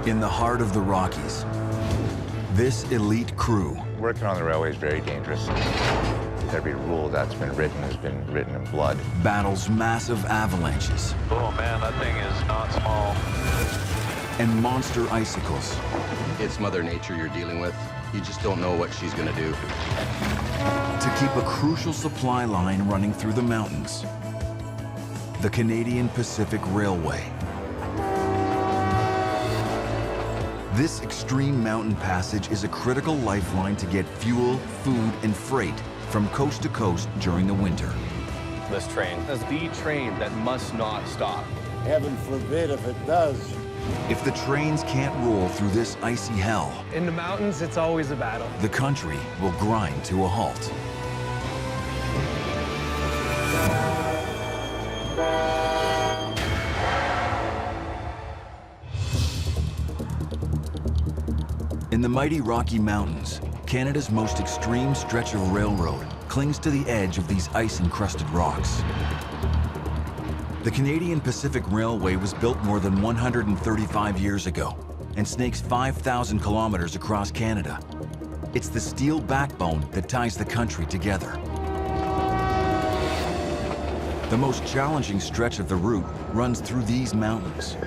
In the heart of the Rockies, this elite crew Working on the railway is very dangerous. Every rule that's been written has been written in blood. battles massive avalanches Oh man, that thing is not small. and monster icicles. It's Mother Nature you're dealing with. You just don't know what she's gonna do. To keep a crucial supply line running through the mountains, the Canadian Pacific Railway. This extreme mountain passage is a critical lifeline to get fuel, food, and freight from coast to coast during the winter. This train is the train that must not stop. Heaven forbid if it does. If the trains can't roll through this icy hell, In the mountains, it's always a battle. the country will grind to a halt. In the mighty Rocky Mountains, Canada's most extreme stretch of railroad clings to the edge of these ice-encrusted rocks. The Canadian Pacific Railway was built more than 135 years ago and snakes 5,000 kilometers across Canada. It's the steel backbone that ties the country together. The most challenging stretch of the route runs through these mountains,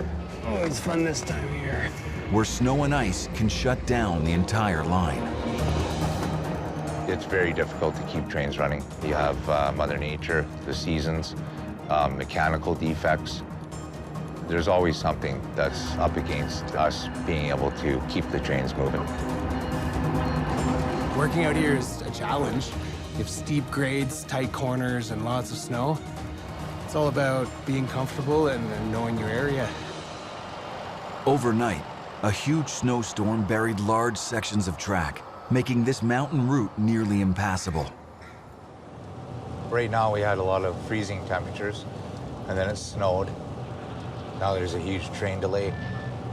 Always fun this time of year. where snow and ice can shut down the entire line. It's very difficult to keep trains running. You have Mother Nature, the seasons, mechanical defects. There's always something that's up against us being able to keep the trains moving. Working out here is a challenge. You have steep grades, tight corners, and lots of snow. It's all about being comfortable and knowing your area. Overnight, a huge snowstorm buried large sections of track, making this mountain route nearly impassable. Right now we had a lot of freezing temperatures, and then it snowed. Now there's a huge train delay.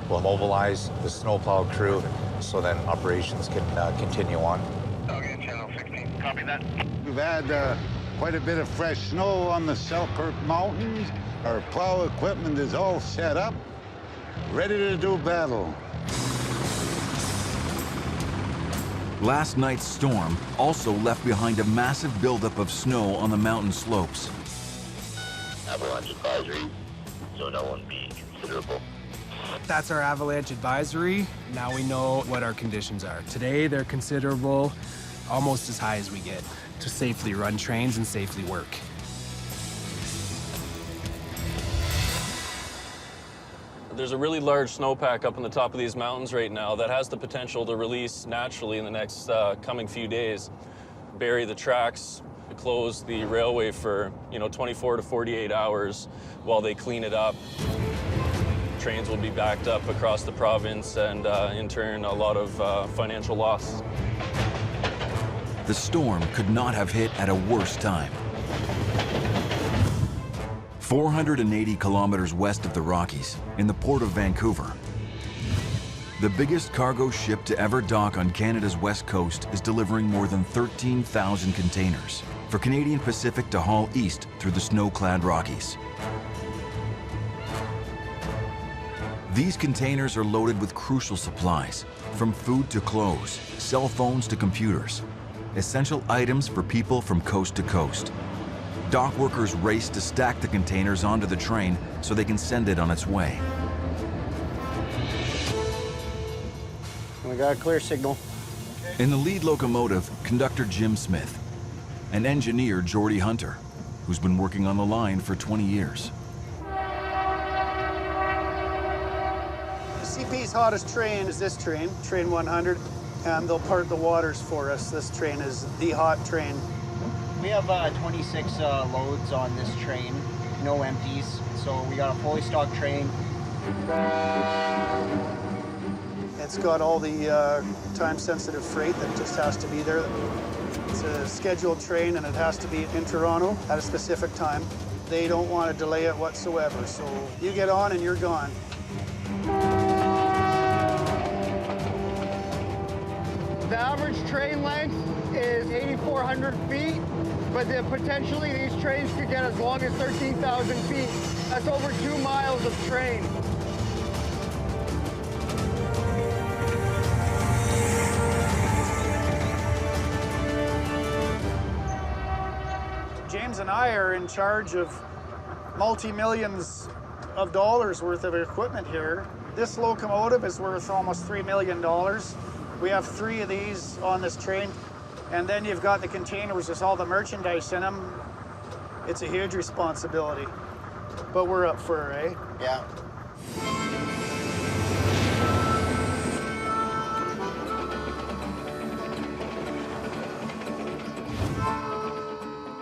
We'll mobilize the snowplow crew so then operations can continue on. Okay, channel 16, copy that. We've had quite a bit of fresh snow on the Selkirk Mountains. Our plow equipment is all set up, ready to do battle. Last night's storm also left behind a massive buildup of snow on the mountain slopes. Avalanche advisory, so that won't be considerable. That's our avalanche advisory. Now we know what our conditions are. Today, they're considerable, almost as high as we get to safely run trains and safely work. There's a really large snowpack up on the top of these mountains right now that has the potential to release naturally in the next coming few days, bury the tracks, close the railway for 24 to 48 hours while they clean it up. Trains will be backed up across the province and in turn a lot of financial loss. The storm could not have hit at a worse time. 480 kilometers west of the Rockies, in the port of Vancouver, the biggest cargo ship to ever dock on Canada's west coast is delivering more than 13,000 containers for Canadian Pacific to haul east through the snow-clad Rockies. These containers are loaded with crucial supplies, from food to clothes, cell phones to computers, essential items for people from coast to coast. Dock workers race to stack the containers onto the train so they can send it on its way. We got a clear signal. In the lead locomotive, conductor Jim Smith, and engineer Geordie Hunter, who's been working on the line for 20 years. CP's hottest train is this train, Train 100, and they'll part the waters for us. This train is the hot train. We have 26 loads on this train, no empties. So we got a fully stocked train. It's got all the time-sensitive freight that just has to be there. It's a scheduled train and it has to be in Toronto at a specific time. They don't want to delay it whatsoever, so you get on and you're gone. The average train length is 8,400 feet, but potentially these trains could get as long as 13,000 feet. That's over 2 miles of train. James and I are in charge of multi-millions of dollars worth of equipment here. This locomotive is worth almost $3 million. We have 3 of these on this train. And then you've got the containers with all the merchandise in them. It's a huge responsibility. But we're up for it, eh? Yeah.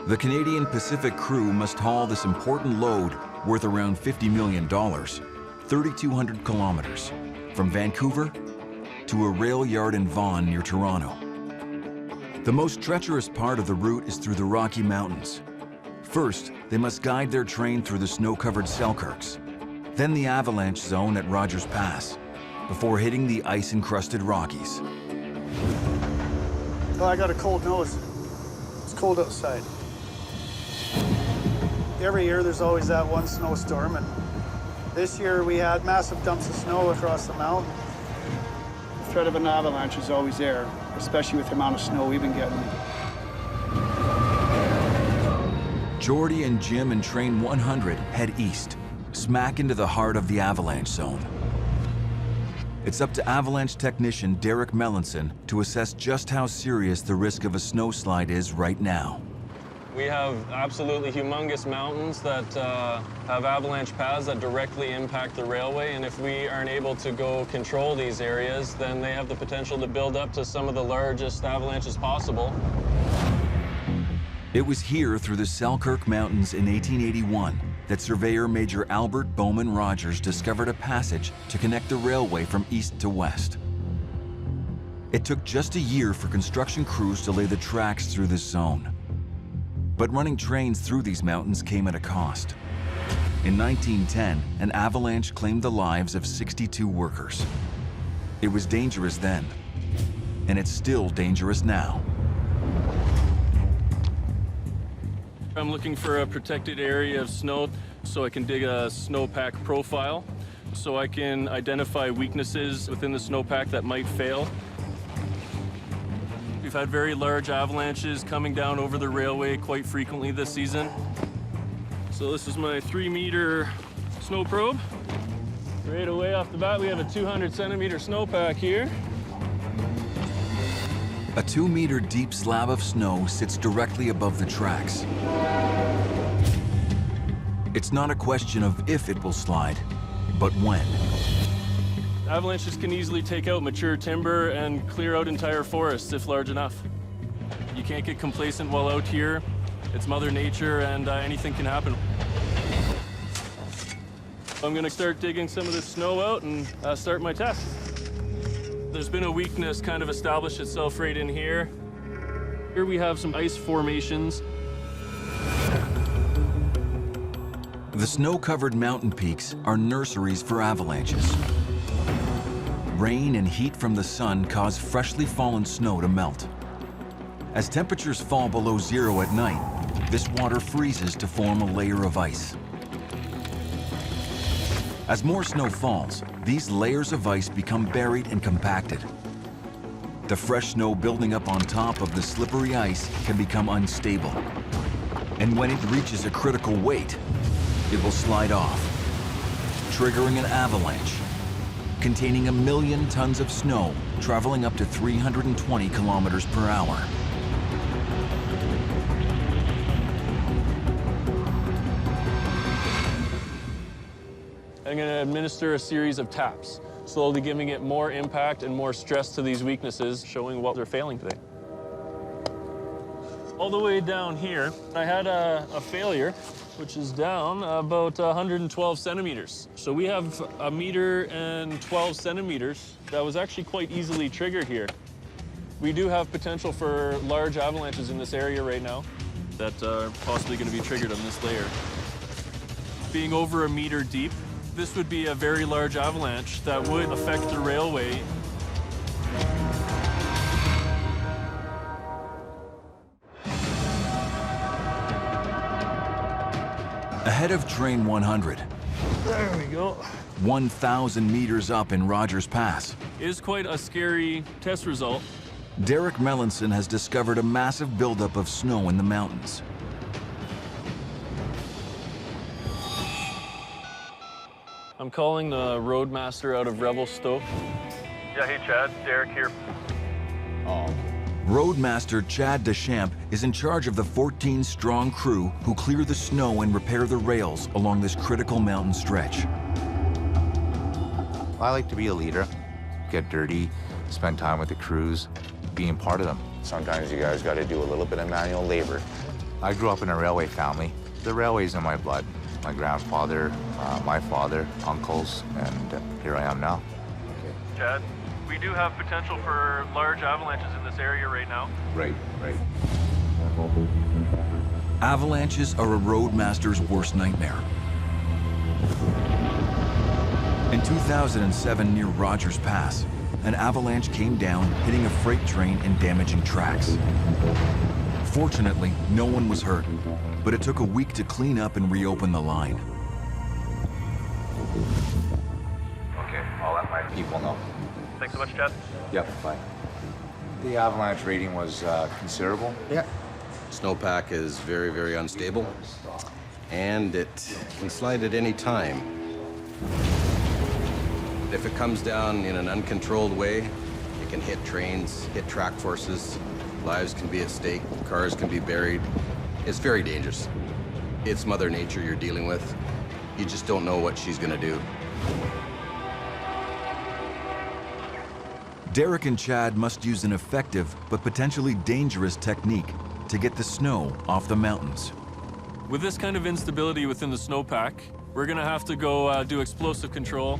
The Canadian Pacific crew must haul this important load worth around $50 million, 3,200 kilometers, from Vancouver to a rail yard in Vaughan near Toronto. The most treacherous part of the route is through the Rocky Mountains. First, they must guide their train through the snow-covered Selkirks, then the avalanche zone at Rogers Pass, before hitting the ice-encrusted Rockies. Oh, I got a cold nose. It's cold outside. Every year there's always that one snowstorm, and this year we had massive dumps of snow across the mountain. The threat of an avalanche is always there, especially with the amount of snow we've been getting. Jordy and Jim in Train 100 head east, smack into the heart of the avalanche zone. It's up to avalanche technician Derek Melanson to assess just how serious the risk of a snowslide is right now. We have absolutely humongous mountains that have avalanche paths that directly impact the railway, and if we aren't able to go control these areas, then they have the potential to build up to some of the largest avalanches possible. It was here through the Selkirk Mountains in 1881 that surveyor Major Albert Bowman Rogers discovered a passage to connect the railway from east to west. It took just a year for construction crews to lay the tracks through this zone. But running trains through these mountains came at a cost. In 1910, an avalanche claimed the lives of 62 workers. It was dangerous then, and it's still dangerous now. I'm looking for a protected area of snow so I can dig a snowpack profile, so I can identify weaknesses within the snowpack that might fail. We've had very large avalanches coming down over the railway quite frequently this season. So this is my 3-meter snow probe. Right away off the bat, we have a 200-centimeter snowpack here. A 2-meter deep slab of snow sits directly above the tracks. It's not a question of if it will slide, but when. Avalanches can easily take out mature timber and clear out entire forests if large enough. You can't get complacent while out here. It's Mother Nature, and anything can happen. I'm gonna start digging some of this snow out and start my test. There's been a weakness kind of established itself right in here. Here we have some ice formations. The snow-covered mountain peaks are nurseries for avalanches. Rain and heat from the sun cause freshly fallen snow to melt. As temperatures fall below zero at night, this water freezes to form a layer of ice. As more snow falls, these layers of ice become buried and compacted. The fresh snow building up on top of the slippery ice can become unstable. And when it reaches a critical weight, it will slide off, triggering an avalanche, containing 1 million tons of snow traveling up to 320 kilometers per hour. I'm going to administer a series of taps, slowly giving it more impact and more stress to these weaknesses, showing what they're failing today. All the way down here, I had a failure, which is down about 112 centimeters. So we have 1 meter and 12 centimeters that was actually quite easily triggered here. We do have potential for large avalanches in this area right now that are possibly going to be triggered on this layer. Being over 1 meter deep, this would be a very large avalanche that would affect the railway. Ahead of Train 100. There we go. 1,000 meters up in Rogers Pass. It is quite a scary test result. Derek Melanson has discovered a massive buildup of snow in the mountains. I'm calling the roadmaster out of Revelstoke. Yeah, hey Chad, Derek here. Roadmaster Chad Deschamps is in charge of the 14-strong crew who clear the snow and repair the rails along this critical mountain stretch. I like to be a leader, get dirty, spend time with the crews, being part of them. Sometimes you guys got to do a little bit of manual labor. I grew up in a railway family. The railway's in my blood. My grandfather, my father, uncles, and here I am now. Chad, we do have potential for large avalanches in this area right now. Right. Avalanches are a roadmaster's worst nightmare. In 2007 near Rogers Pass, an avalanche came down, hitting a freight train and damaging tracks. Fortunately, no one was hurt, but it took a week to clean up and reopen the line. Okay, I'll let my people know. Thanks so much, Chad. Yep, bye. The avalanche rating was considerable. Yeah. Snowpack is very, very unstable, and it can slide at any time. If it comes down in an uncontrolled way, it can hit trains, hit track forces, lives can be at stake, cars can be buried. It's very dangerous. It's Mother Nature you're dealing with. You just don't know what she's gonna do. Derek and Chad must use an effective but potentially dangerous technique to get the snow off the mountains. With this kind of instability within the snowpack, we're gonna have to go do explosive control.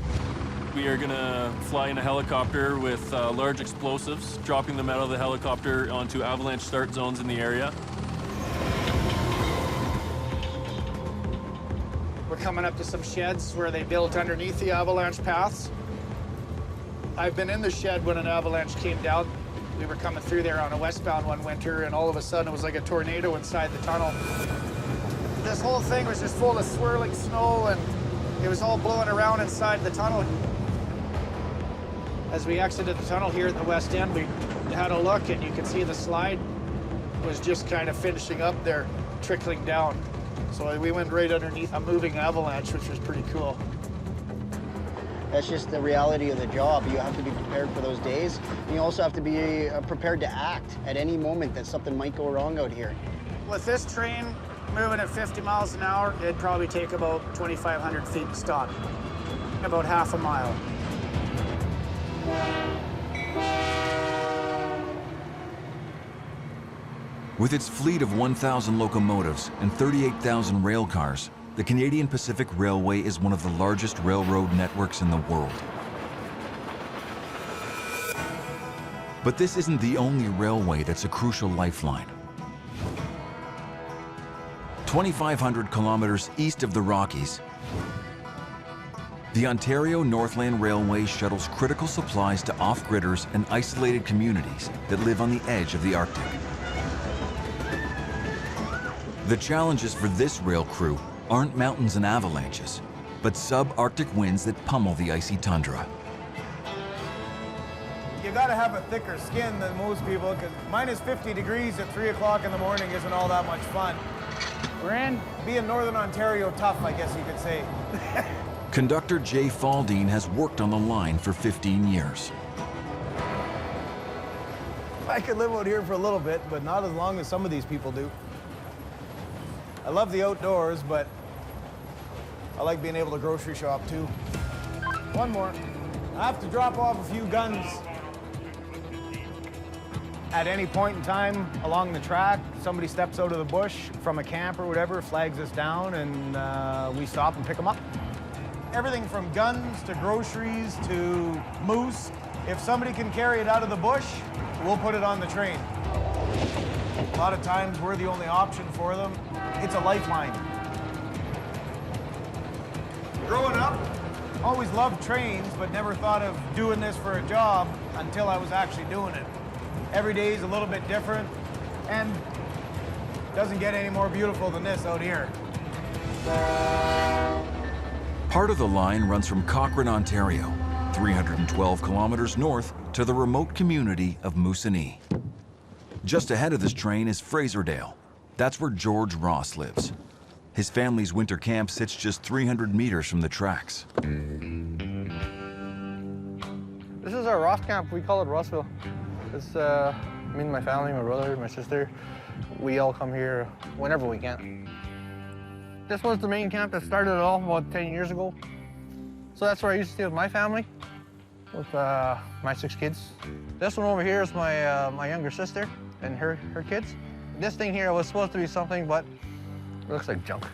We are gonna fly in a helicopter with large explosives, dropping them out of the helicopter onto avalanche start zones in the area. We're coming up to some sheds where they built underneath the avalanche paths. I've been in the shed when an avalanche came down. We were coming through there on a westbound one winter, and all of a sudden it was like a tornado inside the tunnel. This whole thing was just full of swirling snow, and it was all blowing around inside the tunnel. As we exited the tunnel here at the west end, we had a look, and you could see the slide was just kind of finishing up there, trickling down. So we went right underneath a moving avalanche, which was pretty cool. That's just the reality of the job. You have to be prepared for those days. And you also have to be prepared to act at any moment that something might go wrong out here. With this train moving at 50 miles an hour, it'd probably take about 2,500 feet to stop. About half a mile. With its fleet of 1,000 locomotives and 38,000 rail cars, the Canadian Pacific Railway is one of the largest railroad networks in the world. But this isn't the only railway that's a crucial lifeline. 2,500 kilometers east of the Rockies, the Ontario Northland Railway shuttles critical supplies to off-gridders and isolated communities that live on the edge of the Arctic. The challenges for this rail crew aren't mountains and avalanches, but subarctic winds that pummel the icy tundra. You gotta have a thicker skin than most people, because minus 50 degrees at 3 o'clock in the morning isn't all that much fun. We're in being Northern Ontario tough, I guess you could say. Conductor Jay Faldine has worked on the line for 15 years. I could live out here for a little bit, but not as long as some of these people do. I love the outdoors, but I like being able to grocery shop too. One more. I have to drop off a few guns. At any point in time along the track, somebody steps out of the bush from a camp or whatever, flags us down, and we stop and pick them up. Everything from guns to groceries to moose. If somebody can carry it out of the bush, we'll put it on the train. A lot of times we're the only option for them. It's a lifeline. Growing up, always loved trains, but never thought of doing this for a job until I was actually doing it. Every day is a little bit different, and doesn't get any more beautiful than this out here. Part of the line runs from Cochrane, Ontario, 312 kilometers north to the remote community of Moosonee. Just ahead of this train is Fraserville. That's where George Ross lives. His family's winter camp sits just 300 meters from the tracks. This is our Ross camp. We call it Rossville. It's me and my family, my brother, my sister. We all come here whenever we can. This was the main camp that started it all about 10 years ago. So that's where I used to stay with my family, with my 6 kids. This one over here is my younger sister and her kids. This thing here was supposed to be something, but it looks like junk.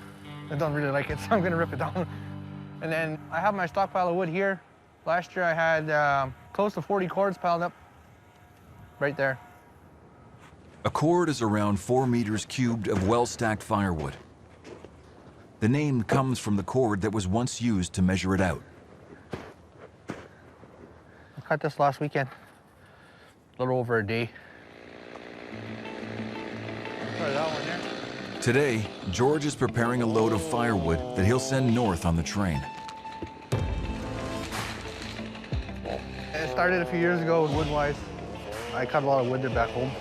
I don't really like it, so I'm gonna rip it down. And then I have my stockpile of wood here. Last year I had close to 40 cords piled up right there. A cord is around 4 meters cubed of well-stacked firewood. The name comes from the cord that was once used to measure it out. I cut this last weekend, a little over a day. Put that one there. Today, George is preparing a load of firewood that he'll send north on the train. It started a few years ago with wood-wise. I cut a lot of wood there back home.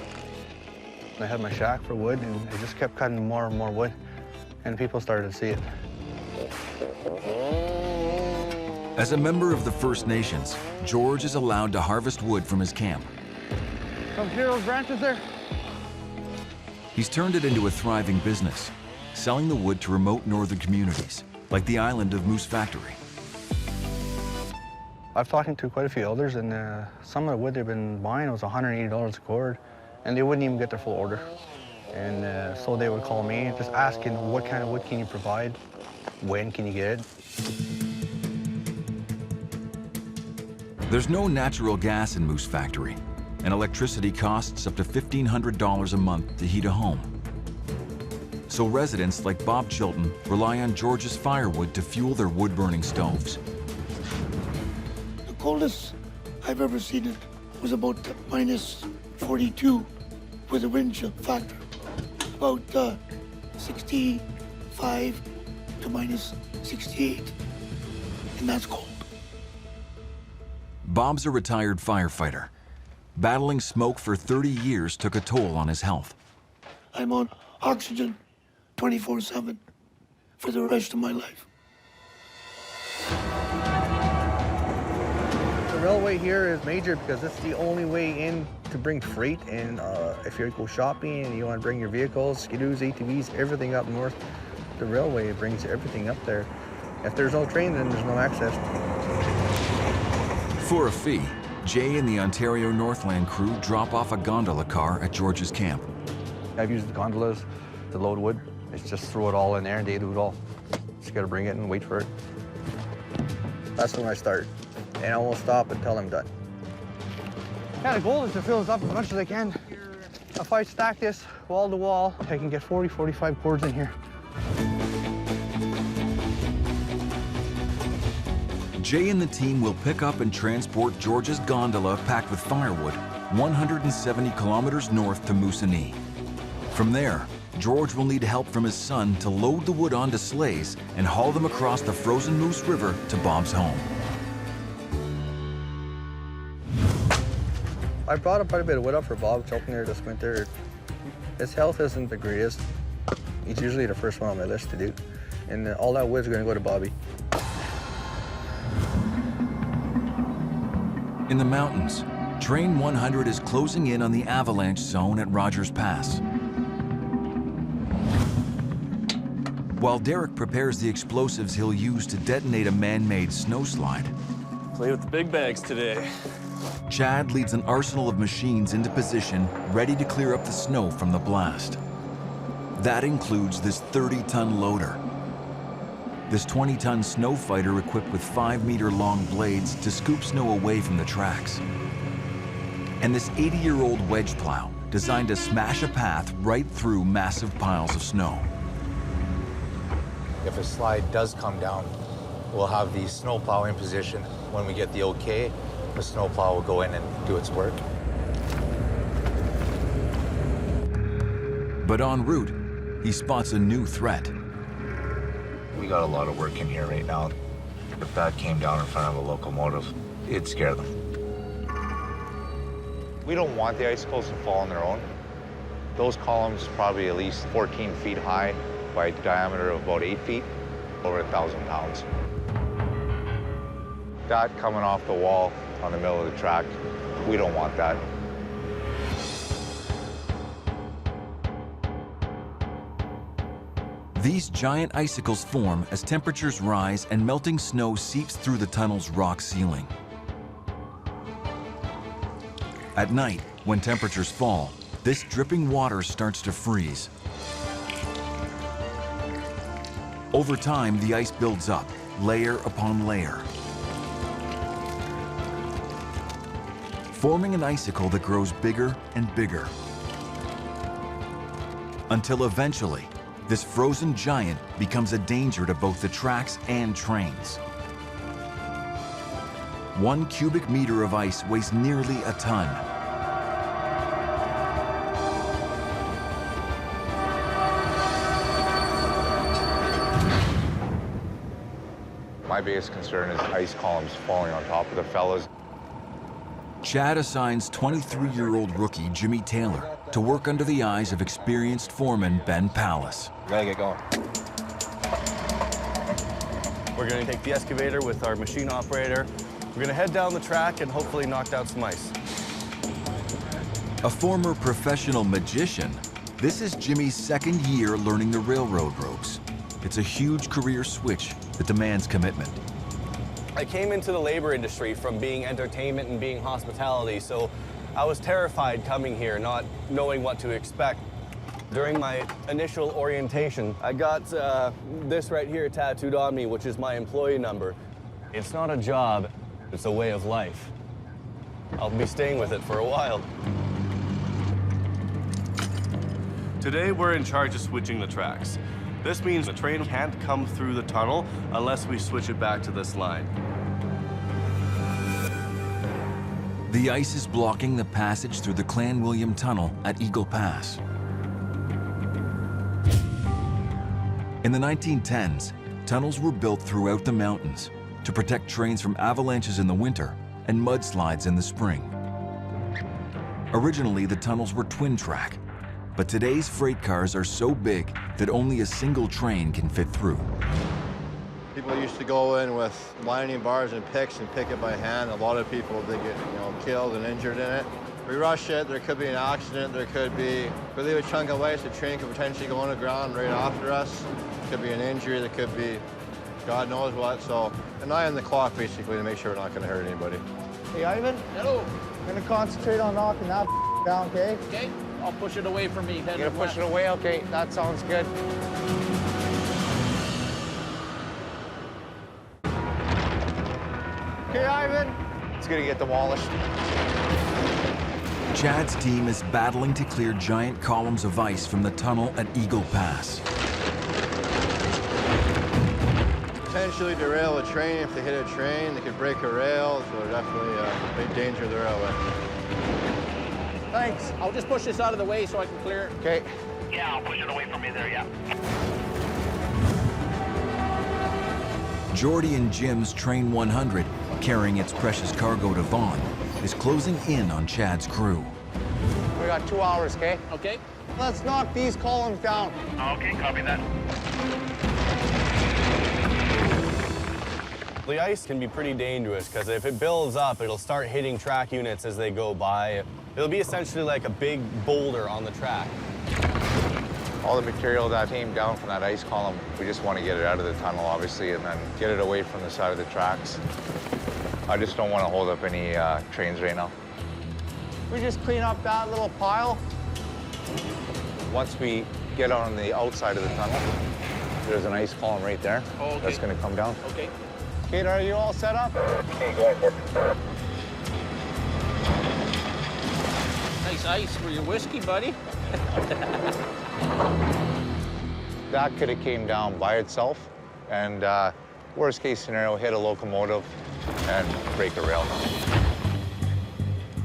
I had my shack for wood, and I just kept cutting more and more wood, and people started to see it. As a member of the First Nations, George is allowed to harvest wood from his camp. Come clear those branches there. He's turned it into a thriving business, selling the wood to remote northern communities, like the island of Moose Factory. I've talked to quite a few elders, and some of the wood they've been buying was $180 a cord, and they wouldn't even get their full order. And so they would call me, just asking, what kind of wood can you provide? When can you get it? There's no natural gas in Moose Factory, and electricity costs up to $1,500 a month to heat a home. So residents like Bob Chilton rely on George's firewood to fuel their wood-burning stoves. The coldest I've ever seen it was about minus 42 with a wind chill factor. About 65 to minus 68, and that's cold. Bob's a retired firefighter. Battling smoke for 30 years took a toll on his health. I'm on oxygen 24/7 for the rest of my life. The railway here is major because it's the only way in to bring freight. And if you go shopping and you want to bring your vehicles, skidoos, ATVs, everything up north, the railway brings everything up there. If there's no train, then there's no access. For a fee, Jay and the Ontario Northland crew drop off a gondola car at George's camp. I've used the gondolas to load wood. It's just throw it all in there and they do it all. Just gotta bring it and wait for it. That's when I start. And I won't stop until I'm done. Yeah, the goal is to fill this up as much as I can. If I stack this wall to wall, I can get 40, 45 cords in here. Jay and the team will pick up and transport George's gondola packed with firewood 170 kilometers north to Moosonee. From there, George will need help from his son to load the wood onto sleighs and haul them across the frozen Moose River to Bob's home. I brought quite a bit of wood up for Bob Chilton there this winter. His health isn't the greatest. He's usually the first one on my list to do. And all that wood's gonna go to Bobby. In the mountains, Train 100 is closing in on the avalanche zone at Rogers Pass. While Derek prepares the explosives he'll use to detonate a man-made snowslide, Play with the big bags today. Chad leads an arsenal of machines into position, ready to clear up the snow from the blast. That includes this 30-ton loader. This 20-ton snow fighter equipped with 5-meter-long blades to scoop snow away from the tracks. And this 80-year-old wedge plow designed to smash a path right through massive piles of snow. If a slide does come down, we'll have the snowplow in position. When we get the okay, the snowplow will go in and do its work. But en route, he spots a new threat. We got a lot of work in here right now. If that came down in front of a locomotive, it'd scare them. We don't want the icicles to fall on their own. Those columns probably at least 14 feet high. by a diameter of about 8 feet, over 1,000 pounds. That coming off the wall on the middle of the track, we don't want that. These giant icicles form as temperatures rise and melting snow seeps through the tunnel's rock ceiling. At night, when temperatures fall, this dripping water starts to freeze. Over time, the ice builds up, layer upon layer, forming an icicle that grows bigger and bigger, until eventually, this frozen giant becomes a danger to both the tracks and trains. 1 cubic meter of ice weighs nearly a ton. My biggest concern is ice columns falling on top of the fellows. Chad assigns 23-year-old rookie Jimmy Taylor to work under the eyes of experienced foreman Ben Pallas. We gotta get going. We're gonna take the excavator with our machine operator. We're gonna head down the track and hopefully knock down some ice. A former professional magician, this is Jimmy's 2nd year learning the railroad ropes. It's a huge career switch that demands commitment. I came into the labor industry from being entertainment and being hospitality, so I was terrified coming here, not knowing what to expect. During my initial orientation, I got this right here tattooed on me, which is my employee number. It's not a job, it's a way of life. I'll be staying with it for a while. Today, we're in charge of switching the tracks. This means the train can't come through the tunnel unless we switch it back to this line. The ice is blocking the passage through the Clan William Tunnel at Eagle Pass. In the 1910s, tunnels were built throughout the mountains to protect trains from avalanches in the winter and mudslides in the spring. Originally, the tunnels were twin-track, but today's freight cars are so big that only a single train can fit through. People used to go in with lining bars and picks and pick it by hand. A lot of people did get, killed and injured in it. We rush it, there could be an accident, there could be, if we leave a chunk of ice, the train could potentially go underground right after us. Could be an injury, there could be God knows what. So an eye on the clock basically to make sure we're not going to hurt anybody. Hey, Ivan? Hello. I'm going to concentrate on knocking that down, okay? Okay. I'll push it away from me. You're gonna push it away? Okay, that sounds good. Okay, Ivan. It's gonna get demolished. Chad's team is battling to clear giant columns of ice from the tunnel at Eagle Pass. Potentially derail a train. If they hit a train, they could break a rail, so they're definitely a big danger to the railway. Thanks. I'll just push this out of the way so I can clear it. Okay. Yeah, I'll push it away from me there, yeah. Jordy and Jim's Train 100, carrying its precious cargo to Vaughan, is closing in on Chad's crew. We got 2 hours, okay? Okay. Let's knock these columns down. Okay, copy that. The ice can be pretty dangerous because if it builds up, it'll start hitting track units as they go by. It'll be essentially like a big boulder on the track. All the material that came down from that ice column, we just want to get it out of the tunnel, obviously, and then get it away from the side of the tracks. I just don't want to hold up any trains right now. We just clean up that little pile. Once we get on the outside of the tunnel, there's an ice column right there. Oh, okay. That's going to come down. Okay. Kate, are you all set up? Okay, go ahead. Nice ice for your whiskey, buddy. That could have came down by itself, and worst case scenario, hit a locomotive and break a rail.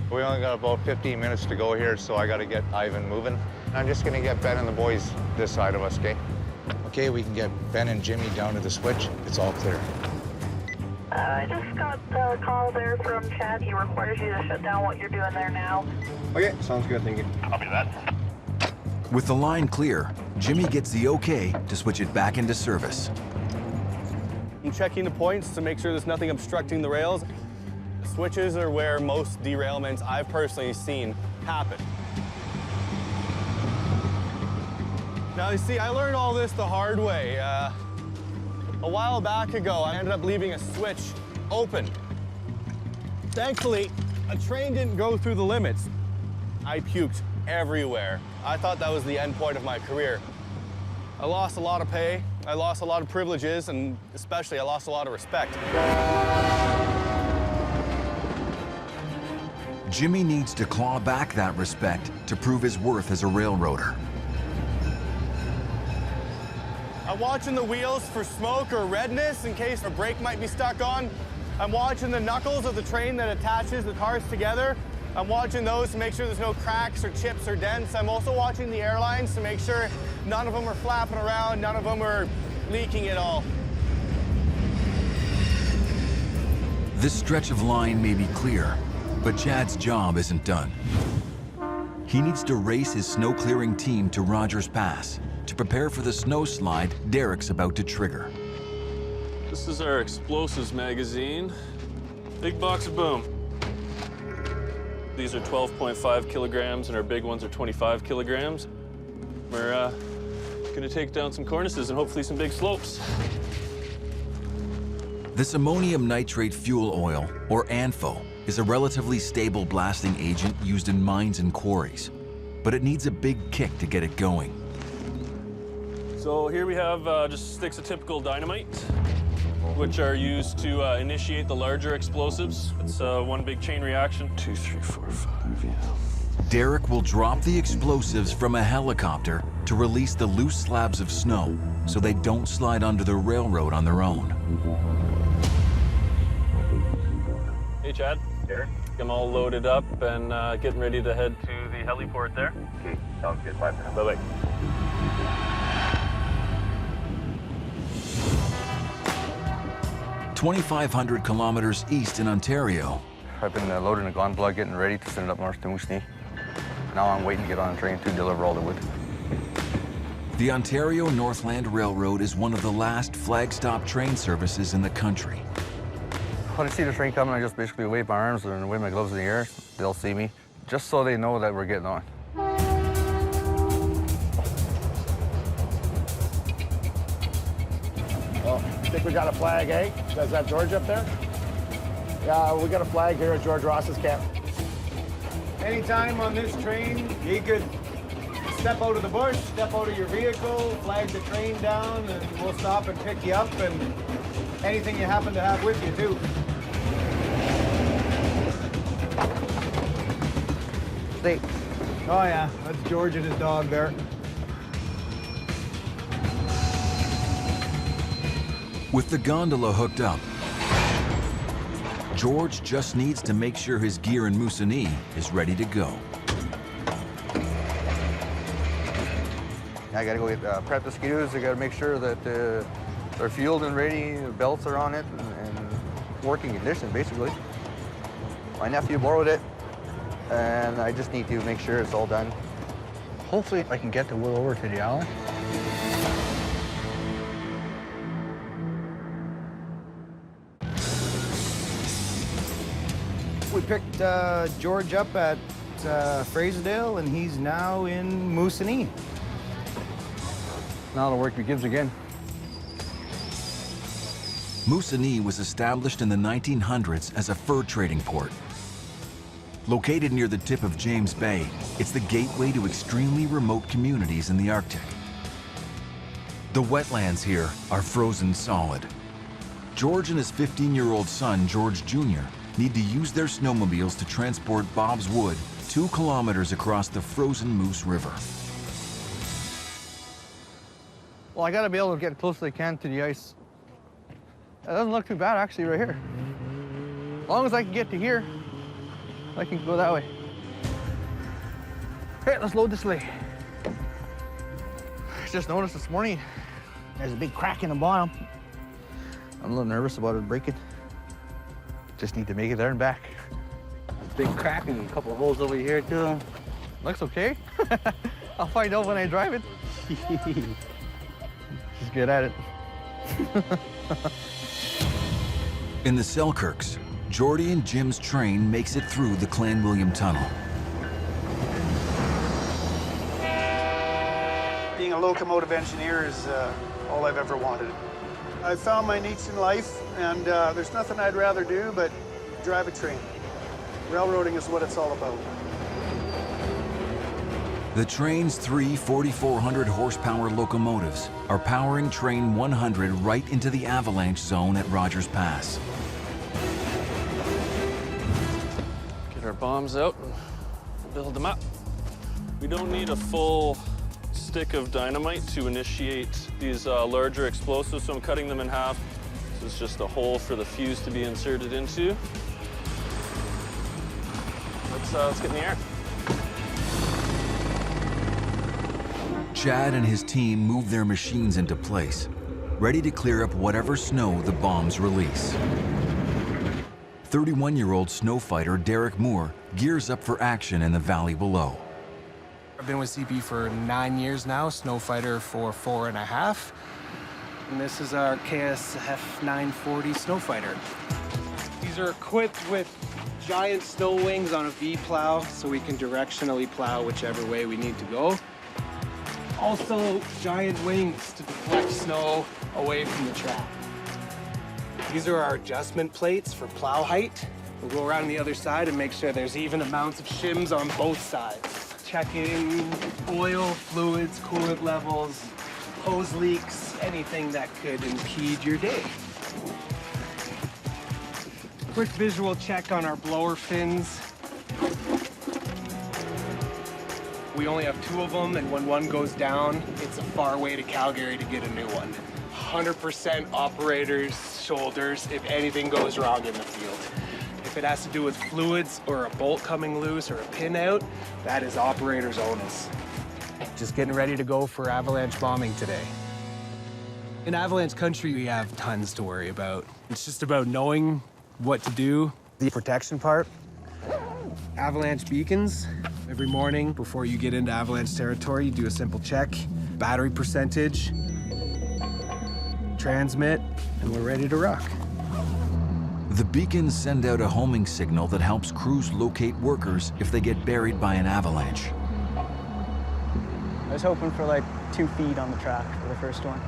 We only got about 15 minutes to go here, so I got to get Ivan moving. I'm just going to get Ben and the boys this side of us, okay? Okay, we can get Ben and Jimmy down to the switch. It's all clear. I just got the call there from Chad. He requires you to shut down what you're doing there now. Okay, sounds good, thank you. Copy that. With the line clear, Jimmy gets the okay to switch it back into service. I'm checking the points to make sure there's nothing obstructing the rails. Switches are where most derailments I've personally seen happen. Now you see, I learned all this the hard way. A while back ago, I ended up leaving a switch open. Thankfully, a train didn't go through the limits. I puked everywhere. I thought that was the end point of my career. I lost a lot of pay, I lost a lot of privileges, and especially I lost a lot of respect. Jimmy needs to claw back that respect to prove his worth as a railroader. I'm watching the wheels for smoke or redness in case a brake might be stuck on. I'm watching the knuckles of the train that attaches the cars together. I'm watching those to make sure there's no cracks or chips or dents. I'm also watching the airlines to make sure none of them are flapping around, none of them are leaking at all. This stretch of line may be clear, but Chad's job isn't done. He needs to race his snow-clearing team to Rogers Pass to prepare for the snow slide Derek's about to trigger. This is our explosives magazine. Big box of boom. These are 12.5 kilograms and our big ones are 25 kilograms. We're gonna take down some cornices and hopefully some big slopes. This ammonium nitrate fuel oil, or ANFO, is a relatively stable blasting agent used in mines and quarries, but it needs a big kick to get it going. So here we have just sticks of typical dynamite, which are used to initiate the larger explosives. It's one big chain reaction. 2, 3, 4, 5, yeah. Derek will drop the explosives from a helicopter to release the loose slabs of snow so they don't slide under the railroad on their own. Hey, Chad. Derek? I'm all loaded up and getting ready to head to the heliport there. Okay, sounds good. Bye for now. Bye-bye. 2,500 kilometers east in Ontario. I've been loading a gondola, getting ready to send it up north to Moosonee. Now I'm waiting to get on a train to deliver all the wood. The Ontario Northland Railroad is one of the last flag-stop train services in the country. When I see the train coming, I just basically wave my arms and wave my gloves in the air. They'll see me, just so they know that we're getting on. Well, I think we got a flag, eh? Is that George up there? Yeah, we got a flag here at George Ross's camp. Anytime on this train, you could step out of the bush, step out of your vehicle, flag the train down, and we'll stop and pick you up, and anything you happen to have with you, too. Steak. Oh, yeah, that's George and his dog there. With the gondola hooked up, George just needs to make sure his gear in Moosonee is ready to go. I gotta go get prep the skidoos. I gotta make sure that they're fueled and ready, the belts are on it, and working condition, basically. My nephew borrowed it, and I just need to make sure it's all done. Hopefully I can get the wood over to the Avalanche. We picked George up at Fraserville, and he's now in Moosonee. Now the work begins again. Moosonee was established in the 1900s as a fur trading port. Located near the tip of James Bay, it's the gateway to extremely remote communities in the Arctic. The wetlands here are frozen solid. George and his 15-year-old son, George Jr., need to use their snowmobiles to transport Bob's wood 2 kilometers across the frozen Moose River. Well, I gotta be able to get close as I can to the ice. It doesn't look too bad, actually, right here. As long as I can get to here, I can go that way. Okay, let's load this sleigh. I just noticed this morning, there's a big crack in the bottom. I'm a little nervous about it breaking. Just need to make it there and back. A big crack and a couple of holes over here, too. Looks okay. I'll find out when I drive it. Just good at it. In the Selkirks, Jordy and Jim's train makes it through the Clan William Tunnel. Being a locomotive engineer is all I've ever wanted. I found my niche in life, and there's nothing I'd rather do but drive a train. Railroading is what it's all about. The train's three 4,400 horsepower locomotives are powering Train 100 right into the avalanche zone at Rogers Pass. Get our bombs out and build them up. We don't need a full stick of dynamite to initiate these larger explosives, so I'm cutting them in half. This is just a hole for the fuse to be inserted into. Let's get in the air. Chad and his team move their machines into place, ready to clear up whatever snow the bombs release. 31-year-old snow fighter Derek Moore gears up for action in the valley below. I've been with CP for 9 years now, snow fighter for 4.5. And this is our KSF 940 snow fighter. These are equipped with giant snow wings on a V plow, so we can directionally plow whichever way we need to go. Also, giant wings to deflect snow away from the track. These are our adjustment plates for plow height. We'll go around the other side and make sure there's even amounts of shims on both sides. Checking oil, fluids, coolant levels, hose leaks, anything that could impede your day. Quick visual check on our blower fins. We only have 2 of them, and when one goes down, it's a far way to Calgary to get a new one. 100% operator's shoulders if anything goes wrong in the field. If it has to do with fluids or a bolt coming loose or a pin out, that is operator's onus. Just getting ready to go for avalanche bombing today. In avalanche country, we have tons to worry about. It's just about knowing what to do. The protection part. Avalanche beacons. Every morning before you get into avalanche territory, you do a simple check. Battery percentage, transmit, and we're ready to rock. The beacons send out a homing signal that helps crews locate workers if they get buried by an avalanche. I was hoping for like 2 feet on the track for the first one.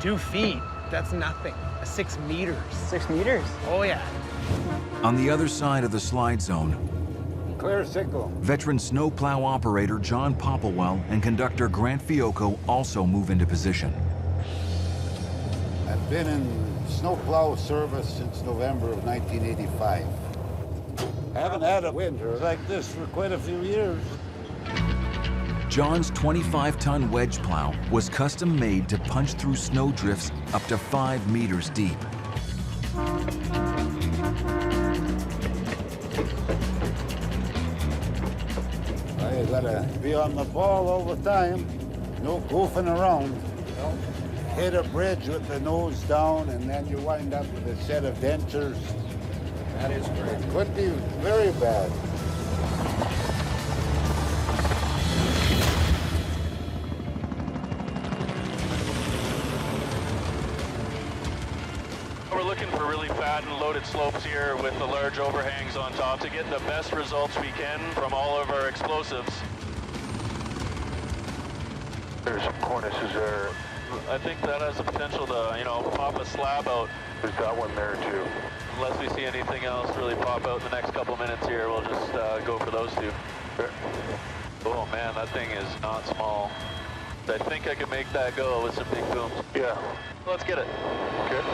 2 feet? That's nothing. 6 meters. 6 meters? Oh, yeah. On the other side of the slide zone, Clear signal. veteran snowplow operator John Popplewell and conductor Grant Fiocco also move into position. I've been in snowplow service since November of 1985. Haven't had a winter like this for quite a few years. John's 25-ton wedge plow was custom made to punch through snow drifts up to 5 meters deep. You gotta be on the ball all the time, no goofing around. Hit a bridge with the nose down, and then you wind up with a set of dentures. That is great. It could be very bad. We're looking for really fat and loaded slopes here with the large overhangs on top to get the best results we can from all of our explosives. There's some cornices there. I think that has the potential to, pop a slab out. There's that one there too. Unless we see anything else really pop out in the next couple minutes here, we'll just go for those 2. Sure. Oh man, that thing is not small. I think I could make that go with some big booms. Yeah. Let's get it. Okay.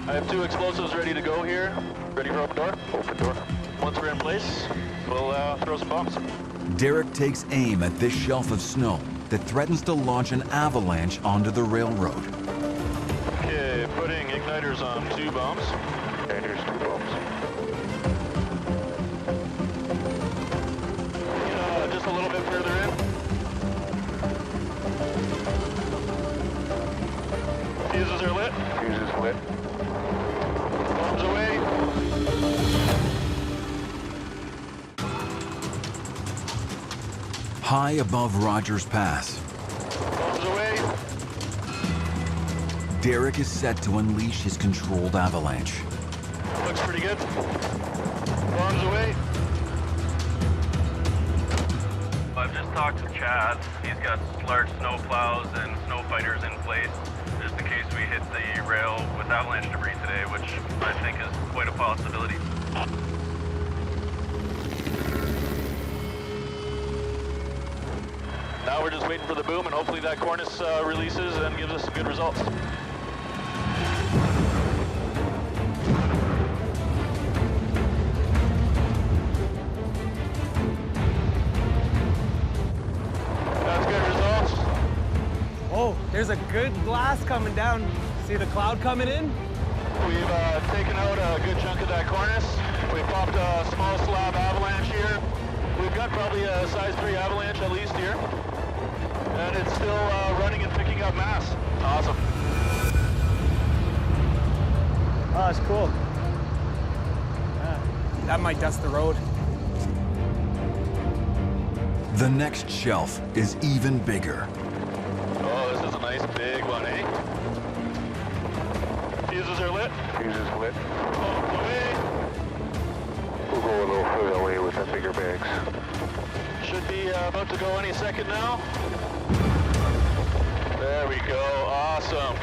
I have 2 explosives ready to go here. Ready for open door? Open door. Once we're in place, we'll throw some bombs. Derek takes aim at this shelf of snow that threatens to launch an avalanche onto the railroad. Okay, putting igniters on 2 bombs. And here's 2 bombs. Just a little bit further in. Fuses are lit. Fuses lit. Bombs away. High above Rogers Pass, Derek is set to unleash his controlled avalanche. Looks pretty good. Arms away. I've just talked to Chad. He's got large snow plows and snow fighters in place, just in case we hit the rail with avalanche debris today, which I think is quite a possibility. Now we're just waiting for the boom, and hopefully that cornice releases and gives us some good results. That's good results. Oh, there's a good blast coming down. See the cloud coming in? We've taken out a good chunk of that cornice. We popped a small slab avalanche here. We've got probably a size 3 avalanche at least here. And it's still running and picking up mass. Awesome. Oh, that's cool. Yeah. That might dust the road. The next shelf is even bigger. Oh, this is a nice big one, eh? Fuses are lit. Fuses lit. Oh, away. We'll go a little further away with the bigger bags. Should be about to go any second now. There we go. Awesome.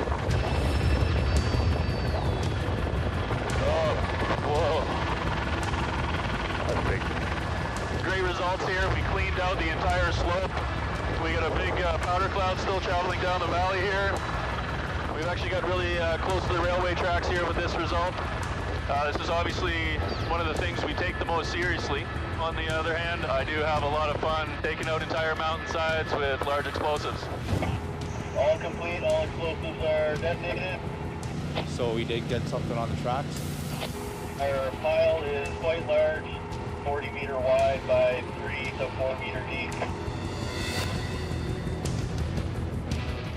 Oh, whoa. That's big. Great results here. We cleaned out the entire slope. We got a big powder cloud still traveling down the valley here. We've actually got really close to the railway tracks here with this result. This is obviously one of the things we take the most seriously. On the other hand, I do have a lot of fun taking out entire mountainsides with large explosives. All complete, all explosives are detonated. So we did get something on the tracks. Our pile is quite large, 40 meter wide by 3 to 4 meter deep.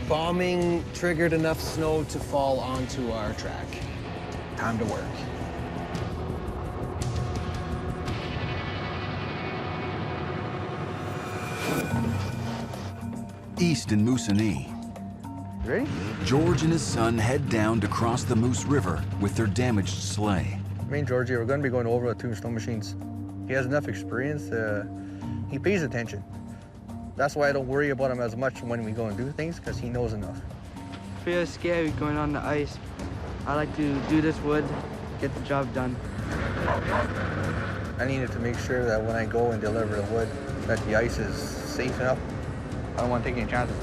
Bombing triggered enough snow to fall onto our track. Time to work. East in Moosonee, Ready? George and his son head down to cross the Moose River with their damaged sleigh. Me and Georgie, we're going to be going over with 2 snow machines. He has enough experience. He pays attention. That's why I don't worry about him as much when we go and do things, because he knows enough. I feel scary going on the ice. I like to do this wood, get the job done. I needed to make sure that when I go and deliver the wood, that the ice is safe enough. I don't want to take any chances.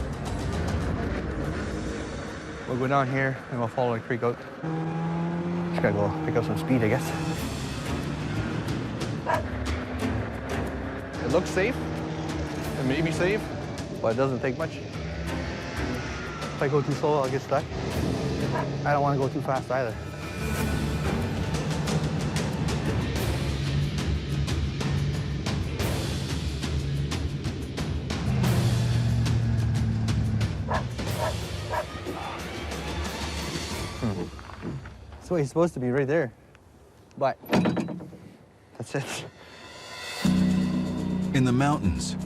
We'll go down here and we'll follow the creek out. Just gotta go pick up some speed, I guess. It looks safe. It may be safe, but it doesn't take much. If I go too slow, I'll get stuck. I don't want to go too fast either. So he's supposed to be right there, but that's it. In the mountains,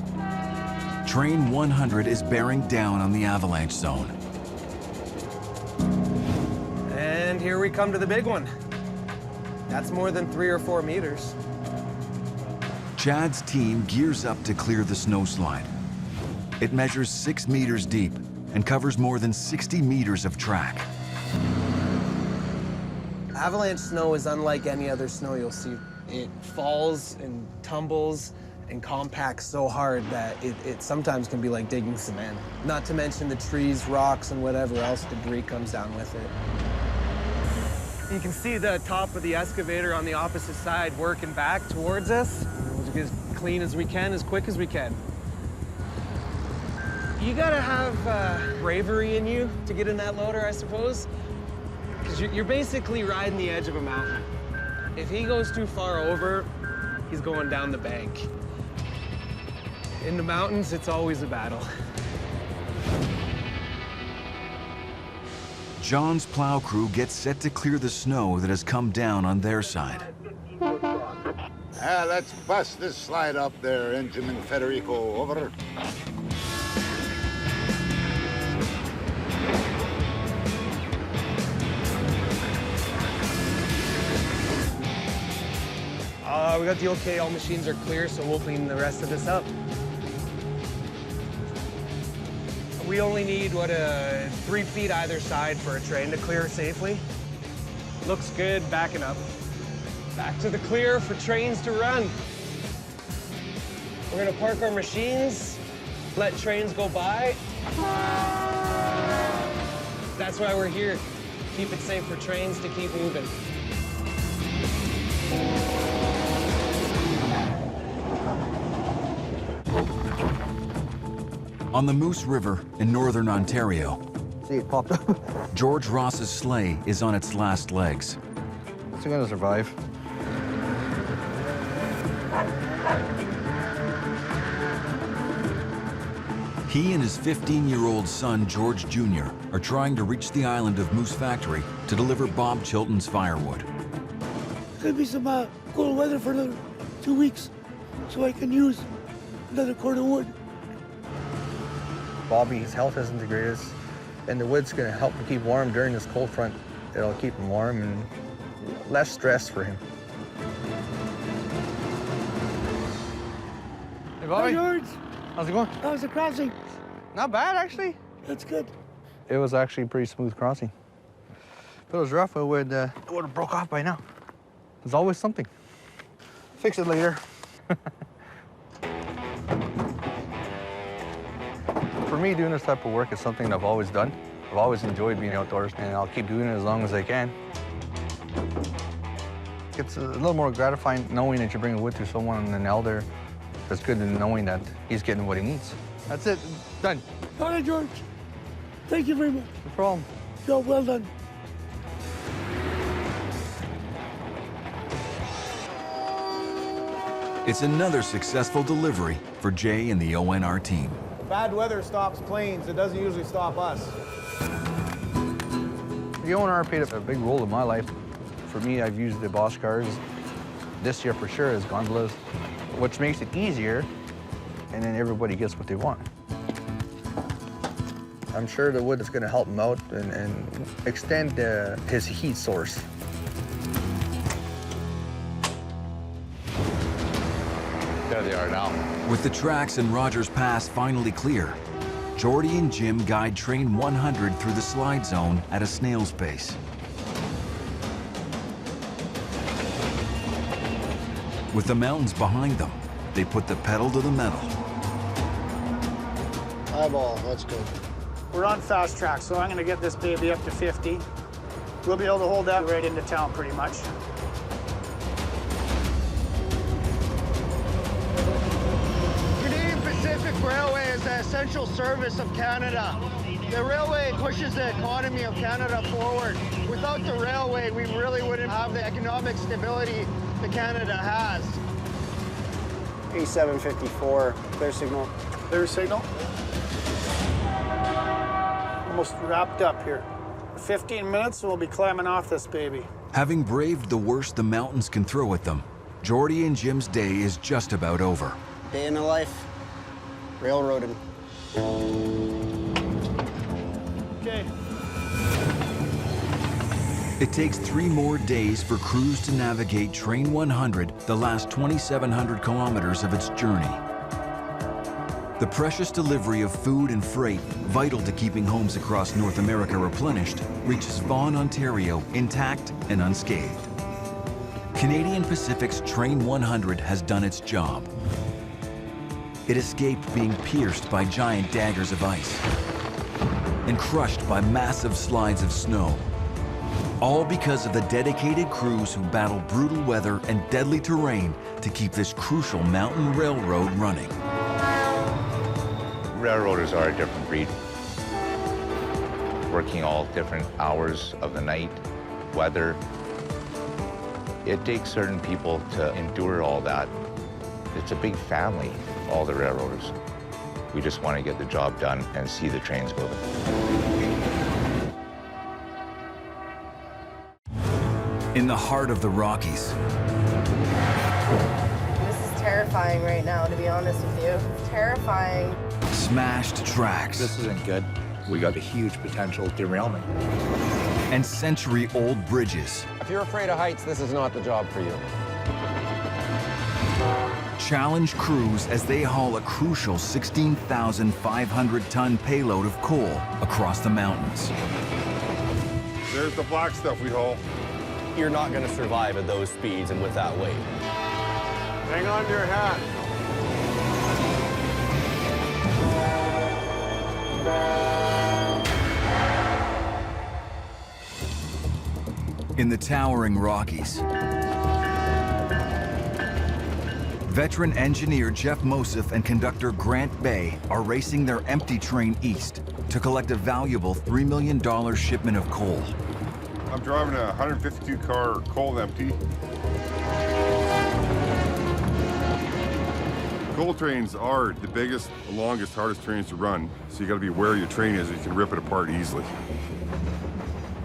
Train 100 is bearing down on the avalanche zone. And here we come to the big one. That's more than 3 or 4 meters. Chad's team gears up to clear the snowslide. It measures 6 meters deep and covers more than 60 meters of track. Avalanche snow is unlike any other snow you'll see. It falls and tumbles and compacts so hard that it sometimes can be like digging cement. Not to mention the trees, rocks, and whatever else debris comes down with it. You can see the top of the excavator on the opposite side working back towards us. We'll get as clean as we can, as quick as we can. You gotta have bravery in you to get in that loader, I suppose. Because you're basically riding the edge of a mountain. If he goes too far over, he's going down the bank. In the mountains, it's always a battle. John's plow crew gets set to clear the snow that has come down on their side. Let's bust this slide up there, Engineman Federico. Over. We got the okay, all machines are clear, so we'll clean the rest of this up. We only need, 3 feet either side for a train to clear safely. Looks good, backing up. Back to the clear for trains to run. We're gonna park our machines, let trains go by. That's why we're here. Keep it safe for trains to keep moving. On the Moose River in northern Ontario, See, it popped up. George Ross's sleigh is on its last legs. It's gonna survive. He and his 15-year-old son, George Jr., are trying to reach the island of Moose Factory to deliver Bob Chilton's firewood. Could be some cool weather for another 2 weeks, so I can use another cord of wood. Bobby's health isn't the greatest, and the wood's gonna help him keep warm during this cold front. It'll keep him warm and less stress for him. Hey, Bobby. Hi, George. How's it going? How's the crossing? Not bad, actually. That's good. It was actually a pretty smooth crossing. If it was rough, it would have broke off by now. There's always something. Fix it later. For me, doing this type of work is something I've always done. I've always enjoyed being outdoors, and I'll keep doing it as long as I can. It's a little more gratifying knowing that you bring wood to someone, an elder. It's good than knowing that he's getting what he needs. That's it. Done. All right, George. Thank you very much. No problem. Job well done. It's another successful delivery for Jay and the ONR team. Bad weather stops planes. It doesn't usually stop us. The ONR played a big role in my life. For me, I've used the boss cars. This year for sure is gondolas, which makes it easier, and then everybody gets what they want. I'm sure the wood is going to help him out and extend his heat source. There they are now. With the tracks and Rogers Pass finally clear, Jordy and Jim guide train 100 through the slide zone at a snail's pace. With the mountains behind them, they put the pedal to the metal. Eyeball, that's good. We're on fast track, so I'm gonna get this baby up to 50. We'll be able to hold that right into town pretty much. Canadian Pacific Railway is the essential service of Canada. The railway pushes the economy of Canada forward. Without the railway, we really wouldn't have the economic stability that Canada has. A754, clear signal. Clear signal. Almost wrapped up here. 15 minutes and we'll be climbing off this baby. Having braved the worst the mountains can throw at them, Jordy and Jim's day is just about over. Day in the life, railroading. Okay. It takes 3 more days for crews to navigate Train 100, the last 2,700 kilometers of its journey. The precious delivery of food and freight, vital to keeping homes across North America replenished, reaches Vaughan, Ontario, intact and unscathed. Canadian Pacific's Train 100 has done its job. It escaped being pierced by giant daggers of ice and crushed by massive slides of snow. All because of the dedicated crews who battle brutal weather and deadly terrain to keep this crucial mountain railroad running. Railroaders are a different breed. Working all different hours of the night, weather. It takes certain people to endure all that. It's a big family, all the railroaders. We just want to get the job done and see the trains moving. In the heart of the Rockies, terrifying right now, to be honest with you. It's terrifying. Smashed tracks. This isn't good. We got a huge potential derailment. And century-old bridges. If you're afraid of heights, this is not the job for you. Challenge crews as they haul a crucial 16,500-ton payload of coal across the mountains. There's the black stuff we haul. You're not going to survive at those speeds and with that weight. Hang on to your hat. In the towering Rockies, veteran engineer Jeff Mosif and conductor Grant Bay are racing their empty train east to collect a valuable $3 million shipment of coal. I'm driving a 152-car coal empty. Coal trains are the biggest, longest, hardest trains to run, so you got to be aware your train is, or you can rip it apart easily.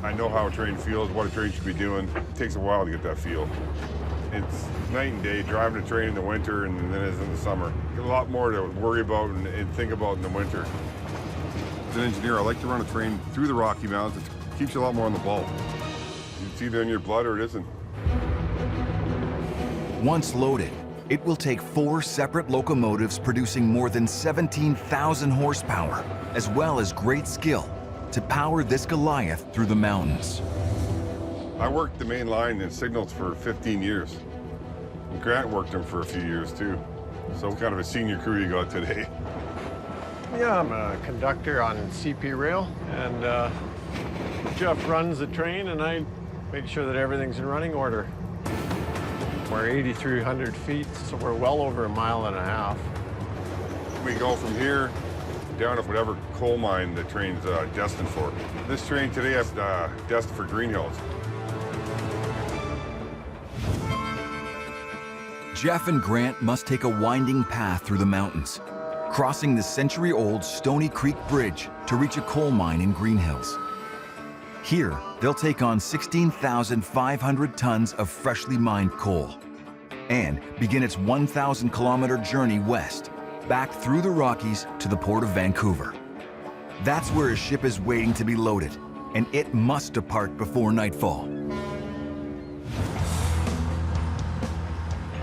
I know how a train feels, what a train should be doing. It takes a while to get that feel. It's night and day, driving a train in the winter and then it's in the summer. A lot more to worry about and think about in the winter. As an engineer, I like to run a train through the Rocky Mountains. It keeps you a lot more on the ball. It's either in your blood or it isn't. Once loaded, it will take 4 separate locomotives producing more than 17,000 horsepower, as well as great skill, to power this Goliath through the mountains. I worked the main line and signals for 15 years. And Grant worked them for a few years too. So what kind of a senior crew you got today? Yeah, I'm a conductor on CP Rail, and Jeff runs the train, and I make sure that everything's in running order. We're 8,300 feet, so we're well over 1.5 miles. We go from here down to whatever coal mine the train's destined for. This train today is destined for Green Hills. Jeff and Grant must take a winding path through the mountains, crossing the century-old Stony Creek Bridge to reach a coal mine in Green Hills. Here, they'll take on 16,500 tons of freshly mined coal and begin its 1,000-kilometer journey west, back through the Rockies to the port of Vancouver. That's where a ship is waiting to be loaded, and it must depart before nightfall.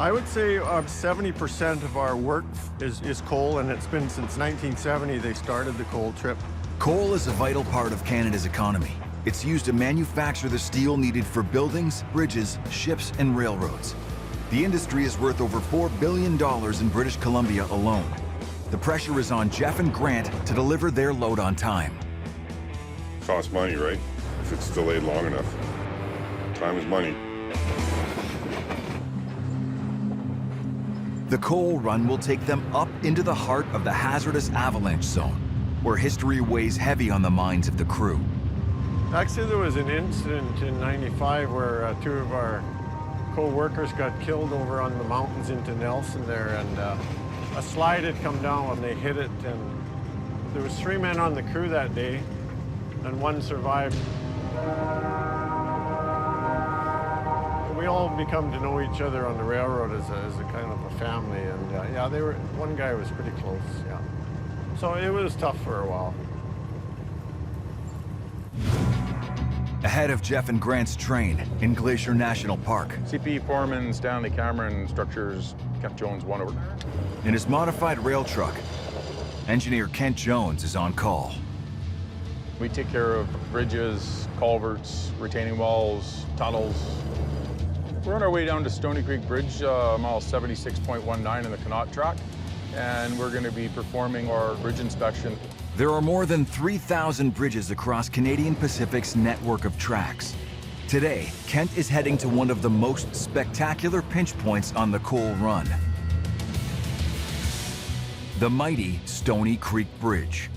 I would say 70% of our work is coal, and it's been since 1970 they started the coal trip. Coal is a vital part of Canada's economy. It's used to manufacture the steel needed for buildings, bridges, ships, and railroads. The industry is worth over $4 billion in British Columbia alone. The pressure is on Jeff and Grant to deliver their load on time. Costs money, right? If it's delayed long enough. Time is money. The coal run will take them up into the heart of the hazardous avalanche zone, where history weighs heavy on the minds of the crew. Actually, there was an incident in '95 where 2 of our co-workers got killed over on the mountains into Nelson there, and a slide had come down and they hit it, and there was 3 men on the crew that day, and 1 survived. We all become to know each other on the railroad as a kind of a family, and yeah, one guy was pretty close, yeah. So it was tough for a while. Ahead of Jeff and Grant's train in Glacier National Park. CP Foreman Stanley Cameron, Structures Kent Jones, 1 over. In his modified rail truck, engineer Kent Jones is on call. We take care of bridges, culverts, retaining walls, tunnels. We're on our way down to Stony Creek Bridge, mile 76.19 in the Canola track, and we're going to be performing our bridge inspection. There are more than 3,000 bridges across Canadian Pacific's network of tracks. Today, Kent is heading to one of the most spectacular pinch points on the coal run. The mighty Stony Creek Bridge.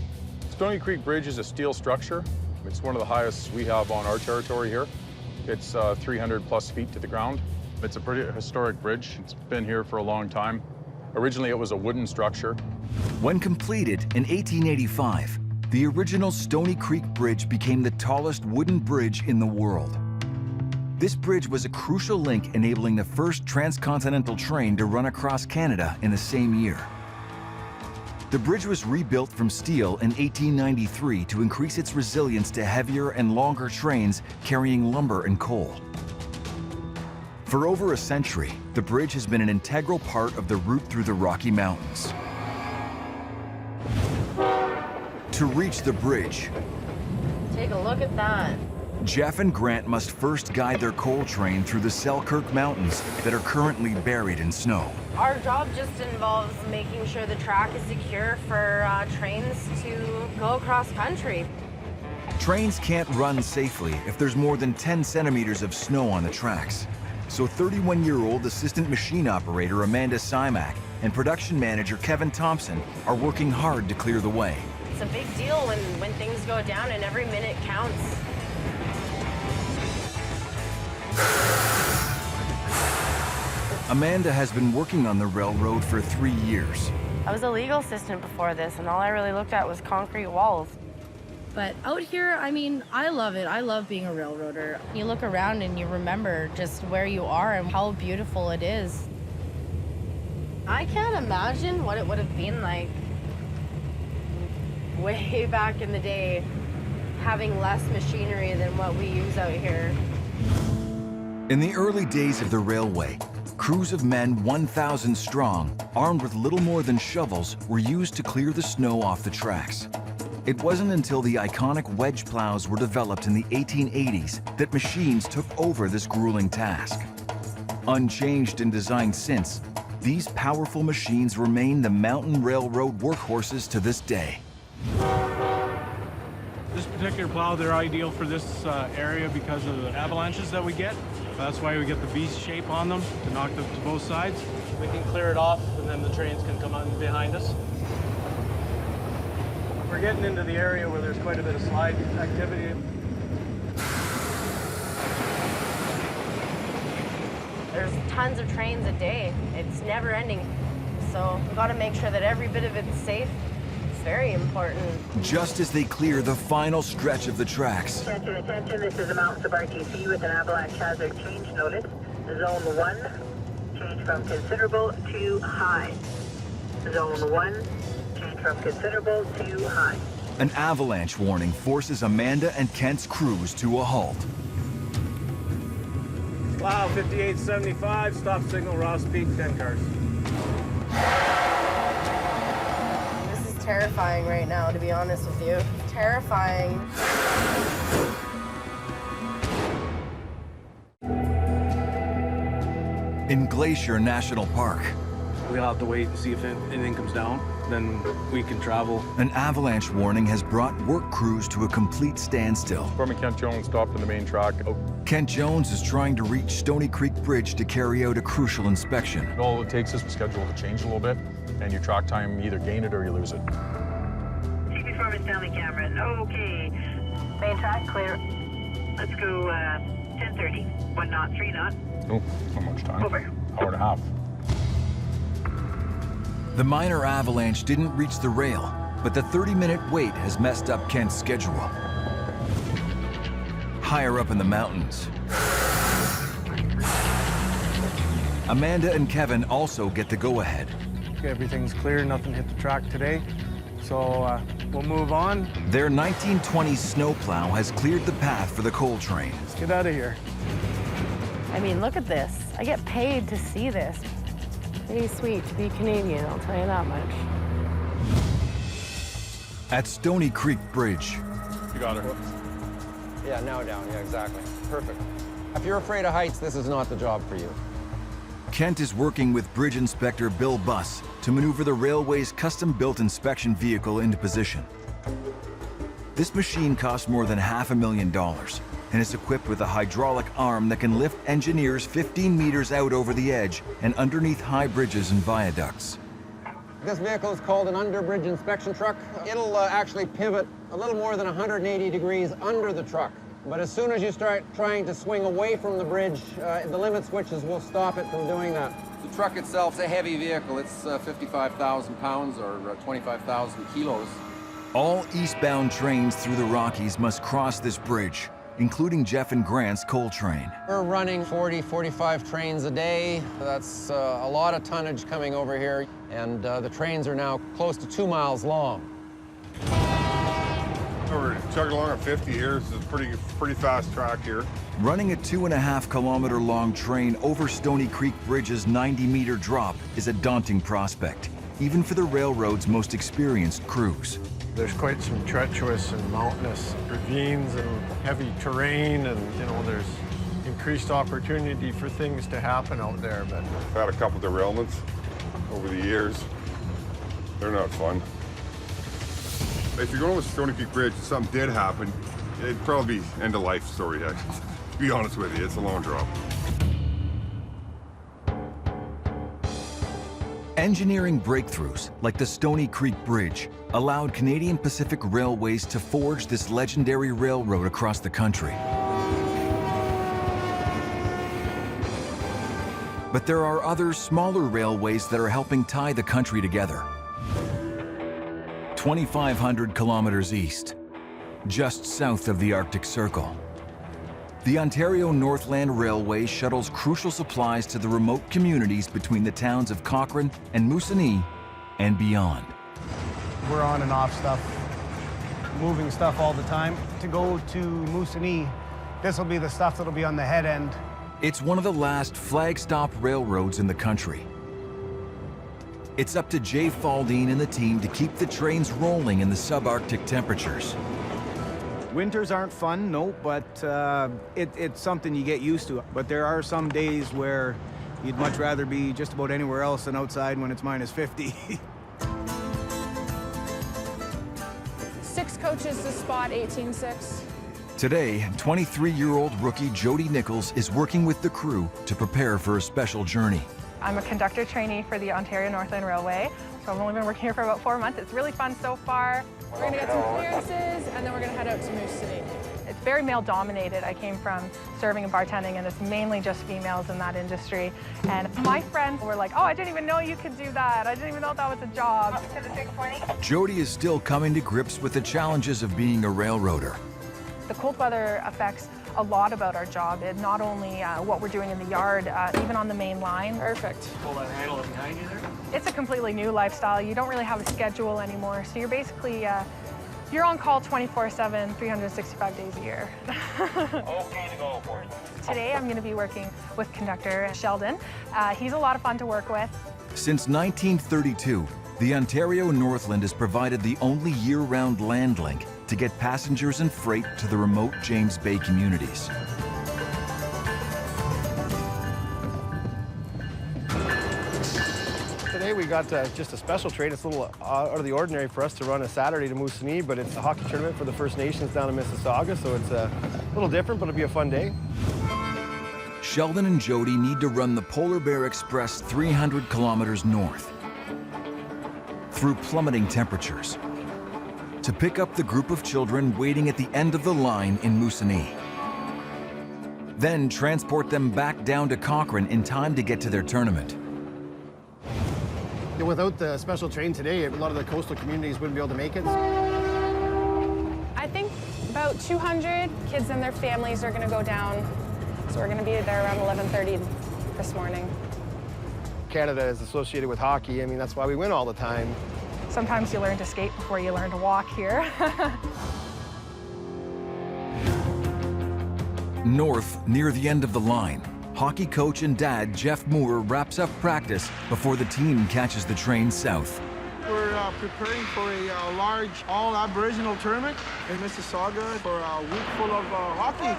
Stony Creek Bridge is a steel structure. It's one of the highest we have on our territory here. It's 300 plus feet to the ground. It's a pretty historic bridge. It's been here for a long time. Originally, it was a wooden structure. When completed in 1885, the original Stony Creek Bridge became the tallest wooden bridge in the world. This bridge was a crucial link enabling the first transcontinental train to run across Canada in the same year. The bridge was rebuilt from steel in 1893 to increase its resilience to heavier and longer trains carrying lumber and coal. For over a century, the bridge has been an integral part of the route through the Rocky Mountains. To reach the bridge, Take a look at that. Jeff and Grant must first guide their coal train through the Selkirk Mountains that are currently buried in snow. Our job just involves making sure the track is secure for trains to go across country. Trains can't run safely if there's more than 10 centimeters of snow on the tracks. So 31-year-old assistant machine operator Amanda Simak and production manager Kevin Thompson are working hard to clear the way. It's a big deal when things go down and every minute counts. Amanda has been working on the railroad for 3 years. I was a legal assistant before this, and all I really looked at was concrete walls. But out here, I mean, I love it. I love being a railroader. You look around and you remember just where you are and how beautiful it is. I can't imagine what it would have been like way back in the day, having less machinery than what we use out here. In the early days of the railway, crews of men 1,000 strong, armed with little more than shovels, were used to clear the snow off the tracks. It wasn't until the iconic wedge plows were developed in the 1880s that machines took over this grueling task. Unchanged in design since, these powerful machines remain the mountain railroad workhorses to this day. This particular plow, they're ideal for this area because of the avalanches that we get. That's why we get the V shape on them to knock them to both sides. We can clear it off and then the trains can come on behind us. We're getting into the area where there's quite a bit of slide activity. There's tons of trains a day. It's never ending. So we've got to make sure that every bit of it's safe. It's very important. Just as they clear the final stretch of the tracks, Attention, attention, this is the Mountains of RTC with an avalanche hazard change notice. Zone 1, change from considerable to high. Zone 1, change from considerable to high. an avalanche warning forces Amanda and Kent's crews to a halt. Wow, 5875, stop signal, Ross Peak, 10 cars. This is terrifying right now, to be honest with you. Terrifying. In Glacier National Park, We'll have to wait and see if anything comes down, then we can travel. an avalanche warning has brought work crews to a complete standstill. Foreman Kent Jones stopped on the main track. Kent Jones is trying to reach Stony Creek Bridge to carry out a crucial inspection. All it takes is the schedule to change a little bit, and your track time, either gain it or you lose it. CP Foreman Stanley Cameron, okay. Main track clear. Let's go 10:30. 1 knot, 3 knot. Oh, not much time. Over. Hour and a half. The minor avalanche didn't reach the rail, but the 30-minute wait has messed up Kent's schedule. Higher up in the mountains, Amanda and Kevin also get the go-ahead. Everything's clear, nothing hit the track today, so we'll move on. Their 1920 snowplow has cleared the path for the coal train. Let's get out of here. I mean, look at this. I get paid to see this. Pretty sweet to be Canadian, I'll tell you that much. At Stony Creek Bridge, You got her. Yeah, now down. Yeah, exactly. Perfect. If you're afraid of heights, this is not the job for you. Kent is working with Bridge Inspector Bill Buss to maneuver the railway's custom-built inspection vehicle into position. This machine costs more than $500,000 and is equipped with a hydraulic arm that can lift engineers 15 meters out over the edge and underneath high bridges and viaducts. This vehicle is called an underbridge inspection truck. It'll actually pivot a little more than 180 degrees under the truck. But as soon as you start trying to swing away from the bridge, the limit switches will stop it from doing that. The truck itself is a heavy vehicle. It's 55,000 pounds or 25,000 kilos. All eastbound trains through the Rockies must cross this bridge, including Jeff and Grant's coal train. We're running 40, 45 trains a day. That's a lot of tonnage coming over here, and the trains are now close to 2 miles long. We're chugging along at 50 here. This is a pretty fast track here. Running a 2.5-kilometer long train over Stony Creek Bridge's 90-meter drop is a daunting prospect, even for the railroad's most experienced crews. There's quite some treacherous and mountainous ravines and heavy terrain, and there's increased opportunity for things to happen out there. But I've had a couple derailments over the years. They're not fun. If you're going with Stony Creek Bridge, if something did happen, it'd probably be end-of-life story. To be honest with you, it's a long drop. Engineering breakthroughs like the Stony Creek Bridge allowed Canadian Pacific Railways to forge this legendary railroad across the country. But there are other smaller railways that are helping tie the country together. 2,500 kilometers east, just south of the Arctic Circle, the Ontario Northland Railway shuttles crucial supplies to the remote communities between the towns of Cochrane and Moosonee and beyond. We're on and off stuff, moving stuff all the time. To go to Moosonee, this will be the stuff that'll be on the head end. It's one of the last flag-stop railroads in the country. It's up to Jay Faldine and the team to keep the trains rolling in the subarctic temperatures. Winters aren't fun, no, but it's something you get used to. But there are some days where you'd much rather be just about anywhere else than outside when it's minus 50. 6 coaches to spot 18.6. Today, 23-year-old rookie Jody Nichols is working with the crew to prepare for a special journey. I'm a conductor trainee for the Ontario Northland Railway, so I've only been working here for about 4 months. It's really fun so far. We're gonna get some clearances, and then we're gonna head out to Moosonee. It's very male-dominated. I came from serving and bartending, and it's mainly just females in that industry. And my friends were like, oh, I didn't even know you could do that. I didn't even know that was a job. Jody is still coming to grips with the challenges of being a railroader. The cold weather affects a lot about our job. It not only what we're doing in the yard, even on the main line. Perfect. Pull that handle up behind you there. It's a completely new lifestyle. You don't really have a schedule anymore, so you're basically you're on call 24/7, 365 days a year. Okay to go for it. Today I'm going to be working with conductor Sheldon. He's a lot of fun to work with. Since 1932, the Ontario Northland has provided the only year-round land link to get passengers and freight to the remote James Bay communities. Today we got just a special train. It's a little out of the ordinary for us to run a Saturday to Moosonee, but it's a hockey tournament for the First Nations down in Mississauga, so it's a little different, but it'll be a fun day. Sheldon and Jody need to run the Polar Bear Express 300 kilometers north, through plummeting temperatures, to pick up the group of children waiting at the end of the line in Moosonee. Then transport them back down to Cochrane in time to get to their tournament. Without the special train today, a lot of the coastal communities wouldn't be able to make it. I think about 200 kids and their families are going to go down. So we're going to be there around 11:30 this morning. Canada is associated with hockey. I mean, that's why we win all the time. Sometimes you learn to skate before you learn to walk here. North, near the end of the line, hockey coach and dad Jeff Moore wraps up practice before the team catches the train south. We're preparing for a large all-Aboriginal tournament in Mississauga for a week full of hockey.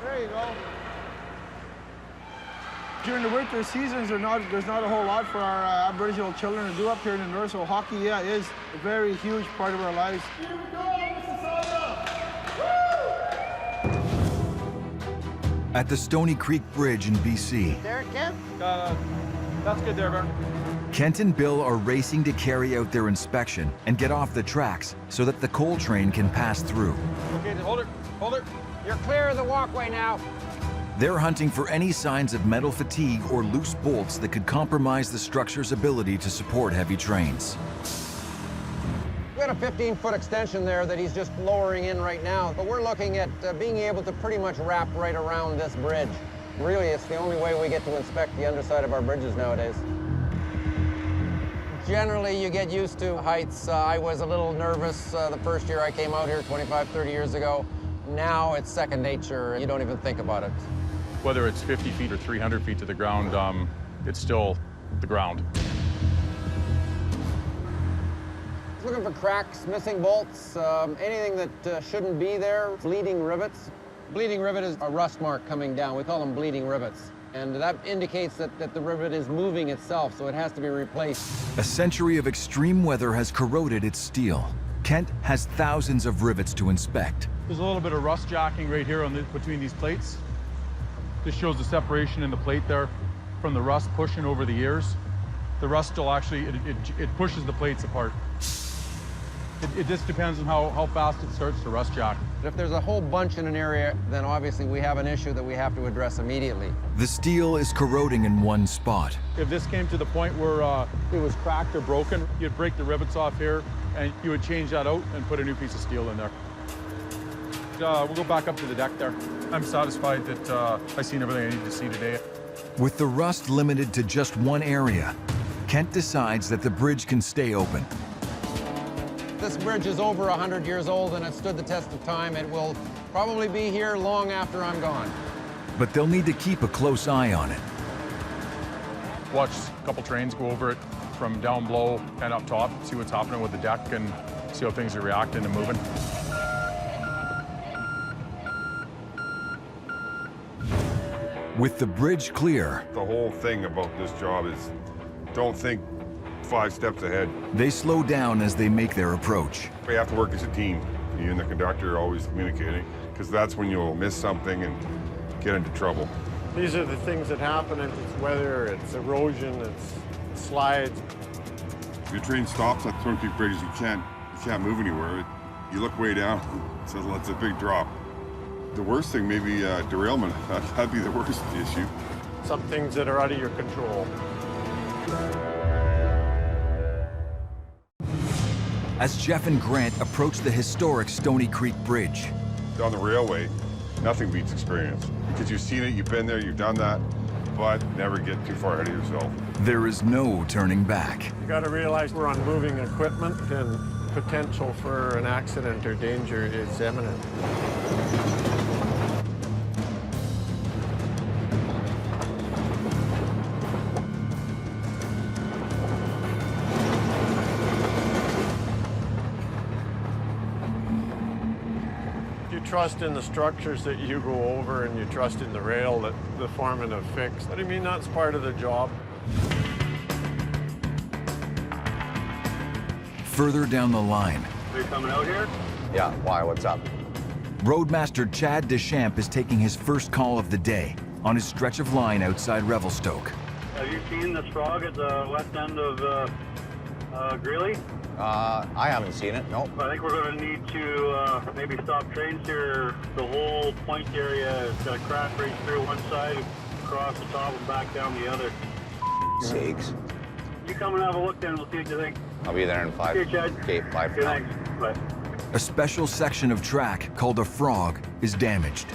There you go. During the winter seasons, there's not a whole lot for our Aboriginal children to do up here in the north, so hockey, yeah, is a very huge part of our lives. Here we go, Mississauga! Woo! At the Stony Creek Bridge in BC, There, Kent? That's good there, Vern. Kent and Bill are racing to carry out their inspection and get off the tracks so that the coal train can pass through. Okay, hold it, hold it. You're clear of the walkway now. They're hunting for any signs of metal fatigue or loose bolts that could compromise the structure's ability to support heavy trains. Good got a 15-foot extension there that he's just lowering in right now, but we're looking at being able to pretty much wrap right around this bridge. Really, it's the only way we get to inspect the underside of our bridges nowadays. Generally, you get used to heights. I was a little nervous the first year I came out here 25, 30 years ago. Now it's second nature. You don't even think about it. Whether it's 50 feet or 300 feet to the ground, it's still the ground. Looking for cracks, missing bolts, anything that shouldn't be there, bleeding rivets. Bleeding rivet is a rust mark coming down. We call them bleeding rivets. And that indicates that the rivet is moving itself, so it has to be replaced. A century of extreme weather has corroded its steel. Kent has thousands of rivets to inspect. There's a little bit of rust jacking right here between these plates. This shows the separation in the plate there from the rust pushing over the years. The rust still actually, it pushes the plates apart. It just depends on how fast it starts to rust jack. If there's a whole bunch in an area, then obviously we have an issue that we have to address immediately. The steel is corroding in one spot. If this came to the point where it was cracked or broken, you'd break the rivets off here and you would change that out and put a new piece of steel in there. We'll go back up to the deck there. I'm satisfied that I've seen everything I need to see today. With the rust limited to just one area, Kent decides that the bridge can stay open. This bridge is over 100 years old and it stood the test of time. It will probably be here long after I'm gone. But they'll need to keep a close eye on it. Watch a couple trains go over it from down below and up top, see what's happening with the deck and see how things are reacting and moving. With the bridge clear, The whole thing about this job is don't think 5 steps ahead. they slow down as they make their approach. We have to work as a team. You and the conductor are always communicating, because that's when you'll miss something and get into trouble. These are the things that happen. It's weather, it's erosion, it's slides. If your train stops at Stony Creek Bridge, you can't move anywhere. You look way down, so it's a big drop. The worst thing may be derailment. That'd be the worst issue. Some things that are out of your control. As Jeff and Grant approach the historic Stony Creek Bridge, On the railway, nothing beats experience. Because you've seen it, you've been there, you've done that, but never get too far ahead of yourself. there is no turning back. You got to realize we're on moving equipment and potential for an accident or danger is imminent. Trust in the structures that you go over and you trust in the rail that the foremen have fixed. But I mean, that's part of the job. Further down the line, Are you coming out here? Yeah, why, what's up? Roadmaster Chad Deschamps is taking his first call of the day on his stretch of line outside Revelstoke. Have you seen this frog at the west end of Greeley? I haven't seen it, no. I think we're going to need to maybe stop trains here. The whole point area is going to crack right through one side, across the top and back down the other. Sakes. You come and have a look then, we'll see what you think. I'll be there in 5. Here, Chad. Okay, 5 for now. Thanks. Bye. A special section of track called a frog is damaged.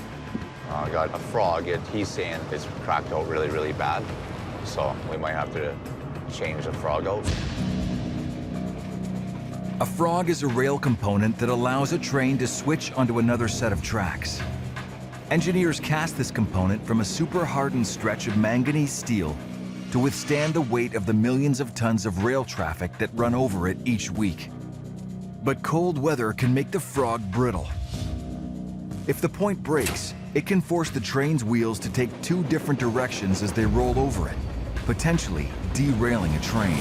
I got a frog. He's saying it's cracked out really, really bad. So we might have to change the frog out. A frog is a rail component that allows a train to switch onto another set of tracks. Engineers cast this component from a super hardened stretch of manganese steel to withstand the weight of the millions of tons of rail traffic that run over it each week. But cold weather can make the frog brittle. If the point breaks, it can force the train's wheels to take 2 different directions as they roll over it, potentially derailing a train.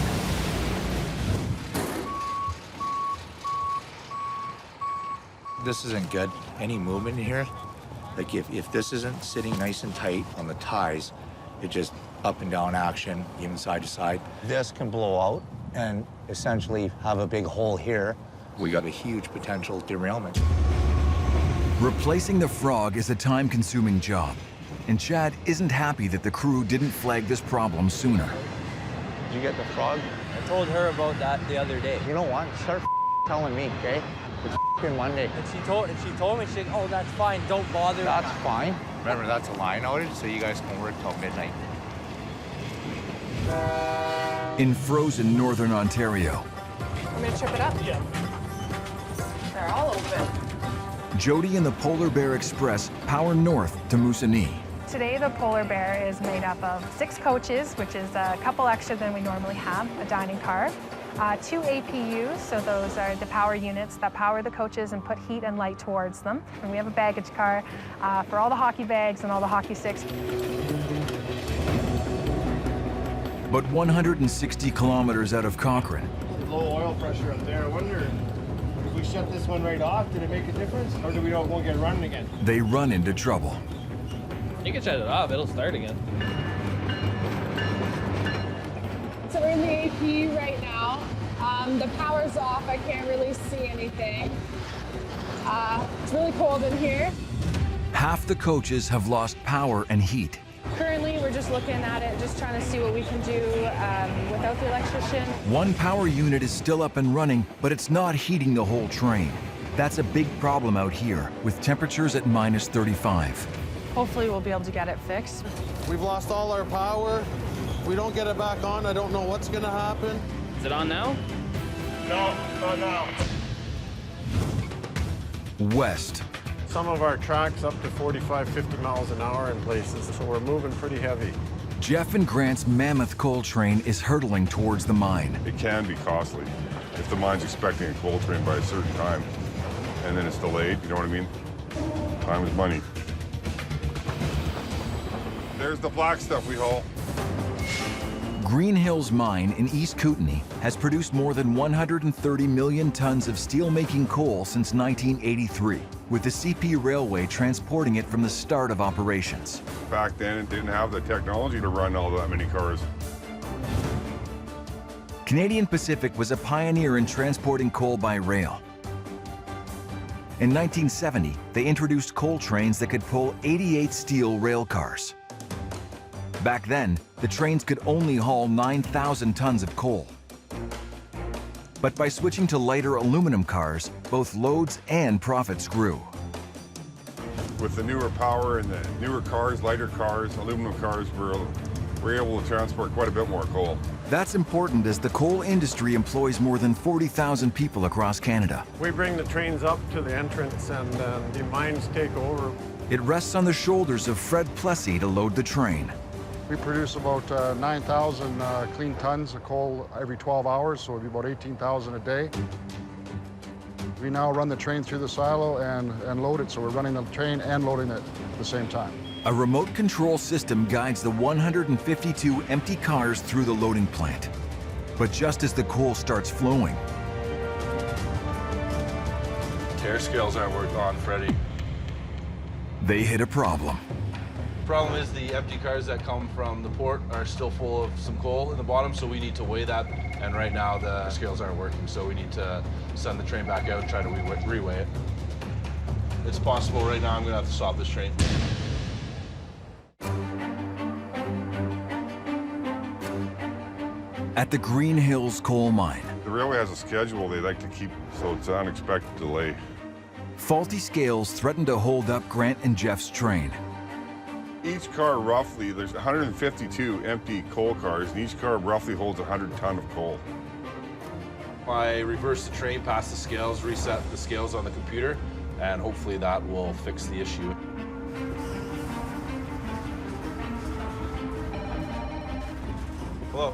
This isn't good. Any movement in here, like if this isn't sitting nice and tight on the ties, it just up and down action, even side to side. This can blow out and essentially have a big hole here. We got a huge potential derailment. Replacing the frog is a time-consuming job, and Chad isn't happy that the crew didn't flag this problem sooner. Did you get the frog? I told her about that the other day. You know what? Start telling me, okay? It's Monday. And she told me, she said, oh, that's fine, don't bother. That's fine. Remember, that's a line outage, so you guys can work till midnight. In frozen northern Ontario, I'm gonna trip it up? Yeah. They're all open. Jody and the Polar Bear Express power north to Moosonee. Today, the Polar Bear is made up of 6 coaches, which is a couple extra than we normally have, a dining car, 2 APUs, so those are the power units that power the coaches and put heat and light towards them. And we have a baggage car for all the hockey bags and all the hockey sticks. But 160 kilometers out of Cochrane, Low oil pressure up there. I wonder if we shut this one right off, did it make a difference? Or do we won't get running again? they run into trouble. You can shut it off, it'll start again. So we're in the AP right now. The power's off, I can't really see anything. It's really cold in here. Half the coaches have lost power and heat. Currently, we're just looking at it, just trying to see what we can do without the electrician. One power unit is still up and running, but it's not heating the whole train. That's a big problem out here, with temperatures at minus 35. Hopefully, we'll be able to get it fixed. We've lost all our power. If we don't get it back on, I don't know what's going to happen. Is it on now? No, not now. West. Some of our tracks up to 45, 50 miles an hour in places, so we're moving pretty heavy. Jeff and Grant's mammoth coal train is hurtling towards the mine. It can be costly if the mine's expecting a coal train by a certain time, and then it's delayed, you know what I mean? Time is money. There's the black stuff we haul. Green Hills Mine in East Kootenay has produced more than 130 million tons of steelmaking coal since 1983, with the CP Railway transporting it from the start of operations. Back then, it didn't have the technology to run all that many cars. Canadian Pacific was a pioneer in transporting coal by rail. In 1970, they introduced coal trains that could pull 88 steel rail cars. Back then, the trains could only haul 9,000 tons of coal. But by switching to lighter aluminum cars, both loads and profits grew. With the newer power and the newer cars, lighter cars, aluminum cars, we're able to transport quite a bit more coal. That's important as the coal industry employs more than 40,000 people across Canada. We bring the trains up to the entrance and the mines take over. It rests on the shoulders of Fred Plessy to load the train. We produce about 9,000 clean tons of coal every 12 hours, so it'd be about 18,000 a day. We now run the train through the silo and load it, so we're running the train and loading it at the same time. A remote control system guides the 152 empty cars through the loading plant. But just as the coal starts flowing, Tear scales aren't working on, Freddie. they hit a problem. Problem is the empty cars that come from the port are still full of some coal in the bottom, so we need to weigh that. And right now the scales aren't working, so we need to send the train back out and try to reweigh it. It's possible right now I'm gonna have to stop this train. At the Green Hills coal mine, The railway has a schedule they like to keep, so it's an unexpected delay. faulty scales threaten to hold up Grant and Jeff's train. Each car roughly, there's 152 empty coal cars, and each car roughly holds 100 ton of coal. I reverse the train past the scales, reset the scales on the computer, and hopefully that will fix the issue. Hello.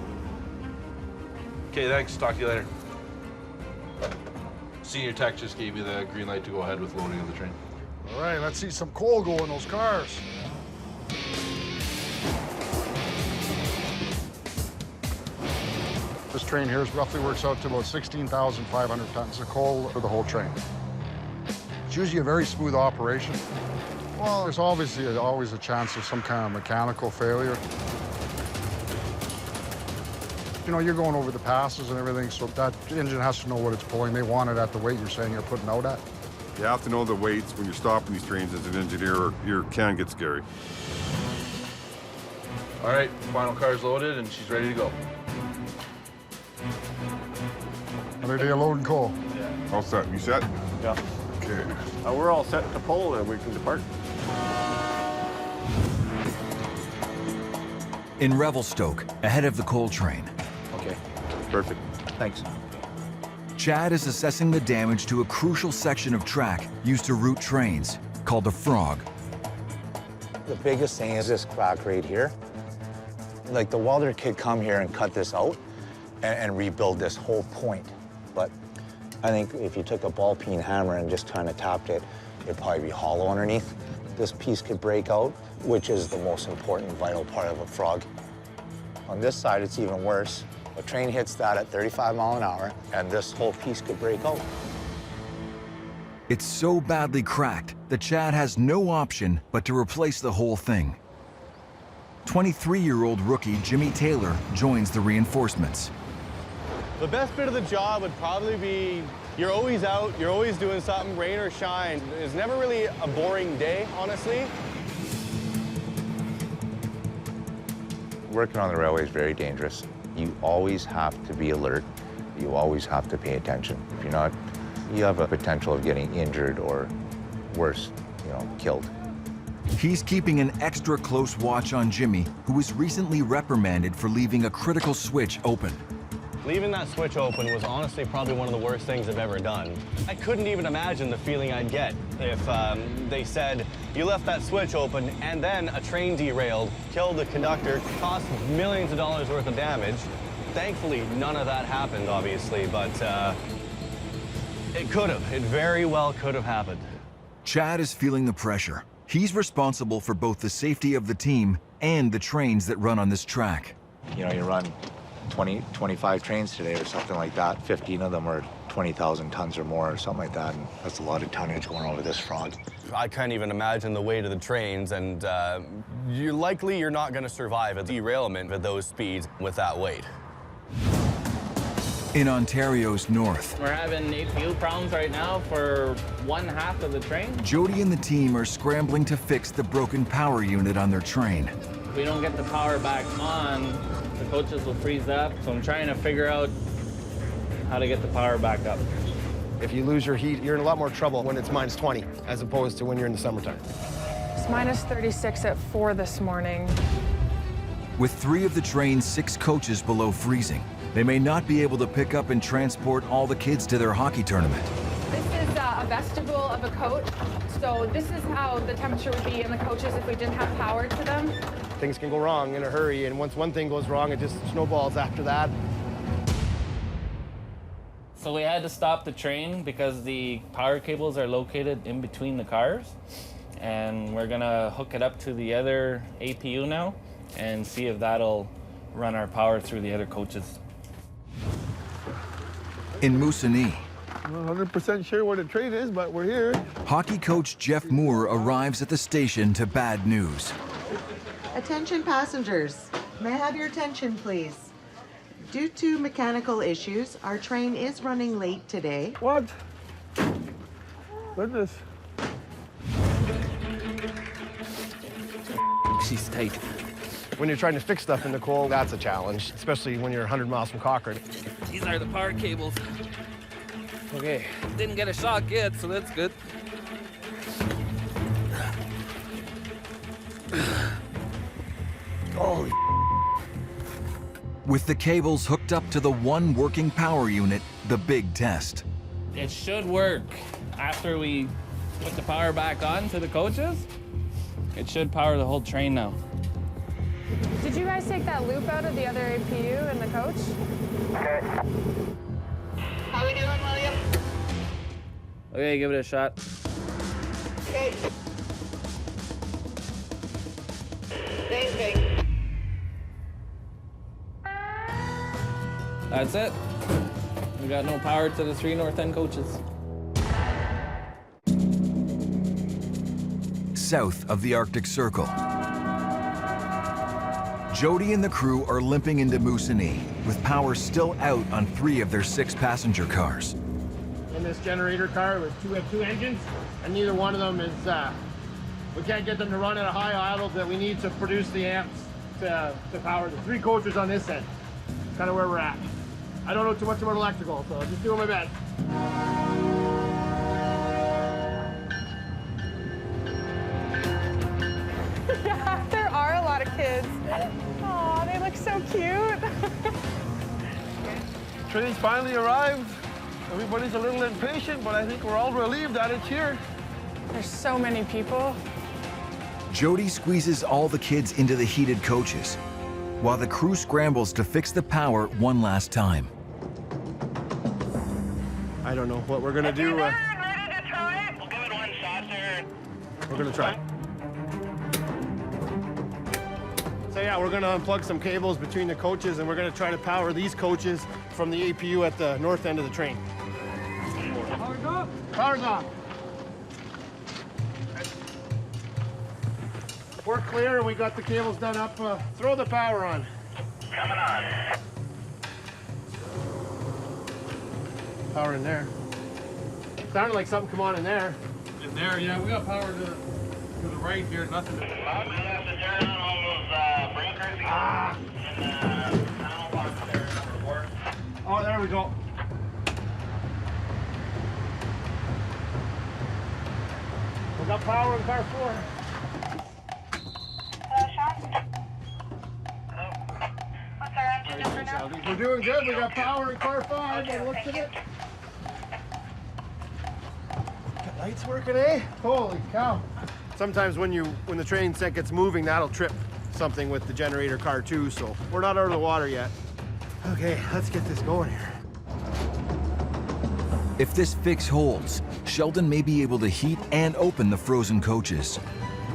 Okay, thanks. Talk to you later. Senior Tech just gave me the green light to go ahead with loading of the train. All right, let's see some coal go in those cars. This train here roughly works out to about 16,500 tons of coal for the whole train. It's usually a very smooth operation. Well, there's obviously always a chance of some kind of mechanical failure. You know, you're going over the passes and everything, so that engine has to know what it's pulling. They want it at the weight you're saying you're putting out at. You have to know the weights when you're stopping these trains as an engineer, or you can get scary. All right, final car's loaded and she's ready to go. Another day of loading coal. Yeah. All set. You set? Yeah. Okay. We're all set to pull and we can depart. In Revelstoke, ahead of the coal train, Okay, perfect. Thanks. Chad is assessing the damage to a crucial section of track used to route trains, called a frog. The biggest thing is this crack right here. Like, the welder could come here and cut this out and rebuild this whole point. But I think if you took a ball peen hammer and just kind of tapped it, it'd probably be hollow underneath. This piece could break out, which is the most important, vital part of a frog. On this side, it's even worse. A train hits that at 35 miles an hour, and this whole piece could break out. It's so badly cracked that Chad has no option but to replace the whole thing. 23-year-old rookie Jimmy Taylor joins the reinforcements. The best bit of the job would probably be you're always out, you're always doing something, rain or shine. It's never really a boring day, honestly. Working on the railway is very dangerous. You always have to be alert. You always have to pay attention. If you're not, you have a potential of getting injured or worse, killed. He's keeping an extra close watch on Jimmy, who was recently reprimanded for leaving a critical switch open. Leaving that switch open was honestly probably one of the worst things I've ever done. I couldn't even imagine the feeling I'd get if they said, you left that switch open and then a train derailed, killed the conductor, cost millions of dollars worth of damage. Thankfully, none of that happened, obviously, but it could have. It very well could have happened. Chad is feeling the pressure. He's responsible for both the safety of the team and the trains that run on this track. You run 25 trains today or something like that. 15 of them are 20,000 tons or more or something like that. And that's a lot of tonnage going over this frog. I can't even imagine the weight of the trains, and you're not going to survive a derailment at those speeds with that weight. In Ontario's north, We're having APU problems right now for one half of the train. Jody and the team are scrambling to fix the broken power unit on their train. If we don't get the power back on, the coaches will freeze up. So I'm trying to figure out how to get the power back up. If you lose your heat, you're in a lot more trouble when it's minus 20 as opposed to when you're in the summertime. It's minus 36 at 4 this morning. With 3 of the train's 6 coaches below freezing, they may not be able to pick up and transport all the kids to their hockey tournament. This is a vestibule of a coach. So this is how the temperature would be in the coaches if we didn't have power to them. Things can go wrong in a hurry, and once one thing goes wrong, it just snowballs after that. So we had to stop the train because the power cables are located in between the cars. And we're gonna hook it up to the other APU now and see if that'll run our power through the other coaches. In Moosonee, I'm not 100% sure where the train is, but we're here. hockey coach Jeff Moore arrives at the station to bad news. Attention passengers, may I have your attention please? Due to mechanical issues, our train is running late today. What? Goodness. She's tight. When you're trying to fix stuff in the cold, that's a challenge, especially when you're 100 miles from Cochrane. These are the power cables. Okay, didn't get a shock yet, so that's good. Holy. With the cables hooked up to the one working power unit, the big test. It should work. After we put the power back on to the coaches, it should power the whole train now. Did you guys take that loop out of the other APU in the coach? Okay. How we doing, William? Okay, give it a shot. Okay. Same thing. That's it. We got no power to the 3 North End coaches. South of the Arctic Circle, Jody and the crew are limping into Moosonee, with power still out on 3 of their 6 passenger cars. In this generator car, we have 2 engines, and neither one of them is, we can't get them to run at a high idle that we need to produce the amps to power the 3 coaches on this end. Kind of where we're at. I don't know too much about electrical, so just doing my best. Yeah, there are a lot of kids. Oh, they look so cute. Train's finally arrived. Everybody's a little impatient, but I think we're all relieved that it's here. There's so many people. Jody squeezes all the kids into the heated coaches, while the crew scrambles to fix the power one last time. I don't know what we're gonna do. Ready to try it? We'll give it one shot there. We're gonna try. So yeah, we're gonna unplug some cables between the coaches and we're gonna try to power these coaches from the APU at the north end of the train. Power's off. Power's off. We're clear and we got the cables done up. Throw the power on. Coming on. Power in there. Sounded like something come on in there. In there, yeah, we got power to the right here, nothing. We'll have to turn on all those breakers in the panel box there, number 4. Oh, there we go. We got power in car 4. What's our engine number now? We're doing good. We got power in car 5 by the looks of it. Lights working, eh? Holy cow. Sometimes when the train set gets moving, that'll trip something with the generator car too, so we're not out of the water yet. Okay, let's get this going here. If this fix holds, Sheldon may be able to heat and open the frozen coaches.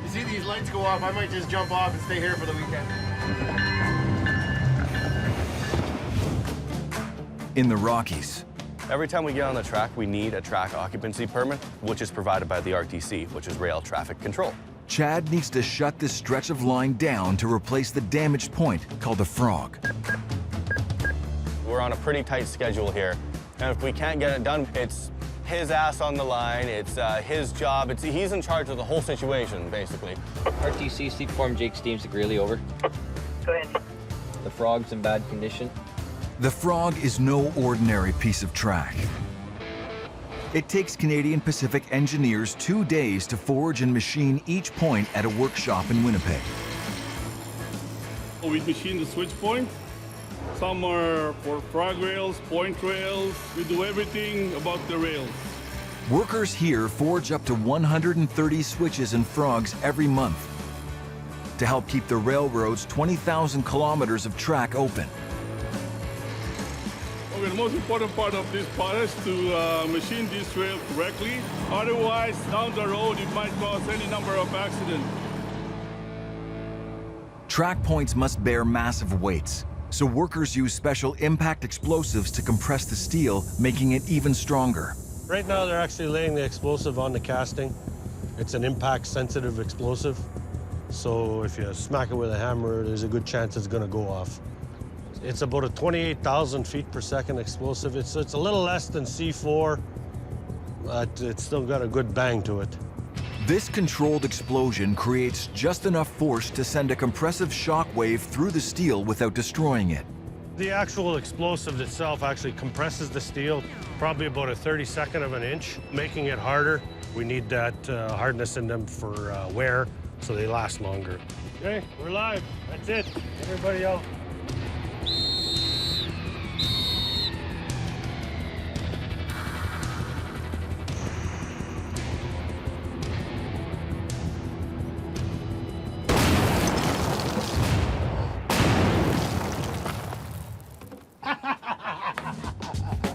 You see these lights go off, I might just jump off and stay here for the weekend. In the Rockies, Every time we get on the track, we need a track occupancy permit, which is provided by the RTC, which is Rail Traffic Control. Chad needs to shut this stretch of line down to replace the damaged point called the frog. We're on a pretty tight schedule here, and if we can't get it done, it's his ass on the line, it's his job, he's in charge of the whole situation, basically. RTC seat form Jake Steams to Greeley, over. Go ahead. The frog's in bad condition. The frog is no ordinary piece of track. It takes Canadian Pacific engineers 2 days to forge and machine each point at a workshop in Winnipeg. We machine the switch point. Some are for frog rails, point rails. We do everything about the rails. Workers here forge up to 130 switches and frogs every month to help keep the railroad's 20,000 kilometers of track open. Okay, the most important part of this part is to machine this rail correctly. Otherwise, down the road, it might cause any number of accidents. Track points must bear massive weights, so workers use special impact explosives to compress the steel, making it even stronger. Right now, they're actually laying the explosive on the casting. It's an impact-sensitive explosive, so if you smack it with a hammer, there's a good chance it's going to go off. It's about a 28,000 feet per second explosive. It's a little less than C4, but it's still got a good bang to it. This controlled explosion creates just enough force to send a compressive shock wave through the steel without destroying it. The actual explosive itself actually compresses the steel probably about a 32nd of an inch, making it harder. We need that hardness in them for wear, so they last longer. Okay, we're live. That's it. Everybody out.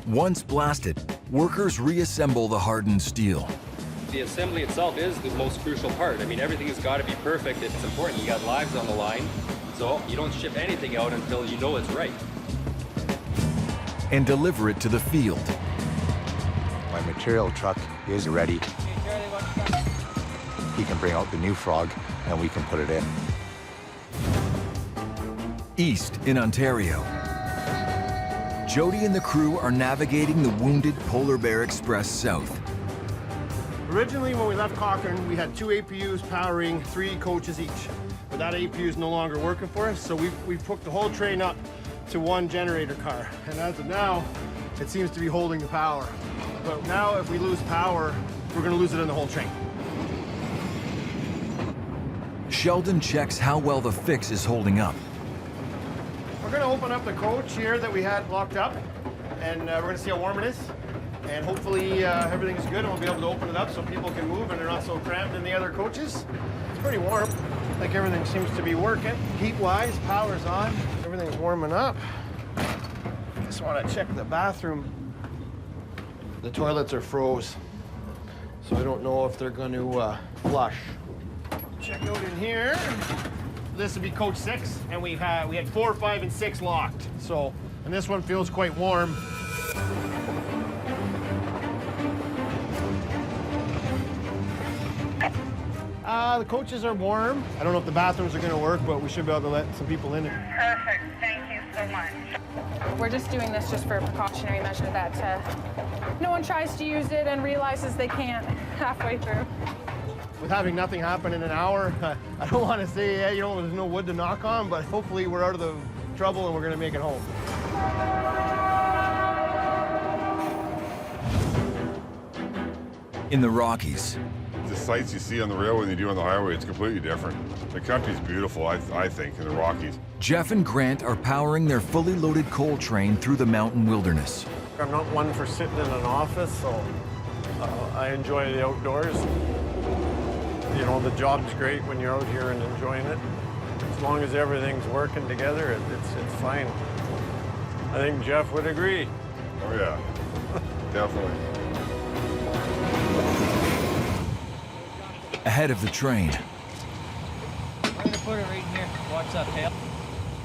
Once blasted, workers reassemble the hardened steel. The assembly itself is the most crucial part. I mean, everything has got to be perfect. It's important. You got lives on the line, so you don't ship anything out until you know it's right. And deliver it to the field. My material truck is ready. He can bring out the new frog and we can put it in. East in Ontario, Jody and the crew are navigating the wounded Polar Bear Express south. Originally, when we left Cochrane, we had 2 APUs powering 3 coaches each. But that APU is no longer working for us, so we've hooked the whole train up to to one generator car. And as of now, it seems to be holding the power. But now if we lose power, we're gonna lose it in the whole train. Sheldon checks how well the fix is holding up. We're gonna open up the coach here that we had locked up, and we're gonna see how warm it is. And hopefully everything's good and we'll be able to open it up so people can move and they're not so cramped in the other coaches. It's pretty warm. Like everything seems to be working. Heat-wise, power's on. Everything's warming up. Just wanna check the bathroom. The toilets are froze, so I don't know if they're gonna flush. Check out in here. This would be coach 6, and we had 4, 5, and 6 locked. So, and this one feels quite warm. The coaches are warm. I don't know if the bathrooms are gonna work, but we should be able to let some people in. Perfect. Thank you so much. We're just doing this just for a precautionary measure that no one tries to use it and realizes they can't halfway through. With having nothing happen in an hour, I don't want to say, yeah, you know, there's no wood to knock on, but hopefully we're out of the trouble and we're going to make it home. In the Rockies, The sights you see on the railway and you do on the highway, it's completely different. The country's beautiful, I think, in the Rockies. Jeff and Grant are powering their fully loaded coal train through the mountain wilderness. I'm not one for sitting in an office, so I enjoy the outdoors. You know, the job's great when you're out here and enjoying it. As long as everything's working together, it's fine. I think Jeff would agree. Oh yeah, definitely. Ahead of the train, I'm gonna put it right here. Watch that tail.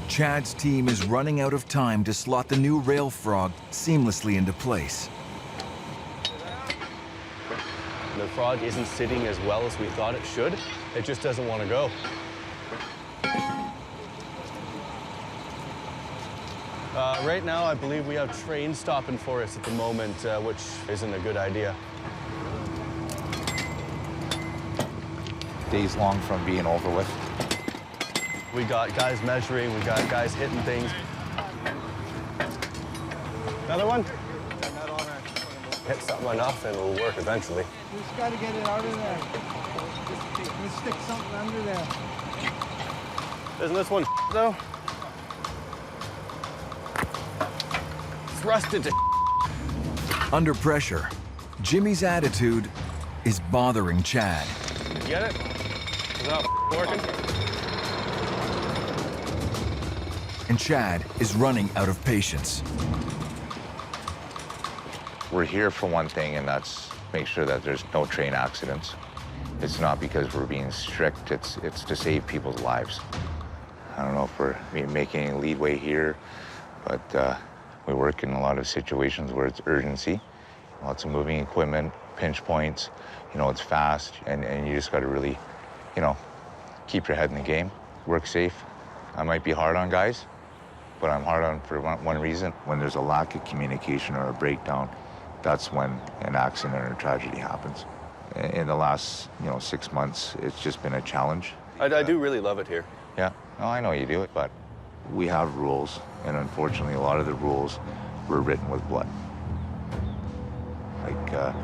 Chad's team is running out of time to slot the new rail frog seamlessly into place. The frog isn't sitting as well as we thought it should. It just doesn't want to go. Right now, I believe we have trains stopping for us at the moment, which isn't a good idea. Days long from being over with. We got guys measuring, we got guys hitting things. Another one? Hit something enough and it'll work eventually. We just got to get it out of there. Let's stick something under there. Isn't this one though? It's rusted to Under pressure, Jimmy's attitude is bothering Chad. You get it? Is that working? And Chad is running out of patience. We're here for one thing, and that's make sure that there's no train accidents. It's not because we're being strict, it's to save people's lives. I don't know if we're making any leadway here, but we work in a lot of situations where it's urgency, lots of moving equipment, pinch points, you know, it's fast, and you just gotta really, you know, keep your head in the game, work safe. I might be hard on guys, but I'm hard on for one reason. When there's a lack of communication or a breakdown, that's when an accident or a tragedy happens. In the last, 6 months, it's just been a challenge. I do really love it here. Yeah, no, I know you do it, but we have rules, and unfortunately, a lot of the rules were written with blood. Like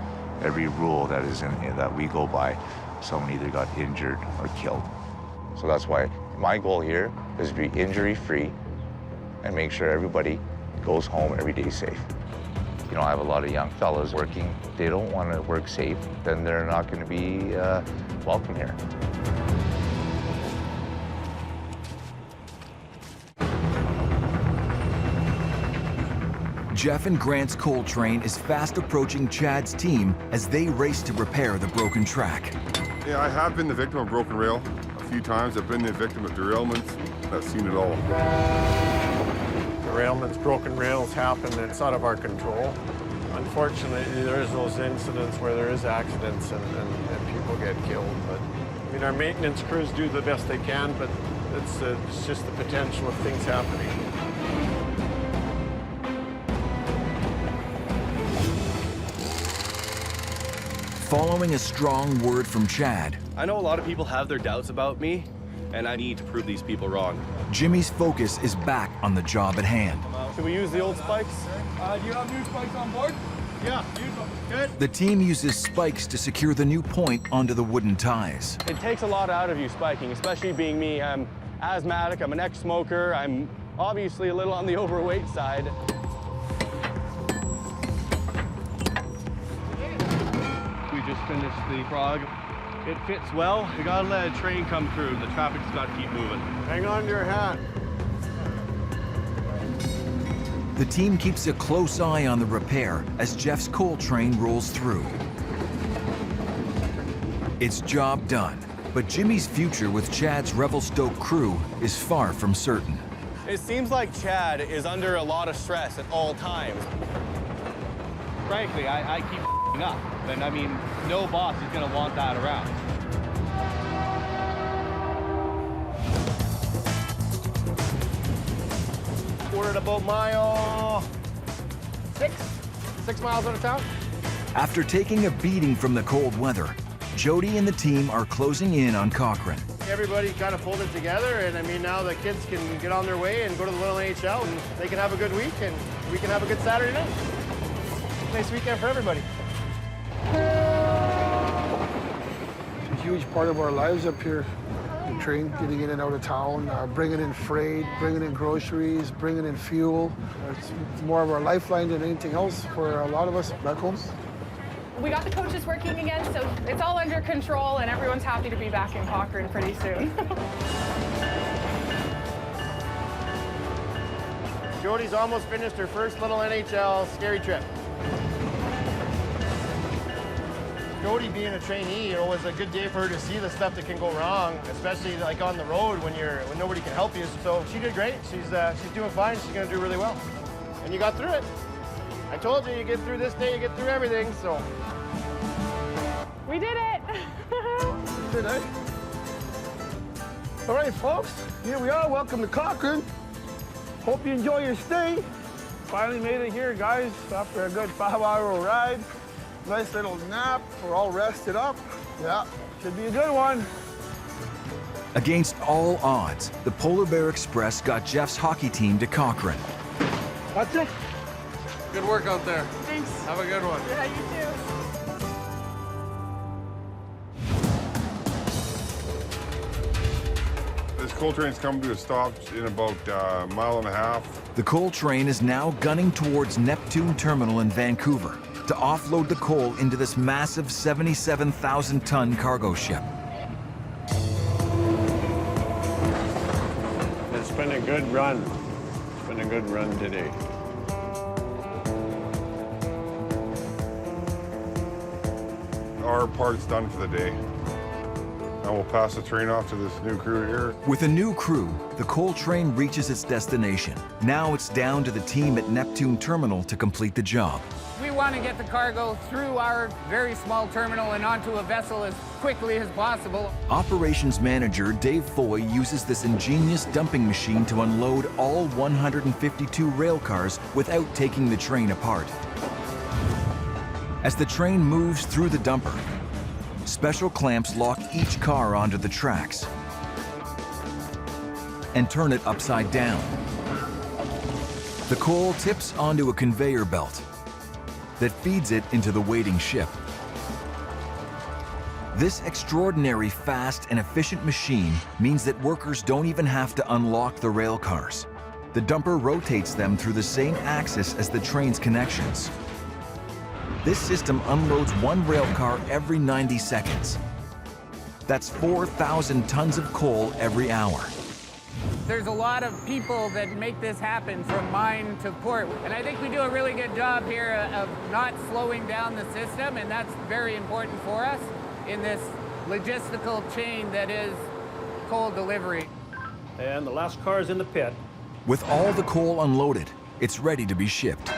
every rule that is that we go by, someone either got injured or killed. So that's why my goal here is to be injury-free and make sure everybody goes home every day safe. You know, I have a lot of young fellas working. If they don't want to work safe, then they're not going to be welcome here. Jeff and Grant's coal train is fast approaching Chad's team as they race to repair the broken track. Yeah, I have been the victim of broken rail a few times. I've been the victim of derailments. I've seen it all. Derailments, broken rails happen, it's out of our control. Unfortunately, there is those incidents where there is accidents and people get killed. But I mean, our maintenance crews do the best they can, but it's just the potential of things happening. Following a strong word from Chad, I know a lot of people have their doubts about me, and I need to prove these people wrong. Jimmy's focus is back on the job at hand. Should we use the old spikes? Do you have new spikes on board? Yeah, use them. Good. The team uses spikes to secure the new point onto the wooden ties. It takes a lot out of you spiking, especially being me. I'm asthmatic, I'm an ex-smoker, I'm obviously a little on the overweight side. We just finished the frog. It fits well. We gotta let a train come through. The traffic's gotta keep moving. Hang on to your hat. The team keeps a close eye on the repair as Jeff's coal train rolls through. It's job done, but Jimmy's future with Chad's Revelstoke crew is far from certain. It seems like Chad is under a lot of stress at all times. Frankly, I keep up. And I mean, no boss is gonna want that around. We're at about mile 6 miles out of town. After taking a beating from the cold weather, Jody and the team are closing in on Cochrane. Everybody kind of pulled it together, and I mean, now the kids can get on their way and go to the little NHL, and they can have a good week, and we can have a good Saturday night. Nice weekend for everybody. It's a huge part of our lives up here. The train, getting in and out of town, bringing in freight, bringing in groceries, bringing in fuel. It's more of our lifeline than anything else for a lot of us back home. We got the coaches working again, so it's all under control, and everyone's happy to be back in Cochrane pretty soon. Jody's almost finished her first little NHL scary trip. Jody being a trainee, it was a good day for her to see the stuff that can go wrong, especially like on the road when nobody can help you. So she did great. She's doing fine. She's going to do really well. And you got through it. I told you, you get through this day, you get through everything. So We did it! Did I? All right, folks, here we are. Welcome to Cochrane. Hope you enjoy your stay. Finally made it here, guys, after a good 5-hour ride. Nice little nap. We're all rested up. Yeah, should be a good one. Against all odds, the Polar Bear Express got Jeff's hockey team to Cochrane. That's it. Good work out there. Thanks. Have a good one. Yeah, you too. This coal train's coming to a stop in about a mile and a half. The coal train is now gunning towards Neptune Terminal in Vancouver to offload the coal into this massive 77,000-ton cargo ship. It's been a good run. It's been a good run today. Our part's done for the day. And we'll pass the train off to this new crew here. With a new crew, the coal train reaches its destination. Now it's down to the team at Neptune Terminal to complete the job. We want to get the cargo through our very small terminal and onto a vessel as quickly as possible. Operations manager Dave Foy uses this ingenious dumping machine to unload all 152 rail cars without taking the train apart. As the train moves through the dumper, special clamps lock each car onto the tracks and turn it upside down. The coal tips onto a conveyor belt that feeds it into the waiting ship. This extraordinary fast and efficient machine means that workers don't even have to unlock the rail cars. The dumper rotates them through the same axis as the train's connections. This system unloads one rail car every 90 seconds. That's 4,000 tons of coal every hour. There's a lot of people that make this happen from mine to port. And I think we do a really good job here of not slowing down the system, and that's very important for us in this logistical chain that is coal delivery. And the last car is in the pit. With all the coal unloaded, it's ready to be shipped.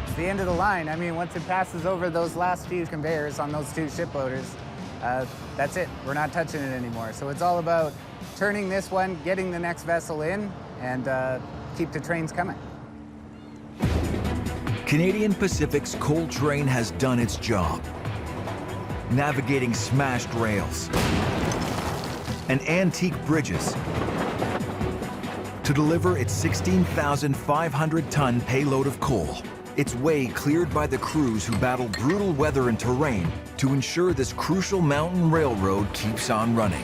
It's the end of the line. I mean, once it passes over those last few conveyors on those two ship loaders, that's it. We're not touching it anymore. So it's all about turning this one, getting the next vessel in, and keep the trains coming. Canadian Pacific's coal train has done its job, navigating smashed rails and antique bridges to deliver its 16,500-ton payload of coal. Its way cleared by the crews who battle brutal weather and terrain to ensure this crucial mountain railroad keeps on running.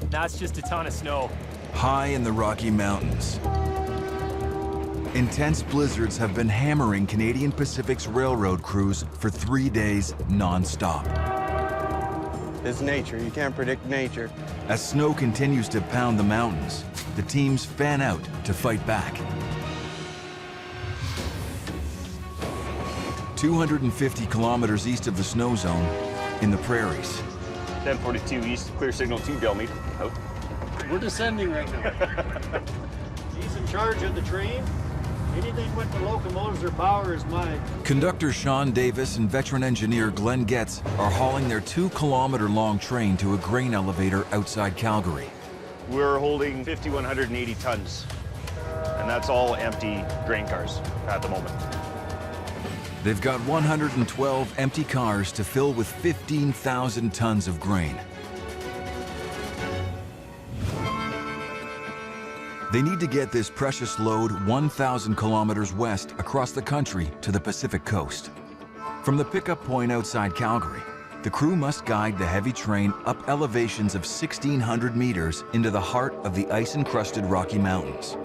That's just a ton of snow. High in the Rocky Mountains, intense blizzards have been hammering Canadian Pacific's railroad crews for 3 days non-stop. It's nature. You can't predict nature. As snow continues to pound the mountains, the teams fan out to fight back. 250 kilometers east of the snow zone, in the prairies. 1042 east, clear signal to Delmead. Out. We're descending right now. He's in charge of the train. Anything with the locomotives or power is mine. Conductor Sean Davis and veteran engineer Glenn Getz are hauling their 2-kilometer-long train to a grain elevator outside Calgary. We're holding 5,180 tons, and that's all empty grain cars at the moment. They've got 112 empty cars to fill with 15,000 tons of grain. They need to get this precious load 1,000 kilometers west across the country to the Pacific coast. From the pickup point outside Calgary, the crew must guide the heavy train up elevations of 1,600 meters into the heart of the ice-encrusted Rocky Mountains,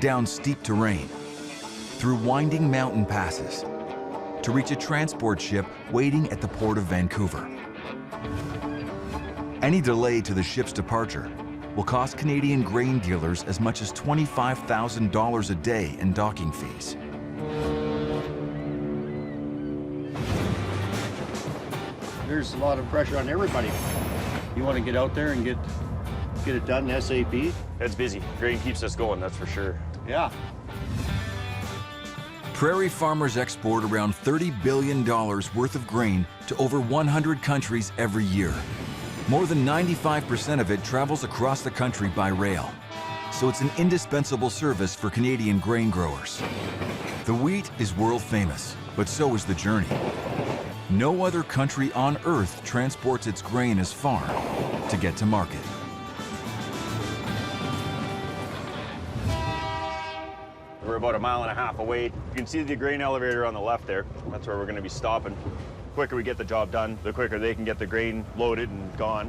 down steep terrain, through winding mountain passes, to reach a transport ship waiting at the port of Vancouver. Any delay to the ship's departure will cost Canadian grain dealers as much as $25,000 a day in docking fees. There's a lot of pressure on everybody. You want to get out there and get it done SAP? It's busy. Grain keeps us going, that's for sure. Yeah. Prairie farmers export around $30 billion worth of grain to over 100 countries every year. More than 95% of it travels across the country by rail, so it's an indispensable service for Canadian grain growers. The wheat is world famous, but so is the journey. No other country on Earth transports its grain as far to get to market. We're about 1.5 miles away. You can see the grain elevator on the left there. That's where we're going to be stopping. The quicker we get the job done, the quicker they can get the grain loaded and gone.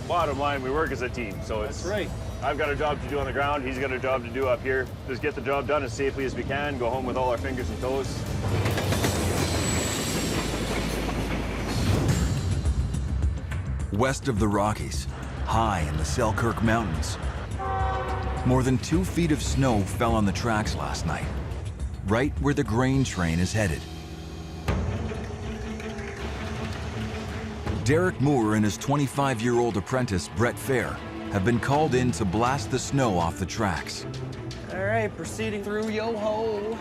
Bottom line, we work as a team, so it's... That's right. I've got a job to do on the ground, he's got a job to do up here. Just get the job done as safely as we can, go home with all our fingers and toes. West of the Rockies, high in the Selkirk Mountains, more than 2 feet of snow fell on the tracks last night, right where the grain train is headed. Derek Moore and his 25-year-old apprentice, Brett Fair, have been called in to blast the snow off the tracks. All right, proceeding through Yo-Ho.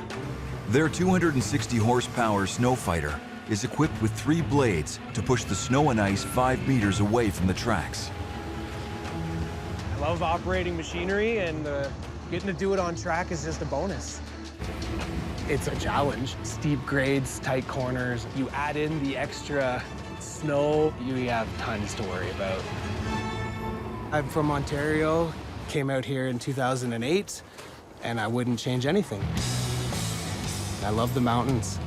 Their 260 horsepower snow fighter is equipped with 3 blades to push the snow and ice 5 meters away from the tracks. I love operating machinery, and getting to do it on track is just a bonus. It's a challenge. Steep grades, tight corners. You add in the extra snow, you have tons to worry about. I'm from Ontario, came out here in 2008, and I wouldn't change anything. I love the mountains.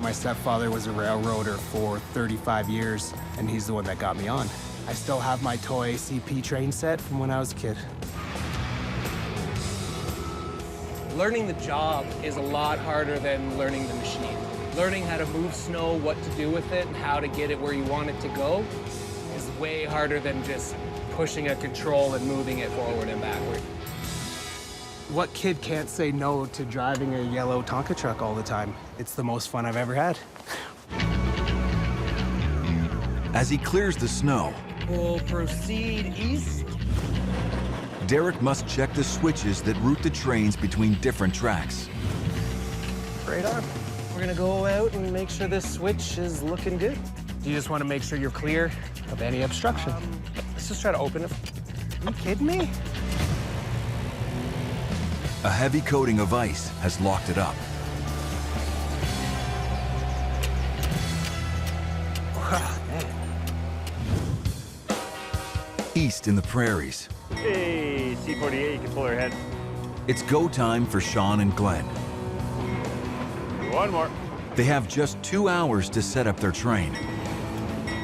My stepfather was a railroader for 35 years, and he's the one that got me on. I still have my toy CP train set from when I was a kid. Learning the job is a lot harder than learning the machine. Learning how to move snow, what to do with it, and how to get it where you want it to go is way harder than just pushing a control and moving it forward and backward. What kid can't say no to driving a yellow Tonka truck all the time? It's the most fun I've ever had. As he clears the snow, We'll proceed east. Derek must check the switches that route the trains between different tracks. Right on. We're gonna go out and make sure this switch is looking good. You just want to make sure you're clear of any obstruction. Let's just try to open it. Are you kidding me? A heavy coating of ice has locked it up. east in the prairies. Hey, C48, you can pull her head. It's go time for Sean and Glenn. One more. They have just 2 hours to set up their train.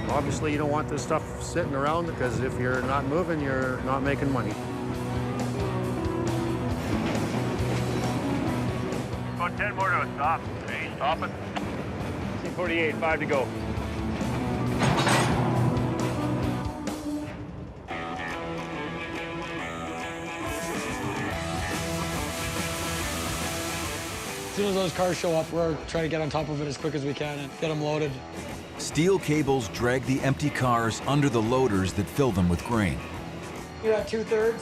Obviously, you don't want this stuff sitting around because if you're not moving, you're not making money. About 10 more to a stop. Hey, stop it. C48, 5 to go. As soon as those cars show up, we're trying to get on top of it as quick as we can and get them loaded. Steel cables drag the empty cars under the loaders that fill them with grain. You're at 2/3.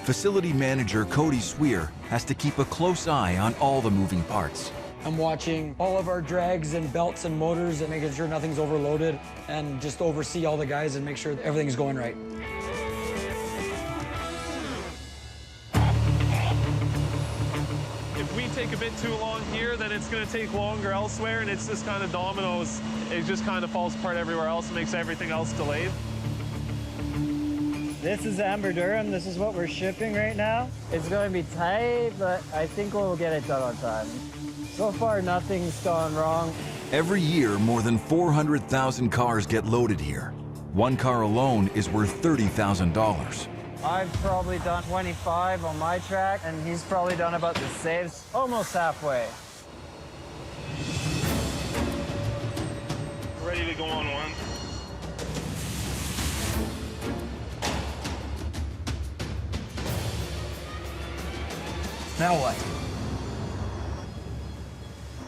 Facility manager Cody Sweer has to keep a close eye on all the moving parts. I'm watching all of our drags and belts and motors and making sure nothing's overloaded and just oversee all the guys and make sure that everything's going right. If we take a bit too long here, then it's going to take longer elsewhere, and it's just kind of dominoes. It just kind of falls apart everywhere else and makes everything else delayed. This is Amber Durham. This is what we're shipping right now. It's going to be tight, but I think we'll get it done on time. So far, nothing's gone wrong. Every year, more than 400,000 cars get loaded here. One car alone is worth $30,000. I've probably done 25 on my track, and he's probably done about the same, almost halfway. Ready to go on one. Now what?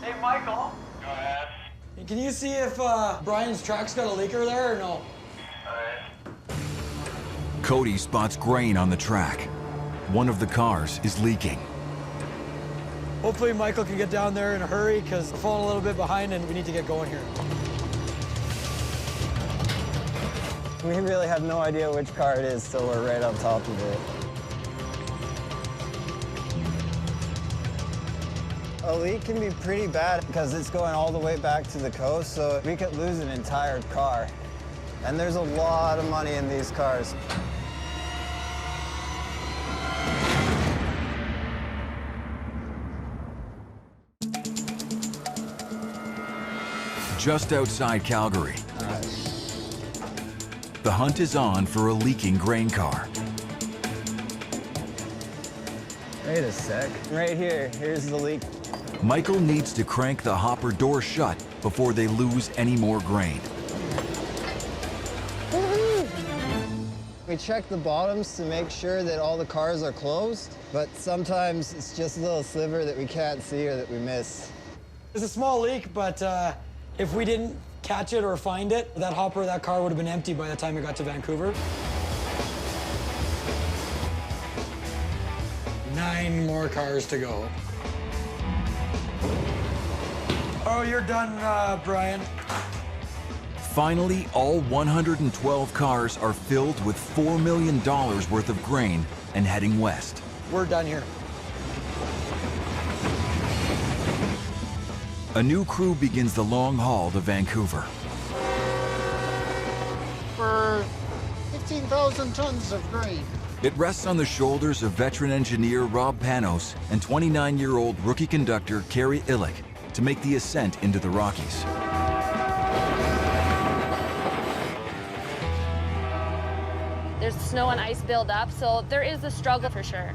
Hey, Michael. Go ahead. Can you see if Brian's track's got a leaker there or no? Cody spots grain on the track. One of the cars is leaking. Hopefully Michael can get down there in a hurry because we're falling a little bit behind and we need to get going here. We really have no idea which car it is till we're right on top of it. A leak can be pretty bad because it's going all the way back to the coast, so we could lose an entire car. And there's a lot of money in these cars. Just outside Calgary, the hunt is on for a leaking grain car. Wait a sec. Right here, here's the leak. Michael needs to crank the hopper door shut before they lose any more grain. We check the bottoms to make sure that all the cars are closed, but sometimes it's just a little sliver that we can't see or that we miss. It's a small leak, but if we didn't catch it or find it, that hopper, that car would have been empty by the time it got to Vancouver. 9 more cars to go. Oh, you're done, Brian. Finally, all 112 cars are filled with $4 million worth of grain and heading west. We're done here. A new crew begins the long haul to Vancouver. For 15,000 tons of grain. It rests on the shoulders of veteran engineer Rob Panos and 29-year-old rookie conductor Kerry Illick to make the ascent into the Rockies. There's snow and ice buildup, so there is a struggle for sure.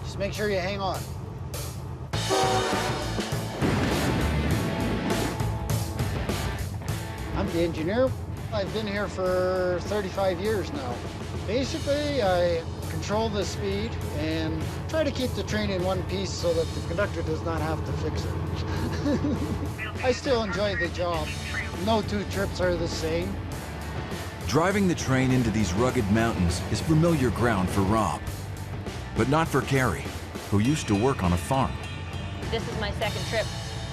Just make sure you hang on. I'm the engineer. I've been here for 35 years now. Basically, I control the speed and try to keep the train in one piece so that the conductor does not have to fix it. I still enjoy the job. No two trips are the same. Driving the train into these rugged mountains is familiar ground for Rob, but not for Kerry, who used to work on a farm. This is my second trip.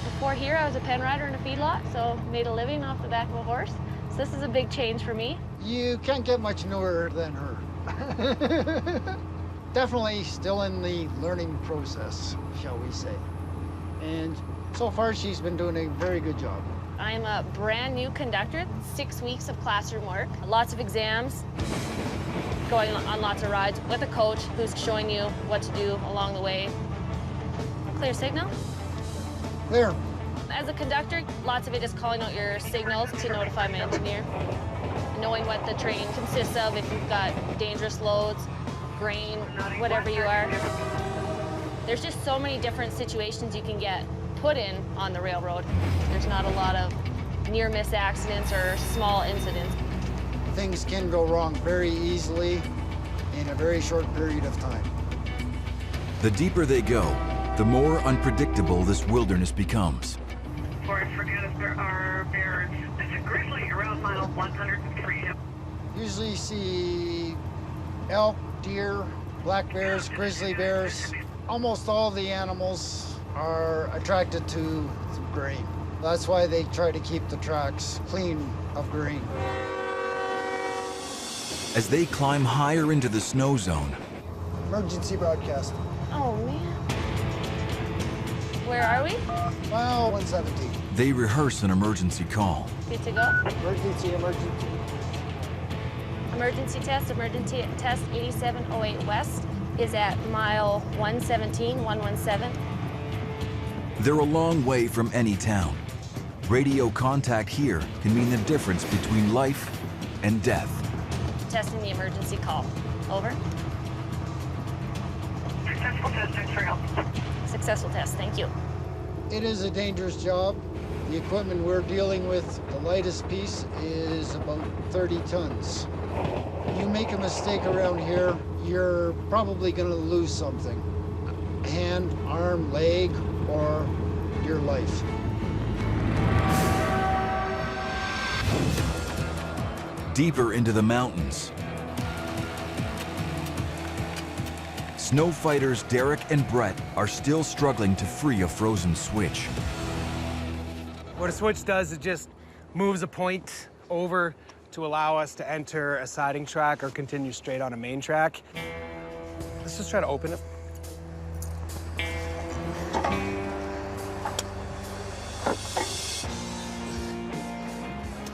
Before here, I was a pen rider in a feedlot, so made a living off the back of a horse. So this is a big change for me. You can't get much newer than her. Definitely still in the learning process, shall we say. And so far, she's been doing a very good job. I'm a brand new conductor, 6 weeks of classroom work, lots of exams, going on lots of rides with a coach who's showing you what to do along the way. Clear signal? Clear. As a conductor, lots of it is calling out your signals to notify my engineer, knowing what the train consists of, if you've got dangerous loads, grain, whatever you are. There's just so many different situations you can get put in on the railroad. There's not a lot of near-miss accidents or small incidents. Things can go wrong very easily in a very short period of time. The deeper they go, the more unpredictable this wilderness becomes. Forget if there are bears. There's a grizzly around mile 103. Usually you see elk, deer, black bears, grizzly bears. Almost all the animals are attracted to grain. That's why they try to keep the tracks clean of grain. As they climb higher into the snow zone, Emergency broadcast. Oh, man. Where are we? Mile 170. they rehearse an emergency call. Good to go. Emergency. Emergency test 8708 West is at mile 117. They're a long way from any town. Radio contact here can mean the difference between life and death. Testing the emergency call. Over. Successful test, thanks for help. Successful test, thank you. It is a dangerous job. The equipment we're dealing with, the lightest piece is about 30 tons. You make a mistake around here, you're probably going to lose something. A hand, arm, leg, or your life. Deeper into the mountains, snow fighters Derek and Brett are still struggling to free a frozen switch. What a switch does, it just moves a point over to allow us to enter a siding track or continue straight on a main track. Let's just try to open it.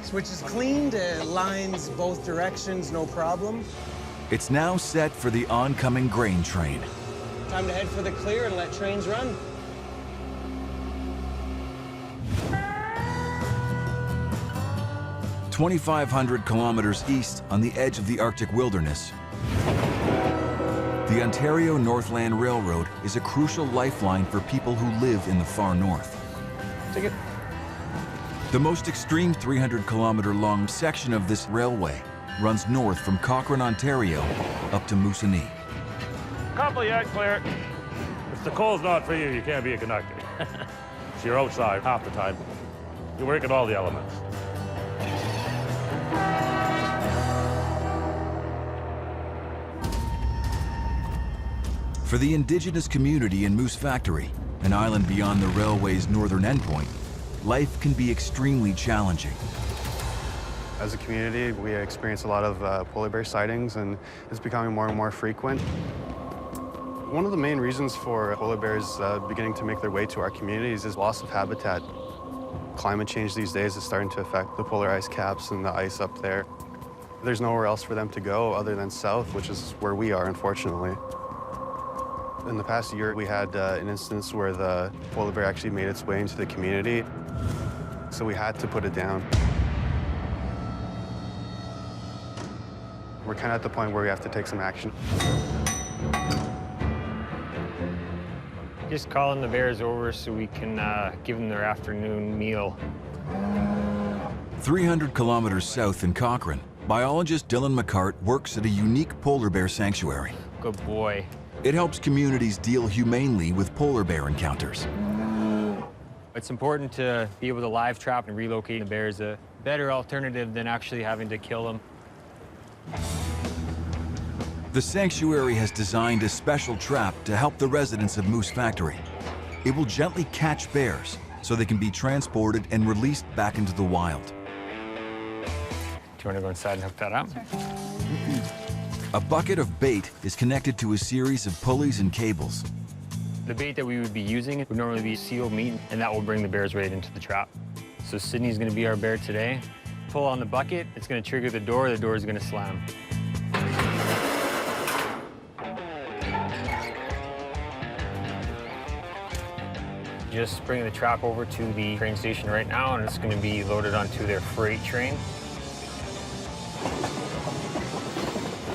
Switch is cleaned, it lines both directions, no problem. It's now set for the oncoming grain train. Time to head for the clear and let trains run. "2,500 kilometers east on the edge of the Arctic wilderness, the Ontario Northland Railroad is a crucial lifeline for people who live in the far north. Take it. The most extreme 300-kilometer-long section of this railway runs north from Cochrane, Ontario, up to Moosonee. Compilation clear. If the coal's not for you, you can't be a conductor. So you're outside half the time. You're working all the elements. For the indigenous community in Moose Factory, an island beyond the railway's northern endpoint, life can be extremely challenging. As a community, we experience a lot of polar bear sightings, and it's becoming more and more frequent. One of the main reasons for polar bears beginning to make their way to our communities is loss of habitat. Climate change these days is starting to affect the polar ice caps and the ice up there. There's nowhere else for them to go other than south, which is where we are, unfortunately. In the past year, we had an instance where the polar bear actually made its way into the community, so we had to put it down. We're kind of at the point where we have to take some action. Just calling the bears over so we can give them their afternoon meal. 300 kilometers south in Cochrane, biologist Dylan McCart works at a unique polar bear sanctuary. Good boy. It helps communities deal humanely with polar bear encounters. It's important to be able to live trap and relocate the bears. A better alternative than actually having to kill them. The sanctuary has designed a special trap to help the residents of Moose Factory. It will gently catch bears so they can be transported and released back into the wild. Do you want to go inside and hook that up? A bucket of bait is connected to a series of pulleys and cables. The bait that we would be using would normally be seal meat, and that will bring the bears right into the trap. So Sydney's gonna be our bear today. Pull on the bucket, it's gonna trigger the door is gonna slam. Just bringing the trap over to the train station right now, and it's gonna be loaded onto their freight train.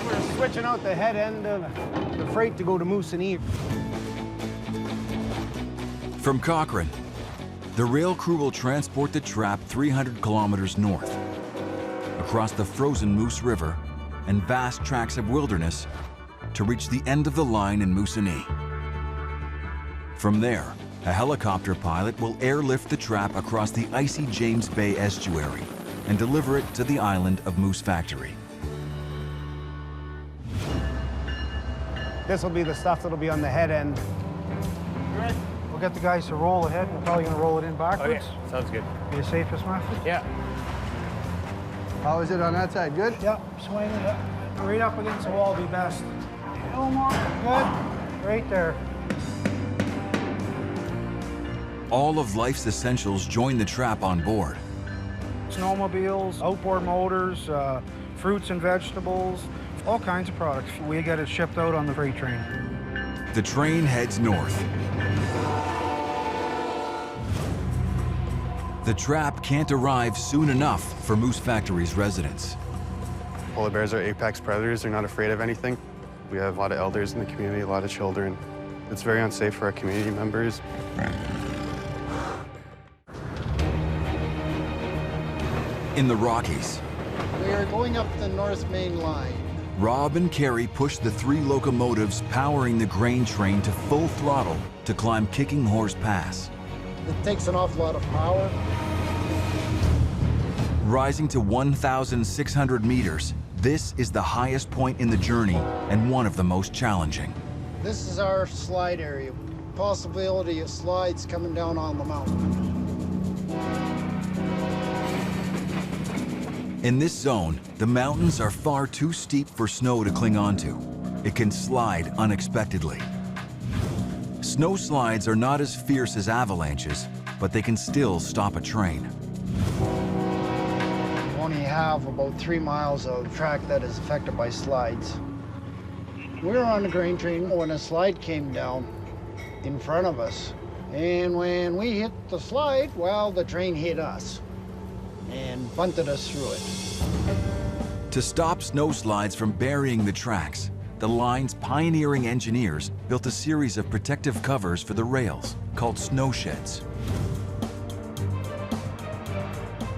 We're switching out the head end of the freight to go to Moosonee. From Cochrane, the rail crew will transport the trap 300 kilometers north, across the frozen Moose River and vast tracts of wilderness to reach the end of the line in Moosonee. From there, a helicopter pilot will airlift the trap across the icy James Bay estuary and deliver it to the island of Moose Factory. This will be the stuff that'll be on the head end. We'll get the guys to roll ahead. We're probably gonna roll it in backwards. Okay, sounds good. Be the safest method. Yeah. How is it on that side? Good? Yep, swing it up. Right up against the wall will be best. A little more. Good. Right there. All of life's essentials join the trap on board. Snowmobiles, outboard motors, fruits and vegetables, all kinds of products. We get it shipped out on the freight train. The train heads north. The trap can't arrive soon enough for Moose Factory's residents. Polar bears are apex predators. They're not afraid of anything. We have a lot of elders in the community, a lot of children. It's very unsafe for our community members. In the Rockies, We are going up the North Main Line. Rob and Carrie push the 3 locomotives powering the grain train to full throttle to climb Kicking Horse Pass. It takes an awful lot of power. Rising to 1,600 meters, this is the highest point in the journey and one of the most challenging. This is our slide area. Possibility of slides coming down on the mountain. In this zone, the mountains are far too steep for snow to cling onto. It can slide unexpectedly. Snow slides are not as fierce as avalanches, but they can still stop a train. We only have about 3 miles of track that is affected by slides. We were on the grain train when a slide came down in front of us. And when we hit the slide, well, the train hit us and bunted us through it. To stop snow slides from burying the tracks, the line's pioneering engineers built a series of protective covers for the rails called snow sheds.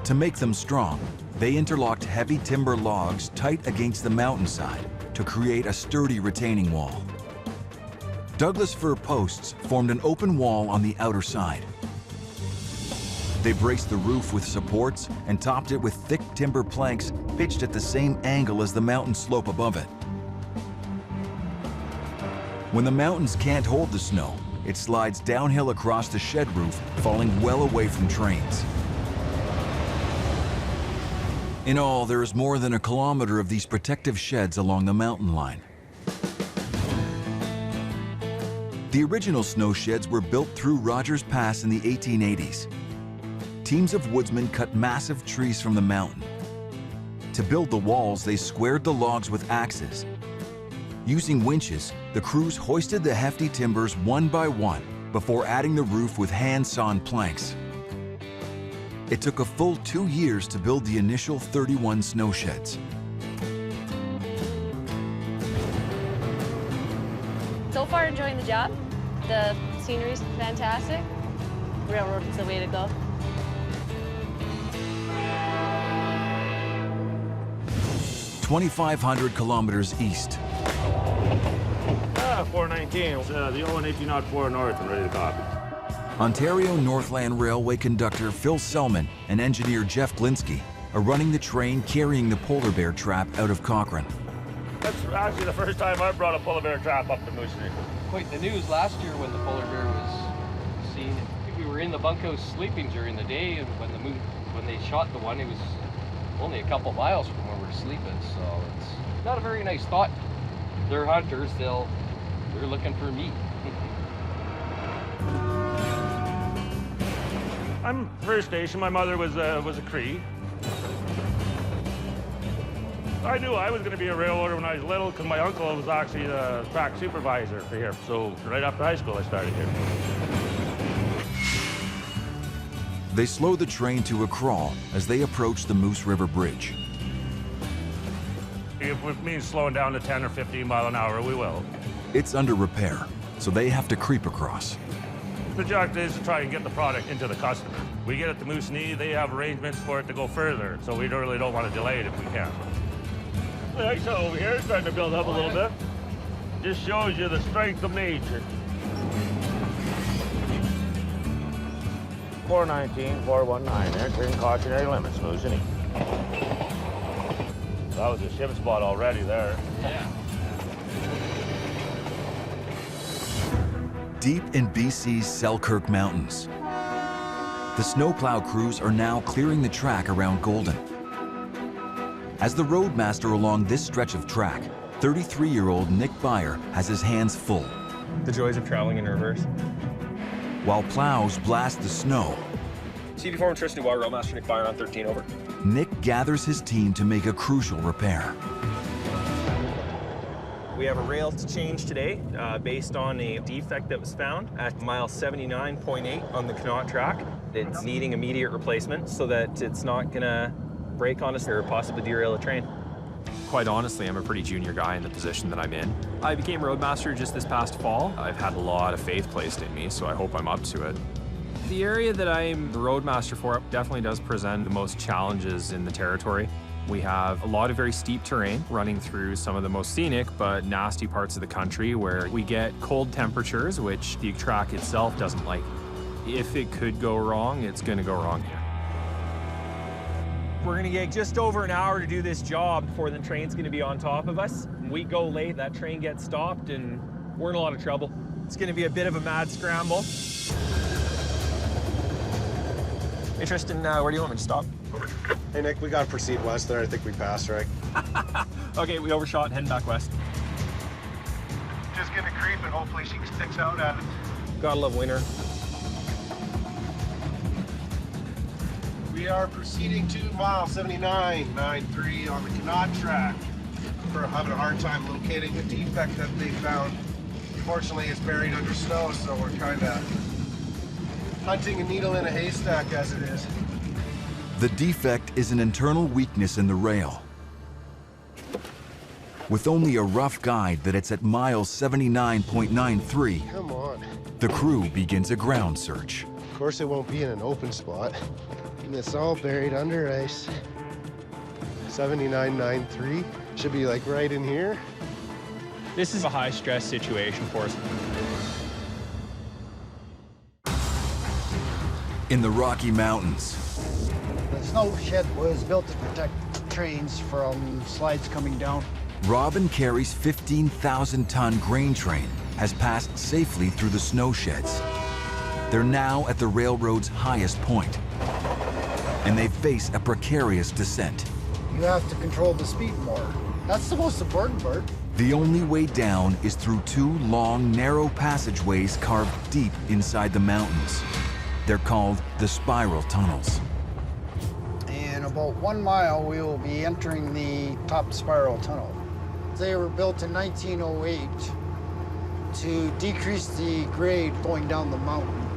To make them strong, they interlocked heavy timber logs tight against the mountainside to create a sturdy retaining wall. Douglas fir posts formed an open wall on the outer side. They braced the roof with supports and topped it with thick timber planks pitched at the same angle as the mountain slope above it. When the mountains can't hold the snow, it slides downhill across the shed roof, falling well away from trains. In all, there is more than 1 kilometer of these protective sheds along the mountain line. The original snow sheds were built through Rogers Pass in the 1880s. Teams of woodsmen cut massive trees from the mountain. To build the walls, they squared the logs with axes. Using winches, the crews hoisted the hefty timbers one by one before adding the roof with hand-sawn planks. It took a full 2 years to build the initial 31 snow sheds. So far, enjoying the job. The scenery's fantastic. Railroad is the way to go. 2,500 kilometers east. 419. The old 1804 north and ready to copy. Ontario Northland Railway conductor Phil Selman and engineer Jeff Glinsky are running the train carrying the polar bear trap out of Cochrane. That's actually the first time I brought a polar bear trap up to Moosonee. Quite the news last year when the polar bear was seen. We were in the bunkhouse sleeping during the day, and when they shot the one, it was only a couple miles from where we're sleeping, so it's not a very nice thought. They're hunters, they're looking for meat. I'm First Station. My mother was a Cree. I knew I was going to be a railroader when I was little because my uncle was actually the track supervisor for here. So right after high school, I started here. They slow the train to a crawl as they approach the Moose River Bridge. If it means slowing down to 10 or 15 mile an hour, we will. It's under repair, so they have to creep across. The objective is to try and get the product into the customer. We get it to Moose Knee, they have arrangements for it to go further, so we really don't want to delay it if we can. The ice over here is starting to build up a little bit. Just shows you the strength of nature. 419, 419, entering cautionary limits, Moose Knee. That was a ship spot already there. Yeah. Deep in BC's Selkirk Mountains, the snowplow crews are now clearing the track around Golden. As the roadmaster along this stretch of track, 33-year-old Nick Beyer has his hands full. The joys of traveling in reverse. While plows blast the snow, CV4 and Tristan Water, Roadmaster Nick Beyer on 13, over. Nick gathers his team to make a crucial repair. We have a rail to change today based on a defect that was found at mile 79.8 on the Canola track. It's needing immediate replacement so that it's not gonna break on us or possibly derail the train. Quite honestly, I'm a pretty junior guy in the position that I'm in. I became roadmaster just this past fall. I've had a lot of faith placed in me, so I hope I'm up to it. The area that I'm the roadmaster for definitely does present the most challenges in the territory. We have a lot of very steep terrain running through some of the most scenic but nasty parts of the country where we get cold temperatures, which the track itself doesn't like. If it could go wrong, it's going to go wrong here. We're gonna get just over an hour to do this job before the train's gonna be on top of us. We go late, that train gets stopped, and we're in a lot of trouble. It's gonna be a bit of a mad scramble. Hey Tristan, where do you want me to stop? Hey Nick, we gotta proceed west there. I think we passed, right? Okay, we overshot, heading back west. Just gonna creep and hopefully she sticks out at it. Gotta love winter. We are proceeding to mile 79.93 on the Canola track. We're having a hard time locating the defect that they found. Unfortunately, it's buried under snow, so we're kind of hunting a needle in a haystack as it is. The defect is an internal weakness in the rail. With only a rough guide that it's at mile 79.93, Come on. the crew begins a ground search. Of course, it won't be in an open spot. And it's all buried under ice. 79.93 should be like right in here. This is a high stress situation for us. In the Rocky Mountains, The snow shed was built to protect trains from slides coming down. Robin Carey's 15,000-ton grain train has passed safely through the snow sheds. They're now at the railroad's highest point, and they face a precarious descent. You have to control the speed more. That's the most important part. The only way down is through two long, narrow passageways carved deep inside the mountains. They're called the spiral tunnels. In about 1 mile, we will be entering the top spiral tunnel. They were built in 1908 to decrease the grade going down the mountain.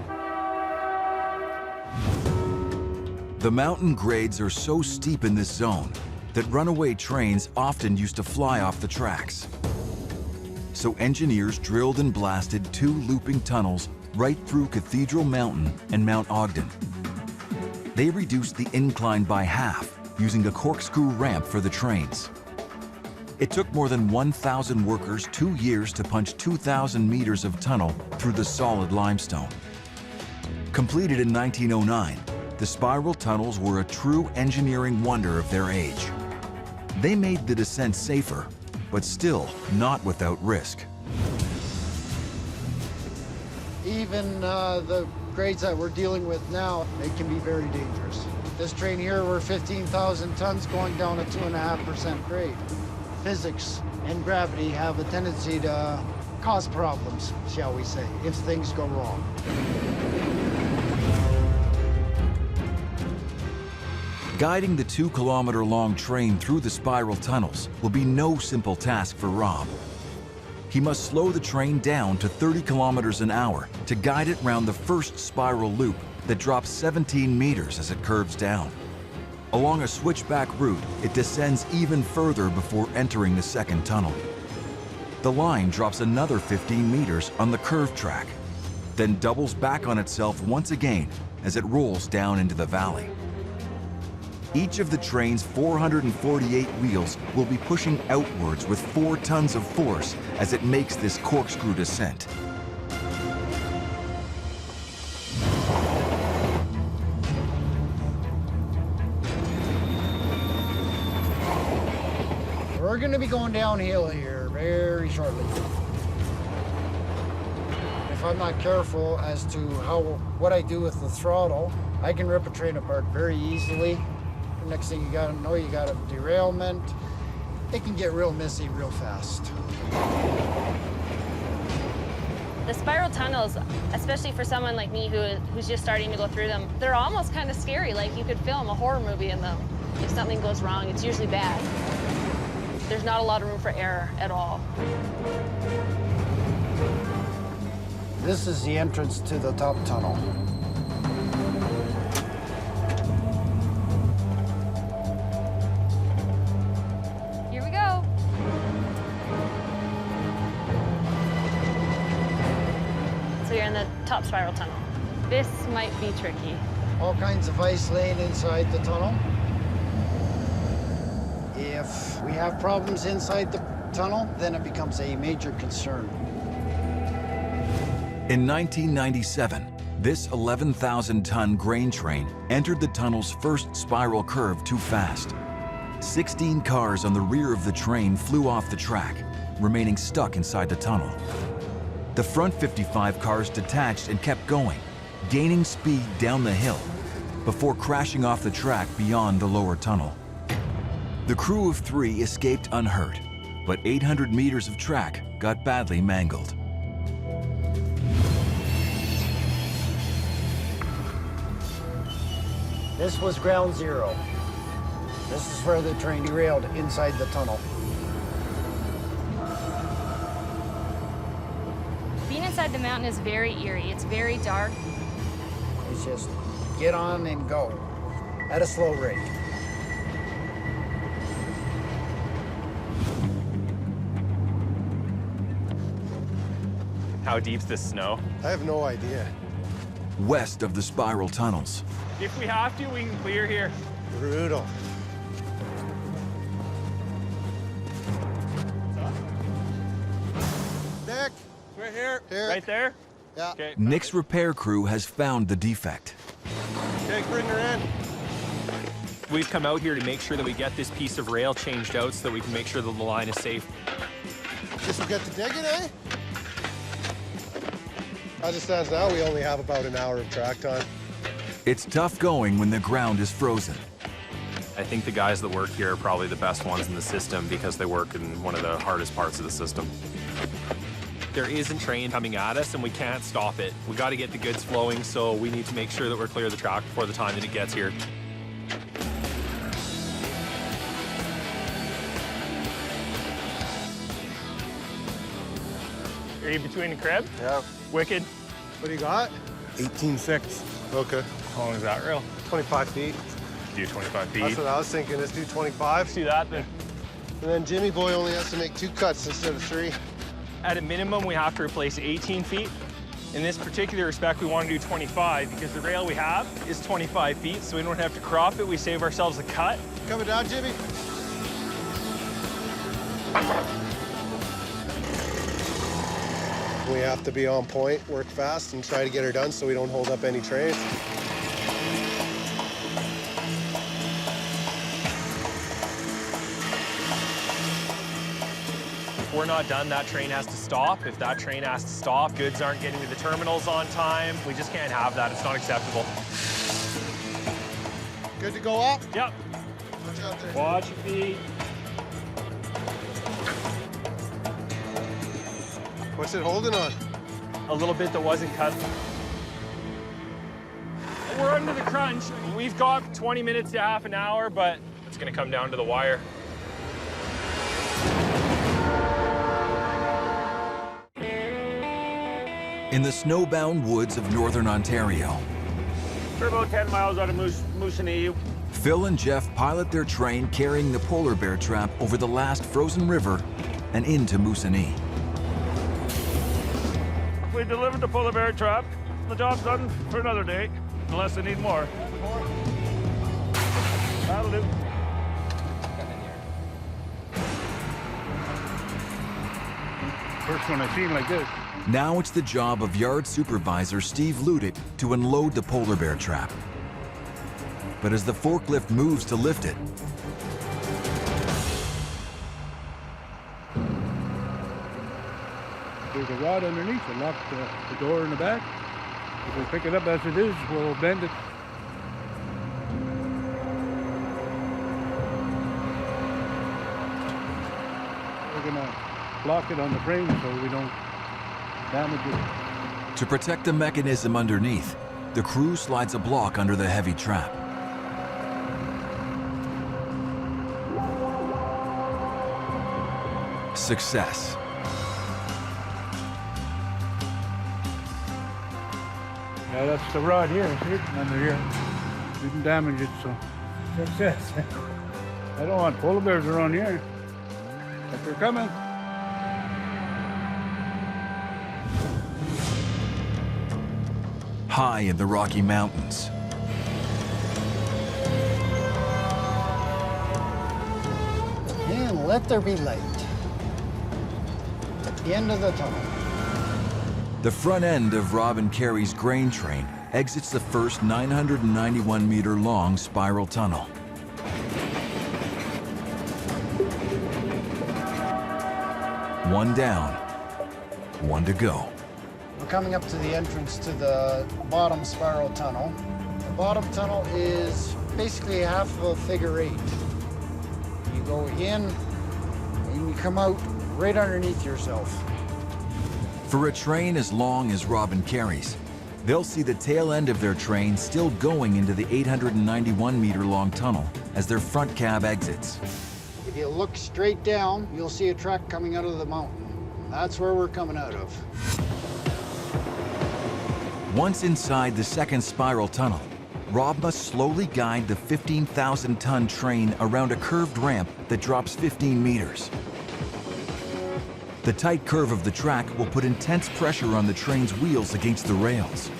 The mountain grades are so steep in this zone that runaway trains often used to fly off the tracks. So engineers drilled and blasted two looping tunnels right through Cathedral Mountain and Mount Ogden. They reduced the incline by half using a corkscrew ramp for the trains. It took more than 1,000 workers 2 years to punch 2,000 meters of tunnel through the solid limestone. Completed in 1909, the spiral tunnels were a true engineering wonder of their age. They made the descent safer, but still not without risk. Even the grades that we're dealing with now, it can be very dangerous. This train here, we're 15,000 tons going down a 2.5% grade. Physics and gravity have a tendency to cause problems, shall we say, if things go wrong. Guiding the 2-kilometer-long train through the spiral tunnels will be no simple task for Rob. He must slow the train down to 30 kilometers an hour to guide it round the first spiral loop that drops 17 meters as it curves down. Along a switchback route, it descends even further before entering the second tunnel. The line drops another 15 meters on the curved track, then doubles back on itself once again as it rolls down into the valley. Each of the train's 448 wheels will be pushing outwards with 4 tons of force as it makes this corkscrew descent. We're going to be going downhill here very shortly. If I'm not careful as to what I do with the throttle, I can rip a train apart very easily. The next thing you got to know, you got a derailment. It can get real messy real fast. The spiral tunnels, especially for someone like me who's just starting to go through them, they're almost kind of scary. Like you could film a horror movie in them. If something goes wrong, it's usually bad. There's not a lot of room for error at all. This is the entrance to the top tunnel. Here we go. So you're in the top spiral tunnel. This might be tricky. All kinds of ice laying inside the tunnel. If we have problems inside the tunnel, then it becomes a major concern. In 1997, this 11,000-ton grain train entered the tunnel's first spiral curve too fast. 16 cars on the rear of the train flew off the track, remaining stuck inside the tunnel. The front 55 cars detached and kept going, gaining speed down the hill, before crashing off the track beyond the lower tunnel. The crew of 3 escaped unhurt, but 800 meters of track got badly mangled. This was ground zero. This is where the train derailed inside the tunnel. Being inside the mountain is very eerie. It's very dark. It's just get on and go at a slow rate. How deep's this snow? I have no idea. West of the spiral tunnels, If we have to, we can clear here. Brutal. Nick, right here. Right there? Yeah. Okay. Nick's repair crew has found the defect. Okay, bring her in. We've come out here to make sure that we get this piece of rail changed out so that we can make sure that the line is safe. Just to get to dig it, eh? As it stands now, we only have about an hour of track time. It's tough going when the ground is frozen. I think the guys that work here are probably the best ones in the system because they work in one of the hardest parts of the system. There is a train coming at us and we can't stop it. We got to get the goods flowing, so we need to make sure that we're clear of the track before the time that it gets here. Are you between the crib? Yeah. Wicked. What do you got? 18.6. Okay. How long is that rail? 25 feet. Do 25 feet. That's what I was thinking. Let's do 25. Let's do that then. And then Jimmy Boy only has to make 2 cuts instead of 3. At a minimum, we have to replace 18 feet. In this particular respect, we want to do 25 because the rail we have is 25 feet, so we don't have to crop it. We save ourselves a cut. Coming down, Jimmy. We have to be on point, work fast, and try to get her done so we don't hold up any trains. If we're not done, that train has to stop. If that train has to stop, goods aren't getting to the terminals on time. We just can't have that. It's not acceptable. Good to go up? Yep. Watch out there. Watch your feet. What's it holding on? A little bit that wasn't cut. we're under the crunch. We've got 20 minutes to half an hour, but it's gonna come down to the wire. In the snowbound woods of northern Ontario, We're about 10 miles out of Moosonee. Phil and Jeff pilot their train carrying the polar bear trap over the last frozen river and into Moosonee. We delivered the polar bear trap. The job's done for another day, unless they need more. That'll do. First one I've seen like this. Now it's the job of yard supervisor Steve Ludick to unload the polar bear trap. But as the forklift moves to lift it, There's a rod underneath to lock the door in the back. If we pick it up as it is, we'll bend it. We're gonna block it on the frame so we don't damage it. to protect the mechanism underneath, the crew slides a block under the heavy trap. Success. Yeah, that's the rod here. See it under here. Didn't damage it, so success. I don't want polar bears around here, but they're coming. High in the Rocky Mountains, And let there be light. At the end of the tunnel. the front end of Rob and Carrie's grain train exits the first 991-meter-long spiral tunnel. One down, one to go. We're coming up to the entrance to the bottom spiral tunnel. The bottom tunnel is basically half of a figure eight. You go in and you come out right underneath yourself. For a train as long as Rob and Carrie's, they'll see the tail end of their train still going into the 891-meter-long tunnel as their front cab exits. If you look straight down, you'll see a track coming out of the mountain. That's where we're coming out of. Once inside the second spiral tunnel, Rob must slowly guide the 15,000-ton train around a curved ramp that drops 15 meters. The tight curve of the track will put intense pressure on the train's wheels against the rails.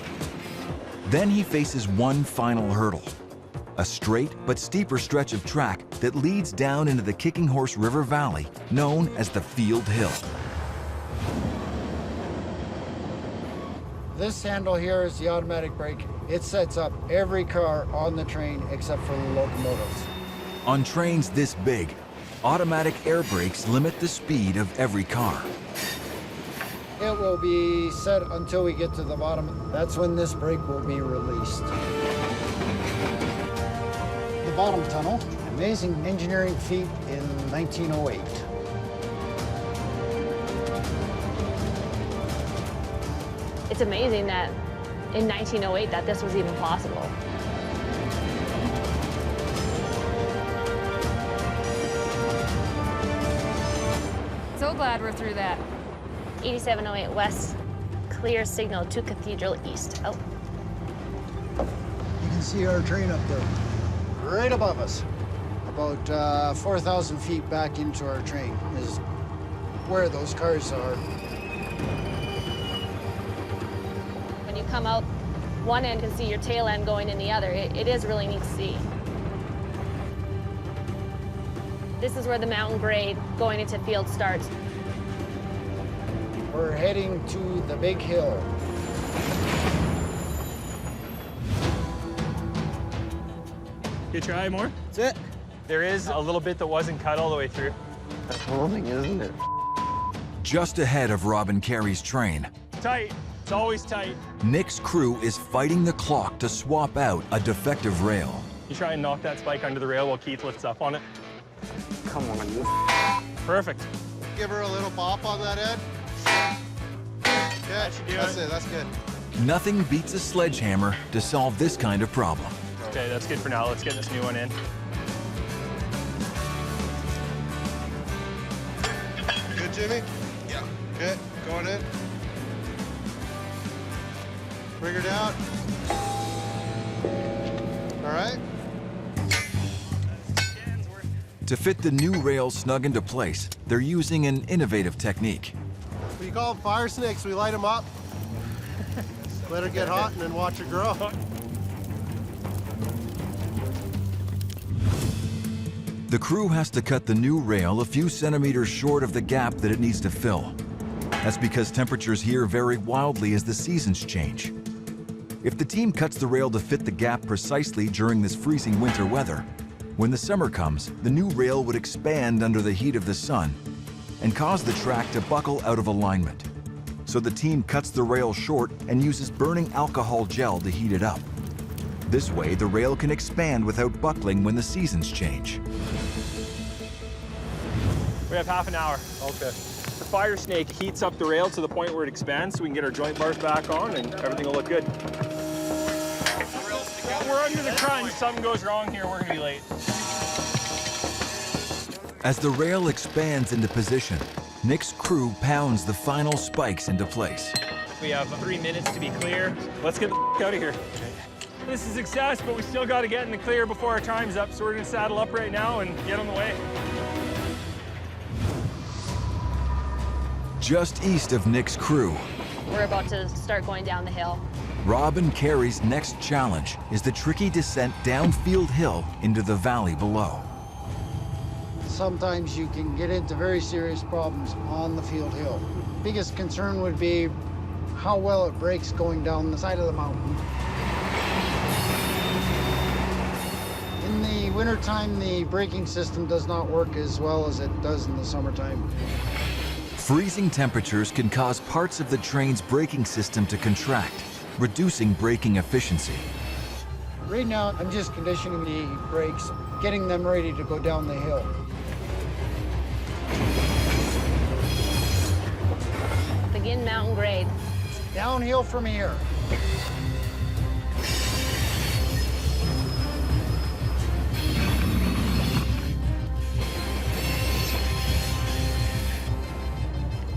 Then he faces one final hurdle, a straight but steeper stretch of track that leads down into the Kicking Horse River Valley, known as the Field Hill. This handle here is the automatic brake. It sets up every car on the train except for the locomotives. On trains this big, automatic air brakes limit the speed of every car. It will be set until we get to the bottom. That's when this brake will be released. The bottom tunnel, amazing engineering feat in 1908. It's amazing that in 1908 that this was even possible. So glad we're through that. 8708 west, clear signal to Cathedral East. Oh, You can see our train up there, right above us. About 4,000 feet back into our train is where those cars are. when you come out one end and see your tail end going in the other, it is really neat to see. This is where the mountain grade going into field starts. We're heading to the big hill. You try more? That's it. There is a little bit that wasn't cut all the way through. That's holding, isn't it? Just ahead of Rob and Carrie's train, Tight. It's always tight. Nick's crew is fighting the clock to swap out a defective rail. You try and knock that spike under the rail while Keith lifts up on it. Come on. Perfect. Give her a little bop on that end. Good. should do That's it. it. That's good. Nothing beats a sledgehammer to solve this kind of problem. Okay, that's good for now. Let's get this new one in. Good, Jimmy? Yeah. Okay, going in. Bring her down. All right. To fit the new rail snug into place, they're using an innovative technique. We call them fire snakes. We light them up, let her get hot, and then watch her grow. The crew has to cut the new rail a few centimeters short of the gap that it needs to fill. That's because temperatures here vary wildly as the seasons change. If the team cuts the rail to fit the gap precisely during this freezing winter weather, when the summer comes, the new rail would expand under the heat of the sun and cause the track to buckle out of alignment. So the team cuts the rail short and uses burning alcohol gel to heat it up. This way, the rail can expand without buckling when the seasons change. We have half an hour. Okay. The fire snake heats up the rail to the point where it expands so we can get our joint bars back on and everything will look good. We're under the crunch. Something goes wrong here, we're gonna be late. As the rail expands into position, Nick's crew pounds the final spikes into place. We have 3 minutes to be clear. Let's get the out of here. This is success, but we still got to get in the clear before our time's up, so we're gonna saddle up right now and get on the way. Just east of Nick's crew, We're about to start going down the hill. Rob and Carrie's next challenge is the tricky descent down Field Hill into the valley below. Sometimes you can get into very serious problems on the Field Hill. Biggest concern would be how well it breaks going down the side of the mountain. In the wintertime, the braking system does not work as well as it does in the summertime. Freezing temperatures can cause parts of the train's braking system to contract, reducing braking efficiency. Right now, I'm just conditioning the brakes, getting them ready to go down the hill. Begin mountain grade. Downhill from here.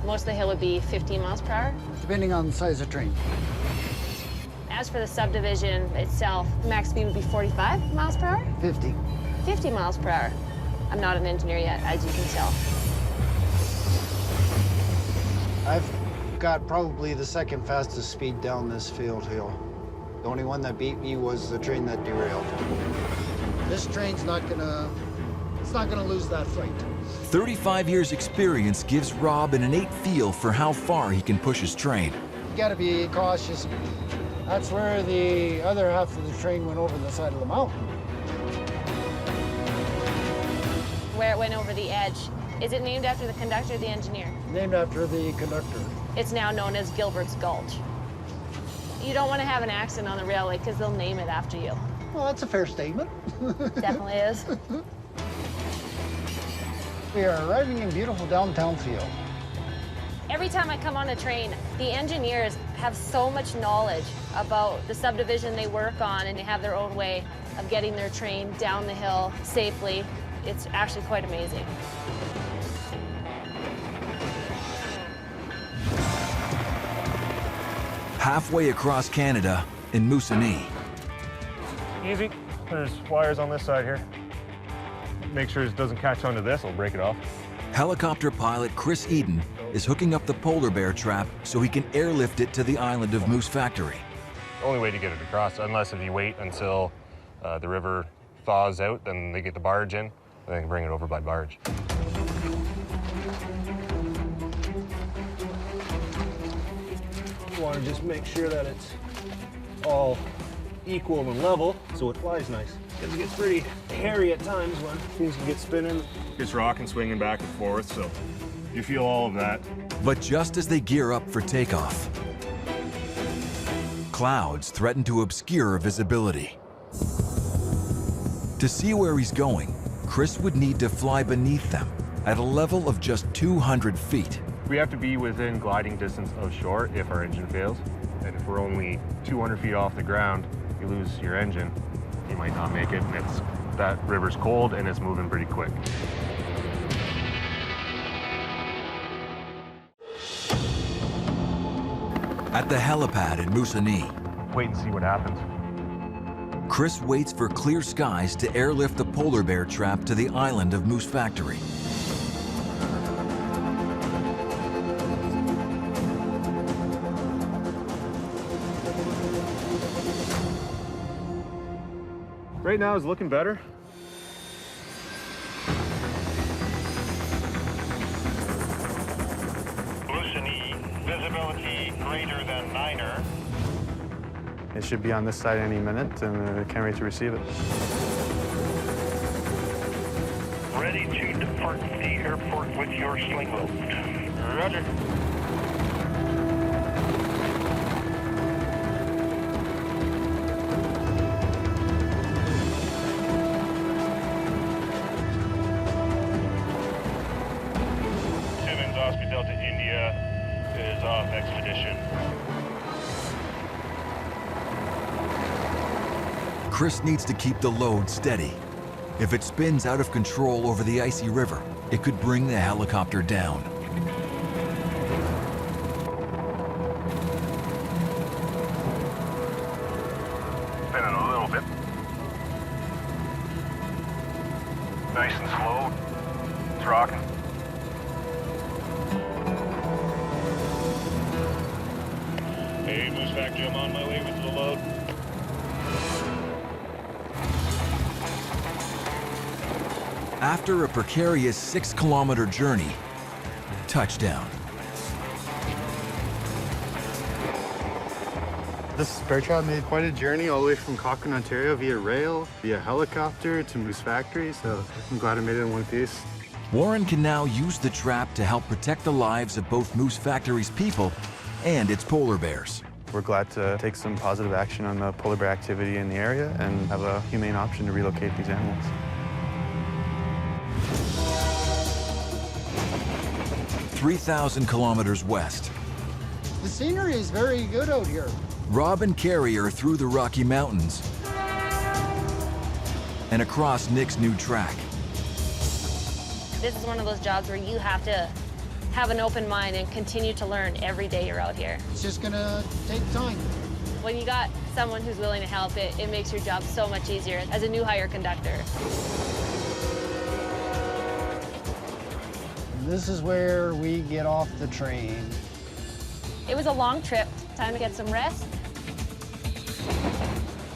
Most of the hill would be 15 miles per hour. Depending on the size of train. As for the subdivision itself, max speed would be 45 miles per hour? 50. 50 miles per hour. I'm not an engineer yet, as you can tell. I've got probably the second fastest speed down this Field Hill. The only one that beat me was the train that derailed. This train's not gonna lose that fight. 35 years experience gives Rob an innate feel for how far he can push his train. You gotta be cautious. That's where the other half of the train went over the side of the mountain. Where it went over the edge. Is it named after the conductor or the engineer? Named after the conductor. It's now known as Gilbert's Gulch. You don't want to have an accident on the railway because they'll name it after you. Well, that's a fair statement. Definitely is. We are arriving in beautiful downtown Field. Every time I come on a train, the engineers have so much knowledge about the subdivision they work on, and they have their own way of getting their train down the hill safely. It's actually quite amazing. Halfway across Canada in Moosonee. Easy. There's wires on this side here. Make sure it doesn't catch onto this, I'll break it off. Helicopter pilot Chris Eden is hooking up the polar bear trap so he can airlift it to the island of Moose Factory. The only way to get it across, unless if you wait until the river thaws out, then they get the barge in, and they can bring it over by barge. You want to just make sure that it's all equal and level so it flies nice. Because it gets pretty hairy at times when things can get spinning. It's rocking, swinging back and forth, so you feel all of that. But just as they gear up for takeoff, clouds threaten to obscure visibility. To see where he's going, Chris would need to fly beneath them at a level of just 200 feet. We have to be within gliding distance of shore if our engine fails. And if we're only 200 feet off the ground, you lose your engine, you might not make it, and that river's cold and it's moving pretty quick. At the helipad in Moosonee, wait and see what happens. Chris waits for clear skies to airlift the polar bear trap to the island of Moose Factory. Right now it's looking better. Moosonee, visibility greater than 9er. It should be on this side any minute, and I can't wait to receive it. Ready to depart the airport with your sling load. Roger. Simmons, Oscar Delta India is off expedition. Chris needs to keep the load steady. If it spins out of control over the icy river, it could bring the helicopter down. Spinning a little bit. Nice and slow. It's rocking. Hey, Moose Factory, I'm on my way with the load. After a precarious 6-kilometer journey, touchdown. This spare trap made quite a journey all the way from Cochrane, Ontario via rail, via helicopter to Moose Factory, so I'm glad I made it in one piece. Warren can now use the trap to help protect the lives of both Moose Factory's people and its polar bears. We're glad to take some positive action on the polar bear activity in the area and have a humane option to relocate these animals. 3,000 kilometers west, The scenery is very good out here. Rob and Carrie are through the Rocky Mountains and across Nick's new track. This is one of those jobs where you have to have an open mind and continue to learn every day you're out here. It's just gonna take time. When you got someone who's willing to help, it makes your job so much easier as a new hire conductor. This is where we get off the train. It was a long trip, time to get some rest.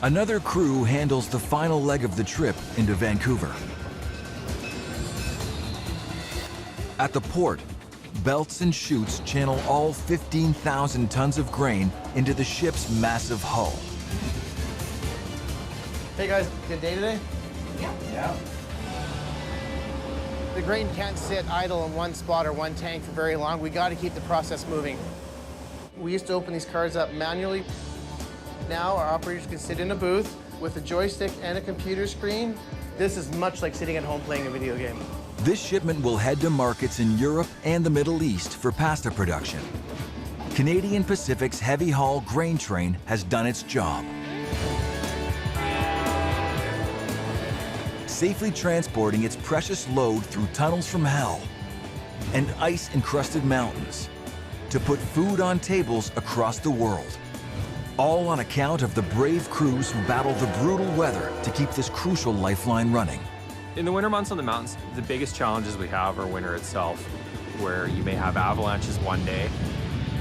Another crew handles the final leg of the trip into Vancouver. At the port, belts and chutes channel all 15,000 tons of grain into the ship's massive hull. Hey guys, good day today? Yeah. The grain can't sit idle in one spot or one tank for very long. We got to keep the process moving. We used to open these cars up manually. Now our operators can sit in a booth with a joystick and a computer screen. This is much like sitting at home playing a video game. This shipment will head to markets in Europe and the Middle East for pasta production. Canadian Pacific's heavy haul grain train has done its job. Safely transporting its precious load through tunnels from hell and ice-encrusted mountains to put food on tables across the world. All on account of the brave crews who battle the brutal weather to keep this crucial lifeline running. In the winter months on the mountains, the biggest challenges we have are winter itself, where you may have avalanches one day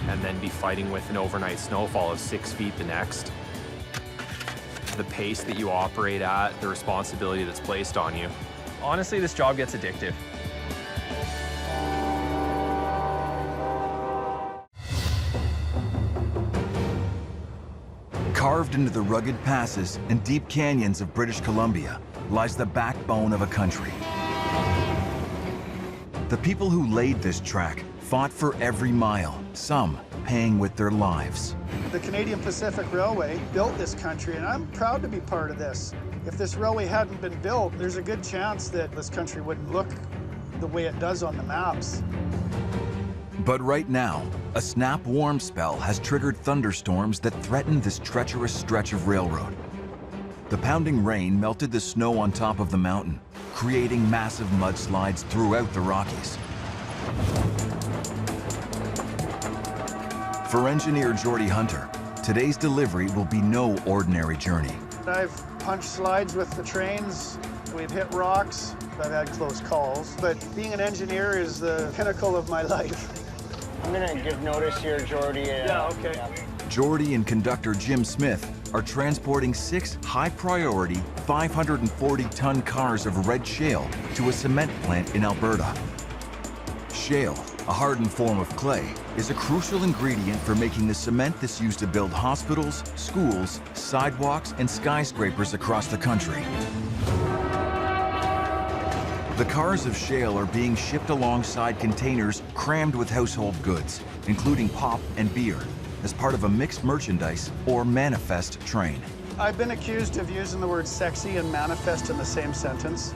and then be fighting with an overnight snowfall of 6 feet the next. The pace that you operate at, the responsibility that's placed on you. Honestly, this job gets addictive. Carved into the rugged passes and deep canyons of British Columbia lies the backbone of a country. The people who laid this track fought for every mile, some paying with their lives. The Canadian Pacific Railway built this country, and I'm proud to be part of this. If this railway hadn't been built, there's a good chance that this country wouldn't look the way it does on the maps. But right now, a snap warm spell has triggered thunderstorms that threaten this treacherous stretch of railroad. The pounding rain melted the snow on top of the mountain, creating massive mudslides throughout the Rockies. For engineer Jordy Hunter, today's delivery will be no ordinary journey. I've punched slides with the trains. We've hit rocks. I've had close calls, but being an engineer is the pinnacle of my life. I'm gonna give notice here, Jordy. Yeah, okay. Jordy and conductor Jim Smith are transporting 6 high-priority 540-ton cars of red shale to a cement plant in Alberta. Shale, a hardened form of clay, is a crucial ingredient for making the cement that's used to build hospitals, schools, sidewalks, and skyscrapers across the country. The cars of shale are being shipped alongside containers crammed with household goods, including pop and beer, as part of a mixed merchandise or manifest train. I've been accused of using the word sexy and manifest in the same sentence.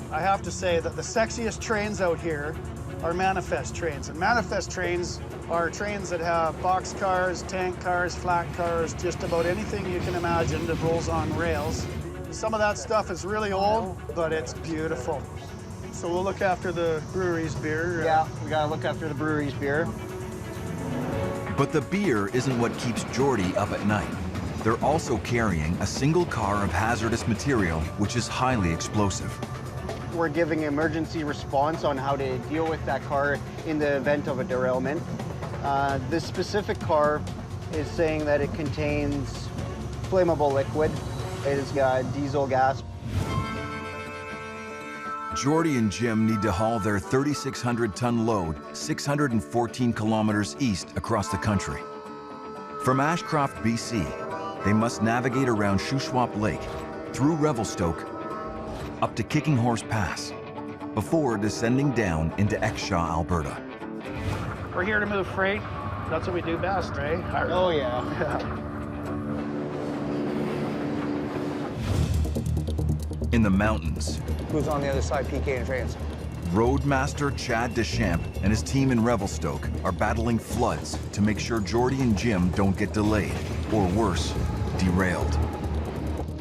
I have to say that the sexiest trains out here are manifest trains. And manifest trains are trains that have box cars, tank cars, flat cars, just about anything you can imagine that rolls on rails. Some of that stuff is really old, but it's beautiful. So we'll look after the brewery's beer. Yeah, we gotta look after the brewery's beer. But the beer isn't what keeps Jordy up at night. They're also carrying a single car of hazardous material, which is highly explosive. We're giving emergency response on how to deal with that car in the event of a derailment. This specific car is saying that it contains flammable liquid. It has got diesel gas. Jordy and Jim need to haul their 3,600-ton load 614 kilometers east across the country. From Ashcroft, BC, they must navigate around Shuswap Lake, through Revelstoke, up to Kicking Horse Pass, before descending down into Exshaw, Alberta. We're here to move freight. That's what we do best, right? Oh, yeah. In the mountains, Who's on the other side, PK and trains? Roadmaster Chad Deschamps and his team in Revelstoke are battling floods to make sure Jordy and Jim don't get delayed, or worse, derailed.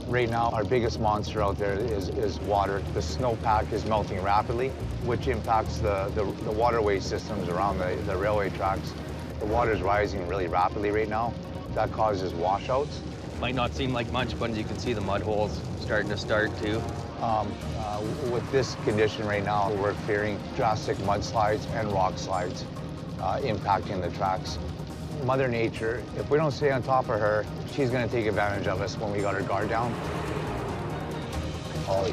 Right now, our biggest monster out there is water. The snowpack is melting rapidly, which impacts the waterway systems around the railway tracks. The water is rising really rapidly right now. That causes washouts. Might not seem like much, but you can see the mud holes starting to start too. With this condition right now, we're fearing drastic mudslides and rock slides impacting the tracks. Mother Nature, if we don't stay on top of her, she's gonna take advantage of us when we got her guard down. Holy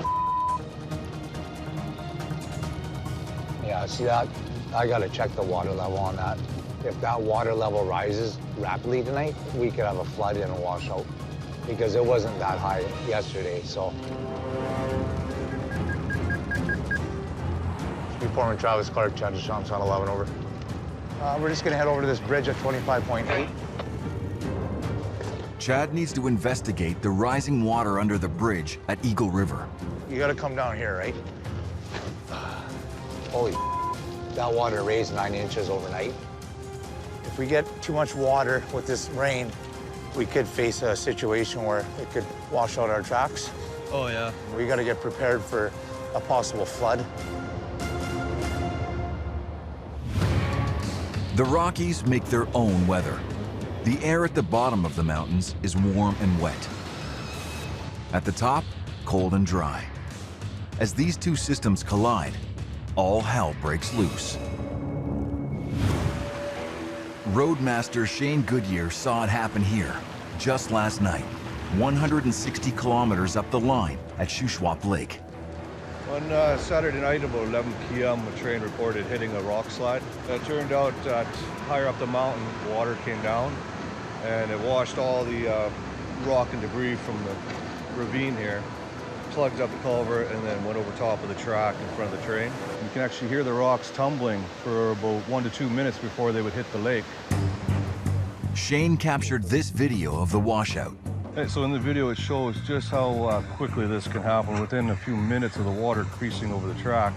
yeah, see that? I gotta check the water level on that. If that water level rises rapidly tonight, we could have a flood and a washout because it wasn't that high yesterday, so. Foreman Travis Clark, Chad Deschamps on 11 over. We're just gonna head over to this bridge at 25.8. Chad needs to investigate the rising water under the bridge at Eagle River. You gotta come down here, right? Holy, that water raised 9 inches overnight. If we get too much water with this rain, we could face a situation where it could wash out our tracks. Oh, yeah. We gotta get prepared for a possible flood. The Rockies make their own weather. The air at the bottom of the mountains is warm and wet. At the top, cold and dry. As these two systems collide, all hell breaks loose. Roadmaster Shane Goodyear saw it happen here just last night, 160 kilometers up the line at Shuswap Lake. On Saturday night, about 11 p.m., a train reported hitting a rock slide. It turned out that higher up the mountain, water came down, and it washed all the rock and debris from the ravine here, plugged up the culvert, and then went over top of the track in front of the train. You can actually hear the rocks tumbling for about 1 to 2 minutes before they would hit the lake. Shane captured this video of the washout. So in the video, it shows just how quickly this can happen within a few minutes of the water creasing over the track.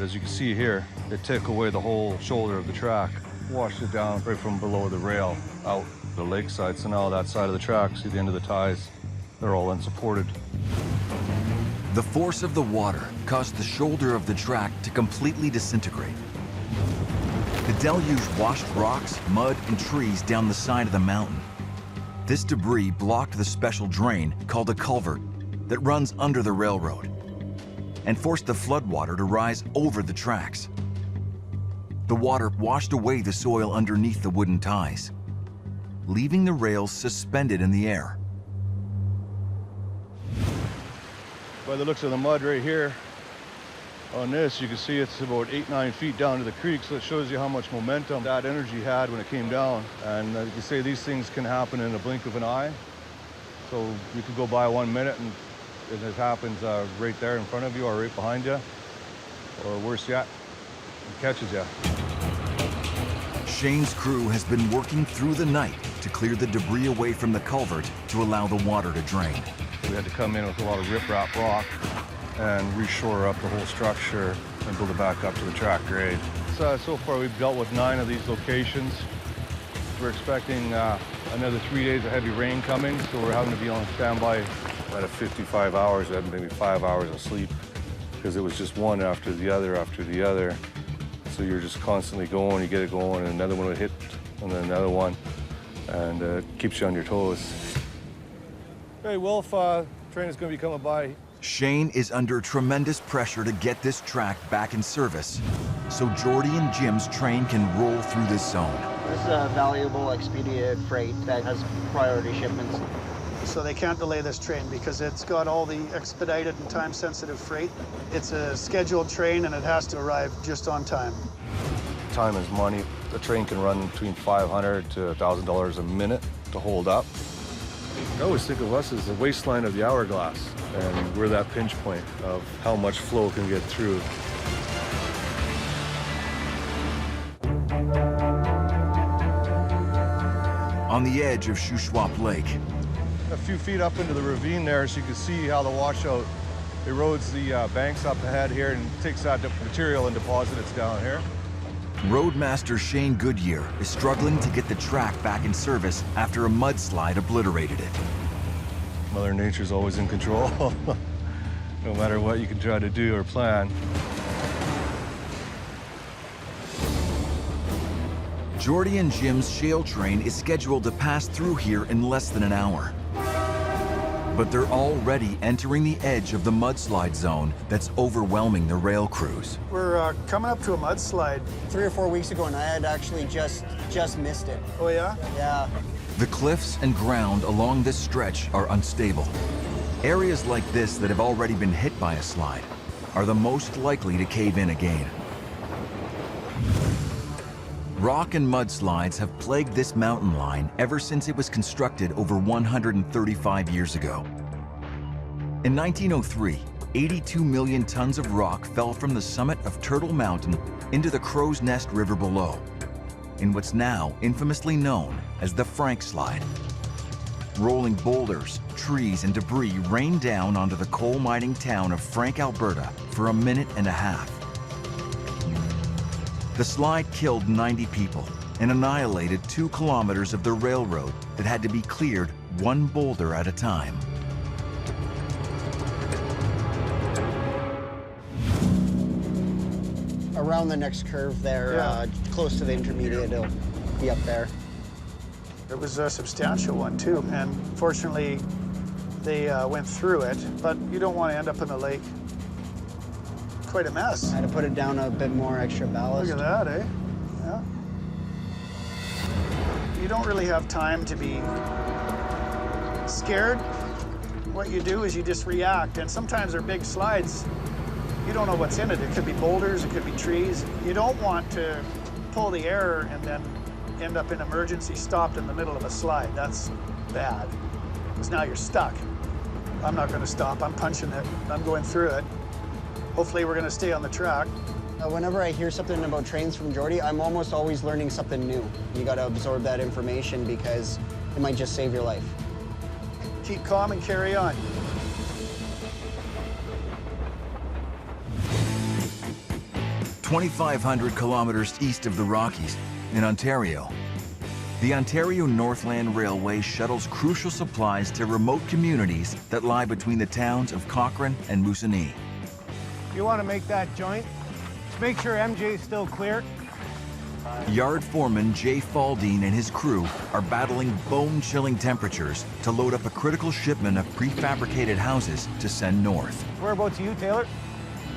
As you can see here, it took away the whole shoulder of the track, washed it down right from below the rail out the lakeside. So now that side of the track, see the end of the ties, they're all unsupported. The force of the water caused the shoulder of the track to completely disintegrate. The deluge washed rocks, mud, and trees down the side of the mountain. This debris blocked the special drain called a culvert that runs under the railroad and forced the floodwater to rise over the tracks. The water washed away the soil underneath the wooden ties, leaving the rails suspended in the air. By the looks of the mud right here on this, you can see it's about 8-9 feet down to the creek, so it shows you how much momentum that energy had when it came down. And you can say these things can happen in a blink of an eye. So you could go by 1 minute and it happens right there in front of you or right behind you, or worse yet, it catches you. Shane's crew has been working through the night to clear the debris away from the culvert to allow the water to drain. We had to come in with a lot of riprap rock and reshore up the whole structure and build it back up to the track grade. So far we've dealt with 9 of these locations. We're expecting another 3 days of heavy rain coming, so we're having to be on standby. Out of 55 hours, I had maybe 5 hours of sleep because it was just one after the other after the other. So you're just constantly going, you get it going, and another one would hit, and then another one, and it keeps you on your toes. Hey, Wolf, train is going to be coming by. Shane is under tremendous pressure to get this track back in service so Jordy and Jim's train can roll through this zone. This is a valuable expedited freight that has priority shipments. So they can't delay this train because it's got all the expedited and time-sensitive freight. It's a scheduled train and it has to arrive just on time. Time is money. The train can run between $500 to $1,000 a minute to hold up. I always think of us as the waistline of the hourglass, and we're that pinch point of how much flow can get through. On the edge of Shuswap Lake, A few feet up into the ravine there, so you can see how the washout erodes the banks up ahead here and takes that material and deposits it down here. Roadmaster Shane Goodyear is struggling to get the track back in service after a mudslide obliterated it. Mother Nature's always in control. No matter what you can try to do or plan. Jordy and Jim's shale train is scheduled to pass through here in less than an hour. But they're already entering the edge of the mudslide zone that's overwhelming the rail crews. We're coming up to a mudslide. 3 or 4 weeks ago, and I had actually just missed it. Oh, yeah? Yeah. The cliffs and ground along this stretch are unstable. Areas like this that have already been hit by a slide are the most likely to cave in again. Rock and mudslides have plagued this mountain line ever since it was constructed over 135 years ago. In 1903, 82 million tons of rock fell from the summit of Turtle Mountain into the Crow's Nest River below, in what's now infamously known as the Frank Slide. Rolling boulders, trees, and debris rained down onto the coal mining town of Frank, Alberta for a minute and a half. The slide killed 90 people and annihilated 2 kilometers of the railroad that had to be cleared one boulder at a time. Around the next curve there, close to the intermediate, it'll be up there. It was a substantial one, too, and fortunately, they went through it, but you don't want to end up in the lake. Quite a mess. I had to put it down a bit more extra ballast. Look at that, eh? Yeah. You don't really have time to be scared. What you do is you just react, and sometimes they're big slides. You don't know what's in it. It could be boulders, it could be trees. You don't want to pull the air and then end up in emergency stopped in the middle of a slide. That's bad, because now you're stuck. I'm not going to stop. I'm punching it. I'm going through it. Hopefully we're going to stay on the track. Whenever I hear something about trains from Jordy, I'm almost always learning something new. You got to absorb that information because it might just save your life. Keep calm and carry on. 2,500 kilometers east of the Rockies, in Ontario. The Ontario Northland Railway shuttles crucial supplies to remote communities that lie between the towns of Cochrane and Moosonee. You want to make that joint? Just make sure MJ's still clear. Yard foreman Jay Faldine and his crew are battling bone-chilling temperatures to load up a critical shipment of prefabricated houses to send north. Whereabouts are you, Taylor?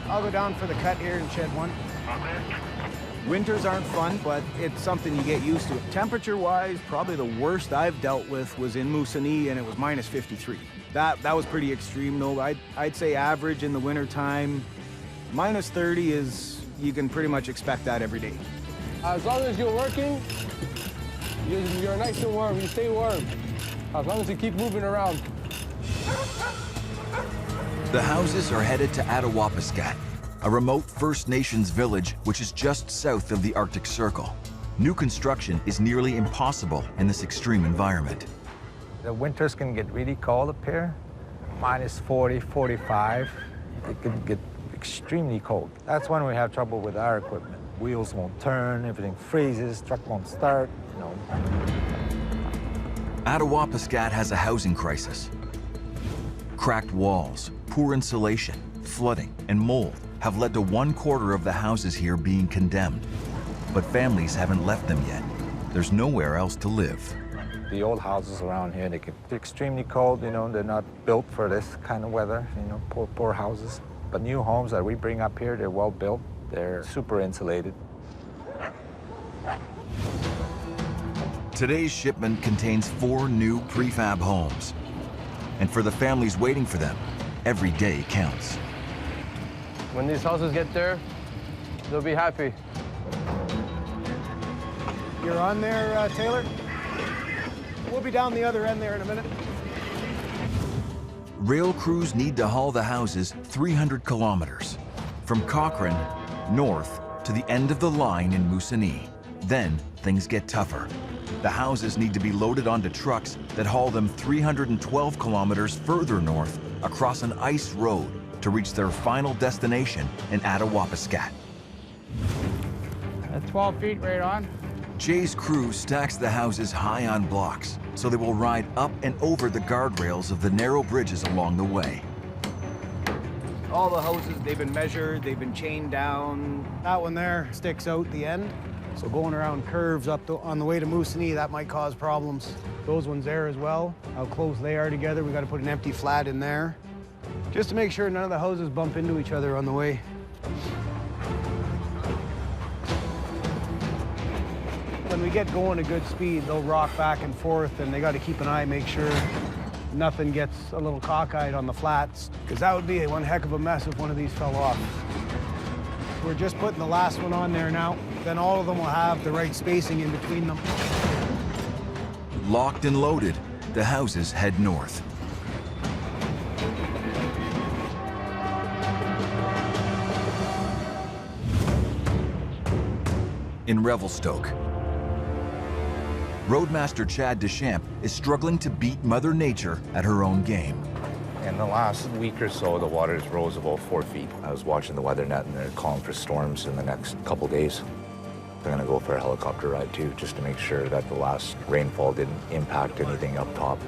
I'll go down for the cut here and shed one. Winters aren't fun, but it's something you get used to. Temperature-wise, probably the worst I've dealt with was in Moosonee, and it was minus 53. That was pretty extreme, though. I'd say average in the wintertime, minus 30 is, you can pretty much expect that every day. As long as you're working, you're nice and warm, you stay warm. As long as you keep moving around. The houses are headed to Attawapiskat, a remote First Nations village which is just south of the Arctic Circle. New construction is nearly impossible in this extreme environment. The winters can get really cold up here, minus 40, 45. It can get extremely cold. That's when we have trouble with our equipment. Wheels won't turn, everything freezes, truck won't start, you know. Attawapiskat has a housing crisis. Cracked walls, poor insulation, flooding, and mold have led to 1/4 of the houses here being condemned. But families haven't left them yet. There's nowhere else to live. The old houses around here, they get extremely cold, you know, they're not built for this kind of weather, you know, poor houses. But new homes that we bring up here, they're well built. They're super insulated. Today's shipment contains 4 new prefab homes. And for the families waiting for them, every day counts. When these houses get there, they'll be happy. You're on there, Taylor? We'll be down the other end there in a minute. Rail crews need to haul the houses 300 kilometers, from Cochrane north to the end of the line in Moosonee. Then things get tougher. The houses need to be loaded onto trucks that haul them 312 kilometers further north across an ice road to reach their final destination in Attawapiskat. 12 feet right on. Jay's crew stacks the houses high on blocks so they will ride up and over the guardrails of the narrow bridges along the way. All the houses, they've been measured, they've been chained down. That one there sticks out the end. So going around curves on the way to Moosonee, that might cause problems. Those ones there as well, how close they are together. We got to put an empty flat in there, just to make sure none of the houses bump into each other on the way. When we get going at good speed, they'll rock back and forth, and they got to keep an eye, make sure nothing gets a little cockeyed on the flats, because that would be one heck of a mess if one of these fell off. We're just putting the last one on there now. Then all of them will have the right spacing in between them. Locked and loaded, the houses head north. In Revelstoke, Roadmaster Chad Deschamps is struggling to beat Mother Nature at her own game. In the last week or so, the waters rose about 4 feet. I was watching the weather net, and they're calling for storms in the next couple days. They're going to go for a helicopter ride, too, just to make sure that the last rainfall didn't impact anything up top.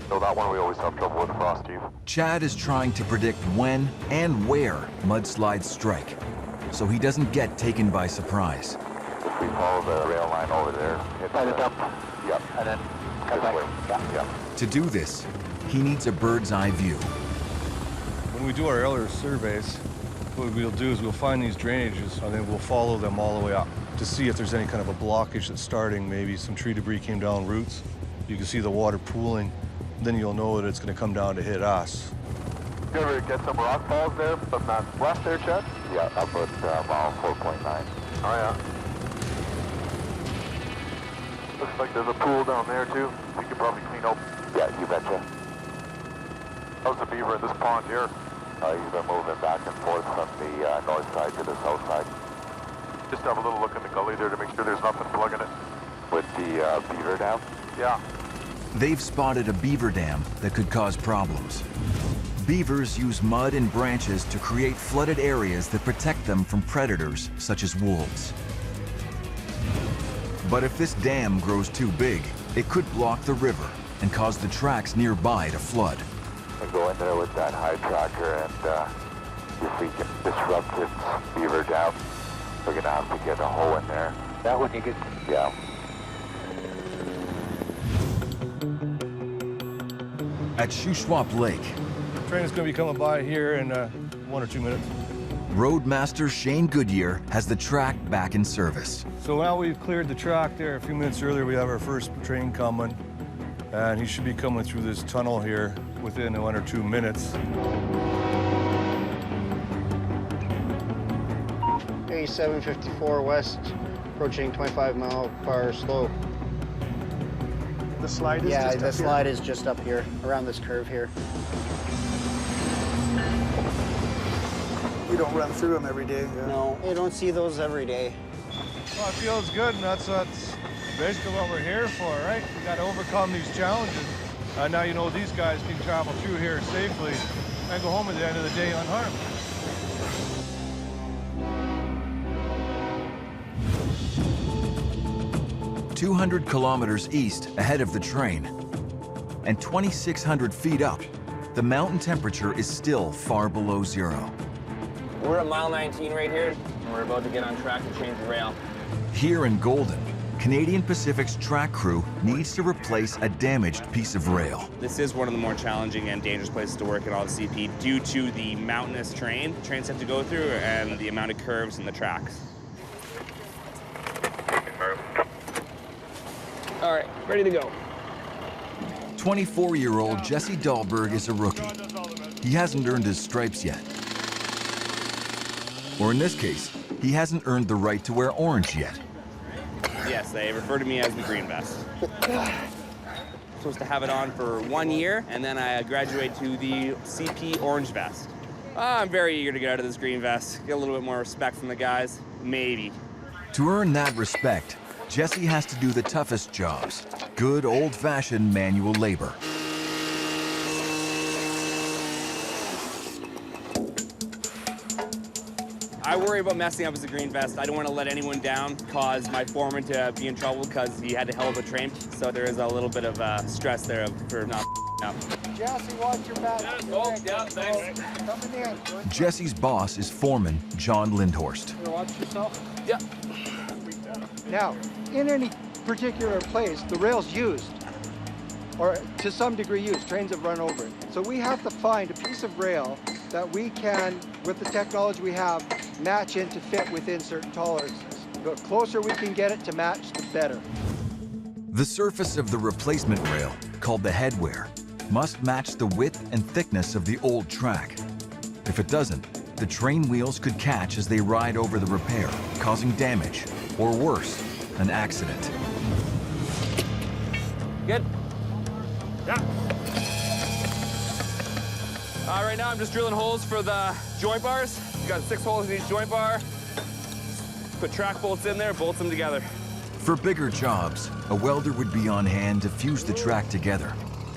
So that one we always have trouble with frost eve. Chad is trying to predict when and where mudslides strike, so he doesn't get taken by surprise. If we follow the rail line over there, it's up. Yep. And then cut back. Yeah. To do this, he needs a bird's eye view. When we do our aerial surveys, what we'll do is we'll find these drainages and then we'll follow them all the way up to see if there's any kind of a blockage that's starting. Maybe some tree debris came down roots. You can see the water pooling. Then you'll know that it's going to come down to hit us. You ever get some rock falls there from that west there, Chad? Yeah, up at mile 4.9. Oh, yeah. Looks like there's a pool down there, too. We could probably clean up. Yeah, you betcha. How's the beaver in this pond here? He's been moving back and forth from the north side to the south side. Just have a little look in the gully there to make sure there's nothing plugging it. With the beaver dam? Yeah. They've spotted a beaver dam that could cause problems. Beavers use mud and branches to create flooded areas that protect them from predators such as wolves. But if this dam grows too big, it could block the river and cause the tracks nearby to flood. We go in there with that high tracker, and if we can disrupt its beaver dam, we're gonna have to get a hole in there. That would be good. Yeah. At Shuswap Lake, The train is going to be coming by here in 1 or 2 minutes. Roadmaster Shane Goodyear has the track back in service. So now we've cleared the track there. A few minutes earlier, we have our first train coming, and he should be coming through this tunnel here within 1 or 2 minutes. A 754 west, approaching 25-mile-per-hour slope. The slide is Yeah, just the up here? slide is just up here, around this curve here. You don't run through them every day. Yeah. No, you don't see those every day. Well, it feels good, and that's basically what we're here for, right? We got to overcome these challenges. Now you know these guys can travel through here safely and go home at the end of the day unharmed. "200 kilometers east ahead of the train, and 2,600 feet up, the mountain temperature is still far below zero. We're at mile 19 right here, and we're about to get on track to change the rail. Here in Golden, Canadian Pacific's track crew needs to replace a damaged piece of rail. This is one of the more challenging and dangerous places to work in all the CP due to the mountainous terrain trains have to go through and the amount of curves in the tracks. All right, ready to go. 24-year-old Jesse Dahlberg is a rookie. He hasn't earned his stripes yet. Or in this case, he hasn't earned the right to wear orange yet. Yes, they refer to me as the green vest. Supposed to have it on for 1 year, and then I graduate to the CP orange vest. I'm very eager to get out of this green vest, get a little bit more respect from the guys, maybe. To earn that respect, Jesse has to do the toughest jobs, good old-fashioned manual labor. I worry about messing up as a green vest. I don't want to let anyone down, cause my foreman to be in trouble because he had to hell of a train. So there is a little bit of stress there for not up. Jesse, watch your back. Thanks. Coming in. Jesse's boss is foreman John Lindhorst. Watch yourself. Yeah. Now, in any particular place, the rail's used, or to some degree used. Trains have run over it. So we have to find a piece of rail that we can, with the technology we have, match in to fit within certain tolerances. The closer we can get it to match, the better. The surface of the replacement rail, called the headwear, must match the width and thickness of the old track. If it doesn't, the train wheels could catch as they ride over the repair, causing damage, or worse, an accident. Good? Yeah. Right now I'm just drilling holes for the joint bars. Got 6 holes in each joint bar. Put track bolts in there, bolts them together. For bigger jobs, a welder would be on hand to fuse the track together.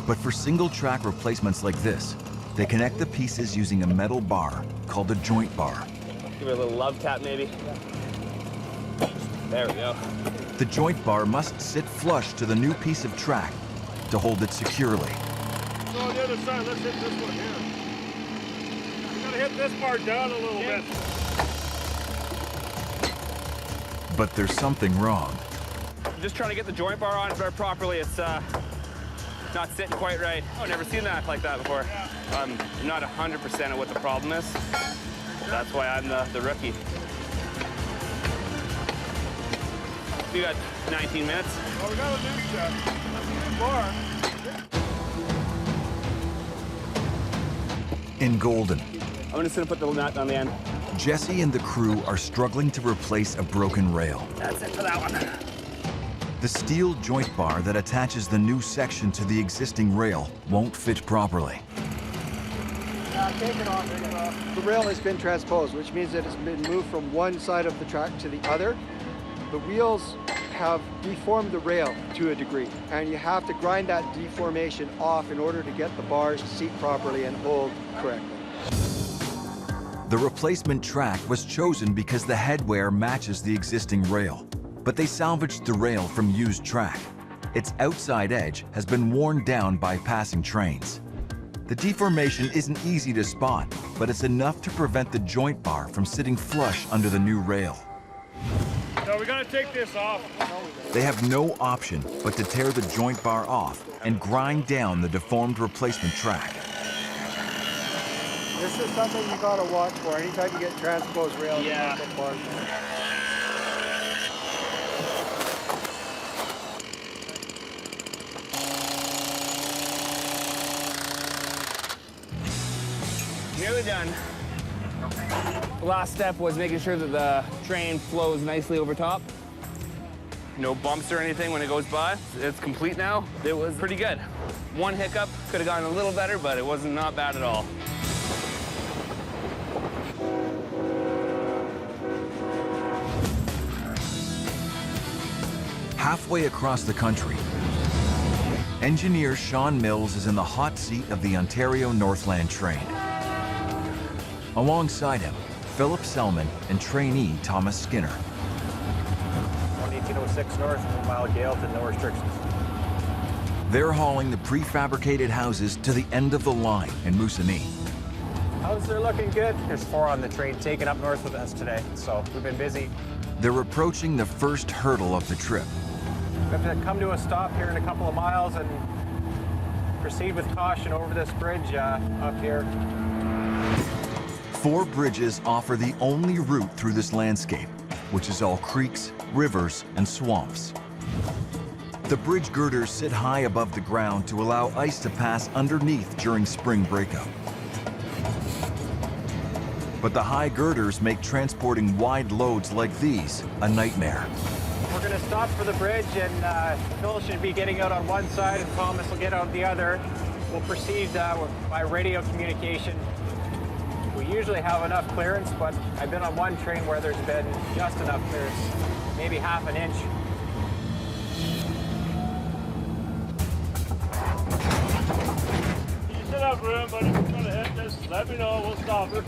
But for single track replacements like this, they connect the pieces using a metal bar called a joint bar. Give it a little love tap maybe. There we go. The joint bar must sit flush to the new piece of track to hold it securely. So on the other side, let's hit this one here. We gotta hit this part down a little bit. But there's something wrong. I'm just trying to get the joint bar on properly. It's not sitting quite right. Oh, never seen that like that before. I'm not 100% of what the problem is. That's why I'm the rookie. We got 19 minutes. Well, we got a new check. That's a good bar. In Golden, I'm just gonna put the nut on the end. Jesse and the crew are struggling to replace a broken rail. That's it for that one. The steel joint bar that attaches the new section to the existing rail won't fit properly. Take it off, take it off. The rail has been transposed, which means that it's been moved from one side of the track to the other. The wheels have deformed the rail to a degree, and you have to grind that deformation off in order to get the bars to seat properly and hold correctly. The replacement track was chosen because the headwear matches the existing rail, but they salvaged the rail from used track. Its outside edge has been worn down by passing trains. The deformation isn't easy to spot, but it's enough to prevent the joint bar from sitting flush under the new rail. So we're gonna take this off. They have no option but to tear the joint bar off and grind down the deformed replacement track. This is something you gotta watch for anytime you get transposed rails. Yeah. Bars. Nearly done. The last step was making sure that the train flows nicely over top. No bumps or anything when it goes by. It's complete now. It was pretty good. One hiccup, could have gotten a little better, but it wasn't not bad at all. Halfway across the country, engineer Sean Mills is in the hot seat of the Ontario Northland train. Alongside him, Philip Selman and trainee Thomas Skinner. 1806 north, 1 mile gale to no restrictions. They're hauling the prefabricated houses to the end of the line in Moosonee. Houses are looking good. There's 4 on the train taking up north with us today, so we've been busy. They're approaching the first hurdle of the trip. We have to come to a stop here in a couple of miles and proceed with caution over this bridge up here. 4 bridges offer the only route through this landscape, which is all creeks, rivers, and swamps. The bridge girders sit high above the ground to allow ice to pass underneath during spring breakup. But the high girders make transporting wide loads like these a nightmare. We're going to stop for the bridge, and Phil should be getting out on one side, and Thomas will get out the other. We'll proceed by radio communication. We usually have enough clearance, but I've been on one train where there's been just enough clearance, maybe half an inch. You still have room, but if you're gonna hit this, let me know, we'll stop it.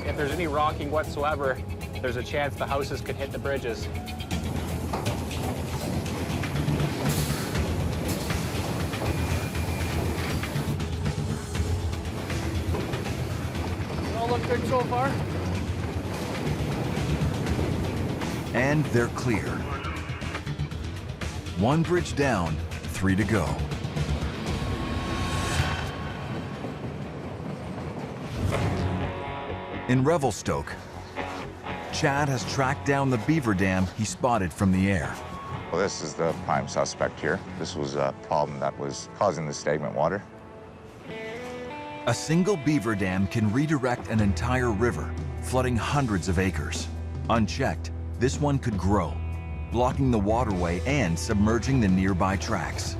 If there's any rocking whatsoever, there's a chance the houses could hit the bridges. All look good so far? And they're clear. 1 bridge down, 3 to go. In Revelstoke, Chad has tracked down the beaver dam he spotted from the air. Well, this is the prime suspect here. This was a problem that was causing the stagnant water. A single beaver dam can redirect an entire river, flooding hundreds of acres. Unchecked, this one could grow, blocking the waterway and submerging the nearby tracks.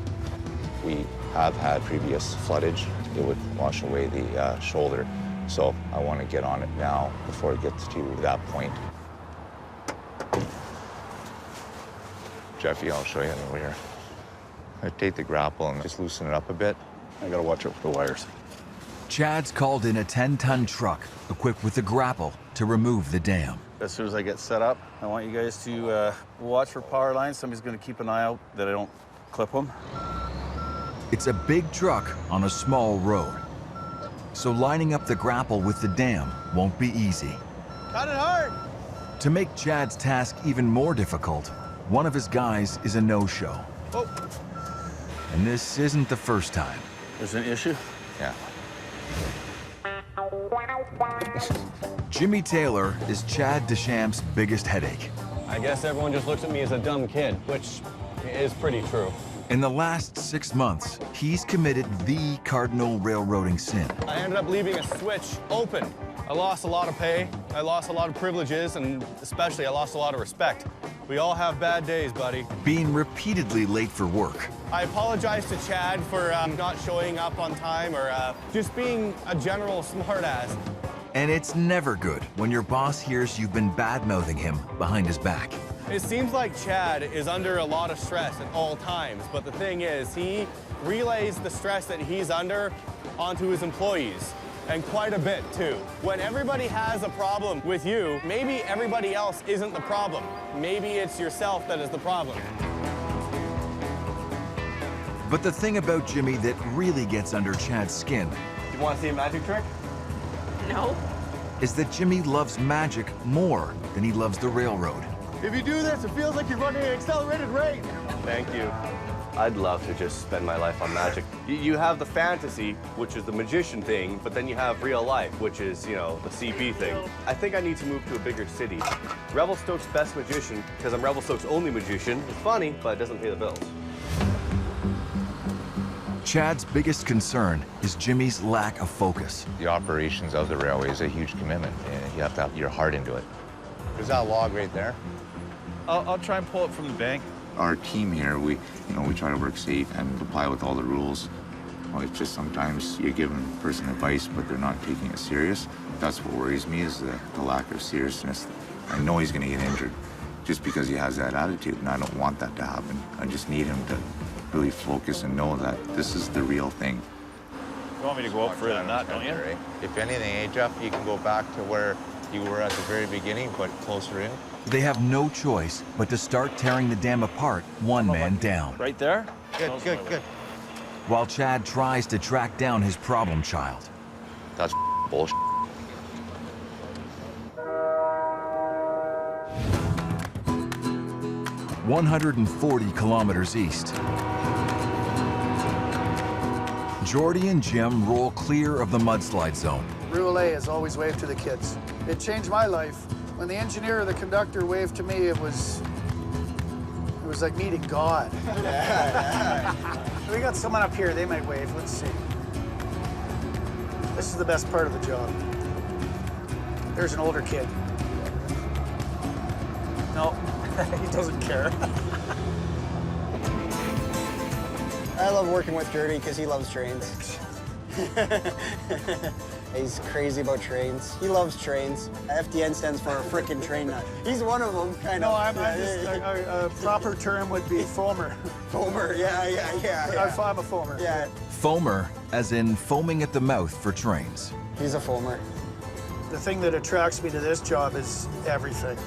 We have had previous floodage. It would wash away the shoulder. So I want to get on it now before it gets to that point. Jeffy, I'll show you over here. I take the grapple and just loosen it up a bit. I gotta watch out for the wires. Chad's called in a 10-ton truck equipped with a grapple to remove the dam. As soon as I get set up, I want you guys to watch for power lines. Somebody's gonna keep an eye out that I don't clip them. It's a big truck on a small road, so lining up the grapple with the dam won't be easy. Cut it hard! To make Chad's task even more difficult, one of his guys is a no-show. Oh. And this isn't the first time. There's an issue? Yeah. Jimmy Taylor is Chad Deschamps's biggest headache. I guess everyone just looks at me as a dumb kid, which is pretty true. In the last 6 months, he's committed the cardinal railroading sin. I ended up leaving a switch open. I lost a lot of pay, I lost a lot of privileges, and especially I lost a lot of respect. We all have bad days, buddy. Being repeatedly late for work. I apologize to Chad for not showing up on time or just being a general smartass. And it's never good when your boss hears you've been bad-mouthing him behind his back. It seems like Chad is under a lot of stress at all times, but the thing is, he relays the stress that he's under onto his employees, and quite a bit too. When everybody has a problem with you, maybe everybody else isn't the problem. Maybe it's yourself that is the problem. But the thing about Jimmy that really gets under Chad's skin You want to see a magic trick? No. is that Jimmy loves magic more than he loves the railroad. If you do this, it feels like you're running an accelerated rate. Thank you. I'd love to just spend my life on magic. You have the fantasy, which is the magician thing, but then you have real life, which is, you know, the CP thing. I think I need to move to a bigger city. Revelstoke's best magician, because I'm Revelstoke's only magician. It's funny, but it doesn't pay the bills. Chad's biggest concern is Jimmy's lack of focus. The operations of the railway is a huge commitment, and you have to have your heart into it. There's that log right there. I'll try and pull it from the bank. Our team here, we try to work safe and comply with all the rules. Well, it's just sometimes you're giving a person advice, but they're not taking it serious. That's what worries me, is the lack of seriousness. I know he's going to get injured just because he has that attitude, and I don't want that to happen. I just need him to really focus and know that this is the real thing. You want me to go up further than that, don't you? If anything, hey, Jeff, you can go back to where you were at the very beginning, but closer in. They have no choice but to start tearing the dam apart, one man down. Right there? Good. While Chad tries to track down his problem child. That's bullshit. "140 kilometers east. Jordy and Jim roll clear of the mudslide zone. Rule A is always wave to the kids. It changed my life. When the engineer or the conductor waved to me, it was like meeting God. We got someone up here, they might wave, let's see. This is the best part of the job. There's an older kid. No, he doesn't care. I love working with Jordy because he loves trains. He's crazy about trains. He loves trains. FDN stands for a frickin' train nut. He's one of them, kind of. No, I'm just, a proper term would be foamer. Foamer, yeah. I'm a foamer. Yeah. Foamer, as in foaming at the mouth for trains. He's a foamer. The thing that attracts me to this job is everything.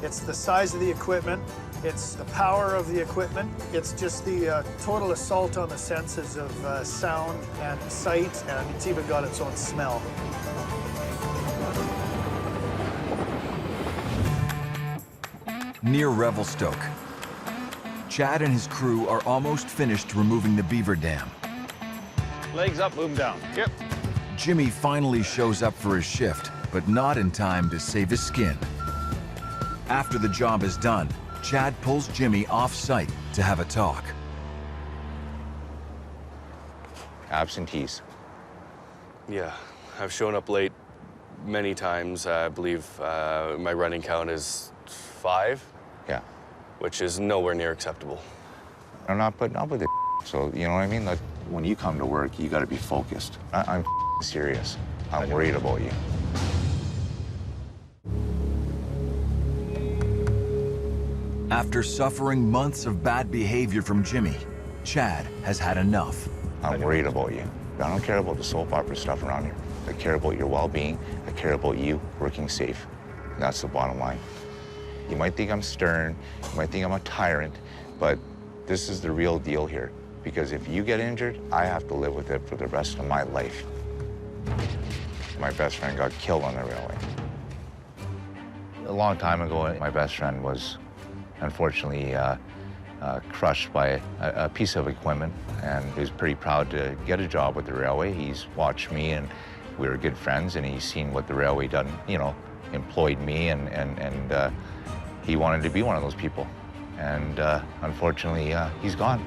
It's the size of the equipment, it's the power of the equipment, it's just the total assault on the senses of sound and sight, and it's even got its own smell. Near Revelstoke, Chad and his crew are almost finished removing the beaver dam. Legs up, move 'em down. Yep. Jimmy finally shows up for his shift, but not in time to save his skin. After the job is done, Chad pulls Jimmy off-site to have a talk. Absentees. Yeah, I've shown up late many times. I believe my running count is 5. Yeah. Which is nowhere near acceptable. I'm not putting up with it. So, you know what I mean? Like, when you come to work, you got to be focused. I'm serious. I'm worried about you. After suffering months of bad behavior from Jimmy, Chad has had enough. I'm worried about you. I don't care about the soap opera stuff around here. I care about your well-being. I care about you working safe. And that's the bottom line. You might think I'm stern, you might think I'm a tyrant, but this is the real deal here. Because if you get injured, I have to live with it for the rest of my life. My best friend got killed on the railway. A long time ago, my best friend was unfortunately crushed by a piece of equipment, and he was pretty proud to get a job with the railway. He's watched me, and we were good friends, and he's seen what the railway done, employed me, and he wanted to be one of those people. And unfortunately, he's gone.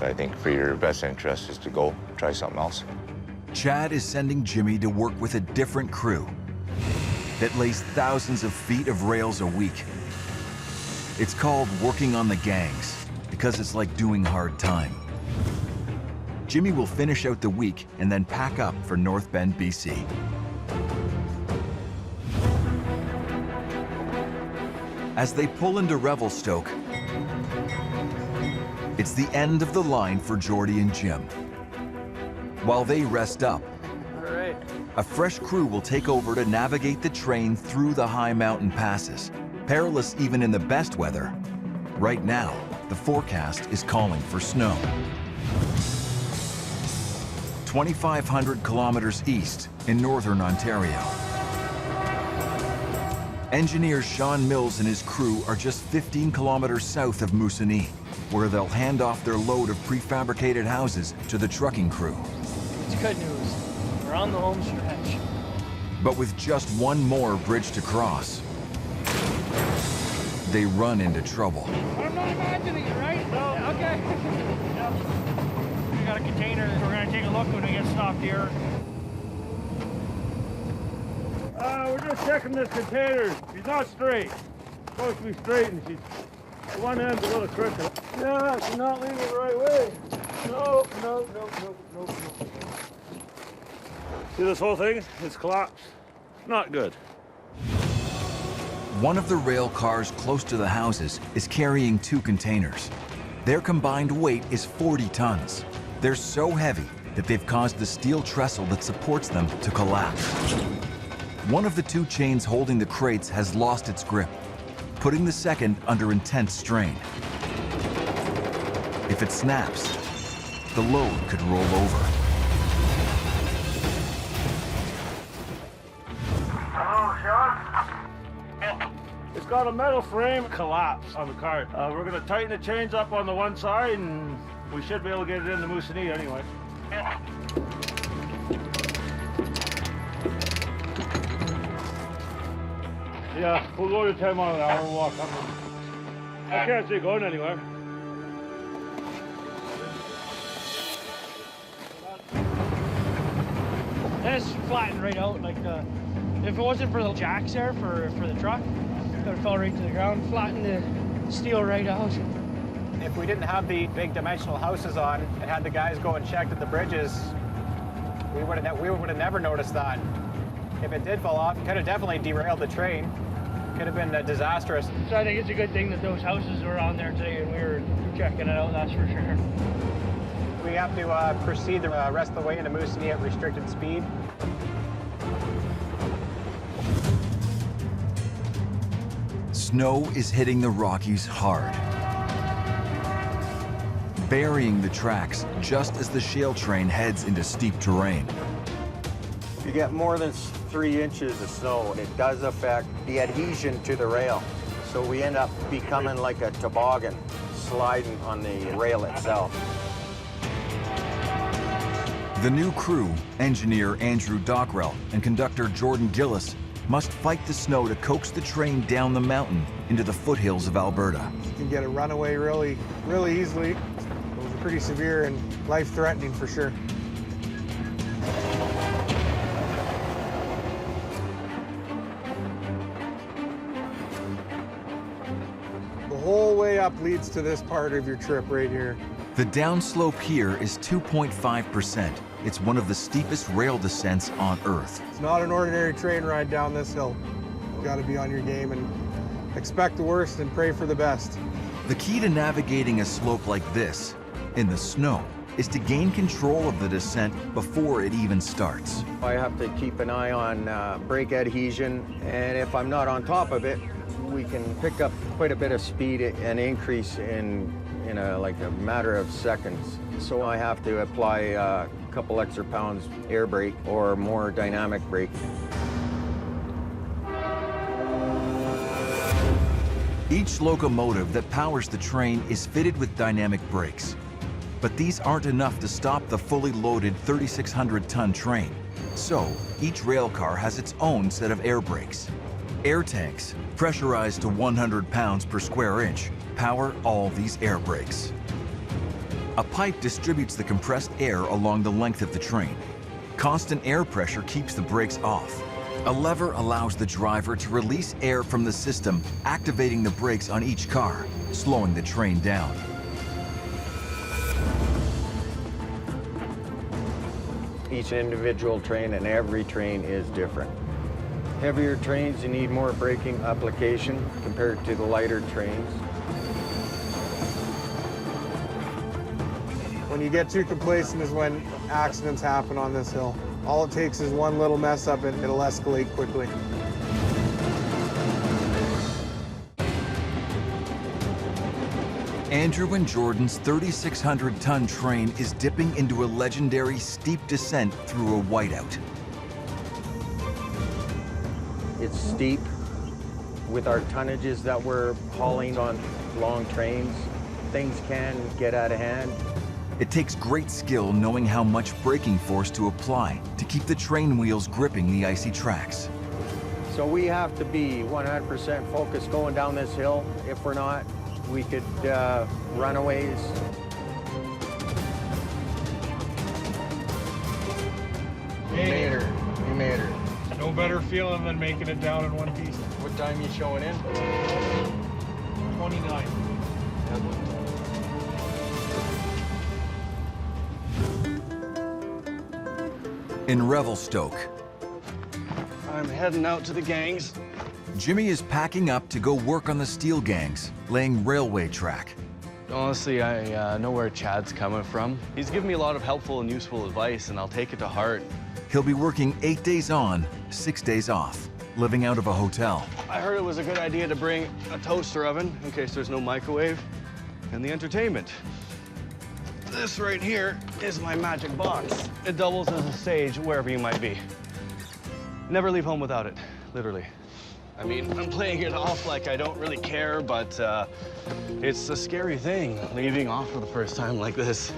But I think for your best interest is to go try something else. Chad is sending Jimmy to work with a different crew that lays thousands of feet of rails a week. It's called working on the gangs because it's like doing hard time. Jimmy will finish out the week and then pack up for North Bend, BC. As they pull into Revelstoke, it's the end of the line for Jordy and Jim. While they rest up, a fresh crew will take over to navigate the train through the high mountain passes, perilous even in the best weather. Right now, the forecast is calling for snow. 2,500 kilometers east in northern Ontario. Engineer Sean Mills and his crew are just 15 kilometers south of Moosonee, where they'll hand off their load of prefabricated houses to the trucking crew. It's good news. We're on the home stretch. But with just one more bridge to cross, they run into trouble. I'm not imagining it, right? No. Okay. Yep. We got a container. We're going to take a look when we get stopped here. We're just checking this container. She's not straight. Supposed to be straight, and she's one end's a little crooked. Yeah, she's not leaning the right way. No. See this whole thing? It's collapsed. Not good. One of the rail cars close to the houses is carrying 2 containers. Their combined weight is 40 tons. They're so heavy that they've caused the steel trestle that supports them to collapse. One of the 2 chains holding the crates has lost its grip, putting the second under intense strain. If it snaps, the load could roll over. It's got a metal frame collapse on the car. We're going to tighten the chains up on the one side, and we should be able to get it into Moosonee anyway. Yeah, we'll go to 10 miles an hour and walk up. I can't see it going anywhere. This flattened right out. Like if it wasn't for the jacks there for the truck, it would have fell right to the ground, flattened the steel right out. If we didn't have the big dimensional houses on and had the guys go and check at the bridges, we would have never noticed that. If it did fall off, it could have definitely derailed the train. Could have been disastrous. So I think it's a good thing that those houses were on there today and we were checking it out, that's for sure. We have to proceed the rest of the way into Moosonee at restricted speed. Snow is hitting the Rockies hard, burying the tracks just as the shale train heads into steep terrain. If you get more than 3 inches of snow, it does affect the adhesion to the rail. So we end up becoming like a toboggan, sliding on the rail itself. The new crew, engineer Andrew Dockrell and conductor Jordan Gillis, must fight the snow to coax the train down the mountain into the foothills of Alberta. You can get a runaway really easily. Those are pretty severe and life-threatening for sure. The whole way up leads to this part of your trip right here. The downslope here is 2.5%. It's one of the steepest rail descents on Earth. It's not an ordinary train ride down this hill. You've got to be on your game and expect the worst and pray for the best. The key to navigating a slope like this, in the snow, is to gain control of the descent before it even starts. I have to keep an eye on brake adhesion, and if I'm not on top of it, we can pick up quite a bit of speed and increase in a matter of seconds. So I have to apply a couple extra pounds air brake or more dynamic brake. Each locomotive that powers the train is fitted with dynamic brakes. But these aren't enough to stop the fully loaded 3,600-ton train. So each rail car has its own set of air brakes. Air tanks, pressurized to 100 pounds per square inch, power all these air brakes. A pipe distributes the compressed air along the length of the train. Constant air pressure keeps the brakes off. A lever allows the driver to release air from the system, activating the brakes on each car, slowing the train down. each individual train, and every train is different. Heavier trains, you need more braking application compared to the lighter trains. When you get too complacent is when accidents happen on this hill. All it takes is one little mess up and it'll escalate quickly. Andrew and Jordan's 3,600-ton train is dipping into a legendary steep descent through a whiteout. It's steep. With our tonnages that we're hauling on long trains, things can get out of hand. It takes great skill knowing how much braking force to apply to keep the train wheels gripping the icy tracks. So we have to be 100% focused going down this hill. If we're not, we could run a ways. You made her. You made her. No better feeling than making it down in one piece. What time you showing in? 29. In Revelstoke, I'm heading out to the gangs. Jimmy is packing up to go work on the steel gangs, laying railway track. Honestly, I know where Chad's coming from. He's given me a lot of helpful and useful advice, and I'll take it to heart. He'll be working 8 days on, 6 days off, living out of a hotel. I heard it was a good idea to bring a toaster oven in case there's no microwave, and the entertainment. This right here is my magic box. It doubles as a stage wherever you might be. Never leave home without it, literally. I mean, I'm playing it off like I don't really care, but it's a scary thing, leaving off for the first time like this.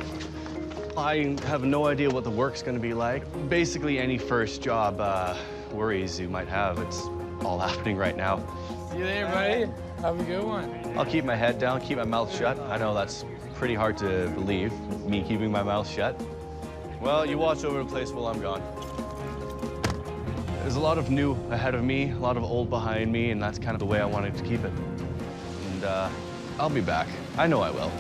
I have no idea what the work's gonna be like. Basically, any first job worries you might have, it's all happening right now. You there, buddy? Have a good one. I'll keep my head down, keep my mouth shut. I know that's pretty hard to believe, me keeping my mouth shut. Well, you watch over the place while I'm gone. There's a lot of new ahead of me, a lot of old behind me, and that's kind of the way I wanted to keep it. And I'll be back. I know I will.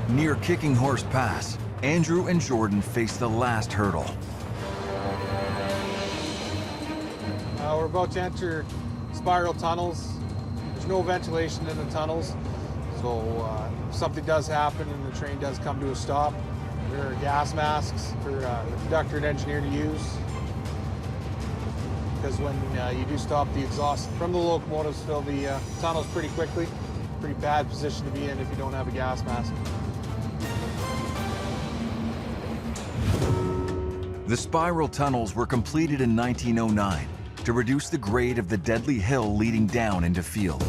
Near Kicking Horse Pass, Andrew and Jordan face the last hurdle. We're about to enter spiral tunnels. There's no ventilation in the tunnels, so if something does happen and the train does come to a stop, there are gas masks for the conductor and engineer to use. Because when you do stop, the exhaust from the locomotives fill the tunnels pretty quickly. Pretty bad position to be in if you don't have a gas mask. The spiral tunnels were completed in 1909 to reduce the grade of the deadly hill leading down into field.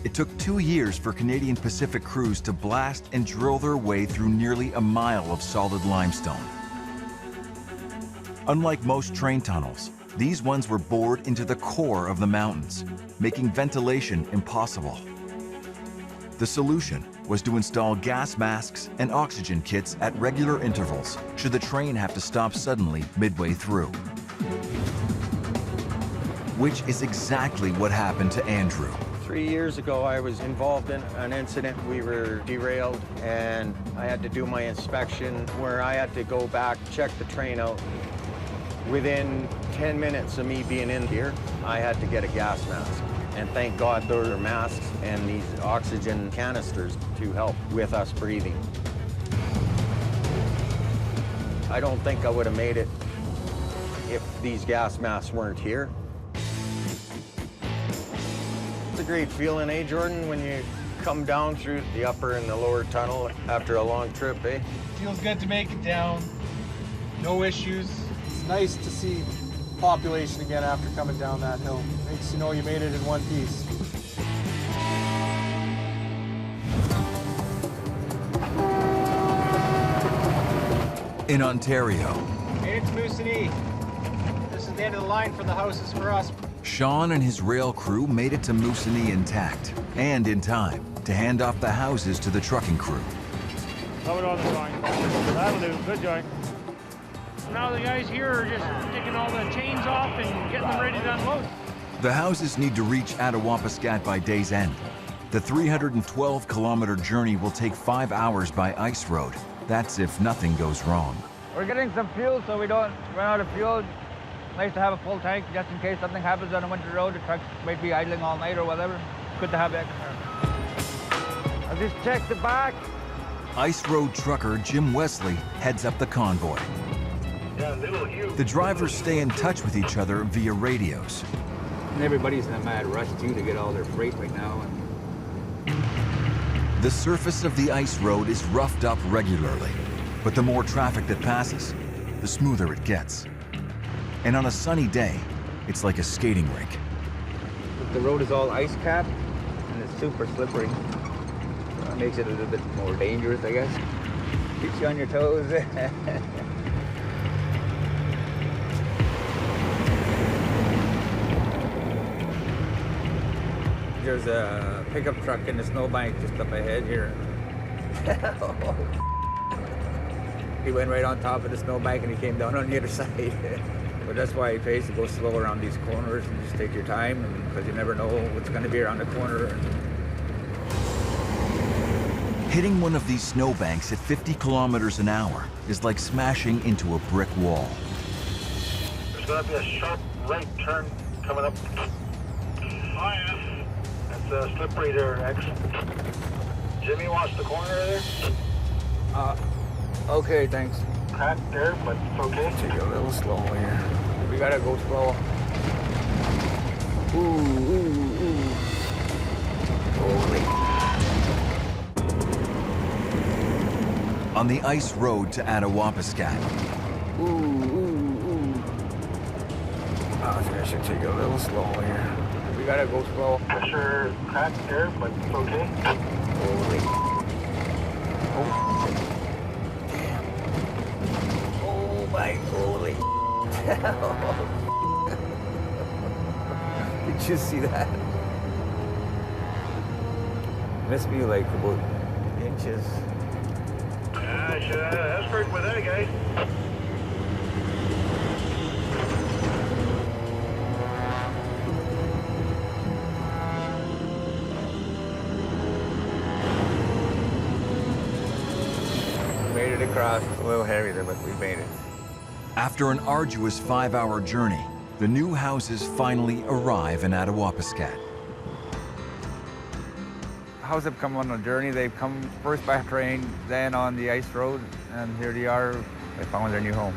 It took 2 years for Canadian Pacific crews to blast and drill their way through nearly a mile of solid limestone. Unlike most train tunnels, these ones were bored into the core of the mountains, making ventilation impossible. The solution was to install gas masks and oxygen kits at regular intervals should the train have to stop suddenly midway through. Which is exactly what happened to Andrew. 3 years ago, I was involved in an incident. We were derailed, and I had to do my inspection where I had to go back, check the train out. Within 10 minutes of me being in here, I had to get a gas mask. And thank God there are masks and these oxygen canisters to help with us breathing. I don't think I would have made it if these gas masks weren't here. It's a great feeling, eh, Jordan, when you come down through the upper and the lower tunnel after a long trip, eh? Feels good to make it down. No issues. It's nice to see population again after coming down that hill. Makes you know you made it in one piece. In Ontario, Hey, it's Moosonee. This is the end of the line for the houses for us. Sean and his rail crew made it to Moosonee intact and in time to hand off the houses to the trucking crew. Cover on the line. That'll do. Good job. Now the guys here are just taking all the chains off and getting them ready to unload. The houses need to reach Attawapiskat by day's end. The 312-kilometer journey will take 5 hours by ice road. That's if nothing goes wrong. We're getting some fuel so we don't run out of fuel. Nice to have a full tank just in case something happens on a winter road. The trucks might be idling all night or whatever. Good to have extra. I'll just check the back. Ice road trucker Jim Wesley heads up the convoy. The drivers stay in touch with each other via radios. And everybody's in a mad rush too to get all their freight right now. The surface of the ice road is roughed up regularly, but the more traffic that passes, the smoother it gets. And on a sunny day, it's like a skating rink. The road is all ice capped and it's super slippery. So it makes it a little bit more dangerous, I guess. Keeps you on your toes. There's a pickup truck in the snowbank just up ahead here. He went right on top of the snowbank and he came down on the other side. But that's why it pays to go slow around these corners and just take your time, because you never know what's going to be around the corner. Hitting one of these snowbanks at 50 kilometers an hour is like smashing into a brick wall. There's going to be a sharp right turn coming up. Oh, yeah. That's slippery there, X. Jimmy, watch the corner there. Okay, thanks. Crack there, but it's okay. Take it a little slow here. We gotta go slow. Ooh. Holy. On the ice road to Attawapiskat. I think I should take it a little slow here. We gotta go slow. Pressure crack there, but it's okay. Holy. Oh. Damn. Oh my holy. Did you see that? Must be like about inches. I should have an escort with that guy. Made it across. A little heavy there, but we made it. After an arduous 5-hour journey, the new houses finally arrive in Attawapiskat. Houses have come on a journey. They've come first by train, then on the ice road, and here they are. They found their new home.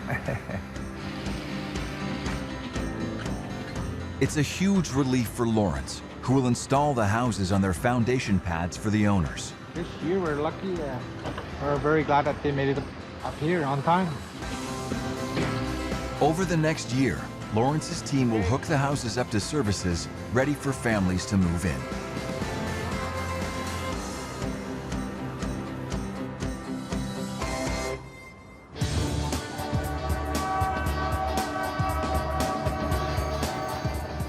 It's a huge relief for Lawrence, who will install the houses on their foundation pads for the owners. This year we're lucky. We're very glad that they made it up here on time. Over the next year, Lawrence's team will hook the houses up to services ready for families to move in.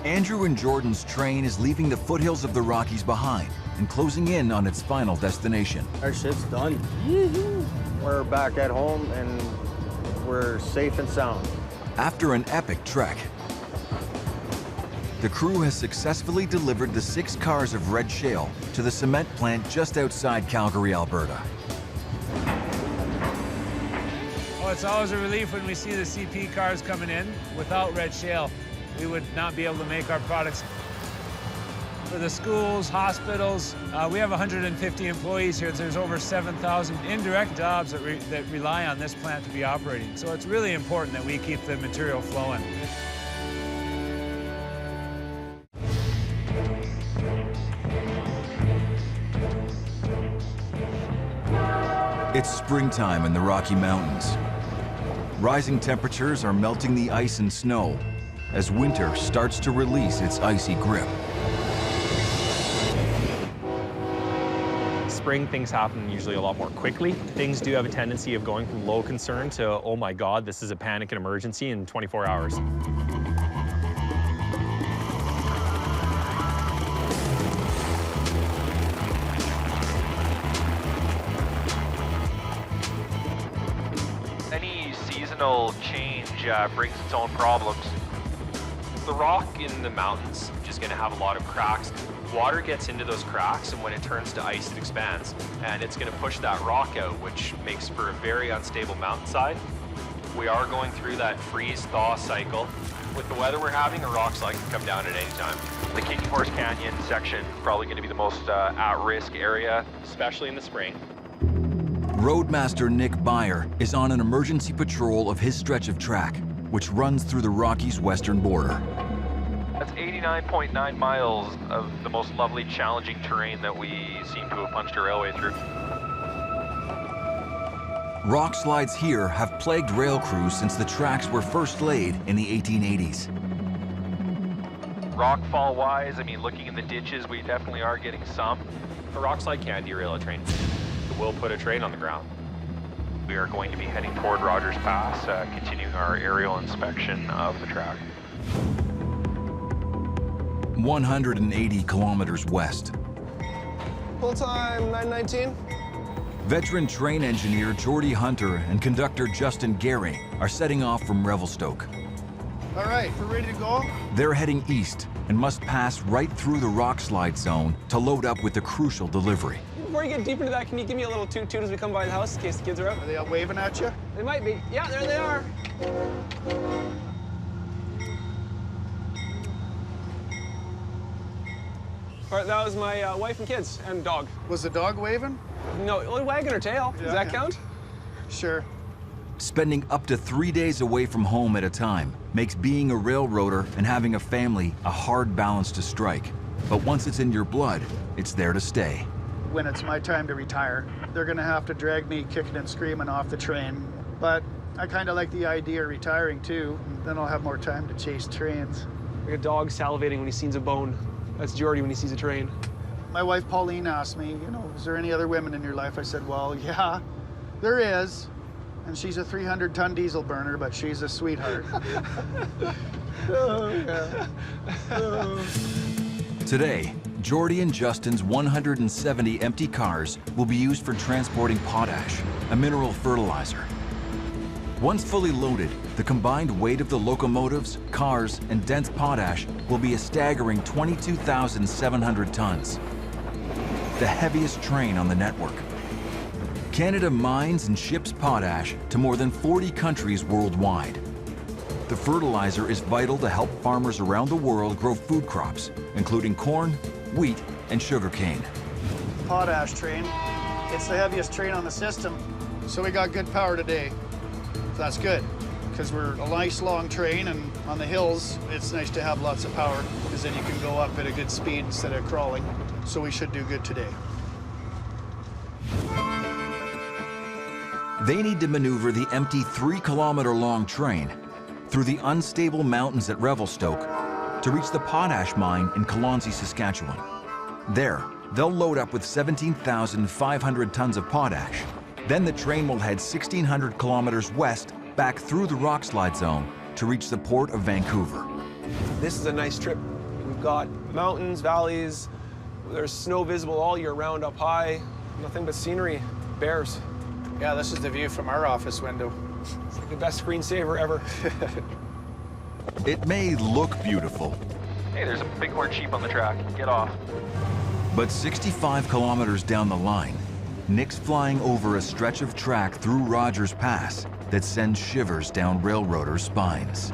Andrew and Jordan's train is leaving the foothills of the Rockies behind and closing in on its final destination. Our shift's done. We're back at home and we're safe and sound. After an epic trek, the crew has successfully delivered the 6 cars of red shale to the cement plant just outside Calgary, Alberta. Oh, it's always a relief when we see the CP cars coming in. Without red shale, we would not be able to make our products. For the schools, hospitals, we have 150 employees here. There's over 7,000 indirect jobs that rely on this plant to be operating. So it's really important that we keep the material flowing. It's springtime in the Rocky Mountains. Rising temperatures are melting the ice and snow as winter starts to release its icy grip. Spring, things happen usually a lot more quickly. Things do have a tendency of going from low concern to, oh my God, this is a panic and emergency in 24 hours. Any seasonal change brings its own problems. The rock in the mountains is just going to have a lot of cracks. Water gets into those cracks, and when it turns to ice, it expands. And it's going to push that rock out, which makes for a very unstable mountainside. We are going through that freeze-thaw cycle. With the weather we're having, a rock slide can come down at any time. The Kicking Horse Canyon section probably going to be the most at-risk area, especially in the spring. Roadmaster Nick Byer is on an emergency patrol of his stretch of track, which runs through the Rockies' western border. That's 89.9 miles of the most lovely, challenging terrain that we seem to have punched a railway through. Rock slides here have plagued rail crews since the tracks were first laid in the 1880s. Rockfall-wise, I mean, looking in the ditches, we definitely are getting some. A rock slide can derail a train. It will put a train on the ground. We are going to be heading toward Rogers Pass, continuing our aerial inspection of the track. 180 kilometers west. Full time 9:19. Veteran train engineer Geordie Hunter and conductor Justin Gary are setting off from Revelstoke. All right, we're ready to go. They're heading east and must pass right through the rock slide zone to load up with the crucial delivery. Before you get deeper into that, can you give me a little toot-toot as we come by the house in case the kids are out? Are they out waving at you? They might be. Yeah, there they are. All right, that was my wife and kids and dog. Was the dog waving? No, only wagging her tail. Does that count? Sure. Spending up to 3 days away from home at a time makes being a railroader and having a family a hard balance to strike. But once it's in your blood, it's there to stay. When it's my time to retire, they're gonna have to drag me kicking and screaming off the train. But I kind of like the idea of retiring too. Then I'll have more time to chase trains. Like a dog salivating when he sees a bone. That's Geordie when he sees a train. My wife Pauline asked me, you know, is there any other women in your life? I said, well, yeah, there is. And she's a 300-ton diesel burner, but she's a sweetheart. Oh, yeah. Oh. Today, Geordie and Justin's 170 empty cars will be used for transporting potash, a mineral fertilizer. Once fully loaded, the combined weight of the locomotives, cars, and dense potash will be a staggering 22,700 tons. The heaviest train on the network. Canada mines and ships potash to more than 40 countries worldwide. The fertilizer is vital to help farmers around the world grow food crops, including corn, wheat, and sugarcane. Potash train. It's the heaviest train on the system. So we got good power today. So that's good, because we're a nice long train, and on the hills, it's nice to have lots of power, because then you can go up at a good speed instead of crawling. So we should do good today. They need to maneuver the empty 3-kilometer-long train through the unstable mountains at Revelstoke to reach the potash mine in Kalonzi, Saskatchewan. There, they'll load up with 17,500 tons of potash. Then the train will head 1,600 kilometers west back through the rock slide zone to reach the port of Vancouver. This is a nice trip. We've got mountains, valleys. There's snow visible all year round up high. Nothing but scenery, bears. Yeah, this is the view from our office window. It's like the best screensaver ever. It may look beautiful. Hey, there's a bighorn sheep on the track. Get off. But 65 kilometers down the line, Nick's flying over a stretch of track through Rogers Pass that sends shivers down railroaders' spines.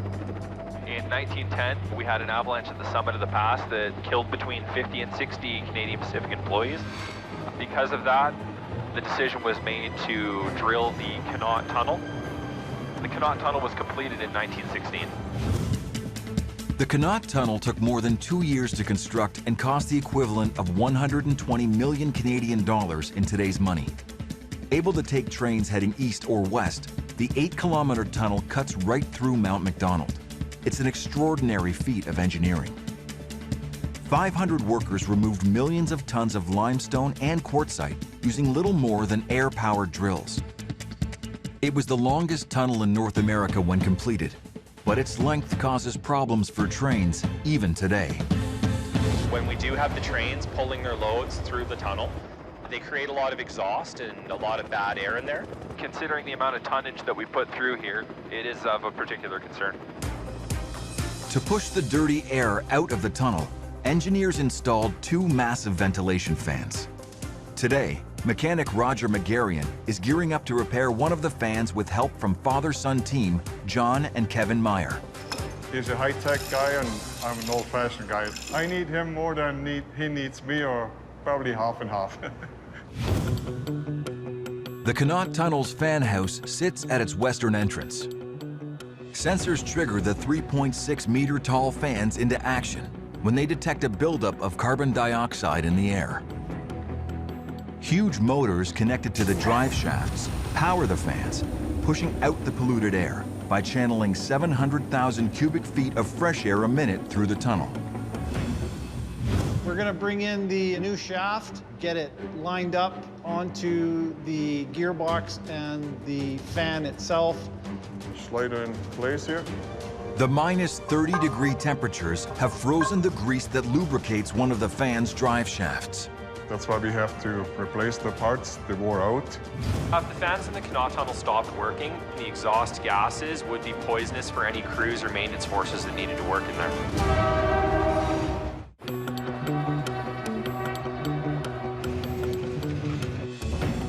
In 1910, we had an avalanche at the summit of the pass that killed between 50 and 60 Canadian Pacific employees. Because of that, the decision was made to drill the Canola Tunnel. The Canola Tunnel was completed in 1916. The Canola Tunnel took more than 2 years to construct and cost the equivalent of 120 million Canadian dollars in today's money. Able to take trains heading east or west, the 8-kilometer tunnel cuts right through Mount Macdonald. It's an extraordinary feat of engineering. 500 workers removed millions of tons of limestone and quartzite using little more than air-powered drills. It was the longest tunnel in North America when completed, but its length causes problems for trains even today. When we do have the trains pulling their loads through the tunnel, they create a lot of exhaust and a lot of bad air in there. Considering the amount of tonnage that we put through here, it is of a particular concern. To push the dirty air out of the tunnel, engineers installed 2 massive ventilation fans. Today, mechanic Roger McGarrion is gearing up to repair one of the fans with help from father-son team John and Kevin Meyer. He's a high-tech guy and I'm an old-fashioned guy. I need him more than he needs me, or probably half and half. The Canola Tunnel's fan house sits at its western entrance. Sensors trigger the 3.6-meter-tall fans into action when they detect a buildup of carbon dioxide in the air. Huge motors connected to the drive shafts power the fans, pushing out the polluted air by channeling 700,000 cubic feet of fresh air a minute through the tunnel. We're gonna bring in the new shaft, get it lined up onto the gearbox and the fan itself. Slide it in place here. The minus 30-degree temperatures have frozen the grease that lubricates one of the fan's drive shafts. That's why we have to replace the parts that wore out. If the fans in the Canola tunnel stopped working, the exhaust gases would be poisonous for any crews or maintenance forces that needed to work in there.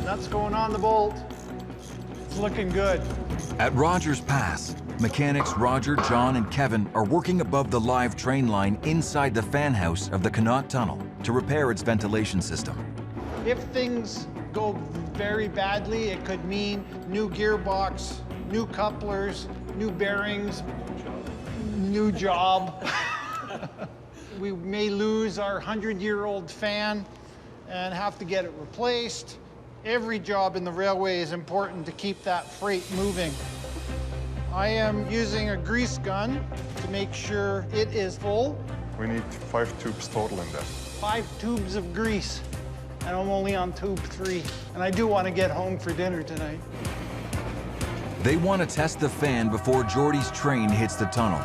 That's going on the bolt. It's looking good. At Rogers Pass, mechanics Roger, John, and Kevin are working above the live train line inside the fan house of the Canola tunnel to repair its ventilation system. If things go very badly, it could mean new gearbox, new couplers, new bearings, new job. We may lose our 100-year-old fan and have to get it replaced. Every job in the railway is important to keep that freight moving. I am using a grease gun to make sure it is full. We need 5 tubes total in there. 5 tubes of grease, and I'm only on tube 3. And I do want to get home for dinner tonight. They want to test the fan before Geordie's train hits the tunnel.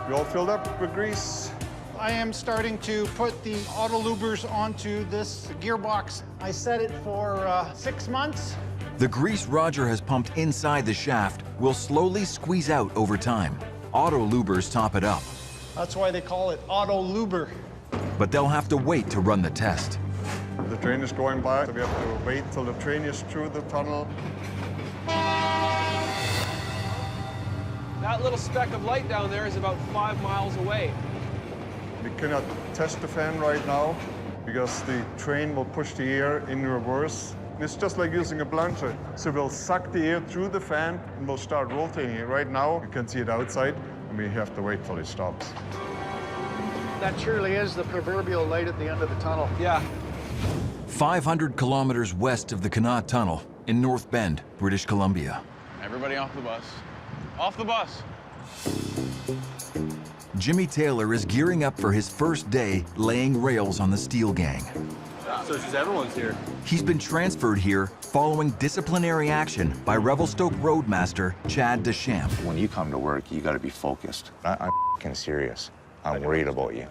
You all filled up with grease? I am starting to put the auto lubers onto this gearbox. I set it for 6 months. The grease Roger has pumped inside the shaft will slowly squeeze out over time. Auto lubers top it up. That's why they call it auto luber. But they'll have to wait to run the test. The train is going by, so we have to wait till the train is through the tunnel. That little speck of light down there is about 5 miles away. We cannot test the fan right now because the train will push the air in reverse. It's just like using a plunger. So we'll suck the air through the fan and we'll start rotating it. Right now, you can see it outside, and we have to wait till it stops. That surely is the proverbial light at the end of the tunnel. Yeah. 500 kilometers west of the Canola Tunnel in North Bend, British Columbia. Everybody off the bus. Off the bus. Jimmy Taylor is gearing up for his first day laying rails on the steel gang. So just everyone's here. He's been transferred here following disciplinary action by Revelstoke Roadmaster Chad Deschamps. When you come to work, you got to be focused. I'm f***ing serious. I'm worried about you.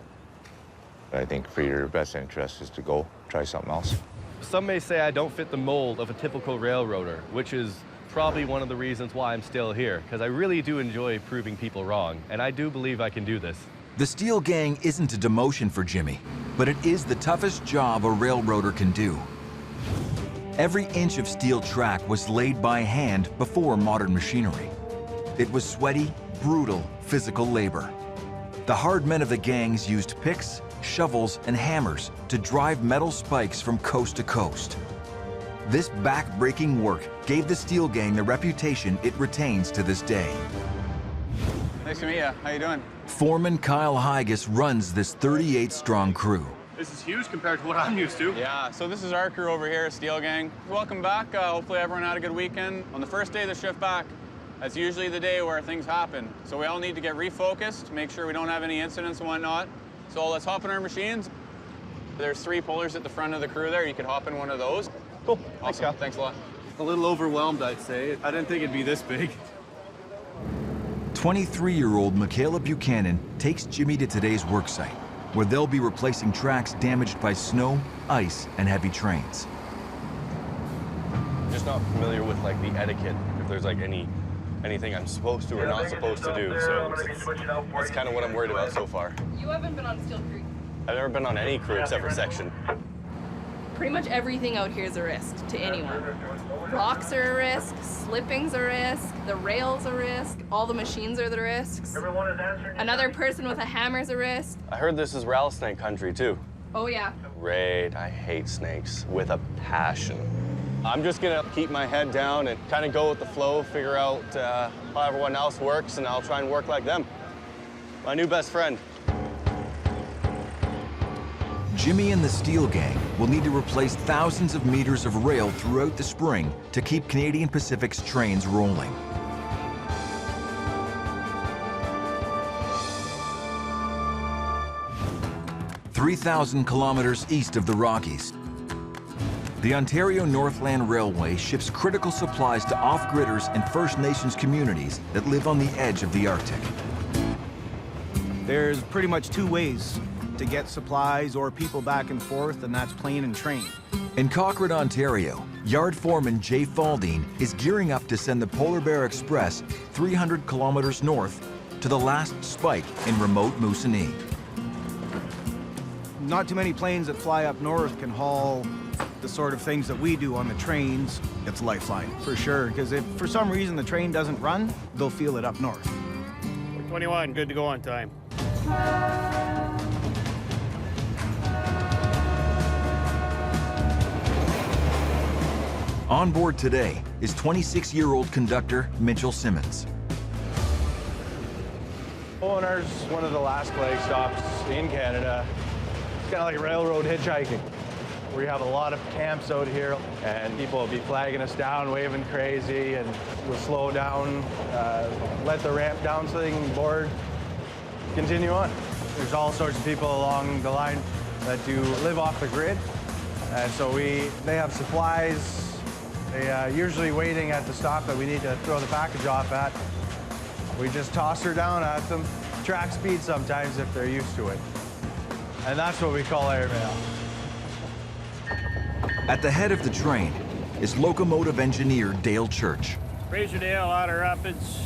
But I think for your best interest is to go try something else. Some may say I don't fit the mold of a typical railroader, which is probably one of the reasons why I'm still here, because I really do enjoy proving people wrong, and I do believe I can do this. The steel gang isn't a demotion for Jimmy, but it is the toughest job a railroader can do. Every inch of steel track was laid by hand before modern machinery. It was sweaty, brutal, physical labor. The hard men of the gangs used picks, shovels, and hammers to drive metal spikes from coast to coast. This back-breaking work gave the steel gang the reputation it retains to this day. Nice to meet you. How you doing? Foreman Kyle Hygus runs this 38-strong crew. This is huge compared to what I'm used to. Yeah, so this is our crew over here, Steel Gang. Welcome back. Hopefully everyone had a good weekend. On the first day of the shift back, that's usually the day where things happen. So we all need to get refocused, make sure we don't have any incidents and whatnot. So let's hop in our machines. There's 3 pullers at the front of the crew there. You can hop in one of those. Cool. Awesome. Thanks, Thanks a lot. A little overwhelmed, I'd say. I didn't think it'd be this big. 23-year-old Michaela Buchanan takes Jimmy to today's worksite, where they'll be replacing tracks damaged by snow, ice, and heavy trains. I'm just not familiar with like the etiquette, if there's like anything I'm supposed to or not supposed to do. So it's kind of what I'm worried about so far. You haven't been on Steel Creek I've never been on any crew except for section. Pretty much everything out here is a risk to anyone. Rocks are a risk, slipping's a risk, the rail's a risk, all the machines are the risks. Another person with a hammer's a risk. I heard this is rattlesnake country too. Oh yeah. Great, I hate snakes with a passion. I'm just gonna keep my head down and kind of go with the flow, figure out how everyone else works, and I'll try and work like them. My new best friend. Jimmy and the Steel Gang will need to replace thousands of meters of rail throughout the spring to keep Canadian Pacific's trains rolling. "3,000 kilometers east of the Rockies, the Ontario Northland Railway ships critical supplies to off-gridders and First Nations communities that live on the edge of the Arctic. There's pretty much two ways to get supplies or people back and forth, and that's plane and train. In Cochrane, Ontario, Yard Foreman Jay Faldine is gearing up to send the Polar Bear Express 300 kilometers north to the last spike in remote Moosonee. Not too many planes that fly up north can haul the sort of things that we do on the trains. It's a lifeline, for sure, because if for some reason the train doesn't run, they'll feel it up north. 21, good to go on time. On board today is 26-year-old conductor Mitchell Simmons. Owners, one of the last flag stops in Canada. It's kind of like railroad hitchhiking. We have a lot of camps out here, and people will be flagging us down, waving crazy, and we'll slow down, let the ramp down so they can board, continue on. There's all sorts of people along the line that do live off the grid, and so they have supplies. They usually waiting at the stop that we need to throw the package off at. We just toss her down at them, track speed sometimes if they're used to it. And that's what we call airmail. At the head of the train is locomotive engineer Dale Church. Fraser-Dale, Otter Rapids,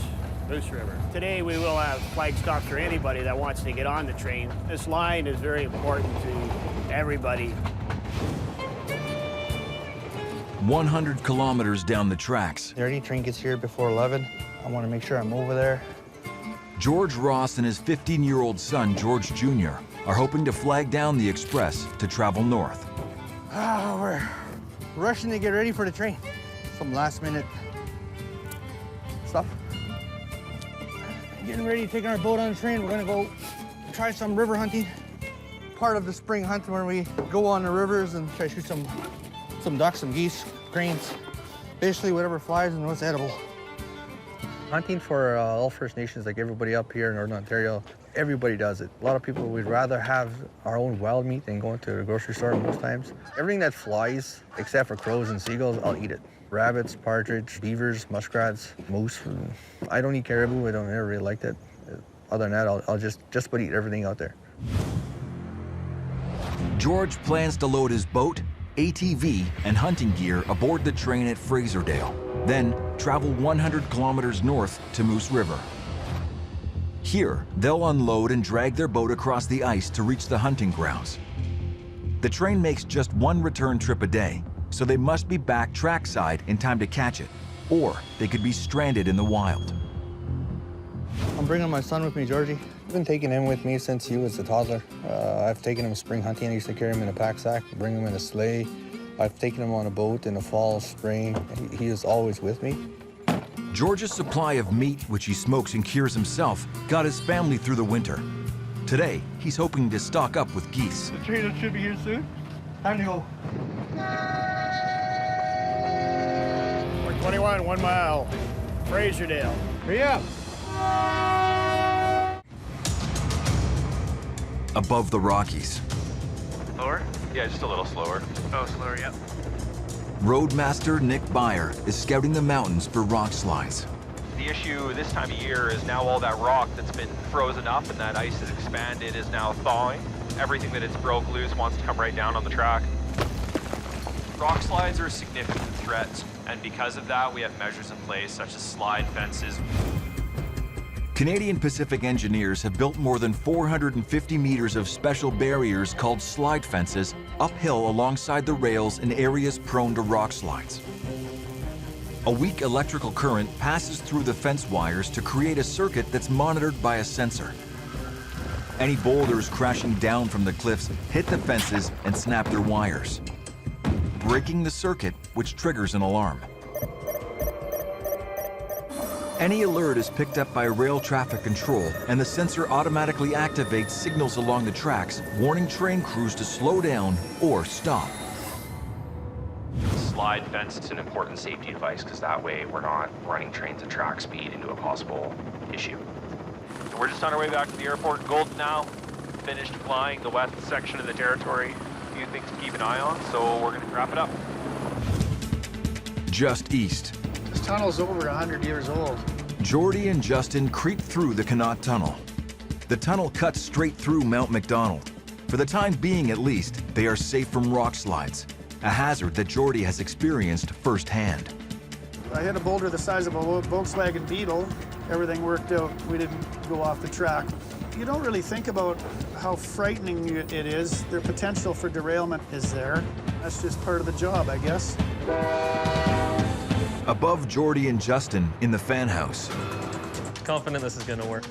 Moose River. Today we will have flag stops for anybody that wants to get on the train. This line is very important to everybody. 100 kilometers down the tracks. The early train gets here before 11. I want to make sure I'm over there. George Ross and his 15-year-old son, George Jr., are hoping to flag down the express to travel north. We're rushing to get ready for the train. Some last-minute stuff. Getting ready to take our boat on the train. We're going to go try some river hunting. Part of the spring hunt where we go on the rivers and try to shoot some ducks, some geese, cranes, basically whatever flies and what's edible. Hunting for all First Nations, like everybody up here in Northern Ontario, everybody does it. A lot of people would rather have our own wild meat than going to the grocery store most times. Everything that flies, except for crows and seagulls, I'll eat it. Rabbits, partridge, beavers, muskrats, moose. I don't eat caribou. I never really liked it. Other than that, I'll just about eat everything out there. George plans to load his boat, ATV, and hunting gear aboard the train at Fraser-Dale, then travel 100 kilometers north to Moose River. Here, they'll unload and drag their boat across the ice to reach the hunting grounds. The train makes just one return trip a day, so they must be back trackside in time to catch it, or they could be stranded in the wild. I'm bringing my son with me, Georgie. I've been taking him with me since he was a toddler. I've taken him spring hunting. I used to carry him in a pack sack, bring him in a sleigh. I've taken him on a boat in the fall, spring. He is always with me. George's supply of meat, which he smokes and cures himself, got his family through the winter. Today, he's hoping to stock up with geese. The train should be here soon. Time to go. 21, 1 mile, Fraser-Dale. Hurry up. Above the Rockies, Slower? Yeah, just a little slower. Oh, slower, yep. Roadmaster Nick Beyer is scouting the mountains for rock slides. The issue this time of year is now all that rock that's been frozen up and that ice has expanded is now thawing. Everything that it's broke loose wants to come right down on the track. Rock slides are a significant threat, and because of that, we have measures in place such as slide fences. Canadian Pacific engineers have built more than 450 meters of special barriers called slide fences uphill alongside the rails in areas prone to rock slides. A weak electrical current passes through the fence wires to create a circuit that's monitored by a sensor. Any boulders crashing down from the cliffs hit the fences and snap their wires, breaking the circuit, which triggers an alarm. Any alert is picked up by rail traffic control, and the sensor automatically activates signals along the tracks, warning train crews to slow down or stop. Slide fence is an important safety device because that way we're not running trains at track speed into a possible issue. So we're just on our way back to the airport in Golden now. Finished flying the west section of the territory. A few things to keep an eye on, so we're going to wrap it up. Just east, This tunnel's over 100 years old. Jordy and Justin creep through the Canola Tunnel. The tunnel cuts straight through Mount Macdonald. For the time being, at least, they are safe from rock slides, a hazard that Jordy has experienced firsthand. I hit a boulder the size of a Volkswagen Beetle. Everything worked out. We didn't go off the track. You don't really think about how frightening it is. Their potential for derailment is there. That's just part of the job, I guess. Above Jordy and Justin in the fan house. Confident this is going to work.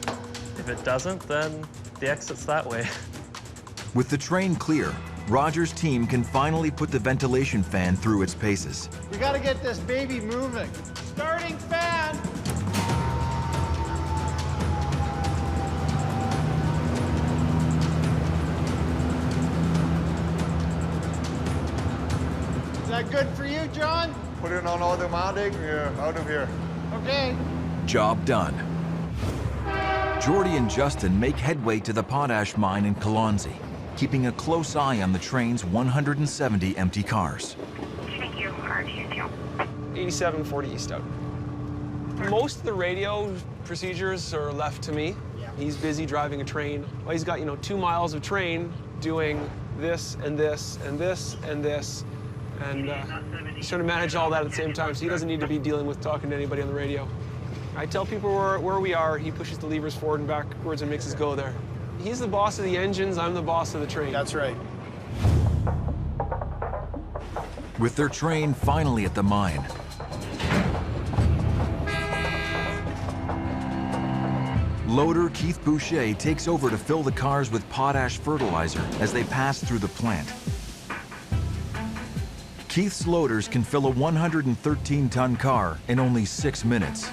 If it doesn't, then the exit's that way. With the train clear, Roger's team can finally put the ventilation fan through its paces. We got to get this baby moving. Starting fan! Is that good for you, John? Put it on automatic, we're out of here. Okay. Job done. Jordy and Justin make headway to the potash mine in Kalonzi, keeping a close eye on the train's 170 empty cars. 8740 east out. Most of the radio procedures are left to me. He's busy driving a train. Well, he's got, 2 miles of train doing this and this and this and this. And he's trying to manage all that at the same time, so he doesn't need to be dealing with talking to anybody on the radio. I tell people where we are. He pushes the levers forward and backwards and makes us go there. He's the boss of the engines, I'm the boss of the train. That's right. With their train finally at the mine, loader Keith Boucher takes over to fill the cars with potash fertilizer as they pass through the plant. Keith's loaders can fill a 113-ton car in only 6 minutes.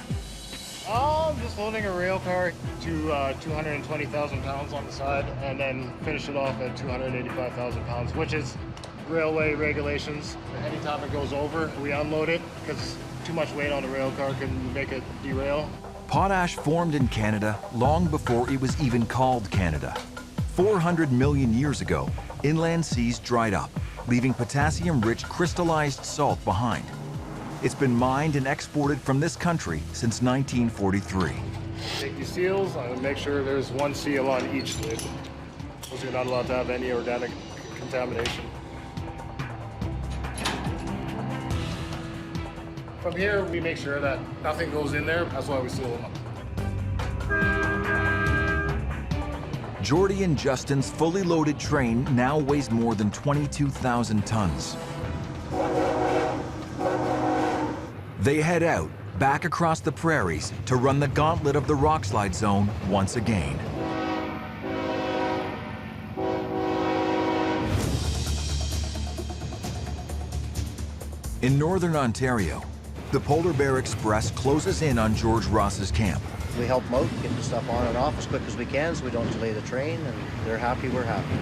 I'm just loading a rail car to 220,000 pounds on the side and then finish it off at 285,000 pounds, which is railway regulations. Anytime it goes over, we unload it because too much weight on the rail car can make it derail. Potash formed in Canada long before it was even called Canada. 400 million years ago, inland seas dried up, leaving potassium-rich crystallized salt behind. It's been mined and exported from this country since 1943. Take these seals and make sure there's one seal on each lid, because you're not allowed to have any organic contamination. From here, we make sure that nothing goes in there. That's why we seal them up. Jordy and Justin's fully loaded train now weighs more than 22,000 tons. They head out, back across the prairies, to run the gauntlet of the rockslide zone once again. In northern Ontario, the Polar Bear Express closes in on George Ross's camp. We help them out, get the stuff on and off as quick as we can so we don't delay the train, and they're happy, we're happy.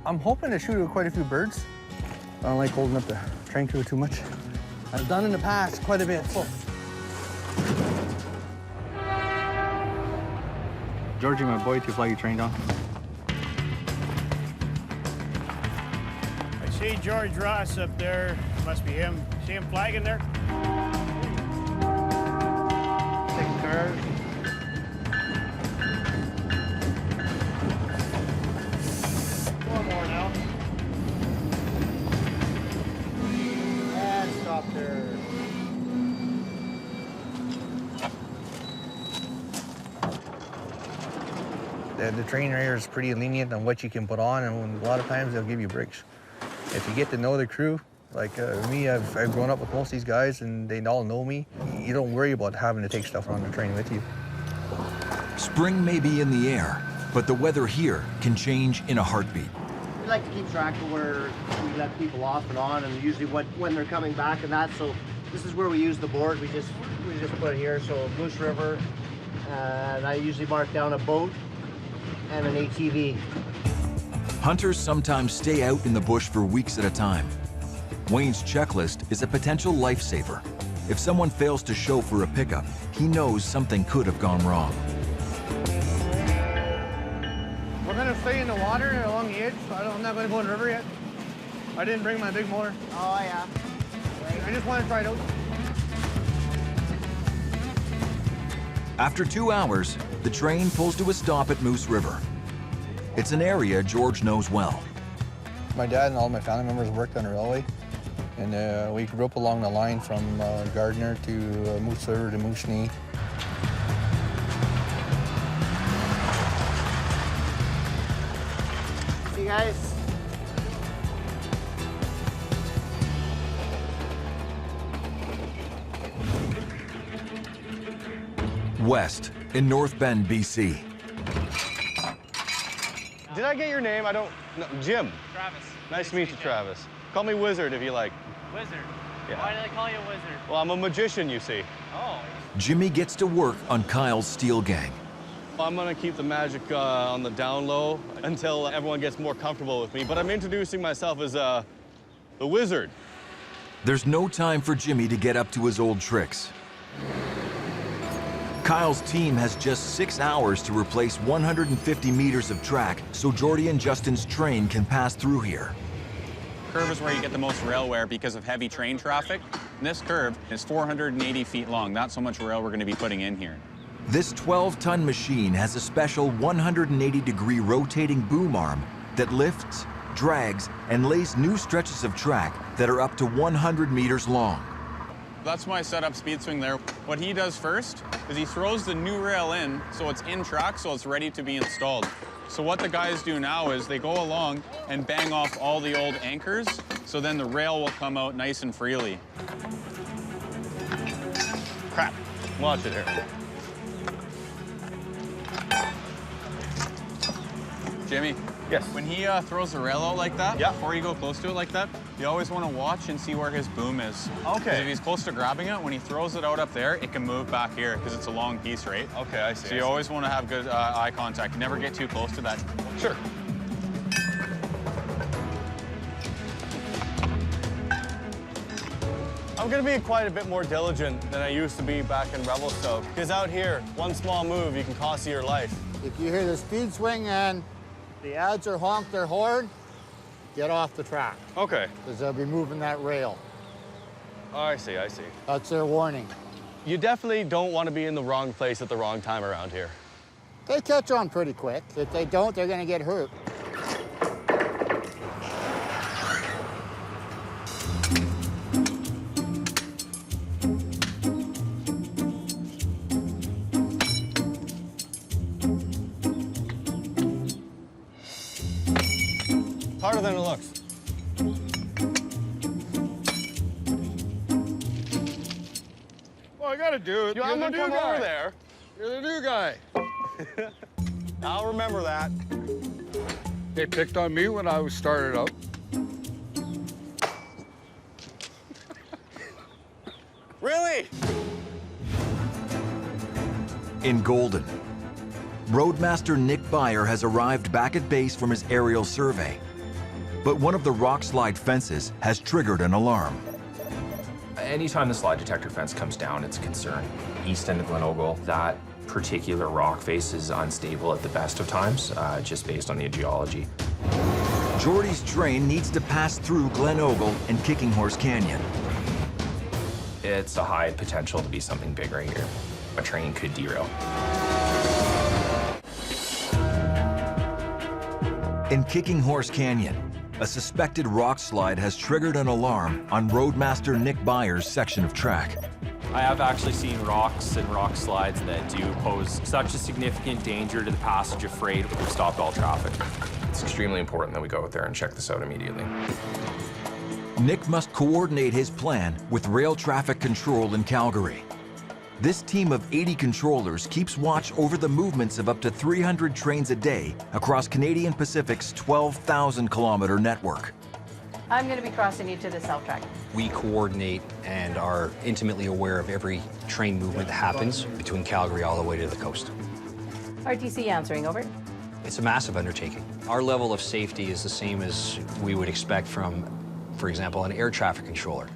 I'm hoping to shoot quite a few birds. I don't like holding up the train crew too much. I've done in the past quite a bit. So. Georgie, my boy, to fly your train down. I see George Ross up there. Must be him. See him flagging there? Taking cars. One more now. And stop there. The train here is pretty lenient on what you can put on, and a lot of times they'll give you breaks. If you get to know the crew, like me, I've grown up with most of these guys, and they all know me. You don't worry about having to take stuff on the train with you. Spring may be in the air, but the weather here can change in a heartbeat. We like to keep track of where we let people off and on, and usually when they're coming back and that. So this is where we use the board. We just put it here. So Moose River, and I usually mark down a boat and an ATV. Hunters sometimes stay out in the bush for weeks at a time. Wayne's checklist is a potential lifesaver. If someone fails to show for a pickup, he knows something could have gone wrong. We're gonna stay in the water along the edge. I'm not gonna go in the river yet. I didn't bring my big motor. Oh, yeah. I just want to try it out. After 2 hours, the train pulls to a stop at Moose River. It's an area George knows well. My dad and all my family members worked on the railway, and we grew up along the line from Gardner to Moose River to Moosonee. See you guys. West, in North Bend, BC. Did I get your name? No, Jim. Travis. Nice to meet you, Travis. Call me Wizard if you like. Wizard? Yeah. Why do they call you a wizard? Well, I'm a magician, you see. Oh. Jimmy gets to work on Kyle's steel gang. I'm gonna keep the magic on the down low until everyone gets more comfortable with me, but I'm introducing myself as the Wizard. There's no time for Jimmy to get up to his old tricks. Kyle's team has just 6 hours to replace 150 meters of track so Jordy and Justin's train can pass through here. Curve is where you get the most rail wear because of heavy train traffic. And this curve is 480 feet long. That's how much rail we're going to be putting in here. This 12-ton machine has a special 180-degree rotating boom arm that lifts, drags, and lays new stretches of track that are up to 100 meters long. That's my setup speed swing there. What he does first is he throws the new rail in so it's in track, so it's ready to be installed. So what the guys do now is they go along and bang off all the old anchors, so then the rail will come out nice and freely. Crap. Watch it here. Jimmy? Yes? When he throws the rail out like that, before you go close to it like that, you always want to watch and see where his boom is. Okay. Because if he's close to grabbing it, when he throws it out up there, it can move back here because it's a long piece, right? Okay, I see. So you always want to have good eye contact. Never get too close to that. Sure. I'm gonna be quite a bit more diligent than I used to be back in Revelstoke. Because out here, one small move, you can cost you your life. If you hear the speed swing and the ads are honk their horn, get off the track. Okay. Because they'll be moving that rail. Oh, I see, I see. That's their warning. You definitely don't want to be in the wrong place at the wrong time around here. They catch on pretty quick. If they don't, they're gonna get hurt. Harder than it looks. Well, I gotta do it. I'm You're gonna the come new guy. over there. You're the new guy. I'll remember that. They picked on me when I was started out. Really? In Golden, Roadmaster Nick Byer has arrived back at base from his aerial survey. But one of the rock slide fences has triggered an alarm. Anytime the slide detector fence comes down, it's a concern. East end of Glenogle, that particular rock face is unstable at the best of times, just based on the geology. Jordy's train needs to pass through Glenogle and Kicking Horse Canyon. It's a high potential to be something big right here. A train could derail. In Kicking Horse Canyon, a suspected rock slide has triggered an alarm on Roadmaster Nick Byer's section of track. I have actually seen rocks and rock slides that do pose such a significant danger to the passage of freight. We've stopped all traffic. It's extremely important that we go out there and check this out immediately. Nick must coordinate his plan with rail traffic control in Calgary. This team of 80 controllers keeps watch over the movements of up to 300 trains a day across Canadian Pacific's 12,000-kilometer network. I'm going to be crossing you to the south track. We coordinate and are intimately aware of every train movement that happens between Calgary all the way to the coast. RTC answering, over. It's a massive undertaking. Our level of safety is the same as we would expect from, for example, an air traffic controller.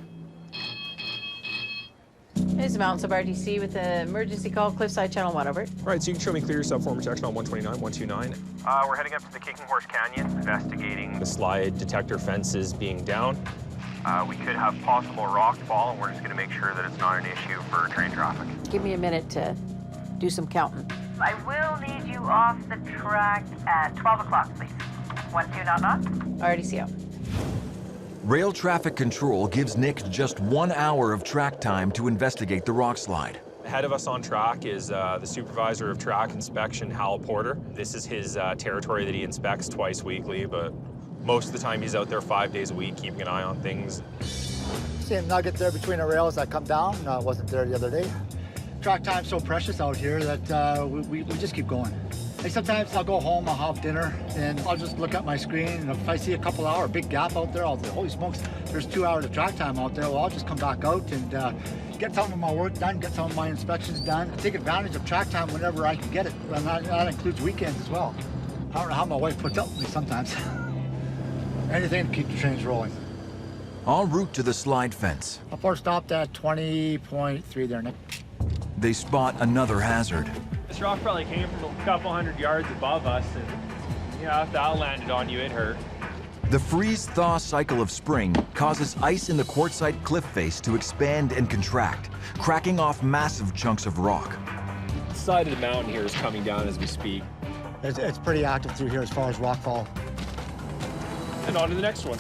Here's the mountains of RTC with an emergency call, Cliffside Channel 1, over. All right, so you can show me clear subformer protection on 129, 129. We're heading up to the Kicking Horse Canyon, investigating The slide detector fences being down. We could have possible rock fall, and we're just going to make sure that it's not an issue for train traffic. Give me a minute to do some counting. I will need you off the track at 12 o'clock, please. 12 not. RTC out. Rail traffic control gives Nick just 1 hour of track time to investigate the rock slide. Ahead of us on track is the supervisor of track inspection, Hal Porter. This is his territory that he inspects twice weekly, but most of the time he's out there 5 days a week, keeping an eye on things. Same nugget there between the rails that come down. Wasn't there the other day. Track time's so precious out here that we just keep going. Like sometimes I'll go home, I'll have dinner, and I'll just look at my screen, and if I see a couple hour big gap out there, I'll say, holy smokes, there's 2 hours of track time out there. Well, I'll just come back out and get some of my work done, get some of my inspections done, take advantage of track time whenever I can get it, and that includes weekends as well. I don't know how my wife puts up with me sometimes. Anything to keep the trains rolling. En route to the slide fence, Up our stopped at 20.3 there, Nick. they spot another hazard. This rock probably came from a couple hundred yards above us, and yeah, if that landed on you, it hurt. The freeze-thaw cycle of spring causes ice in the quartzite cliff face to expand and contract, cracking off massive chunks of rock. The side of the mountain here is coming down as we speak. It's pretty active through here as far as rockfall. And on to the next one.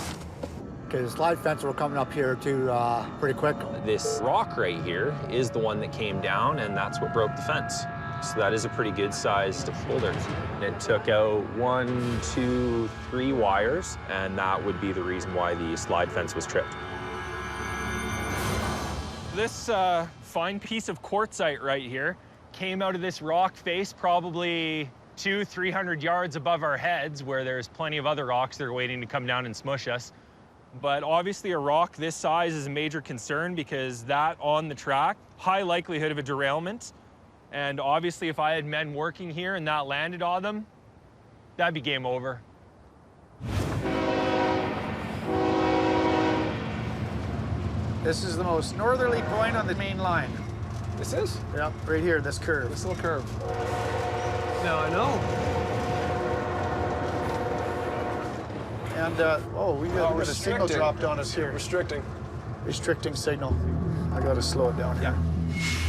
Okay, the slide fence we're coming up here too pretty quick. This rock right here is the one that came down, and that's what broke the fence. So that is a pretty good sized boulder. It took out 1, 2, 3 wires, and that would be the reason why the slide fence was tripped. This fine piece of quartzite right here came out of this rock face probably 200-300 yards above our heads, where there's plenty of other rocks that are waiting to come down and smush us. But obviously a rock this size is a major concern, because that on the track, high likelihood of a derailment. And obviously if I had men working here and that landed on them, that'd be game over. This is the most northerly point on the main line. This is? Yep, right here, this curve. This little curve. Now I know. And, we got a signal dropped on us here. Restricting. Restricting signal. I gotta slow it down here.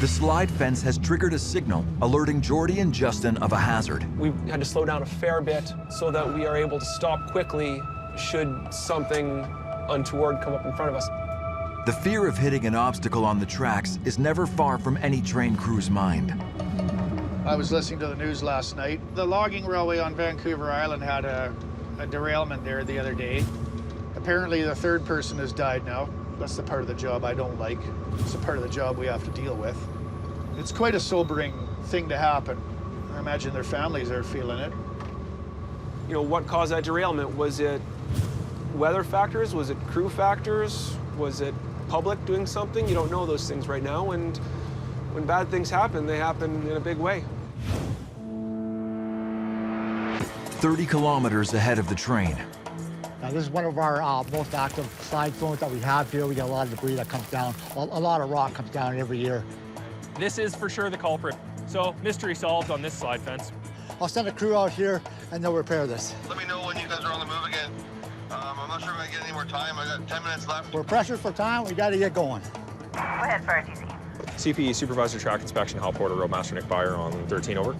The slide fence has triggered a signal alerting Jordy and Justin of a hazard. We had to slow down a fair bit so that we are able to stop quickly should something untoward come up in front of us. The fear of hitting an obstacle on the tracks is never far from any train crew's mind. I was listening to the news last night. The logging railway on Vancouver Island had a derailment there the other day. Apparently the third person has died now. That's the part of the job I don't like. It's the part of the job we have to deal with. It's quite a sobering thing to happen. I imagine their families are feeling it. You know, what caused that derailment? Was it weather factors? Was it crew factors? Was it public doing something? You don't know those things right now, and when bad things happen, they happen in a big way. 30 kilometers ahead of the train. Now, this is one of our most active slide zones that we have here. We get a lot of debris that comes down. A lot of rock comes down every year. This is for sure the culprit. So, mystery solved on this slide fence. I'll send a crew out here and they'll repair this. Let me know when you guys are on the move again. I'm not sure if I get any more time. I got 10 minutes left. We're pressured for time. We got to get going. Go ahead for RTC. CPE Supervisor Track Inspection, Hal Porter, Roadmaster Nick Byer on 13, over.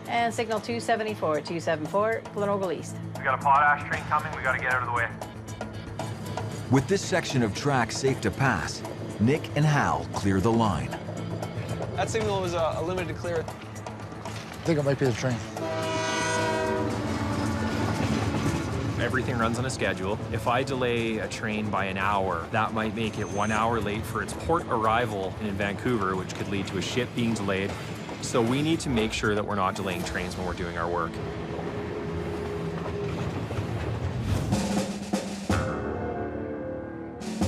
And signal 274, Glenorgh East. We got a potash train coming. We got to get out of the way. With this section of track safe to pass, Nick and Hal clear the line. That signal was a limited clear. I think it might be the train. Everything runs on a schedule. If I delay a train by an hour, that might make it 1 hour late for its port arrival in Vancouver, which could lead to a ship being delayed. So we need to make sure that we're not delaying trains when we're doing our work.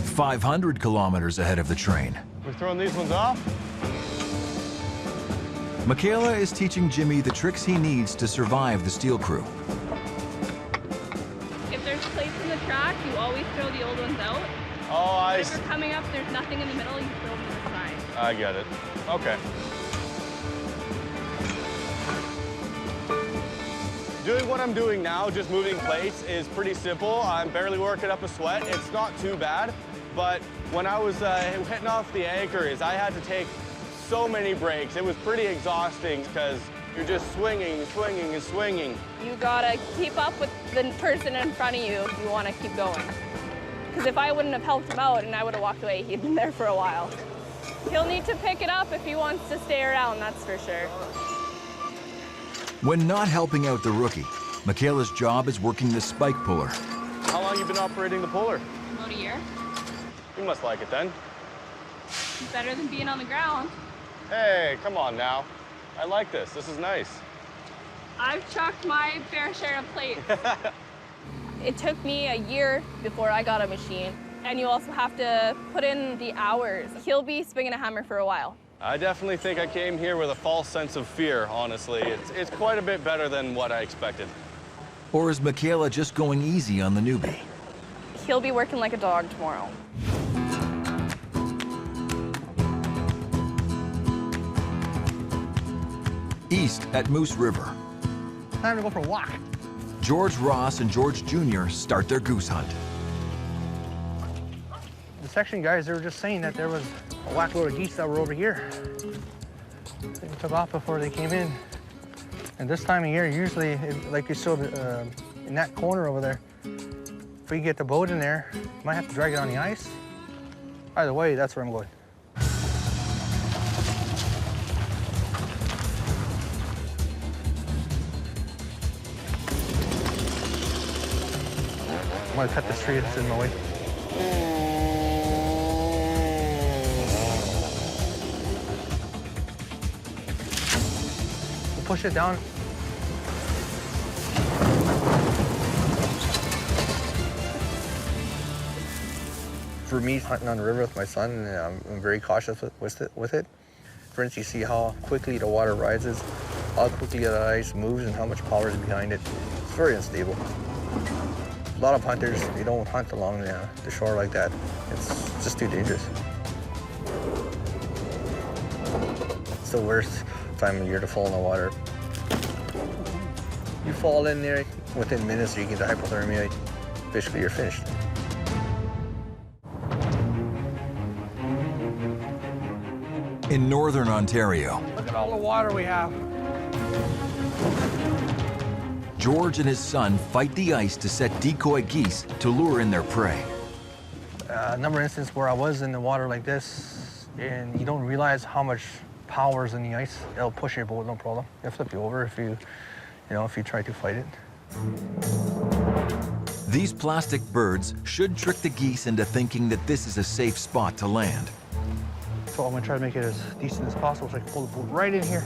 "500 kilometers ahead of the train. We're throwing these ones off? Michaela is teaching Jimmy the tricks he needs to survive the steel crew. If there's plates in the track, you always throw the old ones out. Oh, If you're coming up, there's nothing in the middle, you throw them to the side. I get it. Okay. Doing what I'm doing now, just moving plates, is pretty simple. I'm barely working up a sweat. It's not too bad, but when I was hitting off the anchors, I had to take so many breaks. It was pretty exhausting because you're just swinging, swinging, and swinging. You gotta keep up with the person in front of you if you wanna keep going. Because if I wouldn't have helped him out and I would have walked away, he'd been there for a while. He'll need to pick it up if he wants to stay around, that's for sure. When not helping out the rookie, Michaela's job is working the spike puller. How long you been operating the puller? About a year. You must like it then. It's better than being on the ground. Hey, come on now. I like this. This is nice. I've chucked my fair share of plates. It took me a year before I got a machine. And you also have to put in the hours. He'll be swinging a hammer for a while. I definitely think I came here with a false sense of fear, honestly. It's quite a bit better than what I expected. Or is Michaela just going easy on the newbie? He'll be working like a dog tomorrow. East at Moose River, Time to go for a walk. George Ross and George Jr. start their goose hunt. The section guys, they were just saying that there was a whack load of geese that were over here. They took off before they came in. And this time of year, usually, like you saw in that corner over there, if we get the boat in there, you might have to drag it on the ice. Either way, that's where I'm going. I'm gonna cut this tree that's in my way. We'll push it down. For me, hunting on the river with my son, I'm very cautious with it. For instance, you see how quickly the water rises, how quickly the ice moves, and how much power is behind it. It's very unstable. A lot of hunters, they don't hunt along the shore like that. It's just too dangerous. It's the worst time of year to fall in the water. You fall in there, within minutes you get the hypothermia, basically you're finished. In northern Ontario, Look at all the water we have. George and his son fight the ice to set decoy geese to lure in their prey. A number of instances where I was in the water like this, and you don't realize how much power is in the ice. It'll push your boat, no problem. It'll flip you over if you try to fight it. These plastic birds should trick the geese into thinking that this is a safe spot to land. So I'm gonna try to make it as decent as possible so I can pull the boat right in here.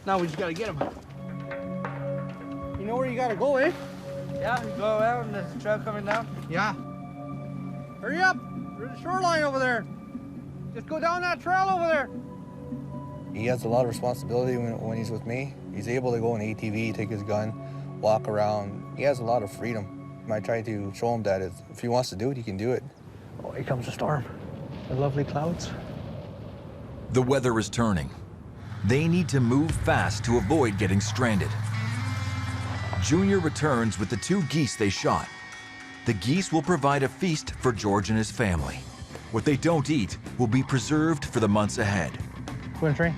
Now we just gotta get them. You know where you gotta go, eh? Yeah, you go around, there's a trail coming down. Yeah. Hurry up! There's a shoreline over there. Just go down that trail over there. He has a lot of responsibility when he's with me. He's able to go in ATV, take his gun, walk around. He has a lot of freedom. I try to show him that if he wants to do it, he can do it. Oh, here comes a storm. The lovely clouds. The weather is turning. They need to move fast to avoid getting stranded. Junior returns with the 2 geese they shot. The geese will provide a feast for George and his family. What they don't eat will be preserved for the months ahead. Go and train.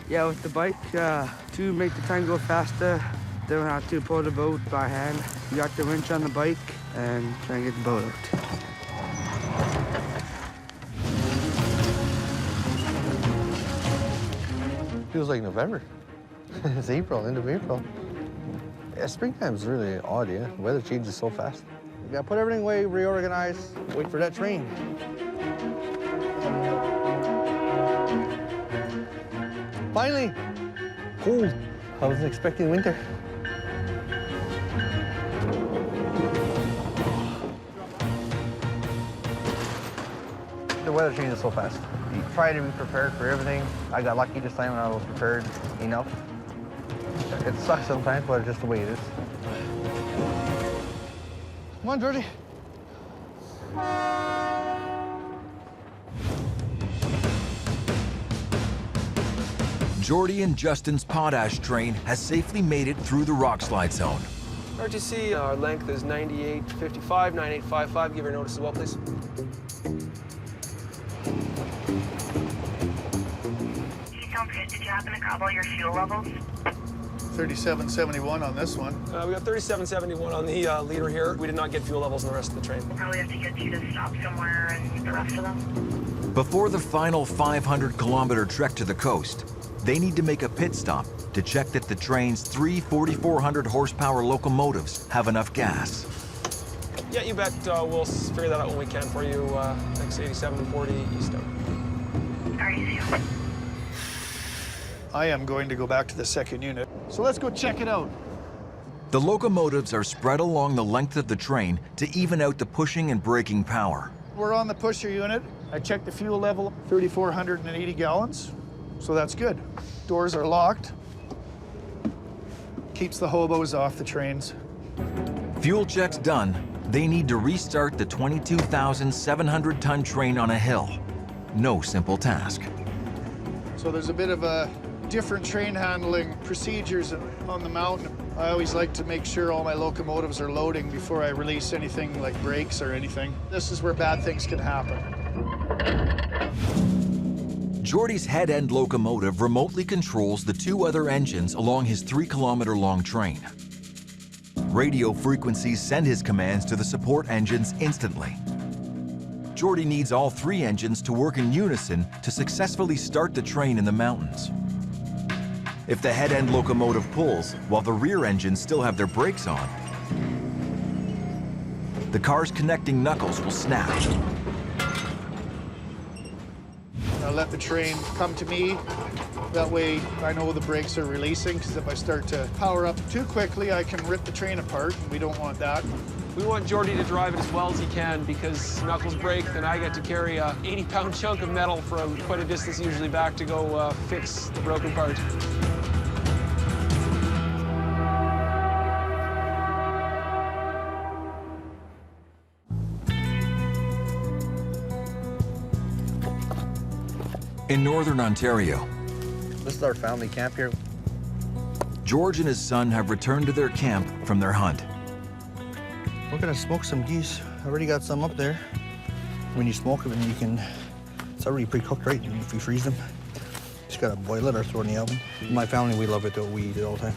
Yeah, with the bike, to make the time go faster, don't have to pull the boat by hand. You got the winch on the bike and try and get the boat out. Feels like November. It's April, end of April. Yeah, springtime's really odd, yeah. The weather changes so fast. You gotta put everything away, reorganize, wait for that train. Finally! Cold. I wasn't expecting winter. The weather changes so fast. You try to be prepared for everything. I got lucky this time when I was prepared enough. It sucks sometimes, but it's just the way it is. Come on, Georgie. Jordy and Justin's potash train has safely made it through the rock slide zone. RTC, our length is 9855, 9855. Give your notice as well, please. Did you happen to cobble your fuel levels? 3771 on this one. We got 3771 on the leader here. We did not get fuel levels in the rest of the train. We'll probably have to get you to stop somewhere and the rest of them. Before the final 500-kilometer trek to the coast, they need to make a pit stop to check that the train's 3 4,400 horsepower locomotives have enough gas. Yeah, you bet. We'll figure that out when we can for you. Thanks, 8740 eastbound. I am going to go back to the second unit. So let's go check it out. The locomotives are spread along the length of the train to even out the pushing and braking power. We're on the pusher unit. I checked the fuel level, 3,480 gallons. So that's good. Doors are locked. Keeps the hobos off the trains. Fuel checks done, they need to restart the 22,700-ton train on a hill. No simple task. So there's a bit of a different train handling procedures on the mountain. I always like to make sure all my locomotives are loading before I release anything like brakes or anything. This is where bad things can happen. Jordy's head-end locomotive remotely controls the 2 other engines along his 3-kilometer-long train. Radio frequencies send his commands to the support engines instantly. Jordy needs all 3 engines to work in unison to successfully start the train in the mountains. If the head-end locomotive pulls while the rear engines still have their brakes on, the car's connecting knuckles will snap. I'll let the train come to me. That way I know the brakes are releasing, because if I start to power up too quickly, I can rip the train apart, and we don't want that. We want Jordy to drive it as well as he can, because knuckles break, then I get to carry a 80-pound chunk of metal from quite a distance usually back to go fix the broken part. In northern Ontario, this is our family camp here. George and his son have returned to their camp from their hunt. We're gonna smoke some geese. I already got some up there. When you smoke them, it's already pre-cooked, right? If you freeze them, just gotta boil it or throw it in the oven. My family, we love it though. We eat it all the time.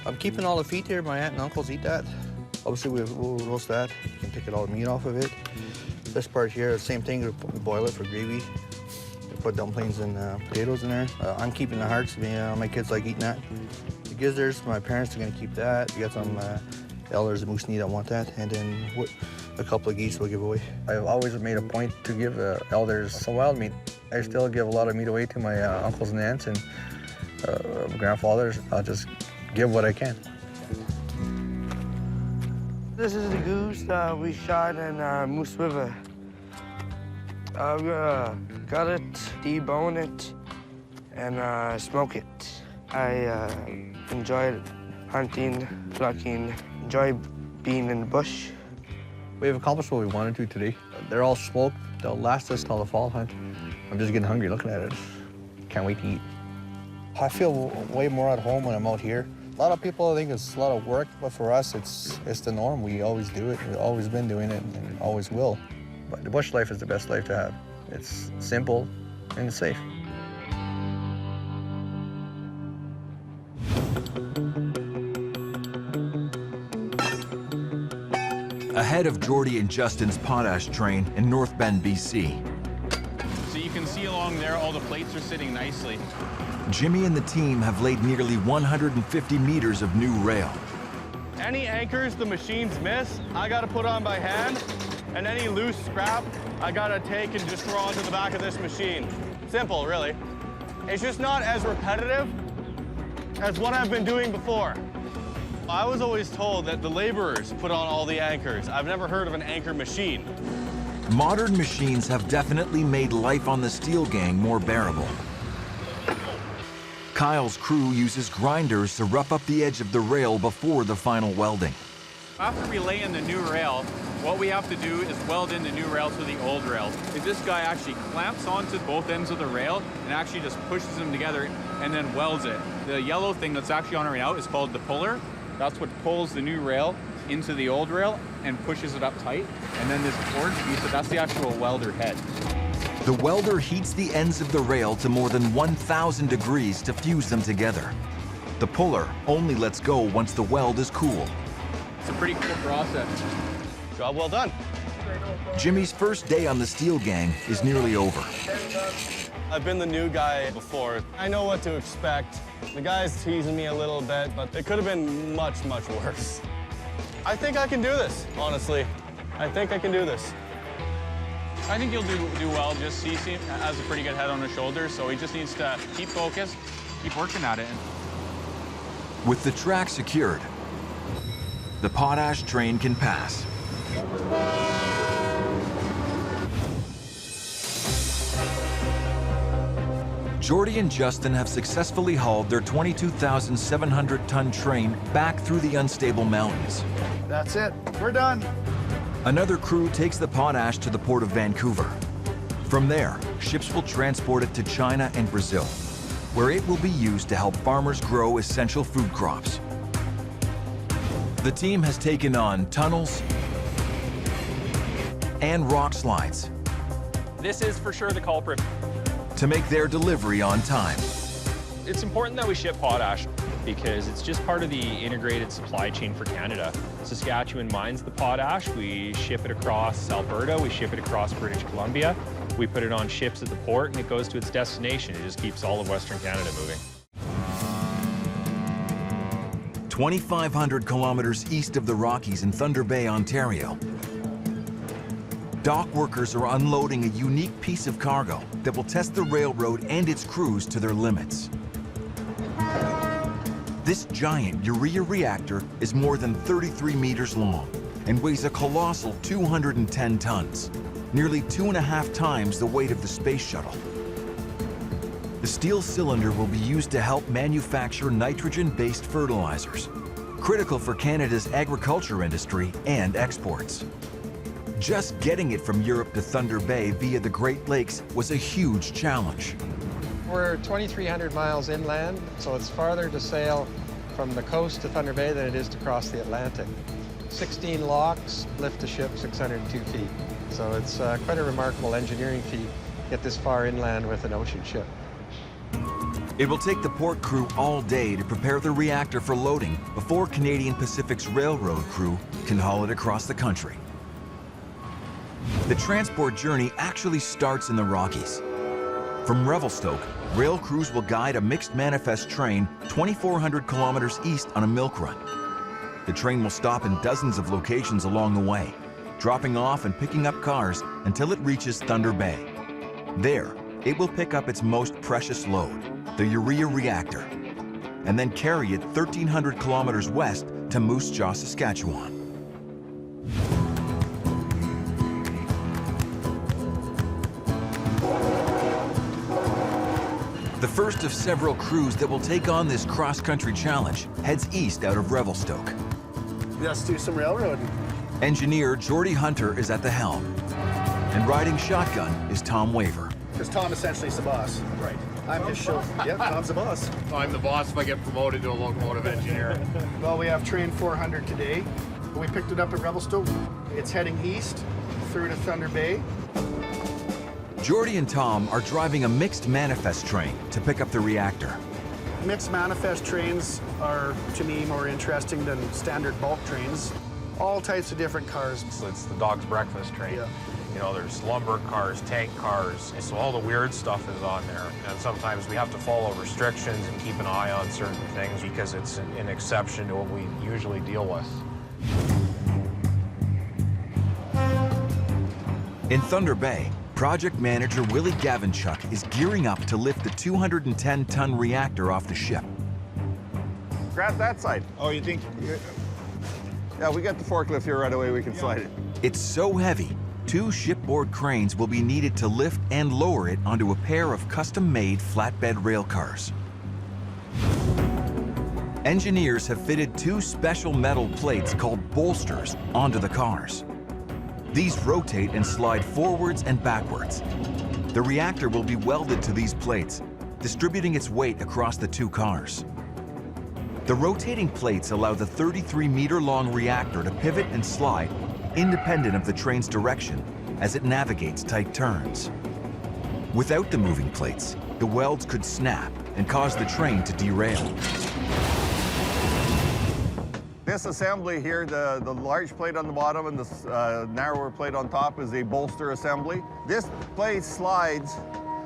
I'm keeping all the feet here. My aunt and uncles eat that. Obviously, we'll roast that. You can take all the meat off of it. This part here, the same thing. We boil it for gravy. We put dumplings and potatoes in there. I'm keeping the hearts. My kids like eating that. The gizzards, my parents are gonna keep that. We got some elders and moose meat that want that, and then a couple of geese we'll give away. I've always made a point to give elders some wild meat. I still give a lot of meat away to my uncles and aunts, and grandfathers, I'll just give what I can. This is the goose that we shot in Moose River. We got it, debone it, and smoke it. I enjoy hunting, plucking, enjoy being in the bush. We've accomplished what we wanted to today. They're all smoked. They'll last us till the fall hunt. I'm just getting hungry looking at it. Can't wait to eat. I feel way more at home when I'm out here. A lot of people think it's a lot of work, but for us, it's the norm. We always do it. We've always been doing it and always will. But the bush life is the best life to have. It's simple and it's safe. Ahead of Jordy and Justin's potash train in North Bend, BC. So you can see along there, all the plates are sitting nicely. Jimmy and the team have laid nearly 150 meters of new rail. Any anchors the machines miss, I gotta put on by hand, and any loose scrap, I gotta take and just throw onto the back of this machine. Simple, really. It's just not as repetitive as what I've been doing before. I was always told that the laborers put on all the anchors. I've never heard of an anchor machine. Modern machines have definitely made life on the steel gang more bearable. Kyle's crew uses grinders to rough up the edge of the rail before the final welding. After we lay in the new rail, what we have to do is weld in the new rail to the old rail. This guy actually clamps onto both ends of the rail and actually just pushes them together and then welds it. The yellow thing that's actually on right now is called the puller. That's what pulls the new rail into the old rail and pushes it up tight. And then this orange piece, that's the actual welder head. The welder heats the ends of the rail to more than 1,000 degrees to fuse them together. The puller only lets go once the weld is cool. It's a pretty cool process. Job well done. Jimmy's first day on the steel gang is nearly over. I've been the new guy before. I know what to expect. The guy's teasing me a little bit, but it could have been much, much worse. I think I can do this, honestly. I think I can do this. I think you'll do well. Just he has a pretty good head on his shoulders, so he just needs to keep focused, keep working at it. With the track secured, the potash train can pass. Jordy and Justin have successfully hauled their 22,700-ton train back through the unstable mountains. That's it. We're done. Another crew takes the potash to the port of Vancouver. From there, ships will transport it to China and Brazil, where it will be used to help farmers grow essential food crops. The team has taken on tunnels and rock slides This is for sure the culprit. to make their delivery on time. It's important that we ship potash because it's just part of the integrated supply chain for Canada. Saskatchewan mines the potash, we ship it across Alberta, we ship it across British Columbia, we put it on ships at the port and it goes to its destination. It just keeps all of Western Canada moving. 2,500 kilometers east of the Rockies in Thunder Bay, Ontario, dock workers are unloading a unique piece of cargo that will test the railroad and its crews to their limits. This giant urea reactor is more than 33 meters long and weighs a colossal 210 tons, nearly 2.5 times the weight of the space shuttle. The steel cylinder will be used to help manufacture nitrogen-based fertilizers, critical for Canada's agriculture industry and exports. Just getting it from Europe to Thunder Bay via the Great Lakes was a huge challenge. We're 2,300 miles inland, so it's farther to sail from the coast to Thunder Bay than it is to cross the Atlantic. 16 locks lift the ship 602 feet. So it's quite a remarkable engineering feat to get this far inland with an ocean ship. It will take the port crew all day to prepare the reactor for loading before Canadian Pacific's railroad crew can haul it across the country. The transport journey actually starts in the Rockies. From Revelstoke, rail crews will guide a mixed manifest train 2,400 kilometers east on a milk run. The train will stop in dozens of locations along the way, dropping off and picking up cars until it reaches Thunder Bay. There, it will pick up its most precious load, the urea reactor, and then carry it 1,300 kilometers west to Moose Jaw, Saskatchewan. The first of several crews that will take on this cross-country challenge heads east out of Revelstoke. Let's do some railroading. Engineer Geordie Hunter is at the helm, and riding shotgun is Tom Waver. Because Tom essentially is the boss. Right. I'm his chauffeur. Yep, Tom's the boss. I'm the boss if I get promoted to a locomotive engineer. Well, we have train 400 today. We picked it up at Revelstoke. It's heading east through to Thunder Bay. Geordie and Tom are driving a mixed manifest train to pick up the reactor. Mixed manifest trains are, to me, more interesting than standard bulk trains. All types of different cars. So it's the dog's breakfast train. Yeah. You know, there's lumber cars, tank cars, and so all the weird stuff is on there. And sometimes we have to follow restrictions and keep an eye on certain things because it's an exception to what we usually deal with. In Thunder Bay, project manager Willie Gavinchuk is gearing up to lift the 210-ton reactor off the ship. Grab that side. Oh, you think? Yeah, we got the forklift here right away. We can slide it. It's so heavy, 2 shipboard cranes will be needed to lift and lower it onto a pair of custom-made flatbed rail cars. Engineers have fitted 2 special metal plates called bolsters onto the cars. These rotate and slide forwards and backwards. The reactor will be welded to these plates, distributing its weight across the 2 cars. The rotating plates allow the 33-meter-long reactor to pivot and slide independent of the train's direction as it navigates tight turns. Without the moving plates, the welds could snap and cause the train to derail. This assembly here, the large plate on the bottom and the narrower plate on top is a bolster assembly. This plate slides,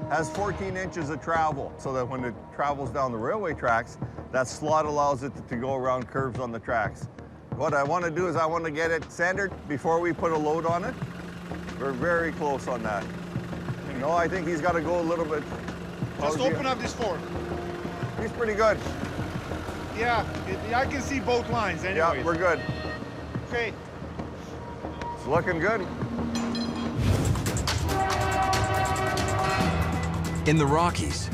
has 14 inches of travel, so that when it travels down the railway tracks, that slot allows it to go around curves on the tracks. What I want to do is I want to get it centered before we put a load on it. We're very close on that. No, I think he's got to go a little bit. Just open up this fork. He's pretty good. Yeah, I can see both lines anyways. Yeah, we're good. Okay. It's looking good. In the Rockies,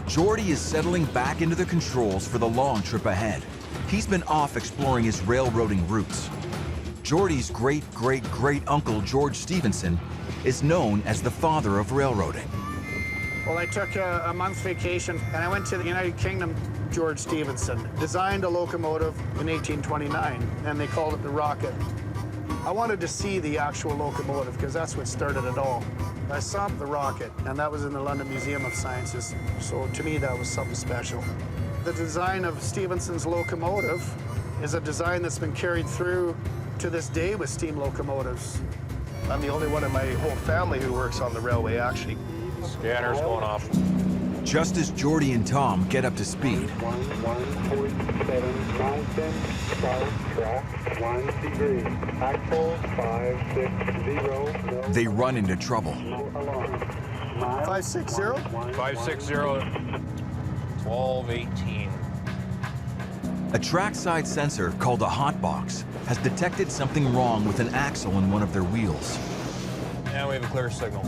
Geordie is settling back into the controls for the long trip ahead. He's been off exploring his railroading roots. Geordie's great-great-great-uncle, George Stephenson, is known as the father of railroading. Well, I took a month's vacation and I went to the United Kingdom. George Stephenson designed a locomotive in 1829 and they called it the Rocket. I wanted to see the actual locomotive because that's what started it all. I saw the Rocket and that was in the London Museum of Sciences, so to me that was something special. The design of Stephenson's locomotive is a design that's been carried through to this day with steam locomotives. I'm the only one in my whole family who works on the railway, actually. Scanner's going off. Just as Geordie and Tom get up to speed, they run into trouble. 560? 560, 1218. A trackside sensor called a hotbox has detected something wrong with an axle in one of their wheels. And we have a clear signal.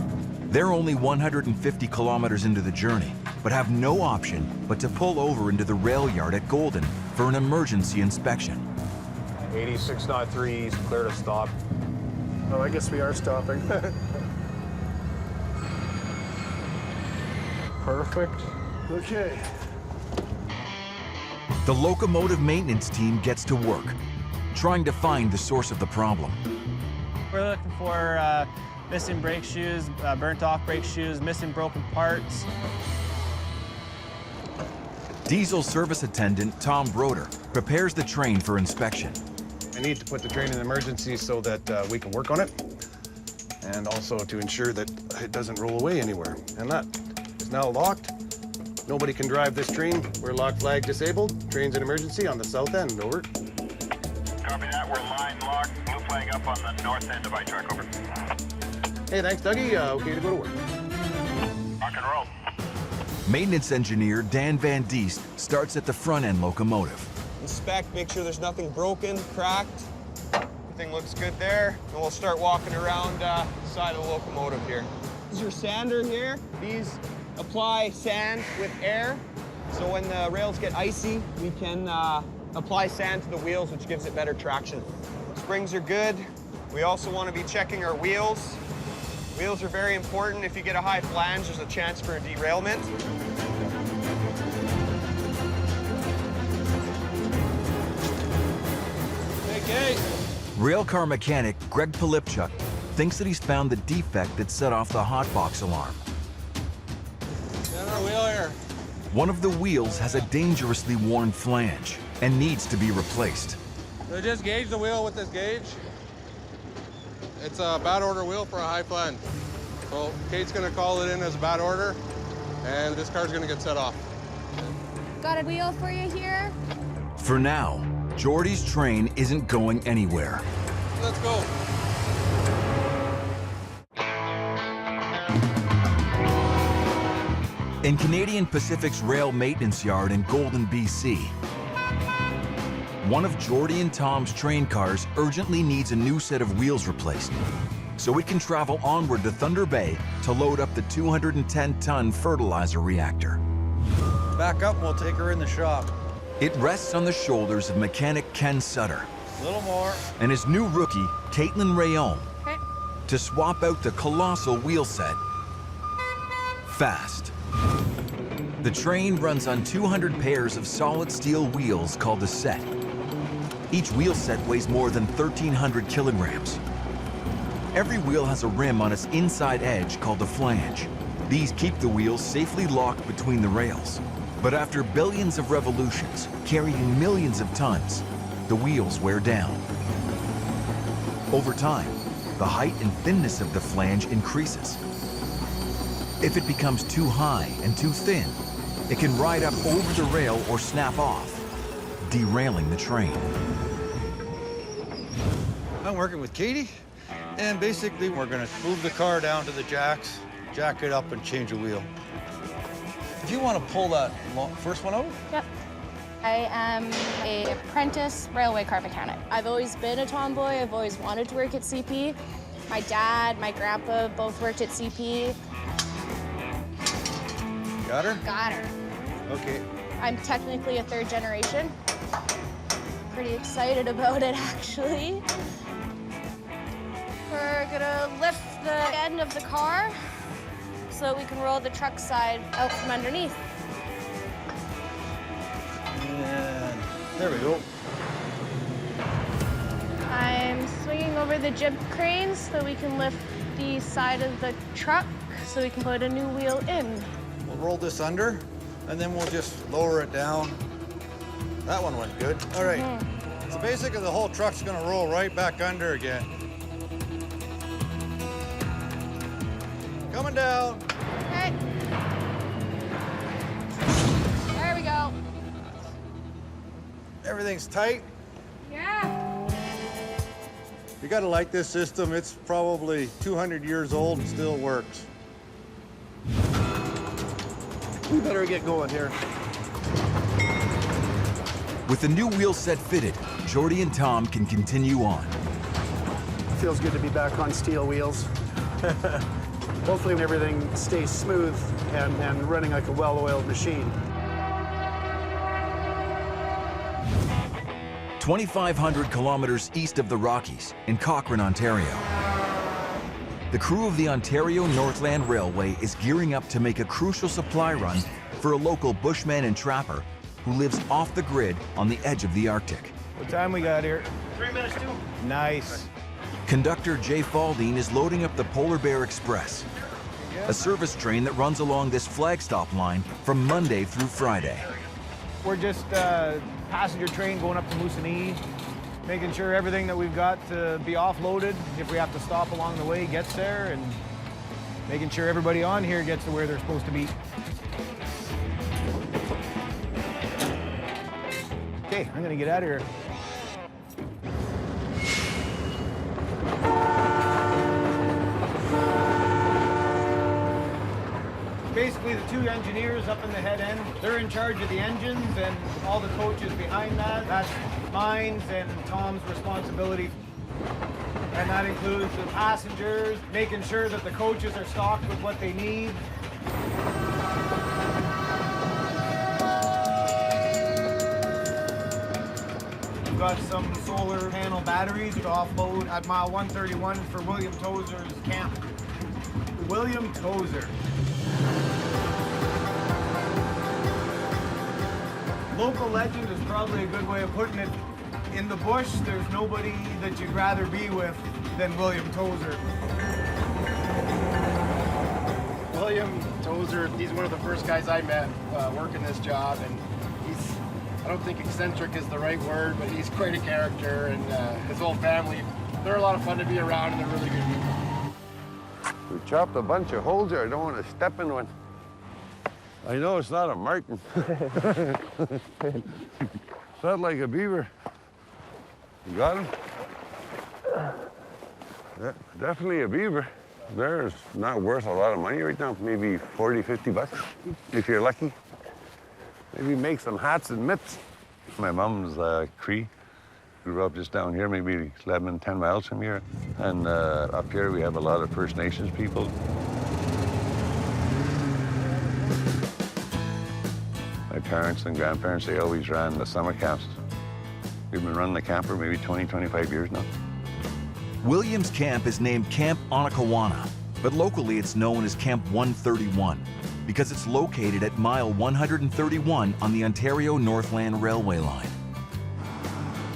They're only 150 kilometers into the journey, but have no option but to pull over into the rail yard at Golden for an emergency inspection. 86.3, clear to stop. Oh, I guess we are stopping. Perfect. Okay. The locomotive maintenance team gets to work, trying to find the source of the problem. We're looking for missing brake shoes, burnt off brake shoes, missing broken parts. Diesel service attendant Tom Broder prepares the train for inspection. I need to put the train in emergency so that we can work on it, and also to ensure that it doesn't roll away anywhere. And that is now locked. Nobody can drive this train. We're lock flag disabled. Train's in emergency on the south end, over. Copy that, we're line locked. Blue flag up on the north end of I-track, over. Hey, thanks, Dougie. Okay to go to work. Rock and roll. Maintenance engineer Dan Van Diest starts at the front-end locomotive. Inspect, make sure there's nothing broken, cracked. Everything looks good there. And we'll start walking around the side of the locomotive here. This is your sander here. These apply sand with air. So when the rails get icy, we can apply sand to the wheels, which gives it better traction. Springs are good. We also want to be checking our wheels. Wheels are very important. If you get a high flange, there's a chance for a derailment. Okay. Railcar mechanic Greg Polipchuk thinks that he's found the defect that set off the hotbox alarm. Center wheel here. One of the wheels has a dangerously worn flange and needs to be replaced. So just gauge the wheel with this gauge. It's a bad order wheel for a high flange. So Kate's gonna call it in as a bad order, and this car's gonna get set off. Got a wheel for you here? For now, Jordy's train isn't going anywhere. Let's go. In Canadian Pacific's rail maintenance yard in Golden, BC, one of Jordy and Tom's train cars urgently needs a new set of wheels replaced, so it can travel onward to Thunder Bay to load up the 210-ton fertilizer reactor. Back up and we'll take her in the shop. It rests on the shoulders of mechanic Ken Sutter A little more. and his new rookie, Caitlin Rayon, Okay. to swap out the colossal wheel set fast. The train runs on 200 pairs of solid steel wheels called a set. Each wheel set weighs more than 1,300 kilograms. Every wheel has a rim on its inside edge called a flange. These keep the wheels safely locked between the rails. But after billions of revolutions, carrying millions of tons, the wheels wear down. Over time, the height and thinness of the flange increases. If it becomes too high and too thin, it can ride up over the rail or snap off, derailing the train. I'm working with Katie, and basically we're gonna move the car down to the jacks, jack it up and change a wheel. If you want to pull that first one out. Yep. I am an apprentice railway car mechanic. I've always been a tomboy. I've always wanted to work at CP. My dad, my grandpa both worked at CP. Got her? Got her. Okay. I'm technically a third generation. Pretty excited about it, actually. We're gonna lift the end of the car so we can roll the truck side out from underneath. And there we go. I'm swinging over the jib cranes so we can lift the side of the truck so we can put a new wheel in. We'll roll this under, and then we'll just lower it down. That one went good. All right. So basically the whole truck's gonna roll right back under again. Coming down. Okay. There we go. Everything's tight. Yeah. You gotta like this system. It's probably 200 years old and still works. We better get going here. With the new wheel set fitted, Jordy and Tom can continue on. Feels good to be back on steel wheels. Hopefully everything stays smooth and running like a well-oiled machine. 2,500 kilometers east of the Rockies in Cochrane, Ontario. The crew of the Ontario Northland Railway is gearing up to make a crucial supply run for a local bushman and trapper who lives off the grid on the edge of the Arctic. What time we got here? 3 minutes to. Nice. Conductor Jay Faldine is loading up the Polar Bear Express, a service train that runs along this flagstop line from Monday through Friday. We're just passenger train going up to Moosonee, making sure everything that we've got to be offloaded, if we have to stop along the way, gets there, and making sure everybody on here gets to where they're supposed to be. Okay, I'm gonna get out of here. Okay, basically the two engineers up in the head end. They're in charge of the engines and all the coaches behind that. That's mine and Tom's responsibility. And that includes the passengers, making sure that the coaches are stocked with what they need. We've got some solar panel batteries to offload at mile 131 for William Tozer's camp. William Tozer. Local legend is probably a good way of putting it. In the bush, there's nobody that you'd rather be with than William Tozer. William Tozer, he's one of the first guys I met working this job, and I don't think eccentric is the right word, but he's quite a character, and his whole family, they're a lot of fun to be around, and they're really good people. We chopped a bunch of holes there. I don't want to step in one. I know it's not a marten. It's not like a beaver. You got him? Yeah, definitely a beaver. There's not worth a lot of money right now, maybe 40, 50 bucks, if you're lucky. Maybe make some hats and mitts. My mom's Cree. Grew up just down here, maybe 11, 10 miles from here. And up here we have a lot of First Nations people. My parents and grandparents, they always ran the summer camps. We've been running the camp for maybe 20, 25 years now. Williams Camp is named Camp Onakawana, but locally it's known as Camp 131 because it's located at mile 131 on the Ontario Northland railway line.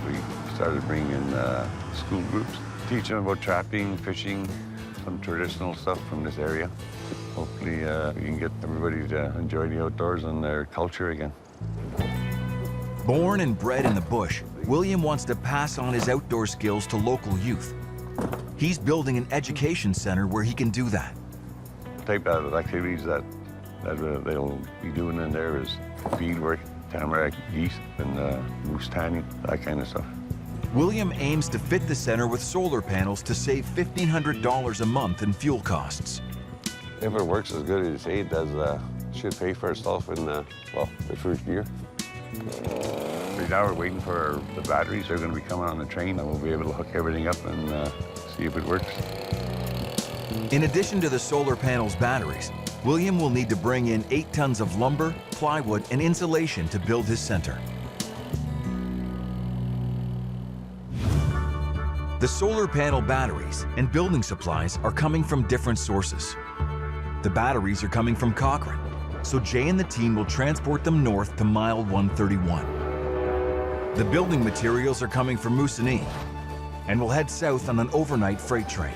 We started bringing in school groups, teaching them about trapping, fishing, some traditional stuff from this area. Hopefully we can get everybody to enjoy the outdoors and their culture again. Born and bred in the bush, William wants to pass on his outdoor skills to local youth. He's building an education center where he can do that. The type of activities that they'll be doing in there is feed work, tamarack geese, and moose tanning, that kind of stuff. William aims to fit the center with solar panels to save $1,500 a month in fuel costs. If it works as good as you say it does, should pay for itself in, well, the first year. Right now we're waiting for the batteries. They're going to be coming on the train, and we'll be able to hook everything up and see if it works. In addition to the solar panels batteries, William will need to bring in 8 tons of lumber, plywood, and insulation to build his center. The solar panel batteries and building supplies are coming from different sources. The batteries are coming from Cochrane, so Jay and the team will transport them north to mile 131. The building materials are coming from Moosonee and will head south on an overnight freight train.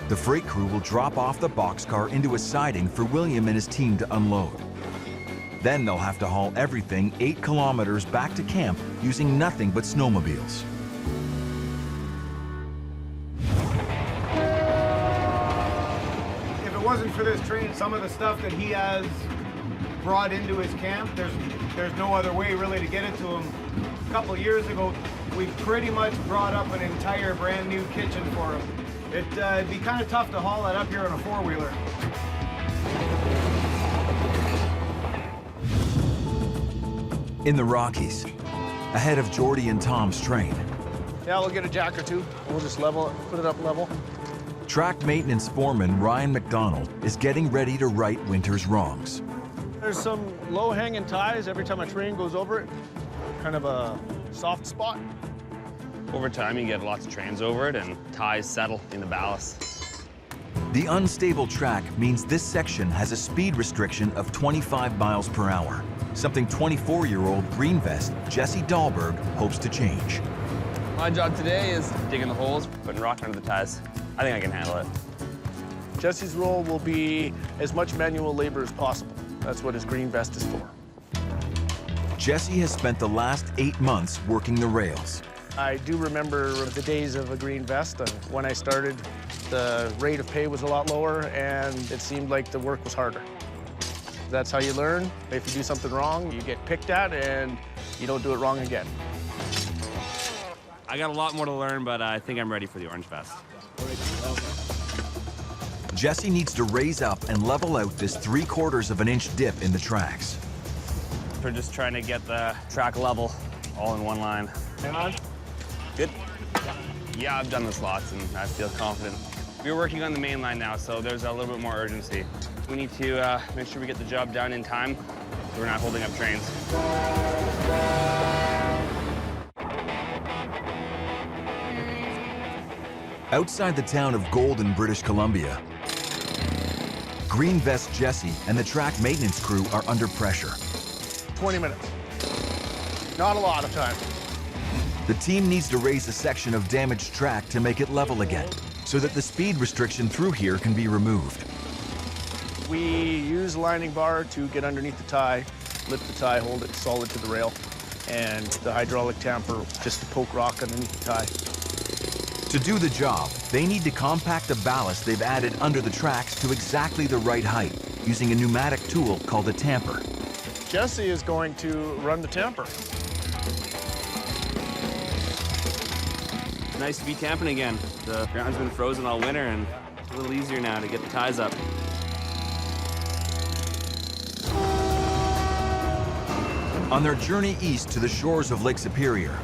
The freight crew will drop off the boxcar into a siding for William and his team to unload. Then they'll have to haul everything 8 kilometers back to camp using nothing but snowmobiles. If it wasn't for this train, some of the stuff that he has brought into his camp, there's no other way really to get it to him. A couple years ago, we pretty much brought up an entire brand new kitchen for him. It'd be kind of tough to haul that up here on a four-wheeler. In the Rockies, ahead of Jordy and Tom's train, Yeah, we'll get a jack or two. We'll just level it, put it up level. track maintenance foreman Ryan McDonald is getting ready to right winter's wrongs. There's some low-hanging ties every time a train goes over it. Kind of a soft spot. Over time, you get lots of trains over it, and ties settle in the ballast. The unstable track means this section has a speed restriction of 25 miles per hour, something 24-year-old green vest Jesse Dahlberg hopes to change. My job today is digging the holes, putting rock under the ties. I think I can handle it. Jesse's role will be as much manual labor as possible. That's what his green vest is for. Jesse has spent the last 8 months working the rails. I do remember the days of a green vest. When I started, the rate of pay was a lot lower, and it seemed like the work was harder. That's how you learn. If you do something wrong, you get picked at, and you don't do it wrong again. I got a lot more to learn, but I think I'm ready for the orange vest. Jesse needs to raise up and level out this 3/4 of an inch dip in the tracks. We're just trying to get the track level all in one line. Hang on. Good. Yeah, I've done this lots and I feel confident. We're working on the main line now, so there's a little bit more urgency. We need to make sure we get the job done in time so we're not holding up trains. Outside the town of Golden, British Columbia, Green Vest Jesse and the track maintenance crew are under pressure. 20 minutes. Not a lot of time. The team needs to raise a section of damaged track to make it level again, so that the speed restriction through here can be removed. We use a lining bar to get underneath the tie, lift the tie, hold it solid to the rail, and the hydraulic tamper just to poke rock underneath the tie. To do the job, they need to compact the ballast they've added under the tracks to exactly the right height, using a pneumatic tool called a tamper. Jesse is going to run the tamper. Nice to be tamping again. The ground's been frozen all winter and it's a little easier now to get the ties up. On their journey east to the shores of Lake Superior,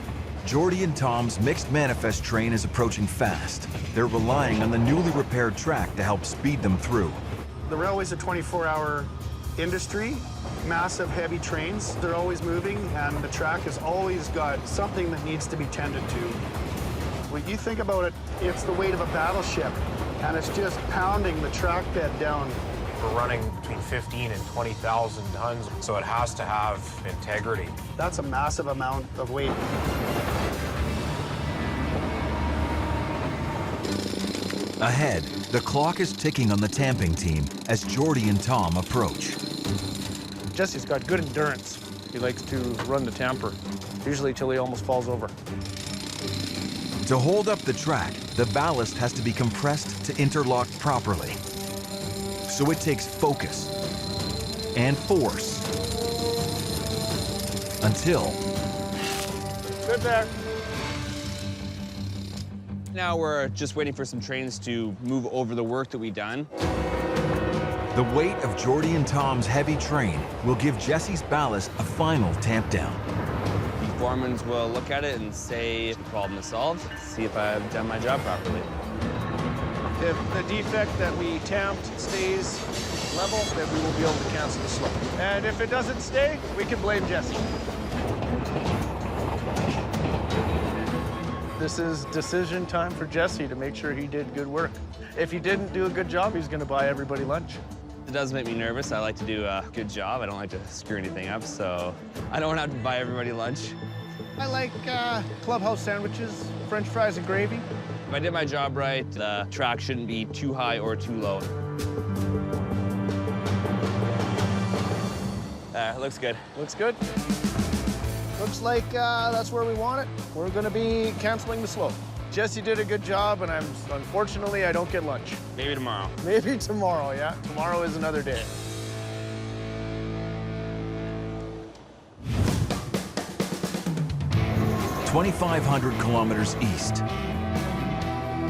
Jordy and Tom's mixed manifest train is approaching fast. They're relying on the newly repaired track to help speed them through. The railway's a 24-hour industry, massive heavy trains. They're always moving, and the track has always got something that needs to be tended to. When you think about it, it's the weight of a battleship, and it's just pounding the track bed down. We're running between 15 and 20,000 tons, so it has to have integrity. That's a massive amount of weight. Ahead, the clock is ticking on the tamping team as Jordy and Tom approach. Jesse's got good endurance. He likes to run the tamper, usually till he almost falls over. To hold up the track, the ballast has to be compressed to interlock properly. So it takes focus and force until... Good there. Now we're just waiting for some trains to move over the work that we've done. The weight of Jordy and Tom's heavy train will give Jesse's ballast a final tamp down. The foremans will look at it and say, problem is solved, see if I've done my job properly. If the defect that we tamped stays level, then we will be able to cancel the slope. And if it doesn't stay, we can blame Jesse. This is decision time for Jesse to make sure he did good work. If he didn't do a good job, he's gonna buy everybody lunch. It does make me nervous. I like to do a good job. I don't like to screw anything up, so I don't want to have to buy everybody lunch. I like clubhouse sandwiches, French fries and gravy. If I did my job right, the track shouldn't be too high or too low. Looks good. Looks good. Looks like that's where we want it. We're gonna be canceling the slope. Jesse did a good job, and unfortunately, I don't get lunch. Maybe tomorrow. Maybe tomorrow, yeah. Tomorrow is another day. "2,500 kilometers east,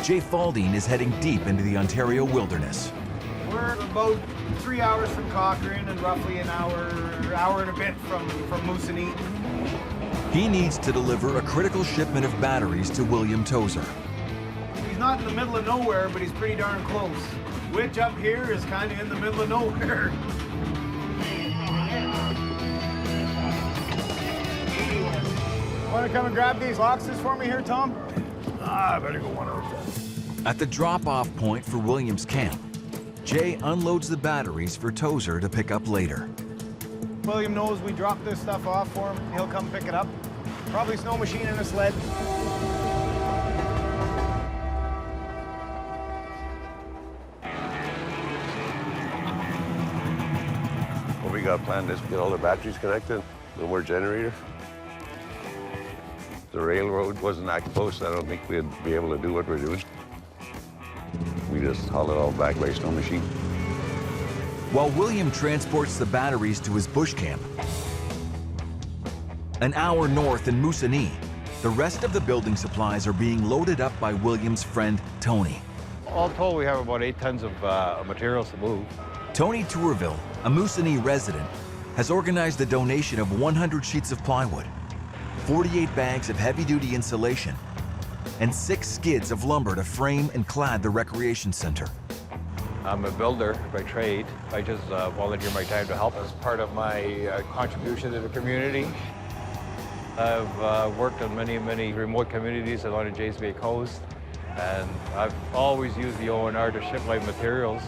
Jay Faldine is heading deep into the Ontario wilderness. We're about 3 hours from Cochrane and roughly an hour and a bit from Moosonee. He needs to deliver a critical shipment of batteries to William Tozer. He's not in the middle of nowhere, but he's pretty darn close. Which up here is kind of in the middle of nowhere. Want to come and grab these boxes for me here, Tom? I better go one over. At the drop-off point for Williams' camp, Jay unloads the batteries for Tozer to pick up later. William knows we dropped this stuff off for him. He'll come pick it up. Probably snow machine and a sled. What we got planned is get all the batteries connected, no more generator. The railroad wasn't that close. I don't think we'd be able to do what we're doing. We just haul it all back by snow machine. While William transports the batteries to his bush camp, an hour north in Moosonee, the rest of the building supplies are being loaded up by William's friend, Tony. All told, we have about 8 tons of materials to move. Tony Tourville, a Moosonee resident, has organized the donation of 100 sheets of plywood, 48 bags of heavy-duty insulation, and 6 skids of lumber to frame and clad the recreation center. I'm a builder by trade. I just volunteer my time to help as part of my contribution to the community. I've worked on many remote communities along the James Bay coast, and I've always used the ONR to ship my materials.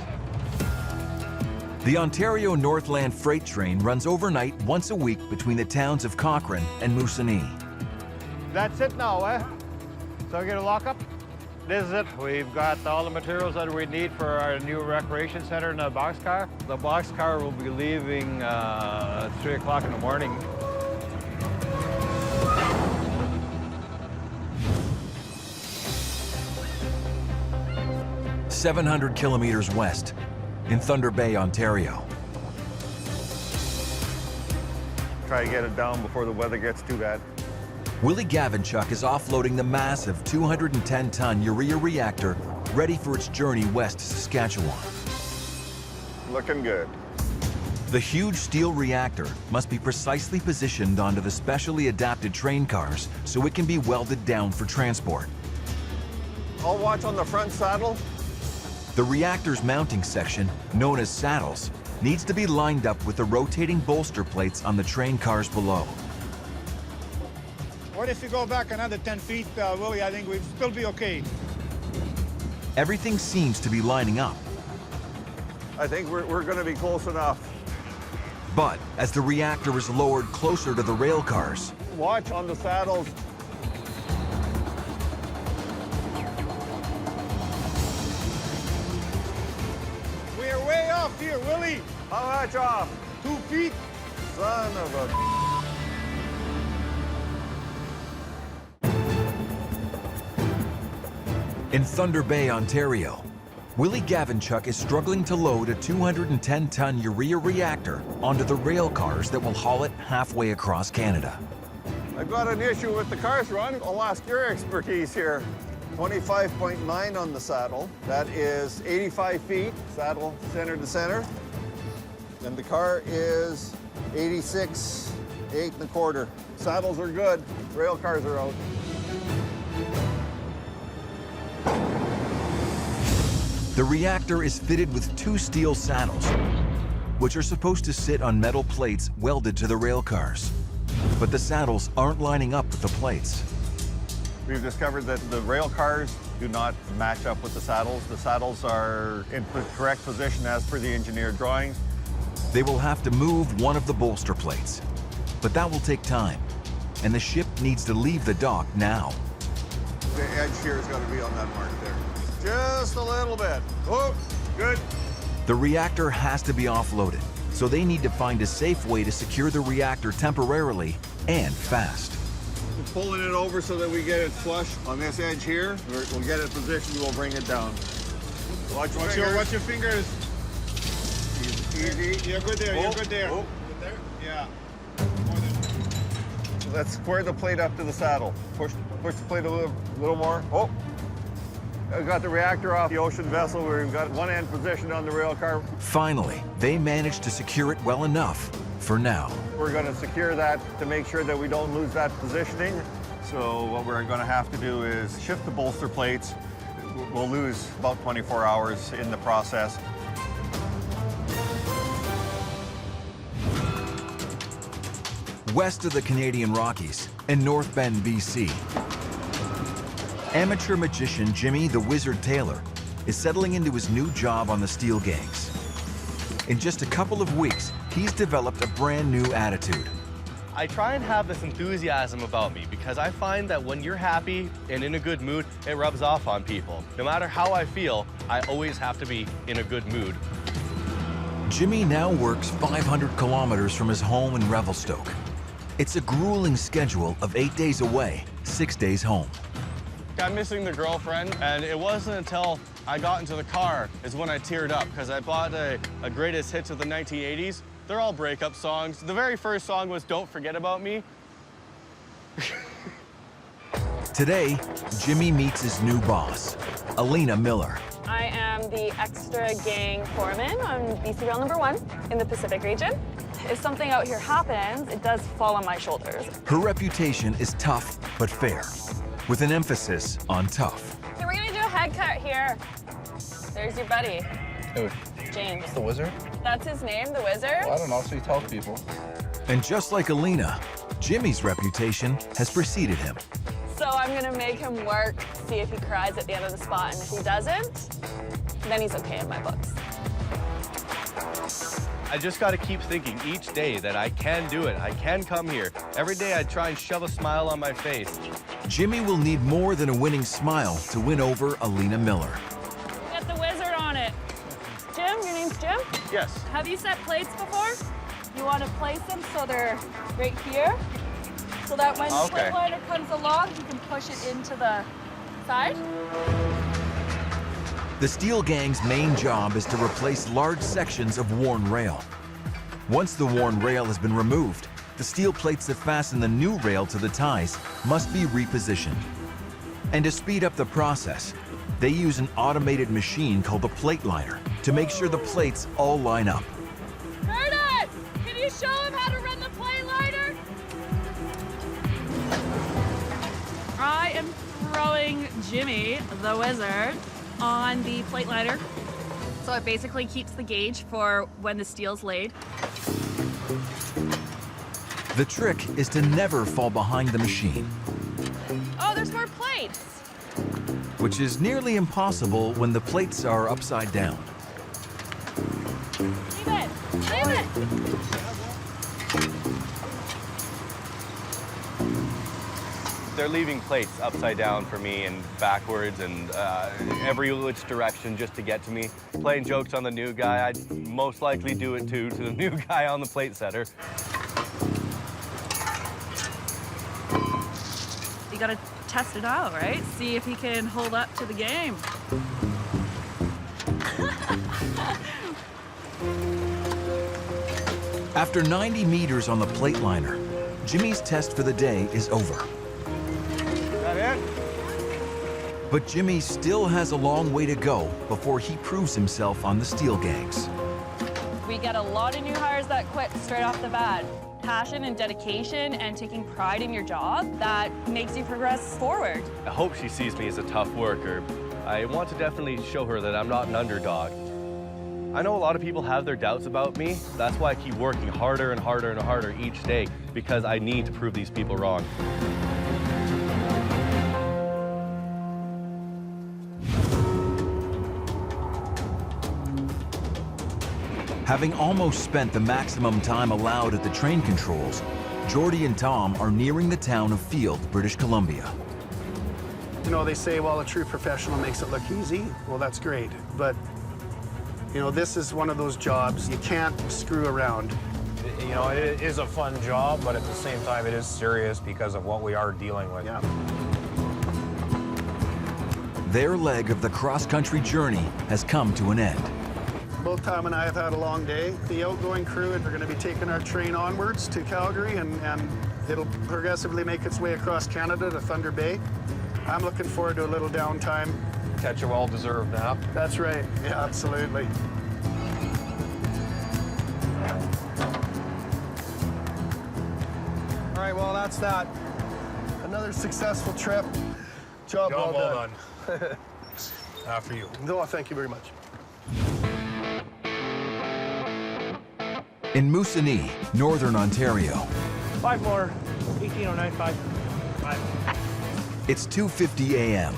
The Ontario Northland freight train runs overnight once a week between the towns of Cochrane and Moosonee. That's it now, eh? So I get a lockup? This is it. We've got all the materials that we need for our new recreation center in the boxcar. The boxcar will be leaving 3 o'clock in the morning. "700 kilometers west in Thunder Bay, Ontario. Try to get it down before the weather gets too bad. Willie Gavinchuk is offloading the massive 210-ton urea reactor ready for its journey west to Saskatchewan. Looking good. The huge steel reactor must be precisely positioned onto the specially adapted train cars so it can be welded down for transport. I'll watch on the front saddle. The reactor's mounting section, known as saddles, needs to be lined up with the rotating bolster plates on the train cars below. What if you go back another 10 feet, Willie? I think we'd still be okay. Everything seems to be lining up. I think we're going to be close enough. But as the reactor is lowered closer to the rail cars, Watch on the saddles. We're way off here, Willie. How much off? 2 feet. Son of a... in Thunder Bay, Ontario, Willie Gavinchuk is struggling to load a 210-ton urea reactor onto the rail cars that will haul it halfway across Canada. I've got an issue with the cars, Ron. I'll ask your expertise here. 25.9 on the saddle. That is 85 feet, saddle center to center. And the car is 86, 8 1/4. Saddles are good, rail cars are out. The reactor is fitted with 2 steel saddles, which are supposed to sit on metal plates welded to the rail cars. But the saddles aren't lining up with the plates. We've discovered that the rail cars do not match up with the saddles. The saddles are in the correct position as per the engineered drawings. They will have to move one of the bolster plates, but that will take time, and the ship needs to leave the dock now. The edge here has got to be on that mark there. Just a little bit. Oh, good. The reactor has to be offloaded, so they need to find a safe way to secure the reactor temporarily and fast. We're pulling it over so that we get it flush on this edge here. We'll get it positioned, we'll bring it down. Watch your fingers. Easy. You're good there, Oh, you're good there. oh. Good there? Yeah. Let's square the plate up to the saddle. Push the plate a little more. Oh. I've got the reactor off the ocean vessel where we've got one end positioned on the rail car. Finally, they managed to secure it well enough for now. We're going to secure that to make sure that we don't lose that positioning. So what we're going to have to do is shift the bolster plates. We'll lose about 24 hours in the process. West of the Canadian Rockies in North Bend, BC, amateur magician Jimmy the Wizard Taylor is settling into his new job on the steel gangs. In just a couple of weeks, he's developed a brand new attitude. I try and have this enthusiasm about me because I find that when you're happy and in a good mood, it rubs off on people. No matter how I feel, I always have to be in a good mood. Jimmy now works 500 kilometers from his home in Revelstoke. It's a grueling schedule of 8 days away, 6 days home. I'm missing the girlfriend, and it wasn't until I got into the car is when I teared up, because I bought a greatest hits of the 1980s. They're all breakup songs. The very first song was Don't Forget About Me. Today, Jimmy meets his new boss, Alina Miller. I am the extra gang foreman on BC Rail number 1 in the Pacific region. If something out here happens, it does fall on my shoulders. Her reputation is tough but fair, with an emphasis on tough. So we're gonna do a head cut here. There's your buddy, Who? James. The wizard? That's his name, the wizard. Well, I don't know, so you tell people. And just like Alina, Jimmy's reputation has preceded him. So I'm gonna make him work, see if he cries at the end of the spot, and if he doesn't, then he's okay in my books. I just got to keep thinking each day that I can do it. I can come here. Every day I try and shove a smile on my face. Jimmy will need more than a winning smile to win over Alina Miller. Get the wizard on it. Jim, your name's Jim? Yes. Have you set plates before? You want to place them so they're right here, so that when the plate liner comes along, you can push it into the side. The steel gang's main job is to replace large sections of worn rail. Once the worn rail has been removed, the steel plates that fasten the new rail to the ties must be repositioned. And to speed up the process, they use an automated machine called the plate liner to make sure the plates all line up. Curtis, can you show him how to run the plate liner? I am throwing Jimmy, the wizard, on the plate liner. So it basically keeps the gauge for when the steel's laid. The trick is to never fall behind the machine, Oh, there's more plates. which is nearly impossible when the plates are upside down. Leave it, leave it. They're leaving plates upside down for me and backwards and every which direction just to get to me. Playing jokes on the new guy, I'd most likely do it too to the new guy on the plate setter. You gotta test it out, right? See if he can hold up to the game. After 90 meters on the plate liner, Jimmy's test for the day is over. That it? But Jimmy still has a long way to go before he proves himself on the steel gangs. We get a lot of new hires that quit straight off the bat. Passion and dedication and taking pride in your job, that makes you progress forward. I hope she sees me as a tough worker. I want to definitely show her that I'm not an underdog. I know a lot of people have their doubts about me. That's why I keep working harder and harder and harder each day, because I need to prove these people wrong. Having almost spent the maximum time allowed at the train controls, Jordy and Tom are nearing the town of Field, British Columbia. You know, they say, well, a true professional makes it look easy. Well, that's great. But, you know, this is one of those jobs you can't screw around. You know, it is a fun job, but at the same time, it is serious because of what we are dealing with. Yeah. Their leg of the cross-country journey has come to an end. Both Tom and I have had a long day. The outgoing crew are going to be taking our train onwards to Calgary, and it'll progressively make its way across Canada to Thunder Bay. I'm looking forward to a little downtime. Catch a well-deserved nap. That's right. Yeah, absolutely. All right, well, that's that. Another successful trip. Job well done. After you. No, thank you very much. In Moosonee, Northern Ontario, 5 more, 18095. 5. it's 2:50 a.m.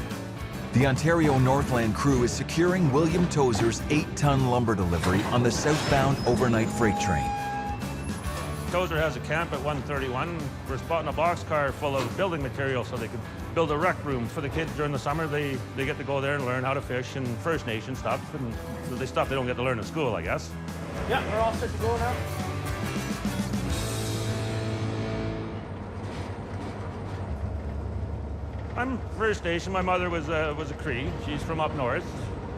The Ontario Northland crew is securing William Tozer's 8-ton lumber delivery on the southbound overnight freight train. Tozer has a camp at 131. We're spotting a boxcar full of building material so they could build a rec room for the kids during the summer. They get to go there and learn how to fish and First Nation stuff, and the stuff they don't get to learn in school, I guess. Yeah, we're all set to go now. I'm First Nation. My mother was a Cree. She's from up north,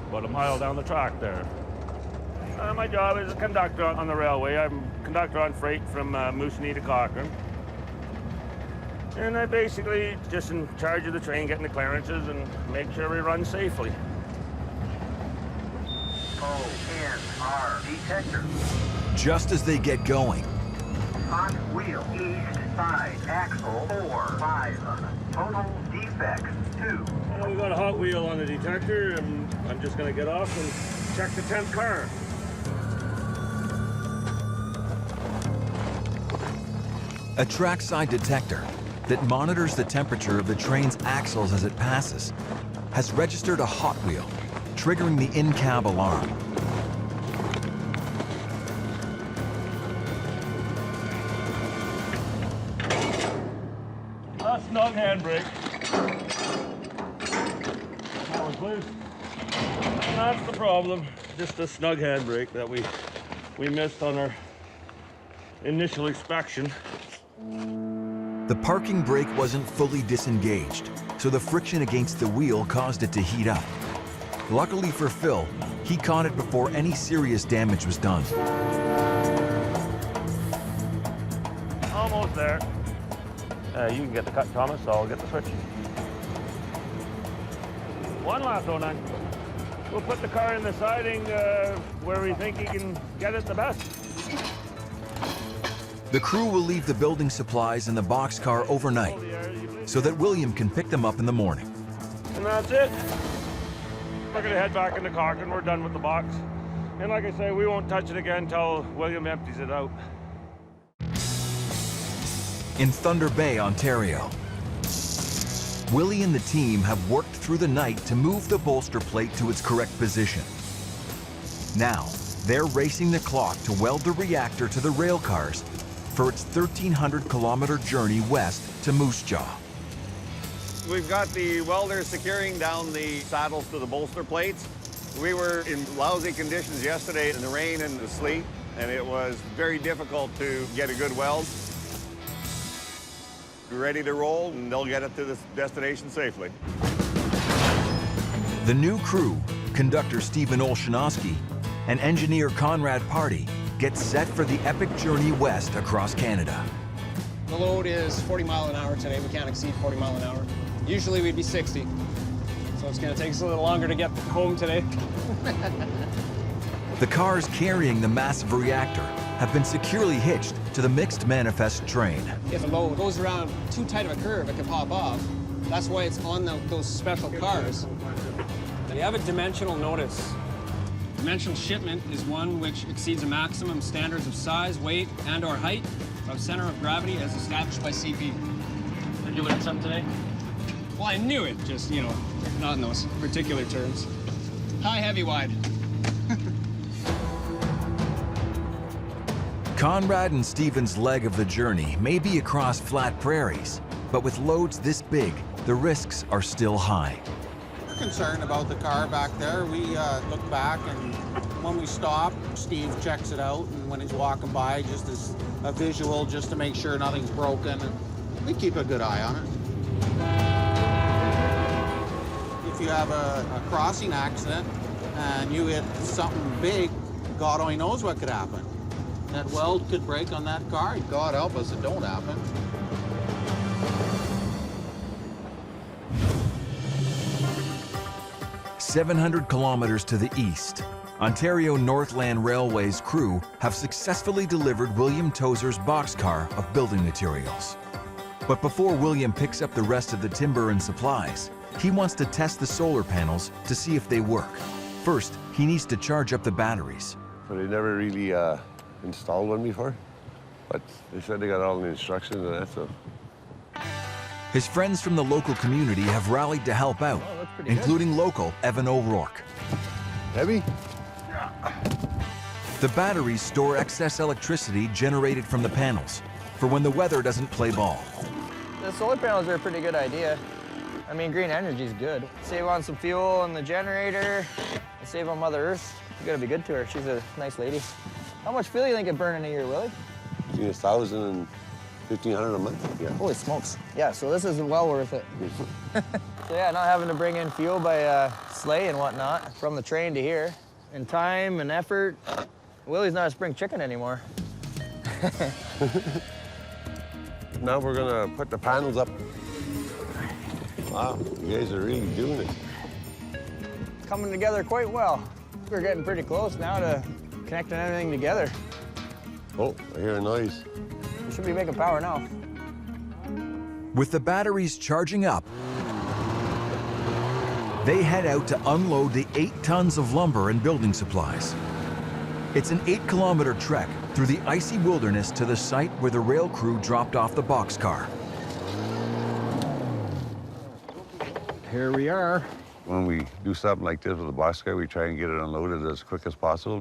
about a mile down the track there. My job is a conductor on the railway. I'm conductor on freight from Moosonee to Cochrane. And I basically just in charge of the train, getting the clearances and make sure we run safely. ONR detector. Just as they get going, Hot wheel east side axle 4-5. Total defects 2. Well, we got a hot wheel on the detector, and I'm just going to get off and check the 10th car. a trackside detector that monitors the temperature of the train's axles as it passes has registered a hot wheel, triggering the in-cab alarm. A snug handbrake. That was loose. And that's the problem. Just a snug handbrake that we missed on our initial inspection. The parking brake wasn't fully disengaged, so the friction against the wheel caused it to heat up. Luckily for Phil, he caught it before any serious damage was done. Almost there. You can get the cut, Thomas, so I'll get the switch. One last 09. We'll put the car in the siding where we think he can get it the best. The crew will leave the building supplies in the boxcar overnight so that William can pick them up in the morning. And that's it. We're gonna head back in the cock and we're done with the box. And like I say, we won't touch it again until William empties it out. In Thunder Bay, Ontario, Willie and the team have worked through the night to move the bolster plate to its correct position. Now, they're racing the clock to weld the reactor to the rail cars for its 1,300-kilometer journey west to Moose Jaw. We've got the welders securing down the saddles to the bolster plates. We were in lousy conditions yesterday in the rain and the sleet, and it was very difficult to get a good weld. We're ready to roll, and they'll get it to the destination safely. The new crew, conductor Stephen Olshanovsky and engineer Conrad Party, get set for the epic journey west across Canada. The load is 40 miles an hour today. We can't exceed 40 miles an hour. Usually we'd be 60. So it's going to take us a little longer to get home today. The cars carrying the massive reactor have been securely hitched to the mixed manifest train. If a load goes around too tight of a curve, it can pop off. That's why it's on those special cars. You have a dimensional notice. Dimensional shipment is one which exceeds a maximum standards of size, weight, and/or height of center of gravity as established by CP. Did you learn something today? Well, I knew it, just, you know, not in those particular terms. High, heavy, wide. Conrad and Stephen's leg of the journey may be across flat prairies, but with loads this big, the risks are still high. Concerned about the car back there. We look back, and when we stop, Steve checks it out, and when he's walking by, just as a visual, just to make sure nothing's broken, and we keep a good eye on it. If you have a crossing accident and you hit something big, God only knows what could happen. That weld could break on that car. God help us, it don't happen. "700 kilometers to the east, Ontario Northland Railway's crew have successfully delivered William Tozer's boxcar of building materials. But before William picks up the rest of the timber and supplies, he wants to test the solar panels to see if they work. First, he needs to charge up the batteries. But I never really installed one before, but they said they got all the instructions and that, so. His friends from the local community have rallied to help out, including local Evan O'Rourke. Heavy? The batteries store excess electricity generated from the panels for when the weather doesn't play ball. The solar panels are a pretty good idea. I mean, green energy is good. Save on some fuel on the generator, and save on Mother Earth. You gotta be good to her. She's a nice lady. How much fuel do you think it'd burn in a year, Willie? Between 1,000 and 1,500 a month. Yeah. Holy smokes. Yeah, so this is well worth it. So yeah, not having to bring in fuel by sleigh and whatnot from the train to here. And time and effort. Willie's not a spring chicken anymore. Now we're gonna put the panels up. Wow, you guys are really doing it. It's coming together quite well. We're getting pretty close now to connecting everything together. Oh, I hear a noise. We should be making power now. With the batteries charging up, they head out to unload the 8 tons of lumber and building supplies. It's an 8-kilometer trek through the icy wilderness to the site where the rail crew dropped off the boxcar. Here we are. When we do something like this with a boxcar, we try and get it unloaded as quick as possible.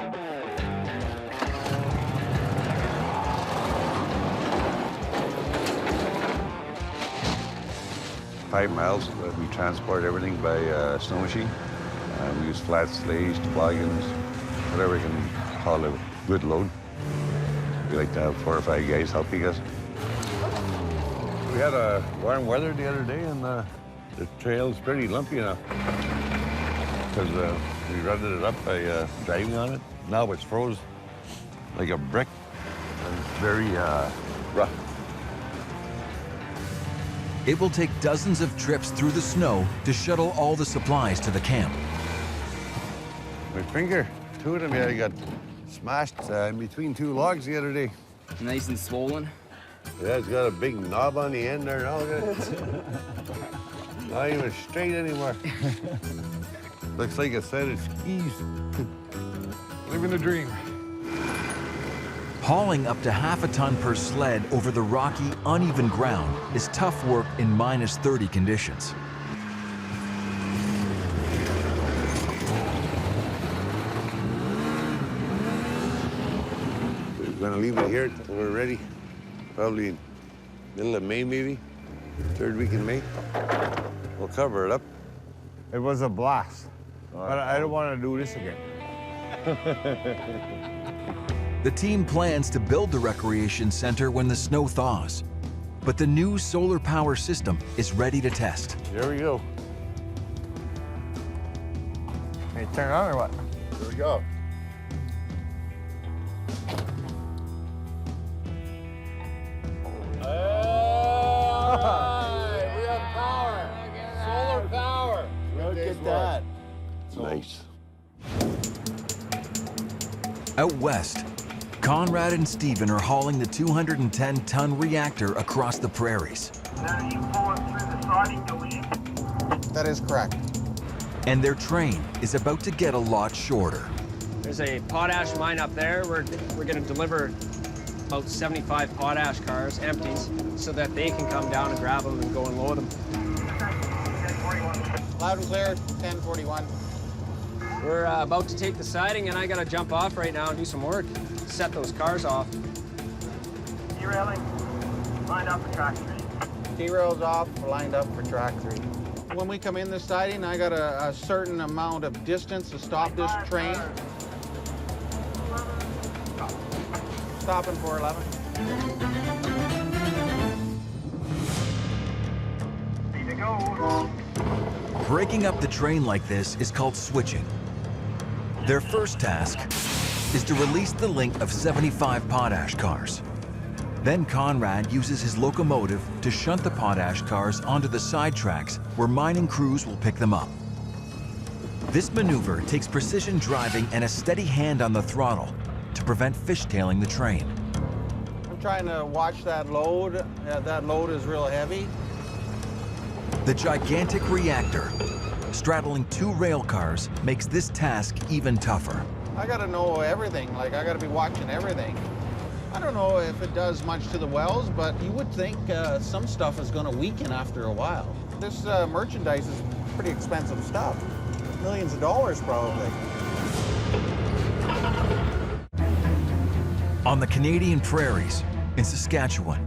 Five miles, we transport everything by snow machine. We use flat sleighs, toboggans, whatever you can call a good load. We like to have 4 or 5 guys helping us. We had a warm weather the other day, and the trail's pretty lumpy now because we rutted it up by driving on it. Now it's froze like a brick and it's very rough. It will take dozens of trips through the snow to shuttle all the supplies to the camp. My finger, 2 of them here, got smashed in between 2 logs the other day. Nice and swollen. Yeah, it's got a big knob on the end there now. Look at it. Not even straight anymore. Looks like a set of skis. Living the dream. Hauling up to half a ton per sled over the rocky, uneven ground is tough work in -30 conditions. We're gonna leave it here until we're ready. Probably in middle of May, maybe. 3rd week in May. We'll cover it up. It was a blast, but I don't want to do this again. The team plans to build the recreation center when the snow thaws. But the new solar power system is ready to test. Here we go. Can you turn it on or what? Here we go. We have power. Solar power. Look at that. Nice. Out west, Conrad and Stephen are hauling the 210-ton reactor across the prairies. Now you pulling through the siding, Deline? That is correct. And their train is about to get a lot shorter. There's a potash mine up there. We're going to deliver about 75 potash cars, empties, so that they can come down and grab them and go and load them. 1041. Loud and clear, 1041. We're about to take the siding, and I got to jump off right now and do some work, set those cars off. Derailing. Lined up for track 3. T-rails off, we're lined up for track 3. When we come in this siding, I got a certain amount of distance to stop this train. Stopping for 11. Ready to go. Breaking up the train like this is called switching. Their first task is to release the link of 75 potash cars. Then Conrad uses his locomotive to shunt the potash cars onto the side tracks where mining crews will pick them up. This maneuver takes precision driving and a steady hand on the throttle to prevent fishtailing the train. I'm trying to watch that load. That load is real heavy. The gigantic reactor, straddling 2 rail cars, makes this task even tougher. I gotta know everything, like I gotta be watching everything. I don't know if it does much to the wells, but you would think some stuff is gonna weaken after a while. This merchandise is pretty expensive stuff. Millions of dollars probably. On the Canadian prairies, in Saskatchewan,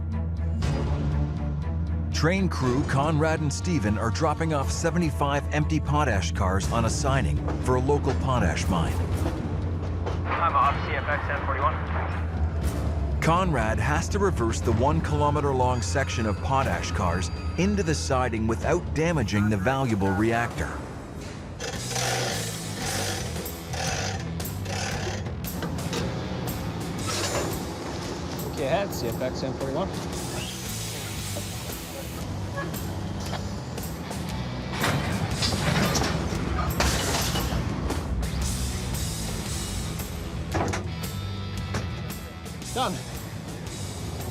train crew Conrad and Stephen are dropping off 75 empty potash cars on a siding for a local potash mine. I'm off CFX 1041. Conrad has to reverse the 1-kilometer-long section of potash cars into the siding without damaging the valuable reactor. Okay, ahead, CFX 1041. Done.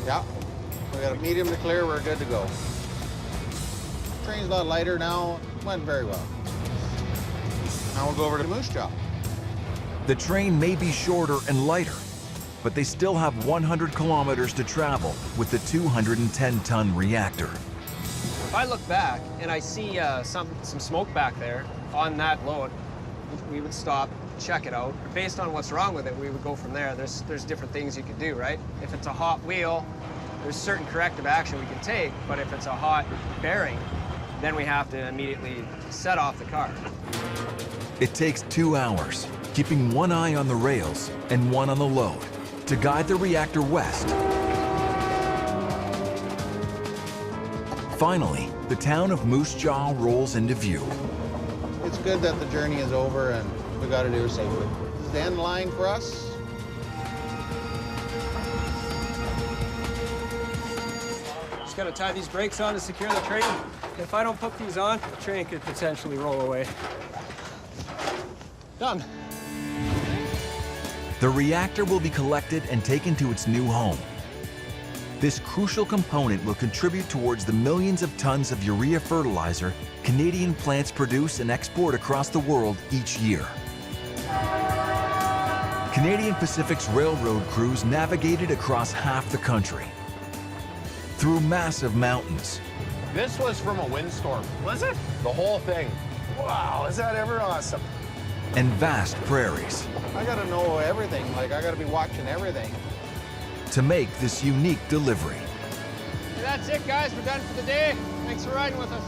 Yeah, we got a medium to clear, we're good to go. Train's a lot lighter now, went very well. Now we'll go over to the moose jaw. The train may be shorter and lighter, but they still have 100 kilometers to travel with the 210-ton reactor. If I look back and I see some smoke back there on that load, we would stop, check it out. Based on what's wrong with it, we would go from there. There's different things you could do, right? If it's a hot wheel, there's certain corrective action we can take, but if it's a hot bearing, then we have to immediately set off the car. It takes 2 hours, keeping one eye on the rails and one on the load, to guide the reactor west. Finally, the town of Moose Jaw rolls into view. It's good that the journey is over and we got to do it safely. This is the end line for us. Just gotta tie these brakes on to secure the train. If I don't put these on, the train could potentially roll away. Done. The reactor will be collected and taken to its new home. This crucial component will contribute towards the millions of tons of urea fertilizer Canadian plants produce and export across the world each year. Canadian Pacific's railroad crews navigated across half the country, through massive mountains. This was from a windstorm. Was it? The whole thing. Wow, is that ever awesome? And vast prairies I got to know everything. Like, I got to be watching everything. to make this unique delivery. That's it, guys. We're done for the day. Thanks for riding with us.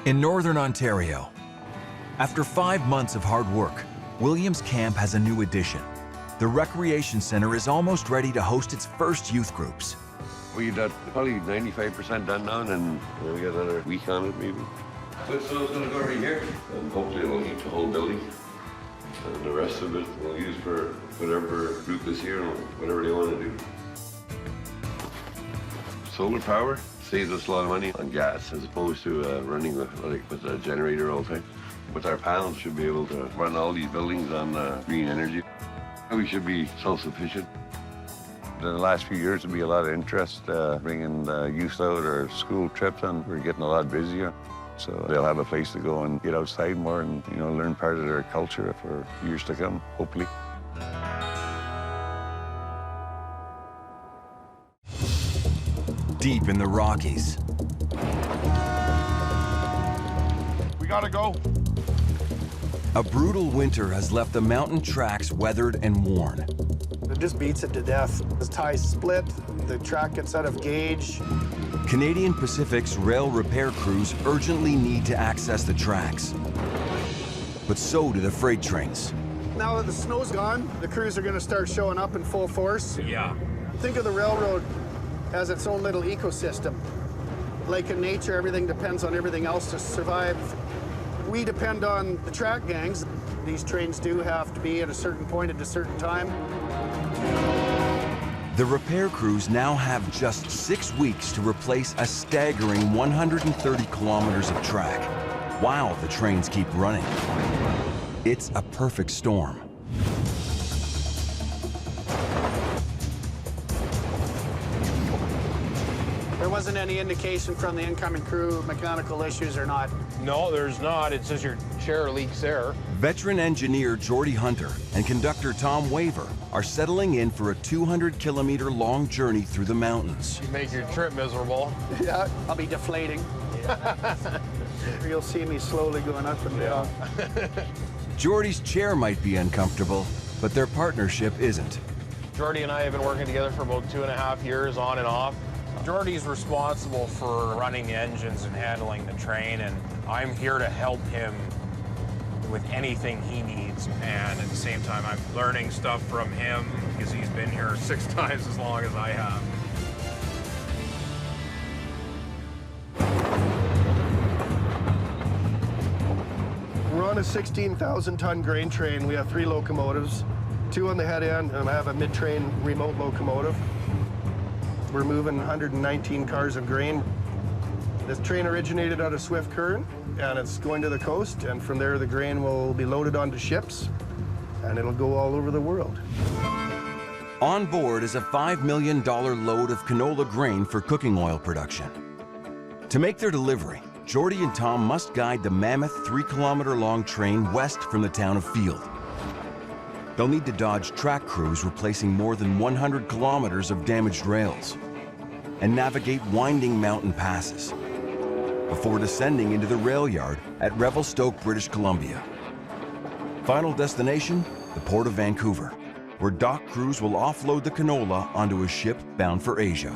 In Northern Ontario, after 5 months of hard work, Williams Camp has a new addition. The Recreation Center is almost ready to host its first youth groups. We've got probably 95% done now, and we got another week on it maybe. So it's going to go right here, and hopefully it'll heat the whole building. And the rest of it we'll use for whatever group is here and whatever they want to do. Solar power saves us a lot of money on gas as opposed to running with a generator all the time. With our panels, should be able to run all these buildings on green energy. We should be self-sufficient. In the last few years, there'll be a lot of interest bringing youth out or school trips, and we're getting a lot busier. So they'll have a place to go and get outside more and, you know, learn part of their culture for years to come, hopefully. Deep in the Rockies. We gotta go. A brutal winter has left the mountain tracks weathered and worn. It just beats it to death. The ties split, the track gets out of gauge. Canadian Pacific's rail repair crews urgently need to access the tracks. But so do the freight trains. Now that the snow's gone, the crews are going to start showing up in full force. Yeah. Think of the railroad as its own little ecosystem. Like in nature, everything depends on everything else to survive. We depend on the track gangs. These trains do have to be at a certain point at a certain time. The repair crews now have just 6 weeks to replace a staggering 130 kilometers of track, while the trains keep running. It's a perfect storm. There wasn't any indication from the incoming crew, mechanical issues or not. No, there's not. It says your chair leaks air. Veteran engineer Geordie Hunter and conductor Tom Waver are settling in for a 200-kilometer long journey through the mountains. You make your trip miserable. Yeah, I'll be deflating. You'll see me slowly going up and down. Geordie's chair might be uncomfortable, but their partnership isn't. Geordie and I have been working together for about 2.5 years on and off. Geordie's responsible for running the engines and handling the train, and I'm here to help him with anything he needs. And at the same time, I'm learning stuff from him because he's been here 6 times as long as I have. We're on a 16,000-ton grain train. We have 3 locomotives, 2 on the head end, and I have a mid-train remote locomotive. We're moving 119 cars of grain. This train originated out of Swift Current. and it's going to the coast, and from there the grain will be loaded onto ships, and it'll go all over the world. On board is a $5 million load of canola grain for cooking oil production. To make their delivery, Jordy and Tom must guide the mammoth 3-kilometer-long train west from the town of Field. They'll need to dodge track crews replacing more than 100 kilometers of damaged rails and navigate winding mountain passes before descending into the rail yard at Revelstoke, British Columbia. Final destination, the port of Vancouver, where dock crews will offload the canola onto a ship bound for Asia.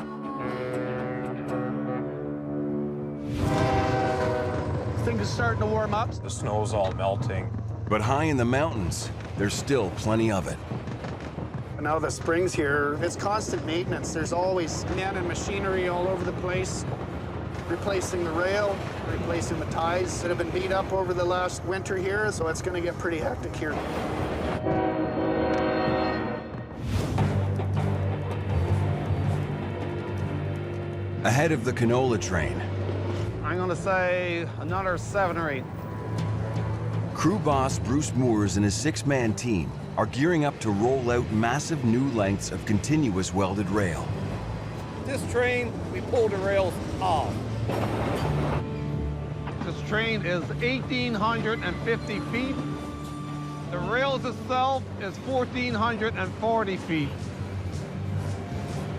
Things are starting to warm up. The snow's all melting. But high in the mountains, there's still plenty of it. Now the springs here, it's constant maintenance. There's always men and machinery all over the place, replacing the rail, replacing the ties that have been beat up over the last winter here, so it's going to get pretty hectic here. Ahead of the canola train, I'm going to say another 7 or 8. crew boss Bruce Moores and his 6-man team are gearing up to roll out massive new lengths of continuous welded rail. This train, we pull the rails off. This train is 1,850 feet. The rails itself is 1,440 feet.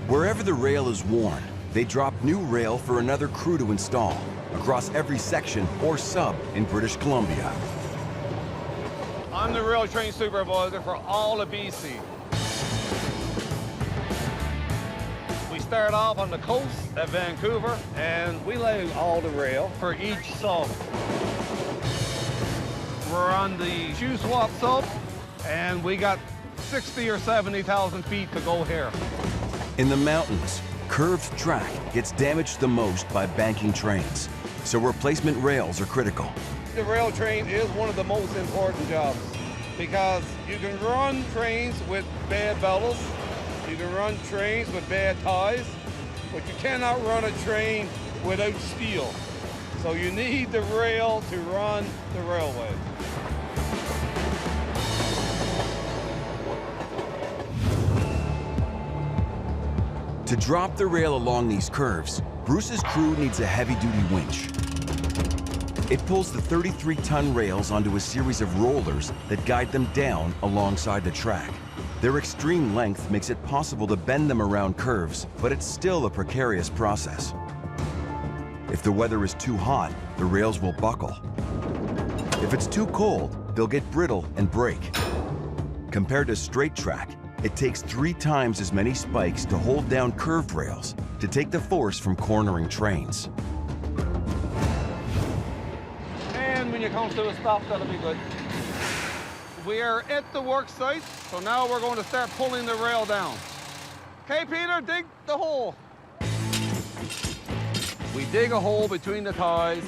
Wherever the rail is worn, they drop new rail for another crew to install across every section or sub in British Columbia. I'm the rail train supervisor for all of BC. We start off on the coast at Vancouver, and we lay all the rail for each sub. We're on the shoe swap sub, and we got 60 or 70,000 feet to go here. In the mountains, curved track gets damaged the most by banking trains, so replacement rails are critical. The rail train is one of the most important jobs because you can run trains with bad bellows, you can run trains with bad ties, but you cannot run a train without steel. So you need the rail to run the railway. To drop the rail along these curves, Bruce's crew needs a heavy-duty winch. It pulls the 33-ton rails onto a series of rollers that guide them down alongside the track. Their extreme length makes it possible to bend them around curves, but it's still a precarious process. If the weather is too hot, the rails will buckle. If it's too cold, they'll get brittle and break. Compared to straight track, it takes 3 times as many spikes to hold down curved rails to take the force from cornering trains. And when you come to a stop, that'll be good. We are at the work site, so now we're going to start pulling the rail down. Okay, Peter, dig the hole. We dig a hole between the ties,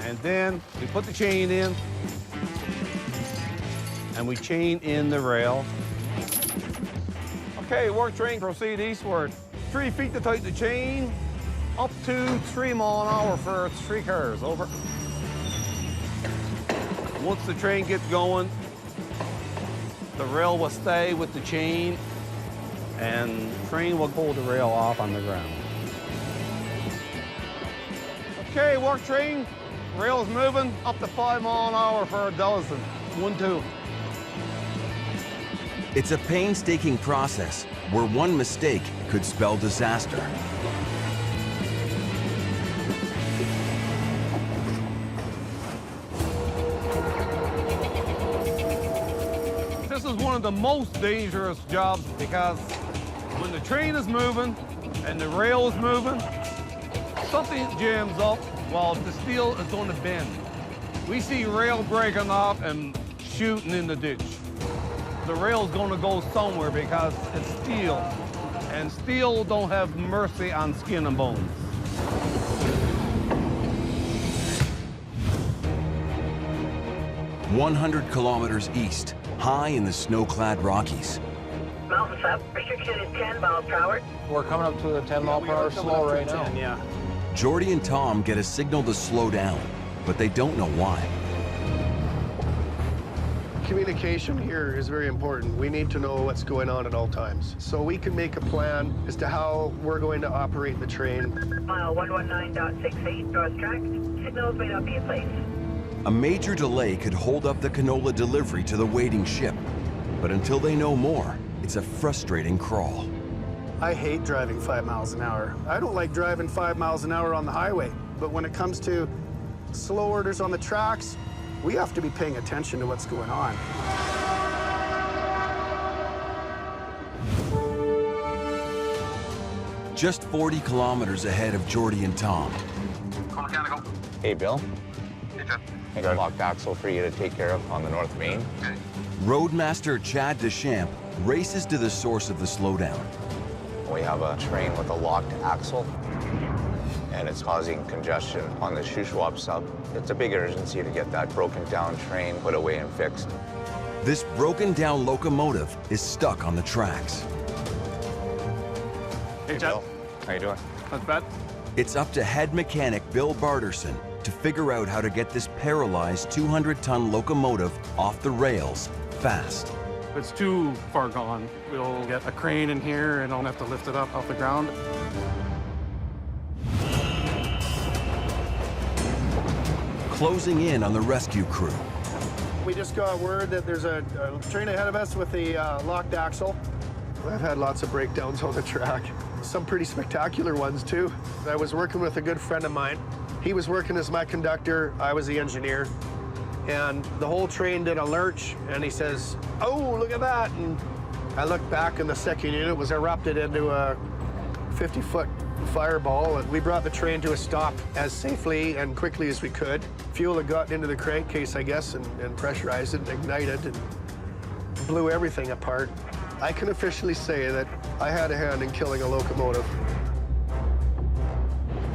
and then we put the chain in, and we chain in the rail. Okay, work train, proceed eastward. 3 feet to tighten the chain, up to 3 miles an hour for 3 cars, over. Once the train gets going, the rail will stay with the chain, and the train will pull the rail off on the ground. Okay, work train, rail's moving, up to 5 miles an hour for a dozen. 1, 2. It's a painstaking process where one mistake could spell disaster. This is one of the most dangerous jobs because when the train is moving and the rail is moving, something jams up while the steel is going to bend. We see rail breaking off and shooting in the ditch. The rail's going to go somewhere because it's steel, and steel don't have mercy on skin and bones. "100 kilometers east, high in the snow-clad Rockies. Mountain stop. Restriction is 10 miles per hour. We're coming up to a 10 mile per hour slow right now. Jordy and Tom get a signal to slow down, but they don't know why. Communication here is very important. We need to know what's going on at all times, so we can make a plan as to how we're going to operate the train. Mile 119.68, north track. Signals may not be in place. A major delay could hold up the canola delivery to the waiting ship, but until they know more, it's a frustrating crawl. I hate driving 5 miles an hour. I don't like driving 5 miles an hour on the highway, but when it comes to slow orders on the tracks, we have to be paying attention to what's going on. Just 40 kilometers ahead of Jordy and Tom. Mechanical. Hey, Bill. Hey, Ted. I got a locked axle for you to take care of on the North Main. Okay. Roadmaster Chad Deschamps races to the source of the slowdown. We have a train with a locked axle, and it's causing congestion on the Shuswap sub. It's a big urgency to get that broken down train put away and fixed. This broken down locomotive is stuck on the tracks. Hey, Bill. How you doing? Not bad. It's up to head mechanic Bill Barterson to figure out how to get this paralyzed 200-ton locomotive off the rails fast. If it's too far gone, we'll get a crane in here and I'll have to lift it up off the ground. Closing in on the rescue crew. We just got word that there's a train ahead of us with a locked axle. I've had lots of breakdowns on the track. Some pretty spectacular ones, too. I was working with a good friend of mine. He was working as my conductor, I was the engineer. And the whole train did a lurch, and he says, "Oh, look at that." And I looked back, and the second unit was erupted into a 50-foot fireball. And we brought the train to a stop as safely and quickly as we could. Fuel had gotten into the crankcase, I guess, and pressurized it and ignited and blew everything apart. I can officially say that I had a hand in killing a locomotive.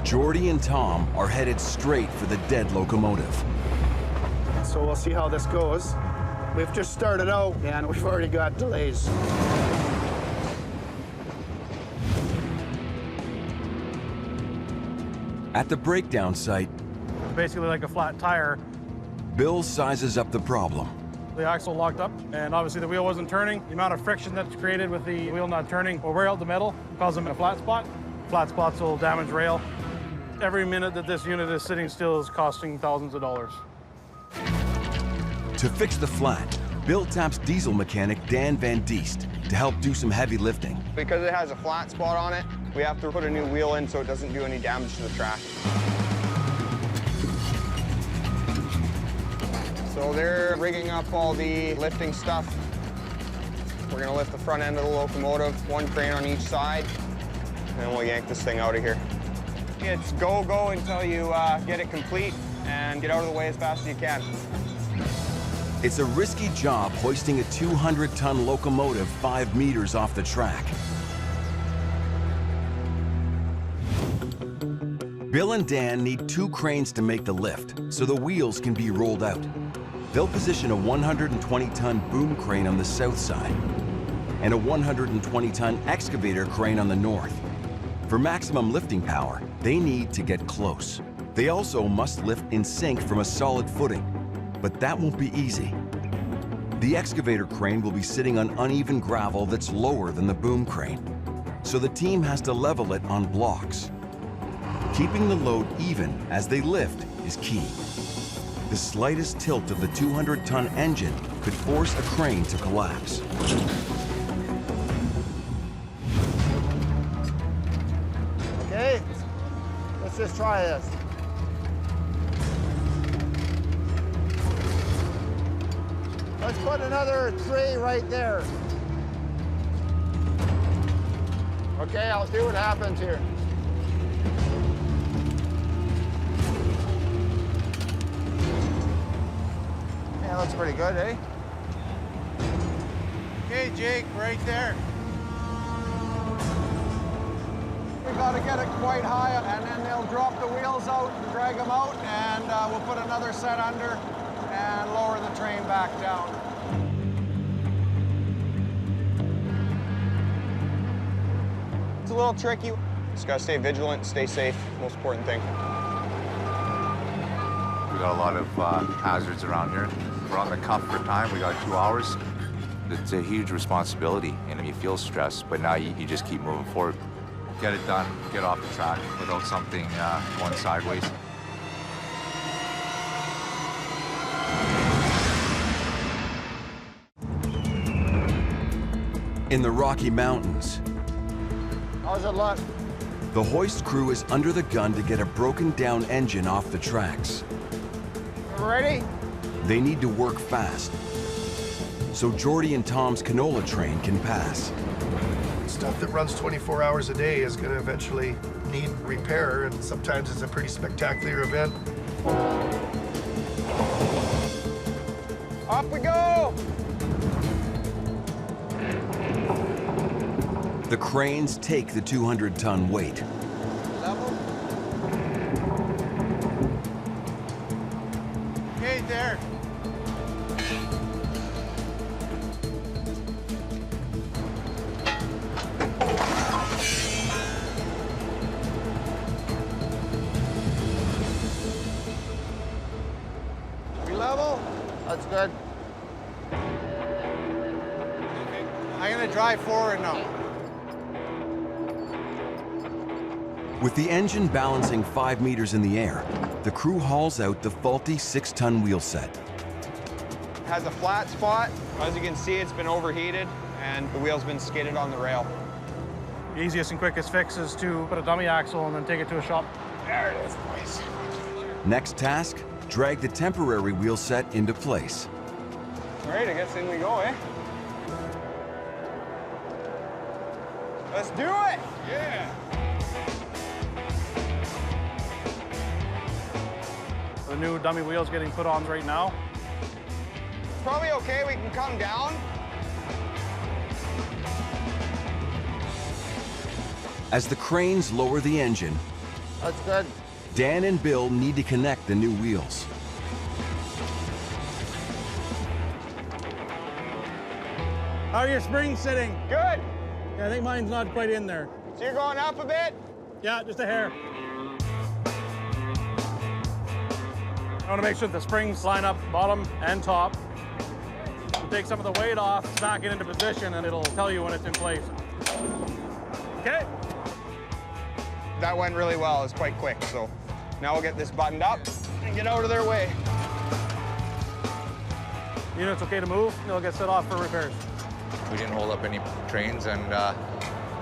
Jordy and Tom are headed straight for the dead locomotive. So we'll see how this goes. We've just started out, and we've already got delays. At the breakdown site, Basically like a flat tire. Bill sizes up the problem. The axle locked up, and obviously the wheel wasn't turning. The amount of friction that's created with the wheel not turning will wear out the metal, cause them in a flat spot. Flat spots will damage rail. Every minute that this unit is sitting still is costing thousands of dollars. To fix the flat, Bill taps diesel mechanic Dan Van Diest to help do some heavy lifting. Because it has a flat spot on it, we have to put a new wheel in so it doesn't do any damage to the track. So they're rigging up all the lifting stuff. We're gonna lift the front end of the locomotive, one crane on each side, and then we'll yank this thing out of here. It's go until you get it complete and get out of the way as fast as you can. It's a risky job hoisting a 200-ton locomotive 5 meters off the track. Bill and Dan need 2 cranes to make the lift, so the wheels can be rolled out. They'll position a 120-ton boom crane on the south side and a 120-ton excavator crane on the north. For maximum lifting power, they need to get close. They also must lift in sync from a solid footing, but that won't be easy. The excavator crane will be sitting on uneven gravel that's lower than the boom crane, so the team has to level it on blocks. Keeping the load even as they lift is key. The slightest tilt of the 200-ton engine could force a crane to collapse. Okay, let's just try this. Let's put another tray right there. Okay, I'll see what happens here. Yeah, looks pretty good, eh? Okay, Jake, right there. We got to get it quite high, and then they'll drop the wheels out and drag them out, and we'll put another set under and lower the train back down. It's a little tricky. Just gotta stay vigilant, stay safe, most important thing. We got a lot of hazards around here. We're on the cuff for time. We got 2 hours. It's a huge responsibility, and you feel stressed, but now you just keep moving forward. Get it done, get off the track without something going sideways. In the Rocky Mountains, How's it look? the hoist crew is under the gun to get a broken down engine off the tracks. Ready? They need to work fast, so Jordy and Tom's Canola train can pass. Stuff that runs 24 hours a day is going to eventually need repair, and sometimes it's a pretty spectacular event. Up we go! The cranes take the 200-ton weight. Level. Okay, there. We level? That's good. I'm gonna drive forward now. With the engine balancing 5 meters in the air, the crew hauls out the faulty 6-ton wheel set. Has a flat spot. As you can see, it's been overheated and the wheel's been skidded on the rail. The easiest and quickest fix is to put a dummy axle and then take it to a shop. There it is, boys. Next task, drag the temporary wheel set into place. All right, I guess in we go, eh? Let's do it! Yeah! The new dummy wheel's getting put on right now. Probably okay, we can come down. As the cranes lower the engine, That's good. Dan and Bill need to connect the new wheels. How are your springs sitting? Good. Yeah, I think mine's not quite in there. So you're going up a bit? Yeah, just a hair. I want to make sure the springs line up bottom and top. You take some of the weight off, smack it into position, and it'll tell you when it's in place. Okay. That went really well. It's quite quick, so now we'll get this buttoned up and get out of their way. Unit's okay to move, they'll get set off for repairs. We didn't hold up any trains, and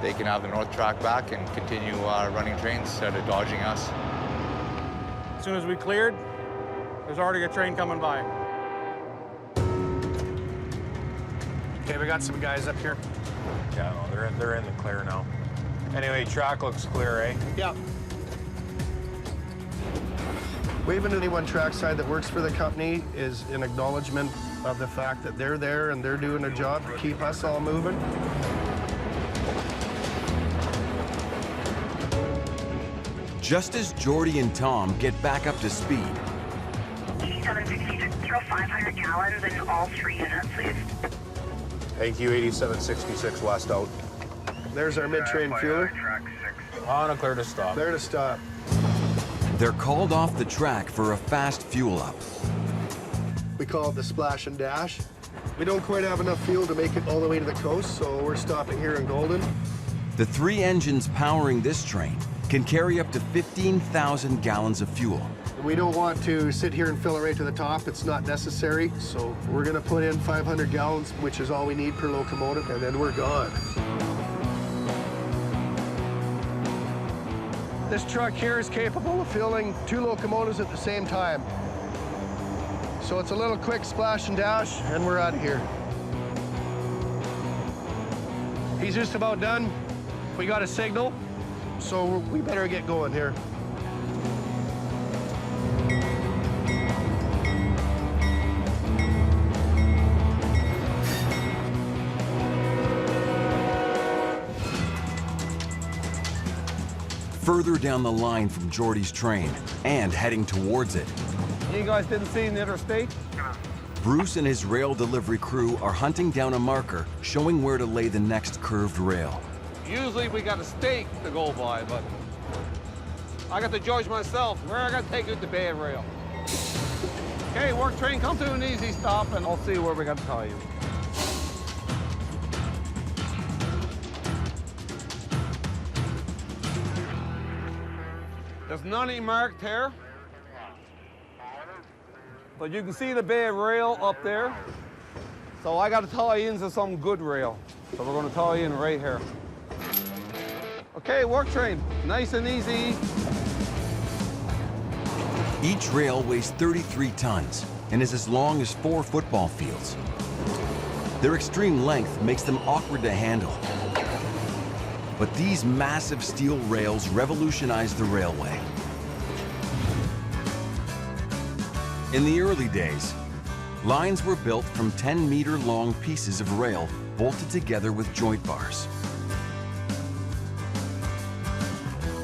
they can have the north track back and continue running trains instead of dodging us. As soon as we cleared, there's already a train coming by. Okay, we got some guys up here. Yeah, no, they're in the clear now. Anyway, track looks clear, eh? Yeah. Waving to anyone trackside that works for the company is an acknowledgement of the fact that they're there and they're doing a job to keep us all moving. Just as Jordy and Tom get back up to speed, 8760, throw 500 gallons in all 3 units, please. AQ 8766 west out. There's our mid-train fueler. On a clear to stop. There to stop. they're called off the track for a fast fuel up. We call it the splash and dash. We don't quite have enough fuel to make it all the way to the coast, so we're stopping here in Golden. The 3 engines powering this train can carry up to 15,000 gallons of fuel. We don't want to sit here and fill it right to the top. It's not necessary, so we're gonna put in 500 gallons, which is all we need per locomotive, and then we're gone. This truck here is capable of filling 2 locomotives at the same time. So it's a little quick splash and dash, and we're out of here. He's just about done. We got a signal, so we better get going here. Further down the line from Jordy's train and heading towards it, You guys didn't see the interstate? Bruce and his rail delivery crew are hunting down a marker showing where to lay the next curved rail. Usually we got a stake to go by, but I got to judge myself where I got to take it to Bay Rail. Okay, work train, come to an easy stop and I'll see where we got to tie you. There's none marked here. But you can see the bay rail up there. So I got to tie into some good rail. So we're going to tie in right here. Okay, work train, nice and easy. Each rail weighs 33 tons and is as long as 4 football fields. Their extreme length makes them awkward to handle. But these massive steel rails revolutionized the railway. In the early days, lines were built from 10-meter-long pieces of rail bolted together with joint bars.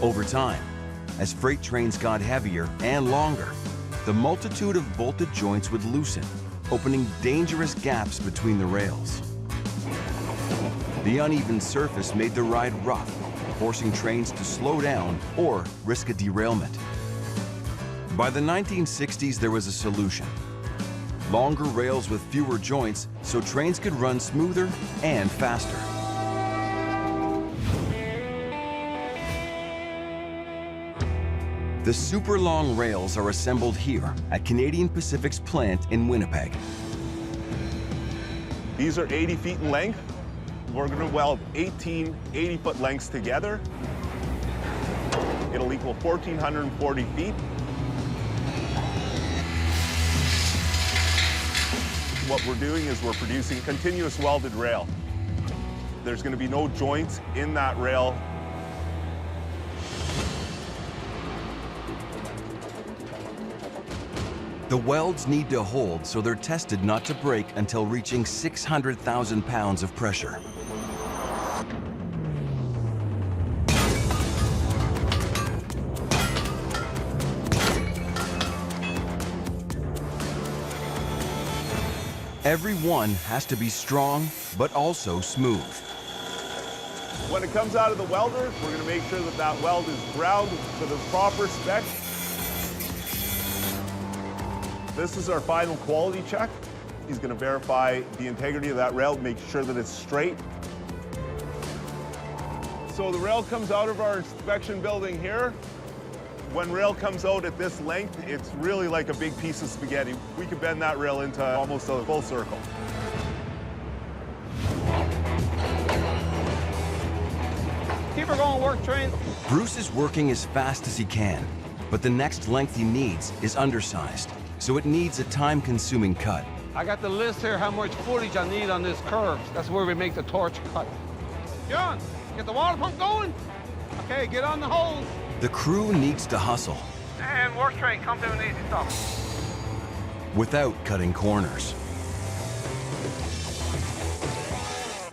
Over time, as freight trains got heavier and longer, the multitude of bolted joints would loosen, opening dangerous gaps between the rails. The uneven surface made the ride rough, forcing trains to slow down or risk a derailment. By the 1960s, there was a solution. Longer rails with fewer joints so trains could run smoother and faster. The super long rails are assembled here at Canadian Pacific's plant in Winnipeg. These are 80 feet in length. We're going to weld 18 80-foot lengths together. It'll equal 1,440 feet. What we're doing is we're producing continuous welded rail. There's going to be no joints in that rail. The welds need to hold, so they're tested not to break until reaching 600,000 pounds of pressure. Every one has to be strong, but also smooth. When it comes out of the welder, we're going to make sure that that weld is ground to the proper spec. This is our final quality check. He's going to verify the integrity of that rail, make sure that it's straight. So the rail comes out of our inspection building here. When rail comes out at this length, it's really like a big piece of spaghetti. We could bend that rail into almost a full circle. Keep her going, work train. Bruce is working as fast as he can, but the next length he needs is undersized, so it needs a time-consuming cut. I got the list here how much footage I need on this curve. That's where we make the torch cut. John, get the water pump going. Okay, get on the hose. The crew needs to hustle And work train, come to an easy stop. without cutting corners.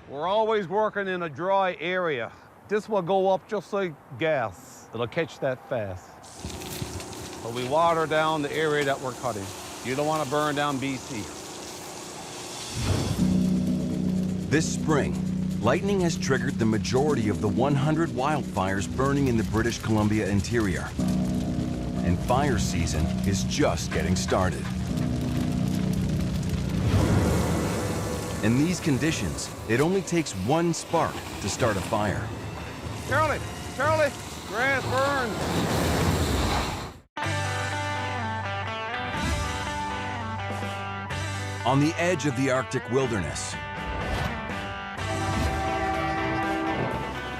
We're always working in a dry area. This will go up just like gas. It'll catch that fast. So we water down the area that we're cutting. You don't want to burn down BC. This spring, lightning has triggered the majority of the 100 wildfires burning in the British Columbia interior. And fire season is just getting started. In these conditions, it only takes one spark to start a fire. Charlie, grass burns. On the edge of the Arctic wilderness,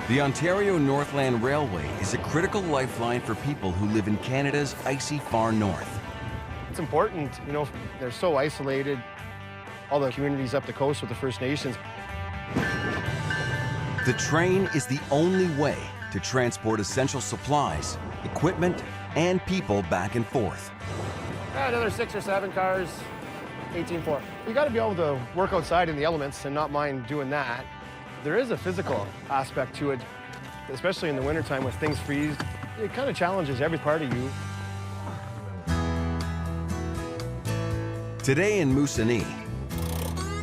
the Ontario Northland Railway is a critical lifeline for people who live in Canada's icy far north. It's important, you know, they're so isolated, all the communities up the coast with the First Nations. The train is the only way to transport essential supplies, equipment, and people back and forth. Another 6 or 7 cars, 18.4. You got to be able to work outside in the elements and not mind doing that. There is a physical aspect to it, especially in the wintertime when things freeze. It kind of challenges every part of you. Today in Moosonee,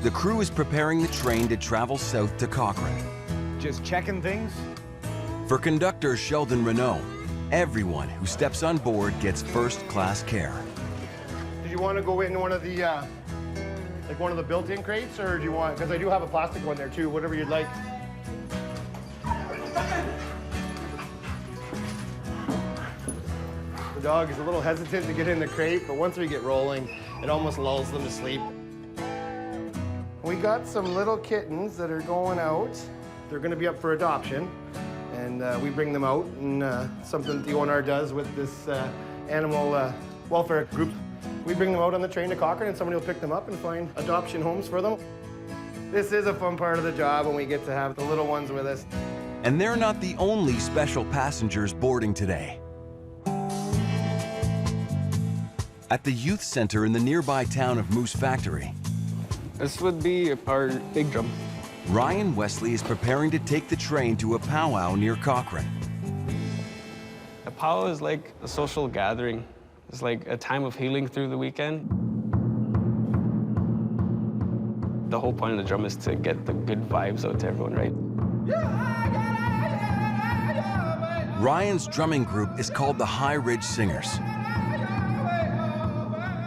the crew is preparing the train to travel south to Cochrane. Just checking things. For conductor Sheldon Renault, everyone who steps on board gets first-class care. Did you want to go in one of the, like one of the built-in crates, or do you want, because I do have a plastic one there too, whatever you'd like. The dog is a little hesitant to get in the crate, but once we get rolling, it almost lulls them to sleep. We got some little kittens that are going out. They're going to be up for adoption, and we bring them out, and something that the ONR does with this animal welfare group. We bring them out on the train to Cochrane, and somebody will pick them up and find adoption homes for them. This is a fun part of the job when we get to have the little ones with us. And they're not the only special passengers boarding today. At the youth center in the nearby town of Moose Factory, this would be our big drum. Ryan Wesley is preparing to take the train to a powwow near Cochrane. A powwow is like a social gathering. It's like a time of healing through the weekend. The whole point of the drum is to get the good vibes out to everyone, right? Ryan's drumming group is called the High Ridge Singers.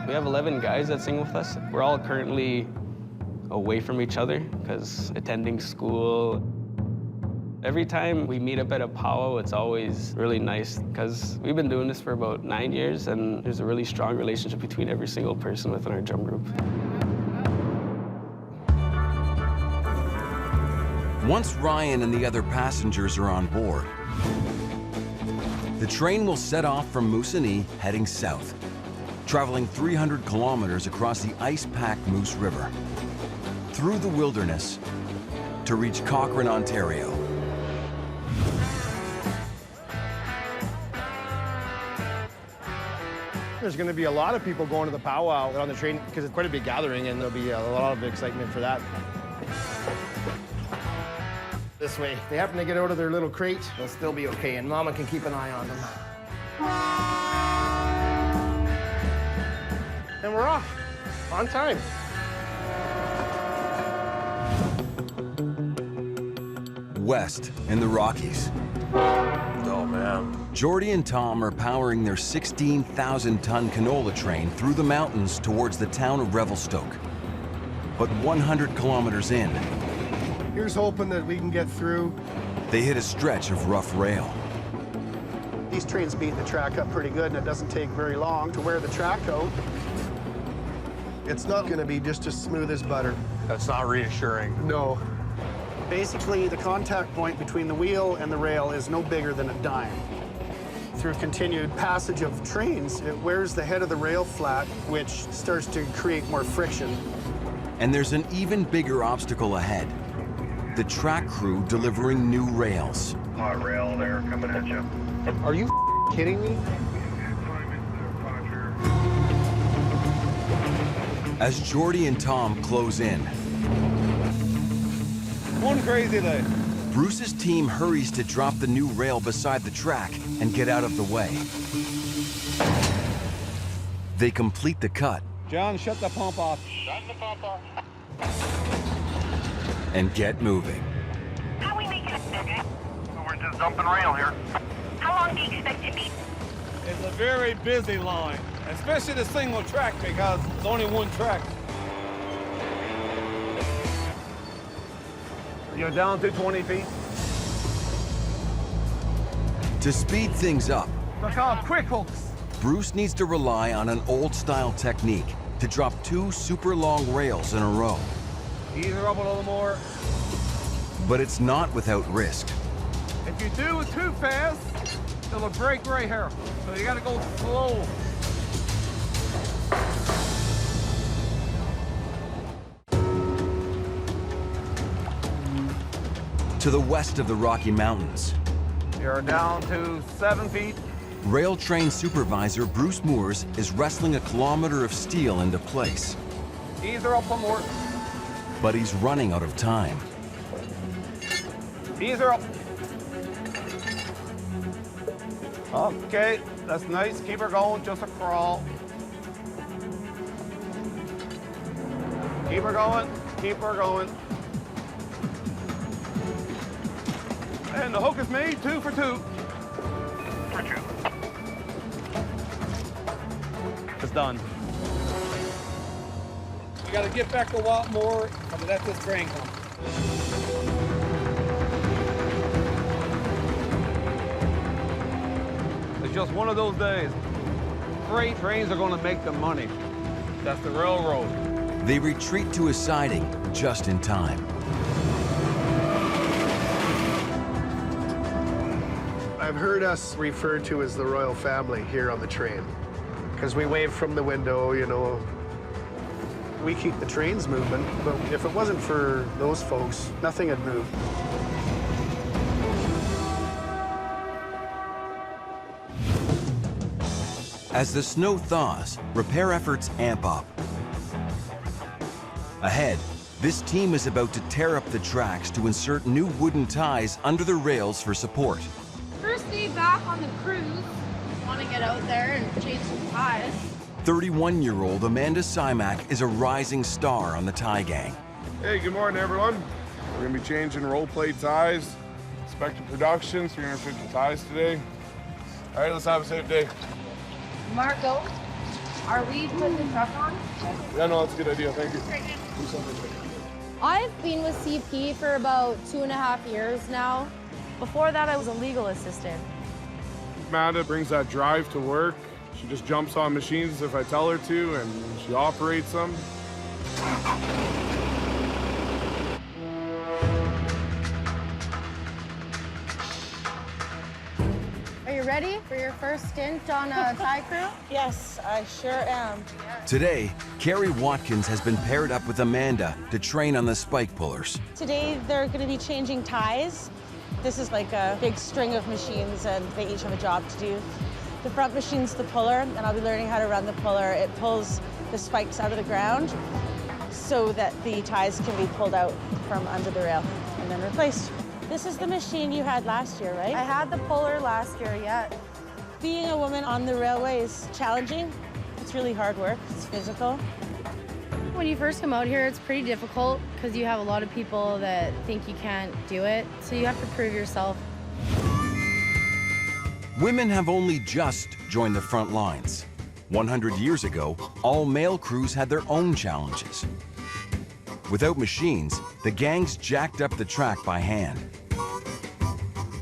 We have 11 guys that sing with us. We're all currently away from each other because attending school. Every time we meet up at a powwow, it's always really nice because we've been doing this for about 9 years, and there's a really strong relationship between every single person within our drum group. Once Ryan and the other passengers are on board, the train will set off from Moosonee heading south, traveling 300 kilometers across the ice-packed Moose River, through the wilderness to reach Cochrane, Ontario. There's going to be a lot of people going to the powwow on the train because it's quite a big gathering, and there'll be a lot of excitement for that. This way, if they happen to get out of their little crate, they'll still be okay, and Mama can keep an eye on them. And we're off, on time. West in the Rockies. Oh, man. Jordy and Tom are powering their 16,000-ton canola train through the mountains towards the town of Revelstoke. But 100 kilometers in, Here's hoping that we can get through. they hit a stretch of rough rail. These trains beat the track up pretty good, and it doesn't take very long to wear the track out. It's not going to be just as smooth as butter. That's not reassuring. No. Basically, the contact point between the wheel and the rail is no bigger than a dime. Through continued passage of trains, it wears the head of the rail flat, which starts to create more friction. And there's an even bigger obstacle ahead. The track crew delivering new rails. Hot rail there coming at you. Are you kidding me? As Jordy and Tom close in, One crazy day. Bruce's team hurries to drop the new rail beside the track and get out of the way. They complete the cut John, shut the pump off. Shut the pump off. and get moving. How are we making it, okay? We're just dumping rail here. How long do you expect to be? It's a very busy line, especially the single track because it's only one track. You're down to 20 feet. To speed things up, They're called quick hooks. Bruce needs to rely on an old-style technique to drop 2 super long rails in a row. Ease her up a little more. But it's not without risk. If you do it too fast, it'll break right here. So you gotta go slow. To the west of the Rocky Mountains, You're down to 7 feet. rail train supervisor Bruce Moores is wrestling a kilometer of steel into place. Ease her up some more. But he's running out of time. Ease her up. Okay, that's nice. Keep her going, just a crawl. Keep her going, keep her going. And the hook is made, 2 for 2. For 2. It's done. We got to get back a lot more and let this train come. It's just one of those days. Freight trains are going to make the money. That's the railroad. They retreat to a siding just in time. I've heard us referred to as the royal family here on the train because we wave from the window, you know. We keep the trains moving, but if it wasn't for those folks, nothing had moved. As the snow thaws, repair efforts amp up. Ahead, this team is about to tear up the tracks to insert new wooden ties under the rails for support. First day back on the cruise. Want to get out there and change some ties. 31-year-old Amanda Simak is a rising star on the tie gang. Hey, good morning, everyone. We're going to be changing roll plate ties. Expected production, 350 ties today. All right, let's have a safe day. Marco, are we putting the truck on? Yeah, no, that's a good idea. Thank you. I've been with CP for about 2.5 years now. Before that, I was a legal assistant. Amanda brings that drive to work. She just jumps on machines if I tell her to, and she operates them. Are you ready for your first stint on a tie crew? Yes, I sure am. Today, Carrie Watkins has been paired up with Amanda to train on the spike pullers. Today, they're going to be changing ties. This is like a big string of machines, and they each have a job to do. The front machine's the puller, and I'll be learning how to run the puller. It pulls the spikes out of the ground so that the ties can be pulled out from under the rail and then replaced. This is the machine you had last year, right? I had the puller last year, yeah. Being a woman on the railway is challenging. It's really hard work. It's physical. When you first come out here, it's pretty difficult because you have a lot of people that think you can't do it. So you have to prove yourself. Women have only just joined the front lines. 100 years ago, all male crews had their own challenges. Without machines, the gangs jacked up the track by hand.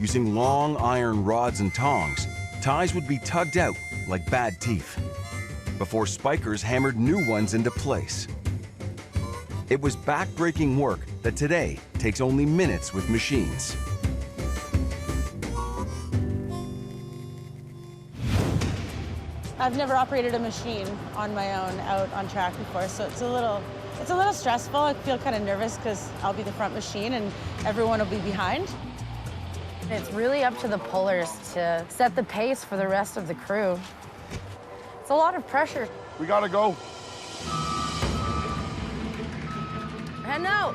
Using long iron rods and tongs, ties would be tugged out like bad teeth before spikers hammered new ones into place. It was back-breaking work that today takes only minutes with machines. I've never operated a machine on my own out on track before, so it's a little stressful. I feel kind of nervous because I'll be the front machine and everyone will be behind. It's really up to the pullers to set the pace for the rest of the crew. It's a lot of pressure. We gotta go. We're heading out.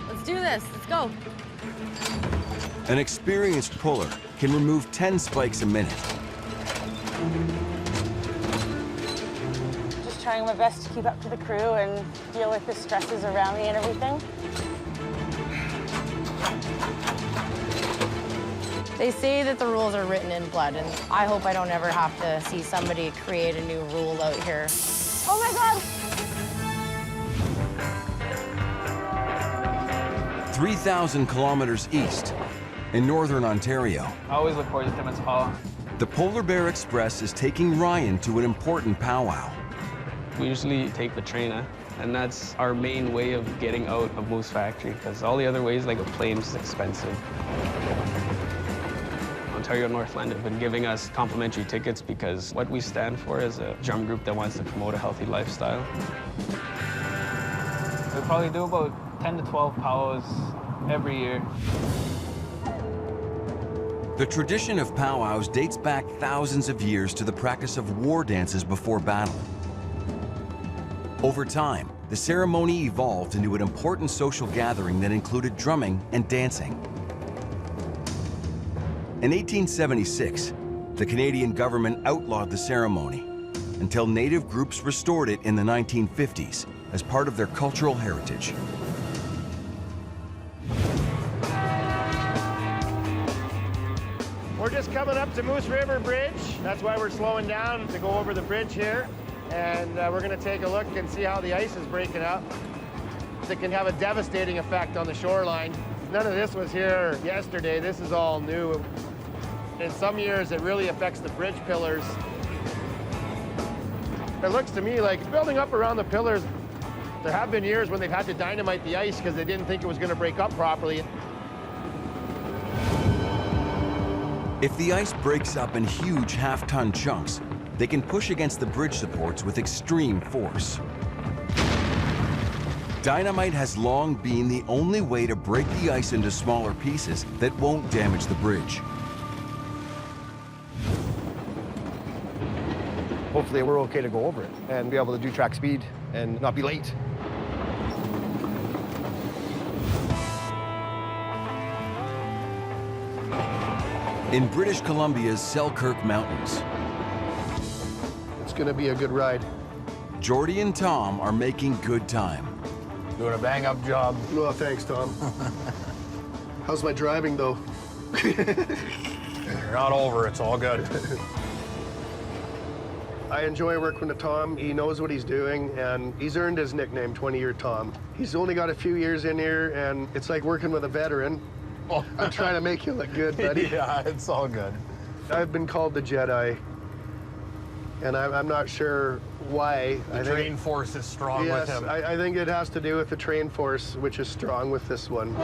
Let's do this. Let's go. An experienced puller can remove 10 spikes a minute. Just trying my best to keep up to the crew and deal with the stresses around me and everything. They say that the rules are written in blood, and I hope I don't ever have to see somebody create a new rule out here. Oh my God! 3,000 kilometers east in northern Ontario. I always look forward to Timmins Paw. The Polar Bear Express is taking Ryan to an important powwow. We usually take the train, and that's our main way of getting out of Moose Factory, because all the other ways, like a plane's expensive. Ontario Northland have been giving us complimentary tickets because what we stand for is a drum group that wants to promote a healthy lifestyle. We probably do about 10 to 12 powwows every year. The tradition of powwows dates back thousands of years to the practice of war dances before battle. Over time, the ceremony evolved into an important social gathering that included drumming and dancing. In 1876, the Canadian government outlawed the ceremony until Native groups restored it in the 1950s as part of their cultural heritage. We're just coming up to Moose River Bridge. That's why we're slowing down to go over the bridge here. and we're gonna take a look and see how the ice is breaking up. It can have a devastating effect on the shoreline. None of this was here yesterday. This is all new. In some years, it really affects the bridge pillars. It looks to me like building up around the pillars. There have been years when they've had to dynamite the ice because they didn't think it was going to break up properly. If the ice breaks up in huge half-ton chunks, they can push against the bridge supports with extreme force. Dynamite has long been the only way to break the ice into smaller pieces that won't damage the bridge. Hopefully we're okay to go over it and be able to do track speed and not be late. In British Columbia's Selkirk Mountains, it's gonna be a good ride. Jordy and Tom are making good time. Doing a bang-up job. Well, thanks, Tom. How's my driving, though? You're not over, it's all good. I enjoy working with Tom. He knows what he's doing, and he's earned his nickname, 20-year Tom. He's only got a few years in here, and it's like working with a veteran. I'm trying to make you look good, buddy. Yeah, it's all good. I've been called the Jedi, and I'm not sure why. The train force is strong with him. I think it has to do with the train force, which is strong with this one.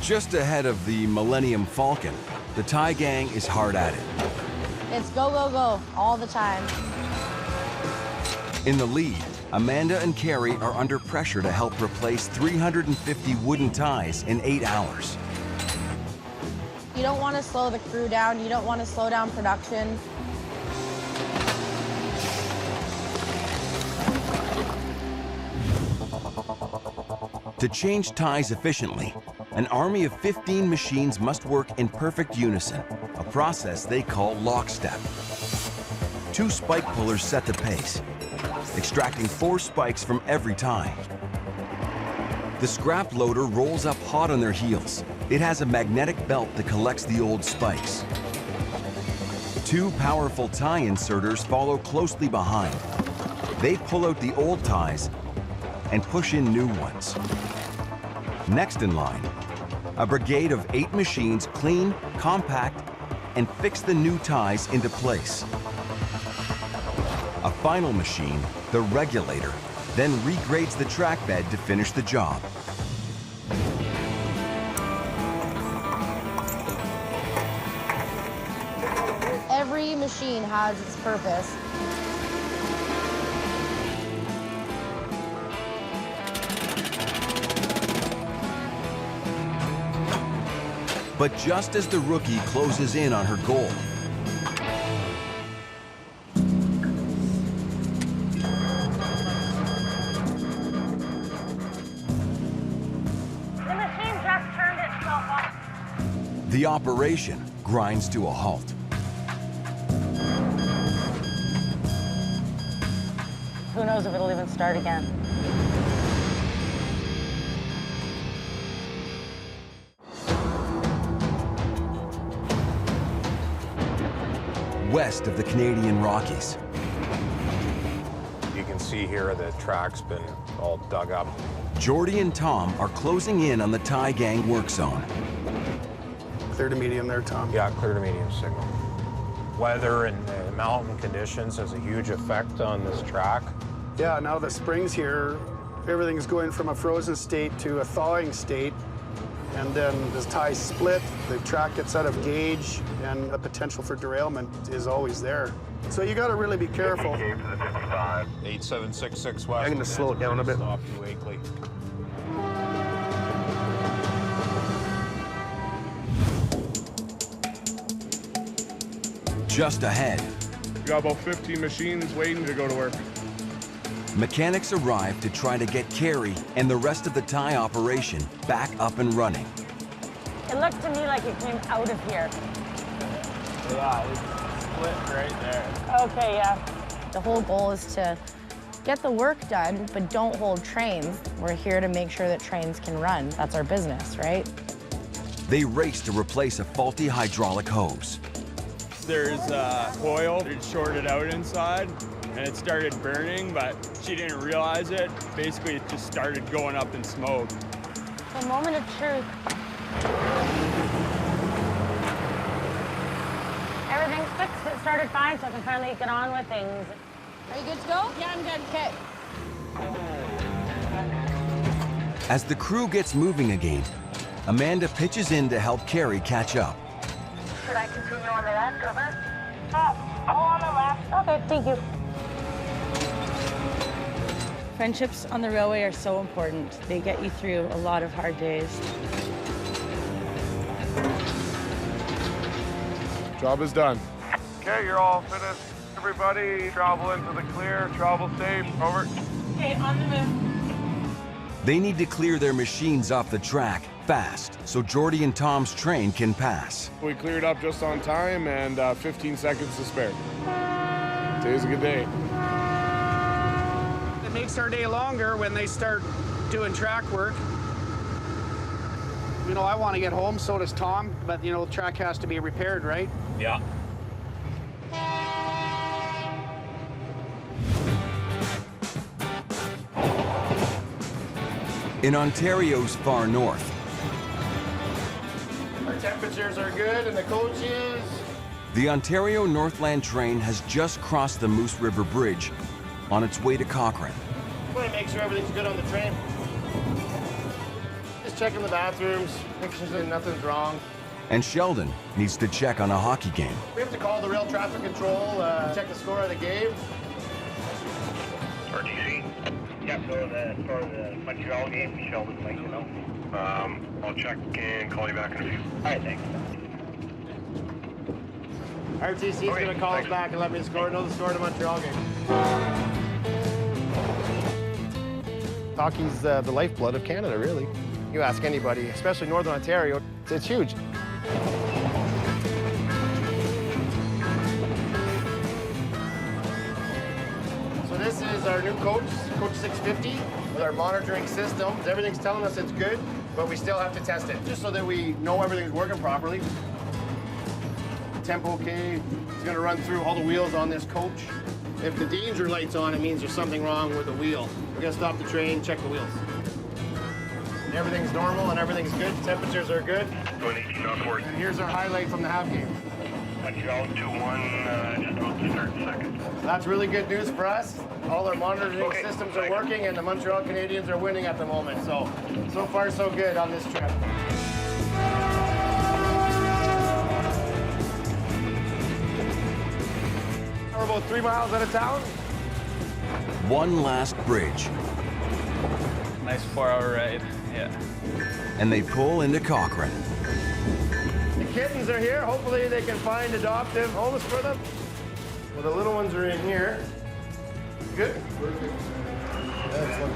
Just ahead of the Millennium Falcon, the Thai gang is hard at it. It's go, go, go, all the time. In the lead, Amanda and Carrie are under pressure to help replace 350 wooden ties in 8 hours. You don't want to slow the crew down. You don't want to slow down production. To change ties efficiently, an army of 15 machines must work in perfect unison, a process they call lockstep. 2 spike pullers set the pace, extracting 4 spikes from every tie. The scrap loader rolls up hot on their heels. It has a magnetic belt that collects the old spikes. 2 powerful tie inserters follow closely behind. They pull out the old ties and push in new ones. Next in line, a brigade of 8 machines clean, compact, and fix the new ties into place. A final machine, the regulator, then regrades the track bed to finish the job. Every machine has its purpose. But just as the rookie closes in on her goal, The machine just turned itself off. the operation grinds to a halt. Who knows if it'll even start again. West of the Canadian Rockies, You can see here the track's been all dug up. Jordy and Tom are closing in on the Thai gang work zone. Clear to medium there, Tom. Yeah, clear to medium signal. Weather and mountain conditions has a huge effect on this track. Yeah, now that spring's here, everything's going from a frozen state to a thawing state. And then the ties split, the track gets out of gauge, and the potential for derailment is always there. So you got to really be careful. 8766 west. I'm going to slow it down a bit. Stop to Wakely. Just ahead, We got about 15 machines waiting to go to work. mechanics arrive to try to get Carrie and the rest of the Thai operation back up and running. It looked to me like it came out of here. Yeah, it's split right there. Okay, yeah. The whole goal is to get the work done, but don't hold trains. We're here to make sure that trains can run. That's our business, right? They race to replace a faulty hydraulic hose. There's a coil that shorted out inside, and it started burning, but she didn't realize it. Basically, it just started going up in smoke. It's a moment of truth. Everything's fixed. It started fine, so I can finally get on with things. Are you good to go? Yeah, I'm good. Okay. As the crew gets moving again, Amanda pitches in to help Carrie catch up. Should I continue on the left, over? On the left. Okay, thank you. Friendships on the railway are so important. They get you through a lot of hard days. Job is done. Okay, you're all finished. Everybody travel into the clear, travel safe, over. Okay, on the move. They need to clear their machines off the track fast so Jordy and Tom's train can pass. We cleared up just on time and 15 seconds to spare. Today's a good day. It makes our day longer when they start doing track work. You know, I want to get home, so does Tom, but you know, the track has to be repaired, right? Yeah. In Ontario's far north, Our temperatures are good and the coach is. the Ontario Northland train has just crossed the Moose River Bridge on its way to Cochrane. Want to make sure everything's good on the train. Just checking the bathrooms, making sure nothing's wrong. And Sheldon needs to check on a hockey game. We have to call the rail traffic control, check the score of the game. RTC. Yeah, so the score of the Montreal game, Sheldon, like, you know. I'll check and call you back in a few. All right, thanks. RTC's going to call us back and let me know the score of the Montreal game. Hockey's the lifeblood of Canada, really. You ask anybody, especially Northern Ontario, it's huge. So this is our new coach, Coach 650, with our monitoring systems. Everything's telling us it's good, but we still have to test it, just so that we know everything's working properly. Tempo okay, it's gonna run through all the wheels on this coach. If the danger light's on, it means there's something wrong with the wheel. We're gonna stop the train, check the wheels. Everything's normal and everything's good, temperatures are good. Going 18 northward. And here's our highlight from the half game. Montreal 2-1, just about to start the second. So that's really good news for us. All our monitoring systems are working and the Montreal Canadiens are winning at the moment. So far so good on this trip. We're about 3 miles out of town. One last bridge. Nice 4-hour ride, yeah. And they pull into Cochrane. The kittens are here. Hopefully they can find adoptive homes for them. Well, the little ones are in here. Good? Excellent.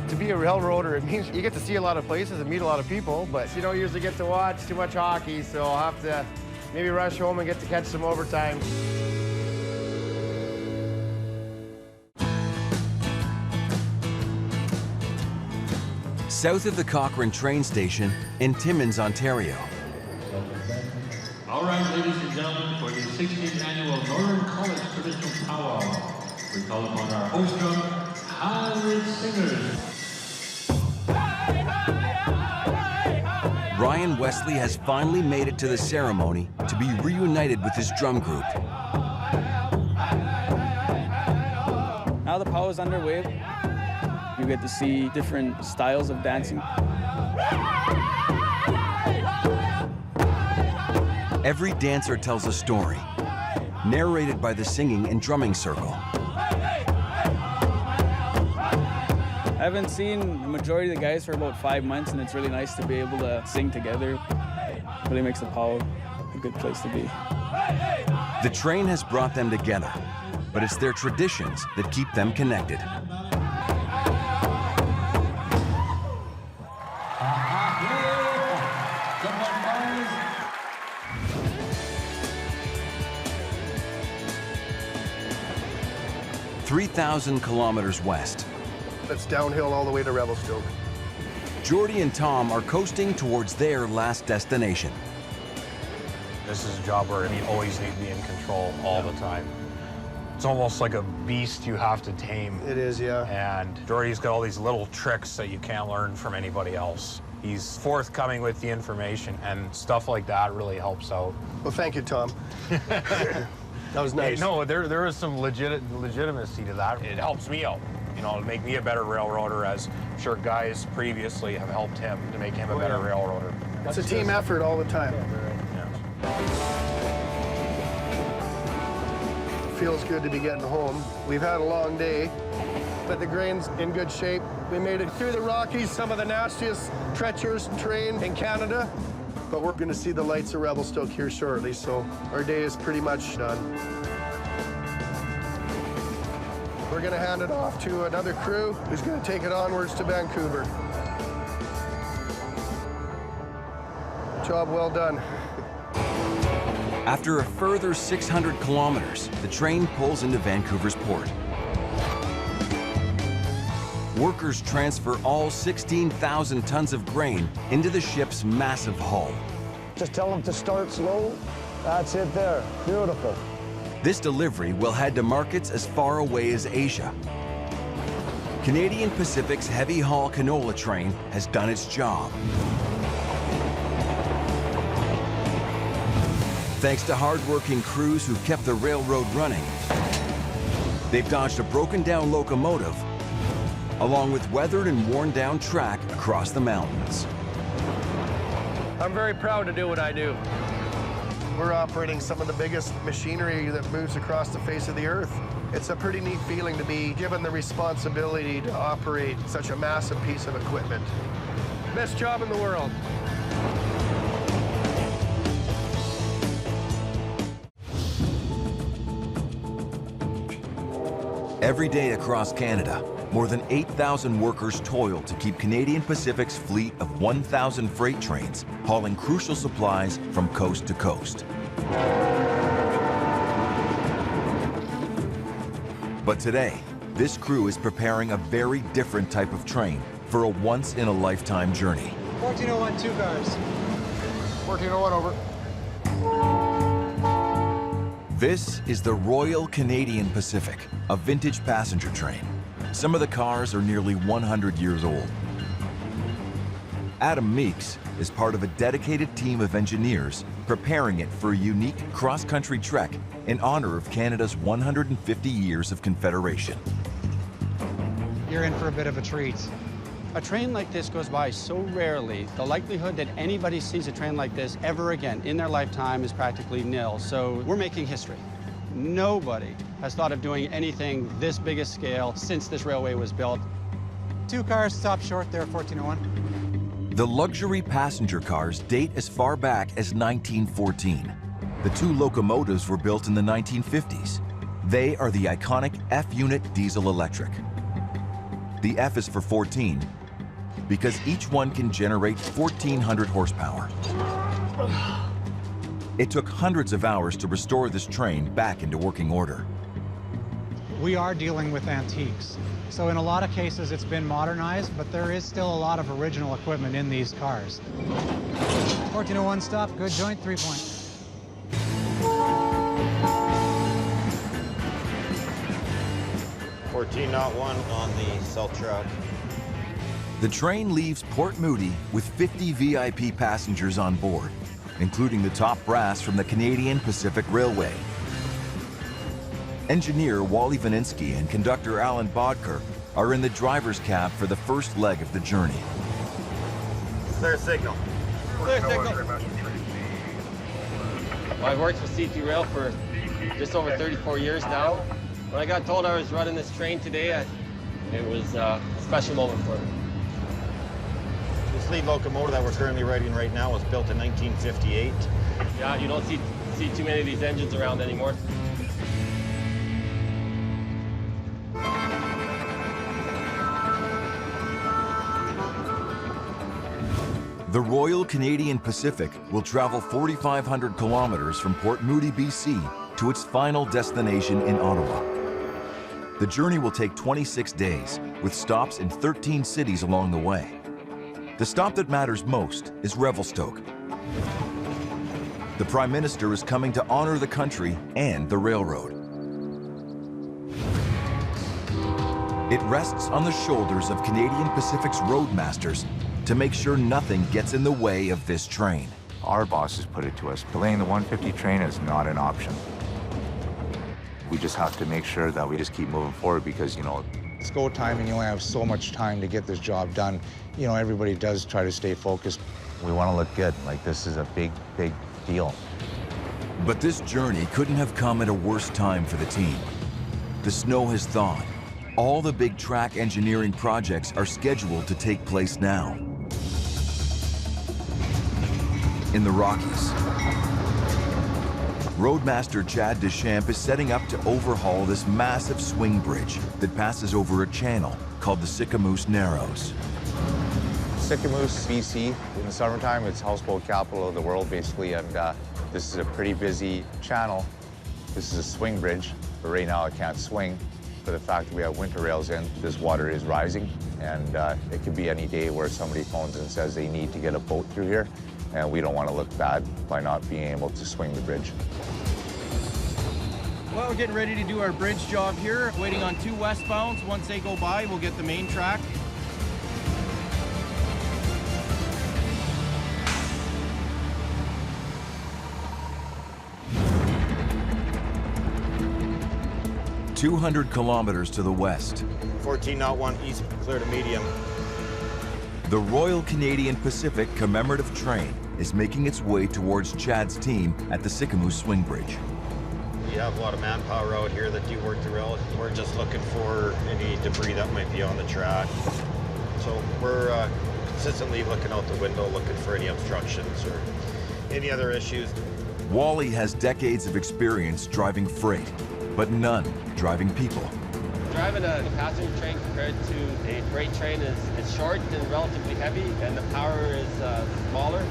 To be a railroader, it means you get to see a lot of places and meet a lot of people, but you don't usually get to watch too much hockey, so I'll have to maybe rush home and get to catch some overtime. South of the Cochrane train station in Timmins, Ontario. All right, ladies and gentlemen, for the 16th annual Northern College Traditional Powwow, we call upon our host drum, Highland Singers. Ryan Wesley has finally made it to the ceremony to be reunited with his drum group. Now the powwow is underway. You get to see different styles of dancing. Every dancer tells a story, narrated by the singing and drumming circle. I haven't seen the majority of the guys for about 5 months, and it's really nice to be able to sing together. It really makes the powwow a good place to be. The train has brought them together, but it's their traditions that keep them connected. 3,000 kilometers west. It's downhill all the way to Revelstoke. Jordy and Tom are coasting towards their last destination. This is a job where you always need to be in control all the time. It's almost like a beast you have to tame. It is, yeah. And Jordy's got all these little tricks that you can't learn from anybody else. He's forthcoming with the information, and stuff like that really helps out. Well, thank you, Tom. That was nice. Hey, no, there is some legitimacy to that. It helps me out, you know, to make me a better railroader, as I'm sure guys previously have helped him to make him a better railroader. It's a team effort all the time. Feels good to be getting home. We've had a long day, but the grain's in good shape. We made it through the Rockies, some of the nastiest, treacherous terrain in Canada, but we're gonna see the lights of Revelstoke here shortly, so our day is pretty much done. We're gonna hand it off to another crew who's gonna take it onwards to Vancouver. Job well done. After a further 600 kilometers, the train pulls into Vancouver's port. Workers transfer all 16,000 tons of grain into the ship's massive hull. Just tell them to start slow. That's it there. Beautiful. This delivery will head to markets as far away as Asia. Canadian Pacific's heavy haul canola train has done its job. Thanks to hard-working crews who kept the railroad running, they've dodged a broken-down locomotive, along with weathered and worn-down track across the mountains. I'm very proud to do what I do. We're operating some of the biggest machinery that moves across the face of the earth. It's a pretty neat feeling to be given the responsibility to operate such a massive piece of equipment. Best job in the world. Every day across Canada, more than 8,000 workers toil to keep Canadian Pacific's fleet of 1,000 freight trains hauling crucial supplies from coast to coast. But today, this crew is preparing a very different type of train for a once-in-a-lifetime journey. 1401, 2 cars. 1401 over. This is the Royal Canadian Pacific, a vintage passenger train. Some of the cars are nearly 100 years old. Adam Meeks is part of a dedicated team of engineers preparing it for a unique cross-country trek in honor of Canada's 150 years of Confederation. You're in for a bit of a treat. A train like this goes by so rarely, the likelihood that anybody sees a train like this ever again in their lifetime is practically nil. So we're making history. Nobody has thought of doing anything this big a scale since this railway was built. 2 cars stop short there, 1401. The luxury passenger cars date as far back as 1914. The 2 locomotives were built in the 1950s. They are the iconic F-unit diesel-electric. The F is for 14, because each one can generate 1,400 horsepower. It took hundreds of hours to restore this train back into working order. We are dealing with antiques. So in a lot of cases it's been modernized, but there is still a lot of original equipment in these cars. 1401 stop, good joint, 3 point. on the south track. The train leaves Port Moody with 50 VIP passengers on board, including the top brass from the Canadian Pacific Railway. Engineer Wally Vaninsky and conductor Alan Bodker are in the driver's cab for the first leg of the journey. Clear signal. Clear signal. Well, I've worked with CT Rail for just over 34 years now. When I got told I was running this train today, it was a special moment for me. This lead locomotive that we're currently riding right now was built in 1958. Yeah, you don't see too many of these engines around anymore. The Royal Canadian Pacific will travel 4,500 kilometers from Port Moody, BC, to its final destination in Ottawa. The journey will take 26 days, with stops in 13 cities along the way. The stop that matters most is Revelstoke. The Prime Minister is coming to honor the country and the railroad. It rests on the shoulders of Canadian Pacific's roadmasters to make sure nothing gets in the way of this train. Our bosses put it to us, delaying the 150 train is not an option. We just have to make sure that we just keep moving forward because, you know, it's go time and you only have so much time to get this job done. You know, everybody does try to stay focused. we want to look good. Like, this is a big, big deal. But this journey couldn't have come at a worse time for the team. The snow has thawed. All the big track engineering projects are scheduled to take place now. In the Rockies, Roadmaster Chad Deschamps is setting up to overhaul this massive swing bridge that passes over a channel called the Sicamous Narrows. Sicamous, BC. In the summertime, it's houseboat capital of the world, basically, and this is a pretty busy channel. This is a swing bridge, but right now it can't swing. For the fact that we have winter rails in, this water is rising, and it could be any day where somebody phones and says they need to get a boat through here, and we don't want to look bad by not being able to swing the bridge. Well, we're getting ready to do our bridge job here, waiting on 2 westbounds. Once they go by, we'll get the main track. "200 kilometers to the west, 14-01 east, clear to medium. The Royal Canadian Pacific commemorative train is making its way towards Chad's team at the Sicamous Swing Bridge. We have a lot of manpower out here that do work the rail. We're just looking for any debris that might be on the track. So we're consistently looking out the window, looking for any obstructions or any other issues. Wally has decades of experience driving freight, but none driving people. Driving a passenger train compared to a freight train is short and relatively heavy, and the power is smaller.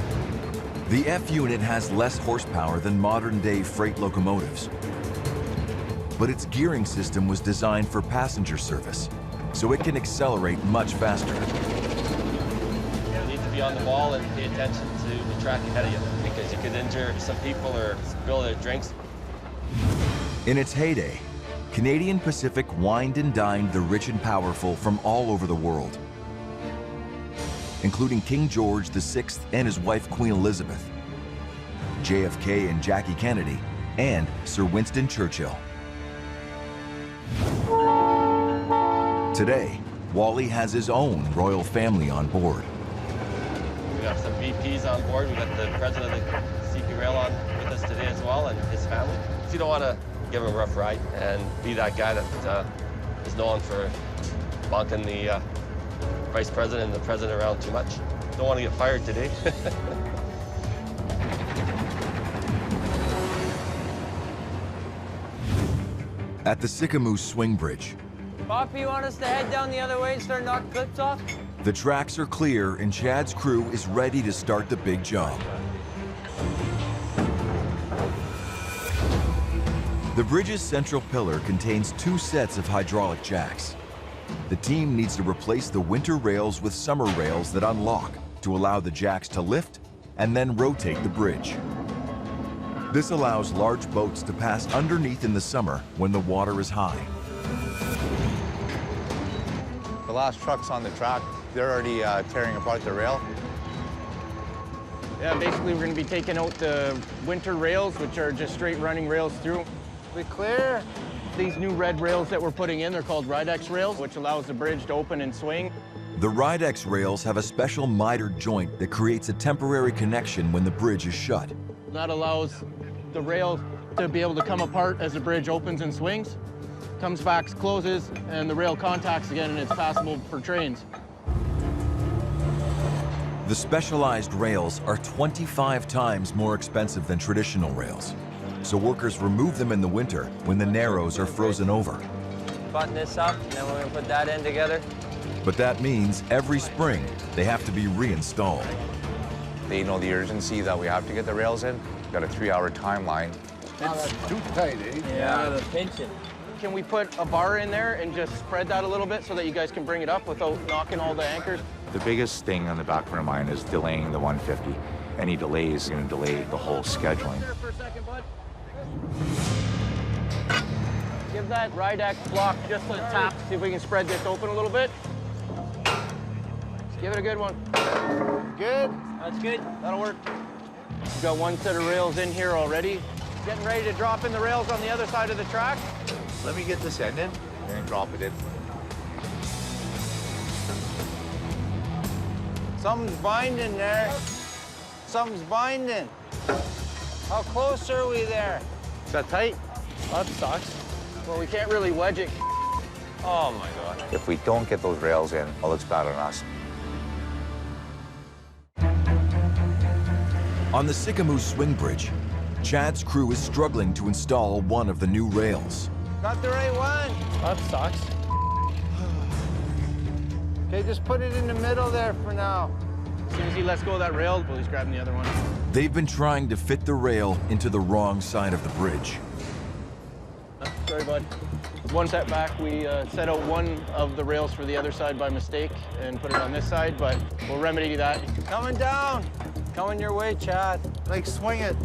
The F unit has less horsepower than modern-day freight locomotives, but its gearing system was designed for passenger service, so it can accelerate much faster. You need to be on the ball and pay attention to the track ahead of you, because you could injure some people or spill their drinks. In its heyday, Canadian Pacific wined and dined the rich and powerful from all over the world, including King George VI and his wife Queen Elizabeth, JFK and Jackie Kennedy, and Sir Winston Churchill. Today, Wally has his own royal family on board. We got some VPs on board. We got the president of the CP Rail on with us today as well, and his family. So you don't want to give him a rough ride and be that guy that is known for bonking the vice president and the president around too much. Don't want to get fired today. At the Sicamous Swing Bridge, Poppy, you want us to head down the other way and start knocking clips off? the tracks are clear and Chad's crew is ready to start the big job. The bridge's central pillar contains 2 sets of hydraulic jacks. The team needs to replace the winter rails with summer rails that unlock to allow the jacks to lift and then rotate the bridge. This allows large boats to pass underneath in the summer when the water is high. The last truck's on the track. They're already tearing apart the rail. Yeah, basically we're going to be taking out the winter rails, which are just straight running rails through. We clear. These new red rails that we're putting in, they're called Ridex rails, which allows the bridge to open and swing. The Ridex rails have a special mitered joint that creates a temporary connection when the bridge is shut. That allows the rail to be able to come apart as the bridge opens and swings, comes back, closes, and the rail contacts again, and it's passable for trains. The specialized rails are 25 times more expensive than traditional rails, so workers remove them in the winter when the narrows are frozen over. Button this up, and then we're gonna put that in together. But that means every spring they have to be reinstalled. They know the urgency that we have to get the rails in. Got a 3-hour timeline. It's too tight, eh? Yeah, the pinching. Can we put a bar in there and just spread that a little bit so that you guys can bring it up without knocking all the anchors? The biggest thing on the back of our mind is delaying the 150. Any delay is going to delay the whole scheduling. For a second, bud. Give that Rydac block just a tap. See if we can spread this open a little bit. Let's give it a good one. Good. That's good. That'll work. We've got one set of rails in here already. Getting ready to drop in the rails on the other side of the track. Let me get this end in and drop it in. Something's binding there. Something's binding. How close are we there? Is that tight? That sucks. Well, we can't really wedge it. Oh my God. If we don't get those rails in, it looks bad on us. On the Sycamore Swing Bridge, Chad's crew is struggling to install one of the new rails. Got the right one. That sucks. Okay, just put it in the middle there for now. As soon as he lets go of that rail, he's grabbing the other one. They've been trying to fit the rail into the wrong side of the bridge. Sorry, bud. One step back, we set out one of the rails for the other side by mistake and put it on this side, but we'll remedy that. Coming down. Coming your way, Chad. Like, swing it.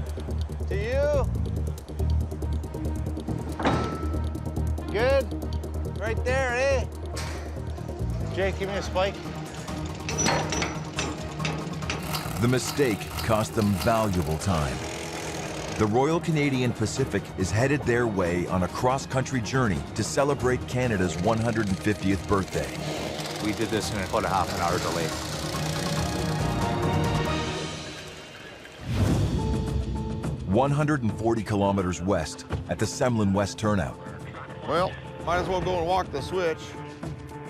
To you. Good. Right there, eh? Jake, give me a spike. The mistake cost them valuable time. The Royal Canadian Pacific is headed their way on a cross-country journey to celebrate Canada's 150th birthday. We did this in about a half an hour delay. "140 kilometers west at the Semlin West turnout. Well, might as well go and walk the switch.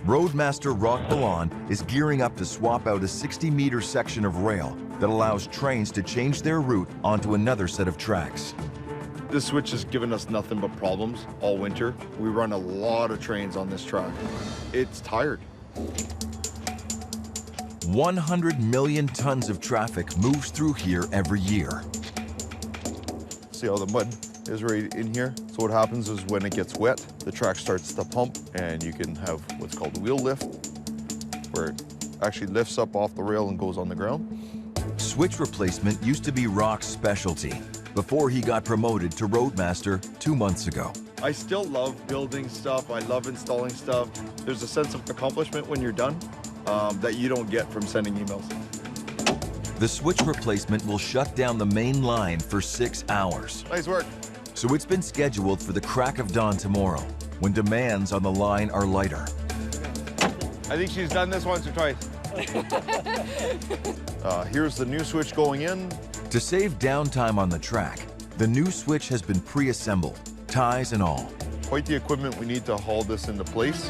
Roadmaster Rock Ballon is gearing up to swap out a 60-meter section of rail that allows trains to change their route onto another set of tracks. This switch has given us nothing but problems all winter. We run a lot of trains on this track. It's tired. 100 million tons of traffic moves through here every year. See how the mud is right in here? So what happens is when it gets wet, the track starts to pump and you can have what's called wheel lift, where it actually lifts up off the rail and goes on the ground. Switch replacement used to be Rock's specialty before he got promoted to Roadmaster 2 months ago. I still love building stuff. I love installing stuff. There's a sense of accomplishment when you're done that you don't get from sending emails. The switch replacement will shut down the main line for 6 hours. Nice work. So it's been scheduled for the crack of dawn tomorrow, when demands on the line are lighter. I think she's done this once or twice. Here's the new switch going in. To save downtime on the track, the new switch has been pre-assembled, ties and all. Quite the equipment we need to haul this into place.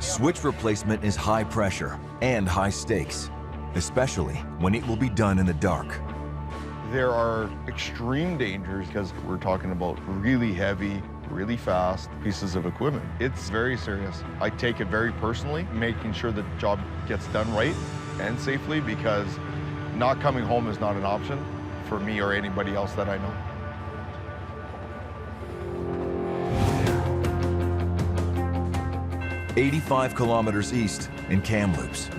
Switch replacement is high pressure and high stakes, especially when it will be done in the dark. There are extreme dangers because we're talking about really heavy, really fast pieces of equipment. It's very serious. I take it very personally, making sure the job gets done right and safely, because not coming home is not an option for me or anybody else that I know. "85 kilometers east in Kamloops.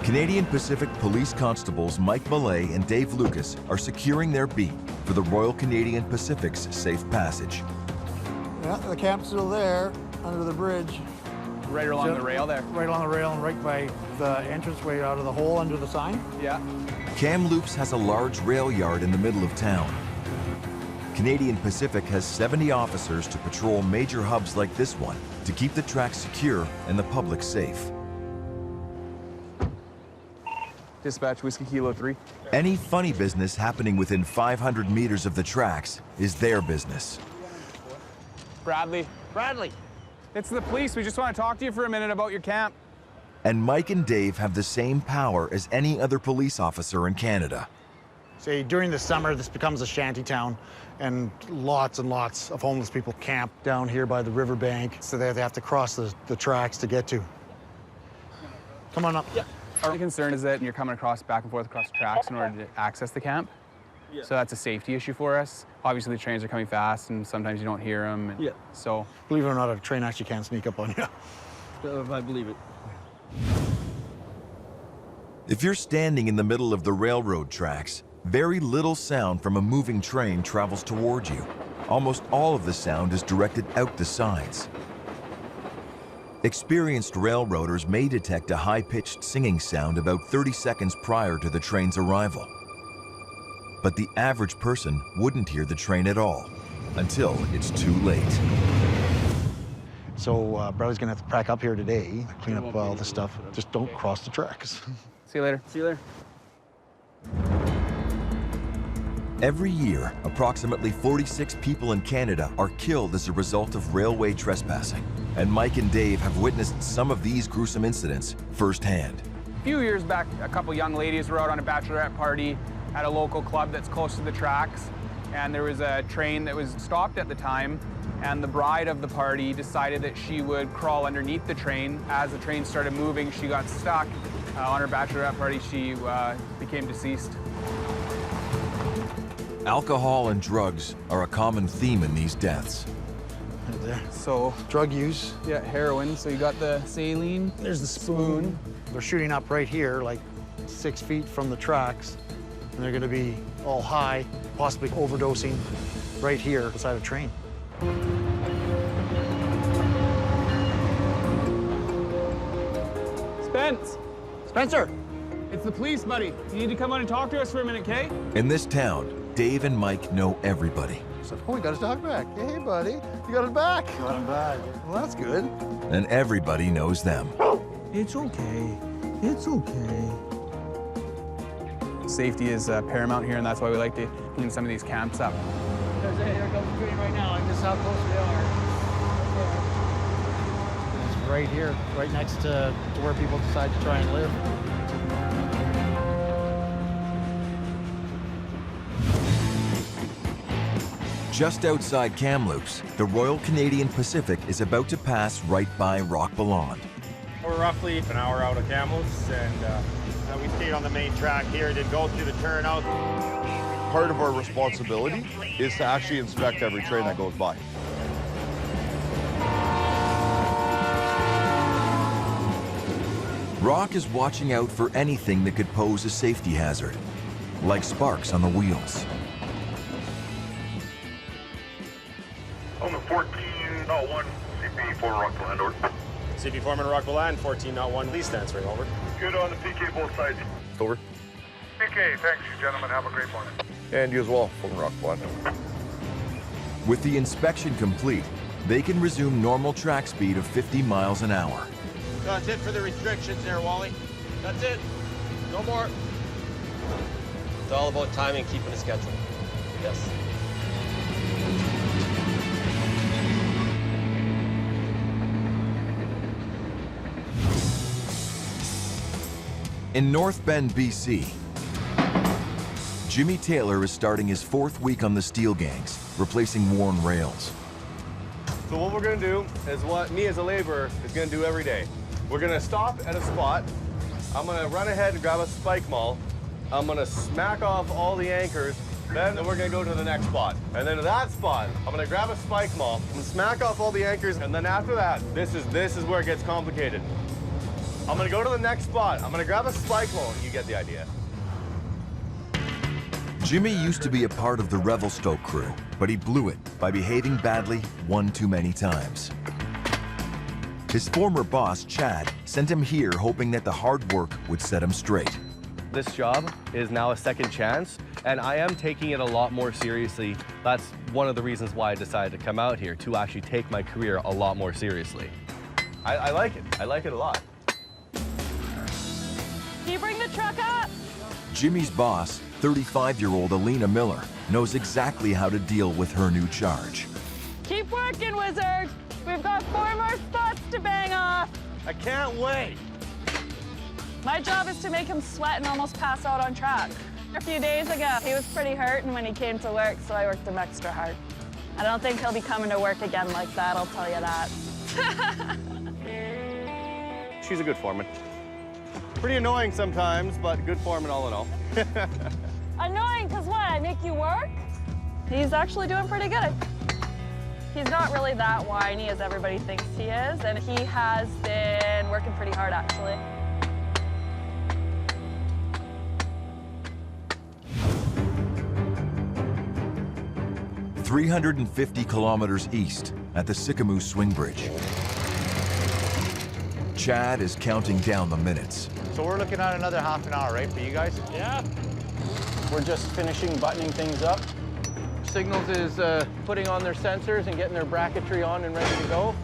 Canadian Pacific Police Constables Mike Millay and Dave Lucas are securing their beat for the Royal Canadian Pacific's safe passage. Yeah, the camp's still there, under the bridge. Right along the rail there? Right along the rail and right by the entranceway out of the hole under the sign. Yeah. Kamloops has a large rail yard in the middle of town. Canadian Pacific has 70 officers to patrol major hubs like this one to keep the track secure and the public safe. Dispatch, Whiskey Kilo 3. Any funny business happening within 500 meters of the tracks is their business. Bradley. Bradley. It's the police. We just want to talk to you for a minute about your camp. And Mike and Dave have the same power as any other police officer in Canada. Say, during the summer, this becomes a shanty town, and lots of homeless people camp down here by the riverbank, so they have to cross the tracks to get to. Come on up. Yeah. Our concern is that you're coming back and forth across the tracks in order to access the camp. Yeah. So that's a safety issue for us. Obviously, the trains are coming fast, and sometimes you don't hear them. And Yeah. So, believe it or not, a train actually can sneak up on you. I believe it. If you're standing in the middle of the railroad tracks, very little sound from a moving train travels toward you. Almost all of the sound is directed out the sides. Experienced railroaders may detect a high-pitched singing sound about 30 seconds prior to the train's arrival. But the average person wouldn't hear the train at all until it's too late. So Bradley's gonna have to pack up here today, clean up all the stuff. Just don't cross the tracks. See you later. See you later. Every year, approximately 46 people in Canada are killed as a result of railway trespassing. And Mike and Dave have witnessed some of these gruesome incidents firsthand. A few years back, a couple young ladies were out on a bachelorette party at a local club that's close to the tracks. And there was a train that was stopped at the time. And the bride of the party decided that she would crawl underneath the train. As the train started moving, she got stuck. On her bachelorette party, she became deceased. Alcohol and drugs are a common theme in these deaths. Right there. So, drug use. Yeah, heroin. So you got the saline. There's the spoon. They're shooting up right here, like 6 feet from the tracks. And they're gonna be all high, possibly overdosing right here beside a train. Spence! Spencer! It's the police, buddy. You need to come on and talk to us for a minute, okay? In this town, Dave and Mike know everybody. So, oh, we got his dog back. Hey, buddy, you got him back. Got him back. Well, that's good. And everybody knows them. It's okay. It's okay. Safety is paramount here, and that's why we like to clean some of these camps up. Here comes the train right now, and this is how close we are. It's right here, right next to where people decide to try and live. Just outside Kamloops, the Royal Canadian Pacific is about to pass right by Rock Belond. We're roughly an hour out of Kamloops, and we stayed on the main track here, didn't go through the turnout. Part of our responsibility is to actually inspect every train that goes by. Rock is watching out for anything that could pose a safety hazard, like sparks on the wheels. On the 14.1 CP for Rock Belond, over. CP Foreman, Rock Belond, 14.1, lease transferring, over. Good on the PK both sides. Over. PK, thanks you gentlemen, have a great morning. And you as well, from Rock Belond. With the inspection complete, they can resume normal track speed of 50 miles an hour. That's it for the restrictions there, Wally. That's it. No more. It's all about timing, keeping a schedule. Yes. In North Bend, BC, Jimmy Taylor is starting his 4th week on the steel gangs, replacing worn rails. So what we're gonna do is what me as a laborer is gonna do every day. We're gonna stop at a spot. I'm gonna run ahead and grab a spike maul. I'm gonna smack off all the anchors. Then we're gonna go to the next spot. And then to that spot, I'm gonna grab a spike maul. I'm gonna smack off all the anchors. And then after that, this is where it gets complicated. I'm gonna go to the next spot. I'm gonna grab a spike maul. You get the idea. Jimmy used to be a part of the Revelstoke crew, but he blew it by behaving badly one too many times. His former boss, Chad, sent him here hoping that the hard work would set him straight. This job is now a second chance, and I am taking it a lot more seriously. That's one of the reasons why I decided to come out here, to actually take my career a lot more seriously. I like it. I like it a lot. Can you bring the truck up? Jimmy's boss, 35-year-old Alina Miller, knows exactly how to deal with her new charge. Keep working, Wizard. We've got 4 more spots to bang off. I can't wait. My job is to make him sweat and almost pass out on track. A few days ago, he was pretty hurting when he came to work, so I worked him extra hard. I don't think he'll be coming to work again like that, I'll tell you that. She's a good foreman. Pretty annoying sometimes, but good foreman all in all. Annoying, because what? I make you work? He's actually doing pretty good. He's not really that whiny as everybody thinks he is, and he has been working pretty hard, actually. "350 kilometers east at the Sycamore Swing Bridge. Chad is counting down the minutes. So we're looking at another half an hour, right, for you guys? Yeah. We're just finishing buttoning things up. Signals is putting on their sensors and getting their bracketry on and ready to go.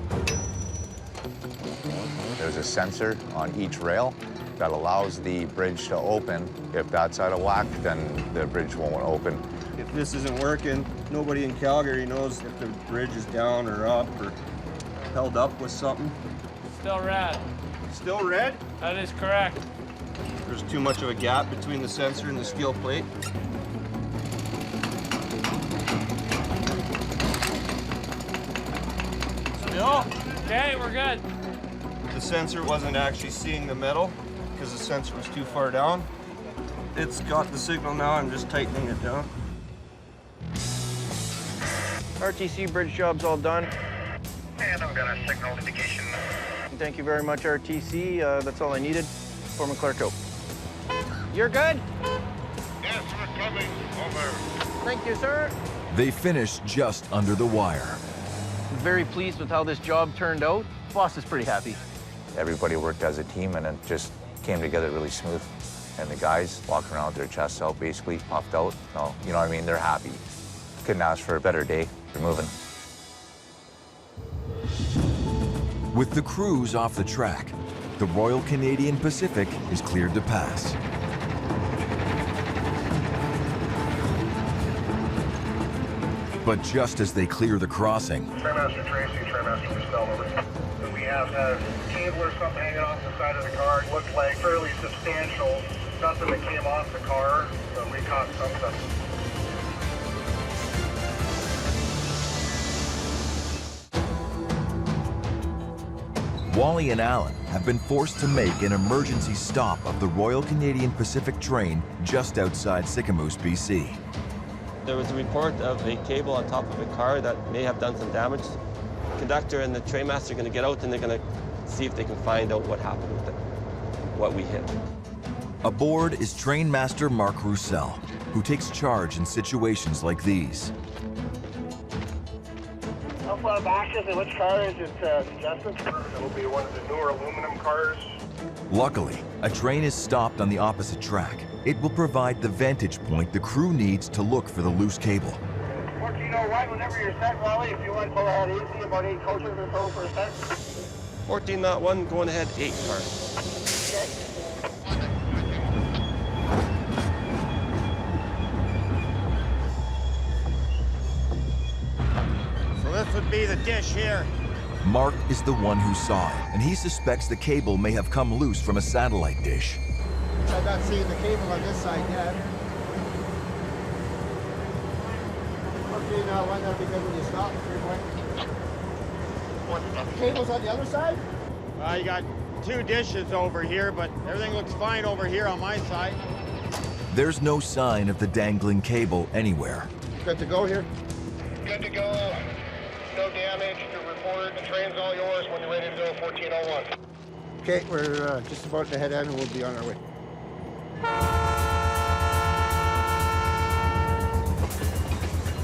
There's a sensor on each rail that allows the bridge to open. If that's out of whack, then the bridge won't open. If this isn't working, nobody in Calgary knows if the bridge is down or up or held up with something. Still red. Still red? That is correct. There's too much of a gap between the sensor and the steel plate. Still? Okay, we're good. The sensor wasn't actually seeing the metal because the sensor was too far down. It's got the signal now, I'm just tightening it down. RTC bridge job's all done. And I'm gonna signal indication. Thank you very much, RTC. That's all I needed. Foreman Clark out. You're good? Yes, we're coming. Over. Thank you, sir. They finish just under the wire. Very pleased with how this job turned out. Boss is pretty happy. Everybody worked as a team, and it just came together really smooth. And the guys walking around with their chests out, basically, puffed out. No, you know what I mean? They're happy. Couldn't ask for a better day. They're moving. With the crews off the track, the Royal Canadian Pacific is cleared to pass. But just as they clear the crossing, Trainmaster Tracy, Trainmaster Michelle, over. We have a cable or something hanging off the side of the car. It looked like fairly substantial. Nothing that came off the car, but we caught something. Wally and Alan have been forced to make an emergency stop of the Royal Canadian Pacific train just outside Sycamoose, BC. There was a report of a cable on top of a car that may have done some damage. The conductor and the trainmaster are going to get out and they're going to see if they can find out what happened with it, what we hit. Aboard is Trainmaster Mark Roussel, who takes charge in situations like these. How far back is it? Which car is it, Justin? It'll be one of the newer aluminum cars. Luckily, a train is stopped on the opposite track. It will provide the vantage point the crew needs to look for the loose cable. 1401, whenever you're set, Wally, if you want to pull ahead easy, about 8 coaches or so for a set. 1401, going ahead, 8 cars. So this would be the dish here. Mark is the one who saw it, and he suspects the cable may have come loose from a satellite dish. I'm not seeing the cable on this side yet. Okay, now why not be good when you stop? The cable's on the other side? You got 2 dishes over here, but everything looks fine over here on my side. There's no sign of the dangling cable anywhere. Good to go here? Good to go. No damage to report. The train's all yours when you're ready to go, 1401. Okay, we're just about to head in and we'll be on our way.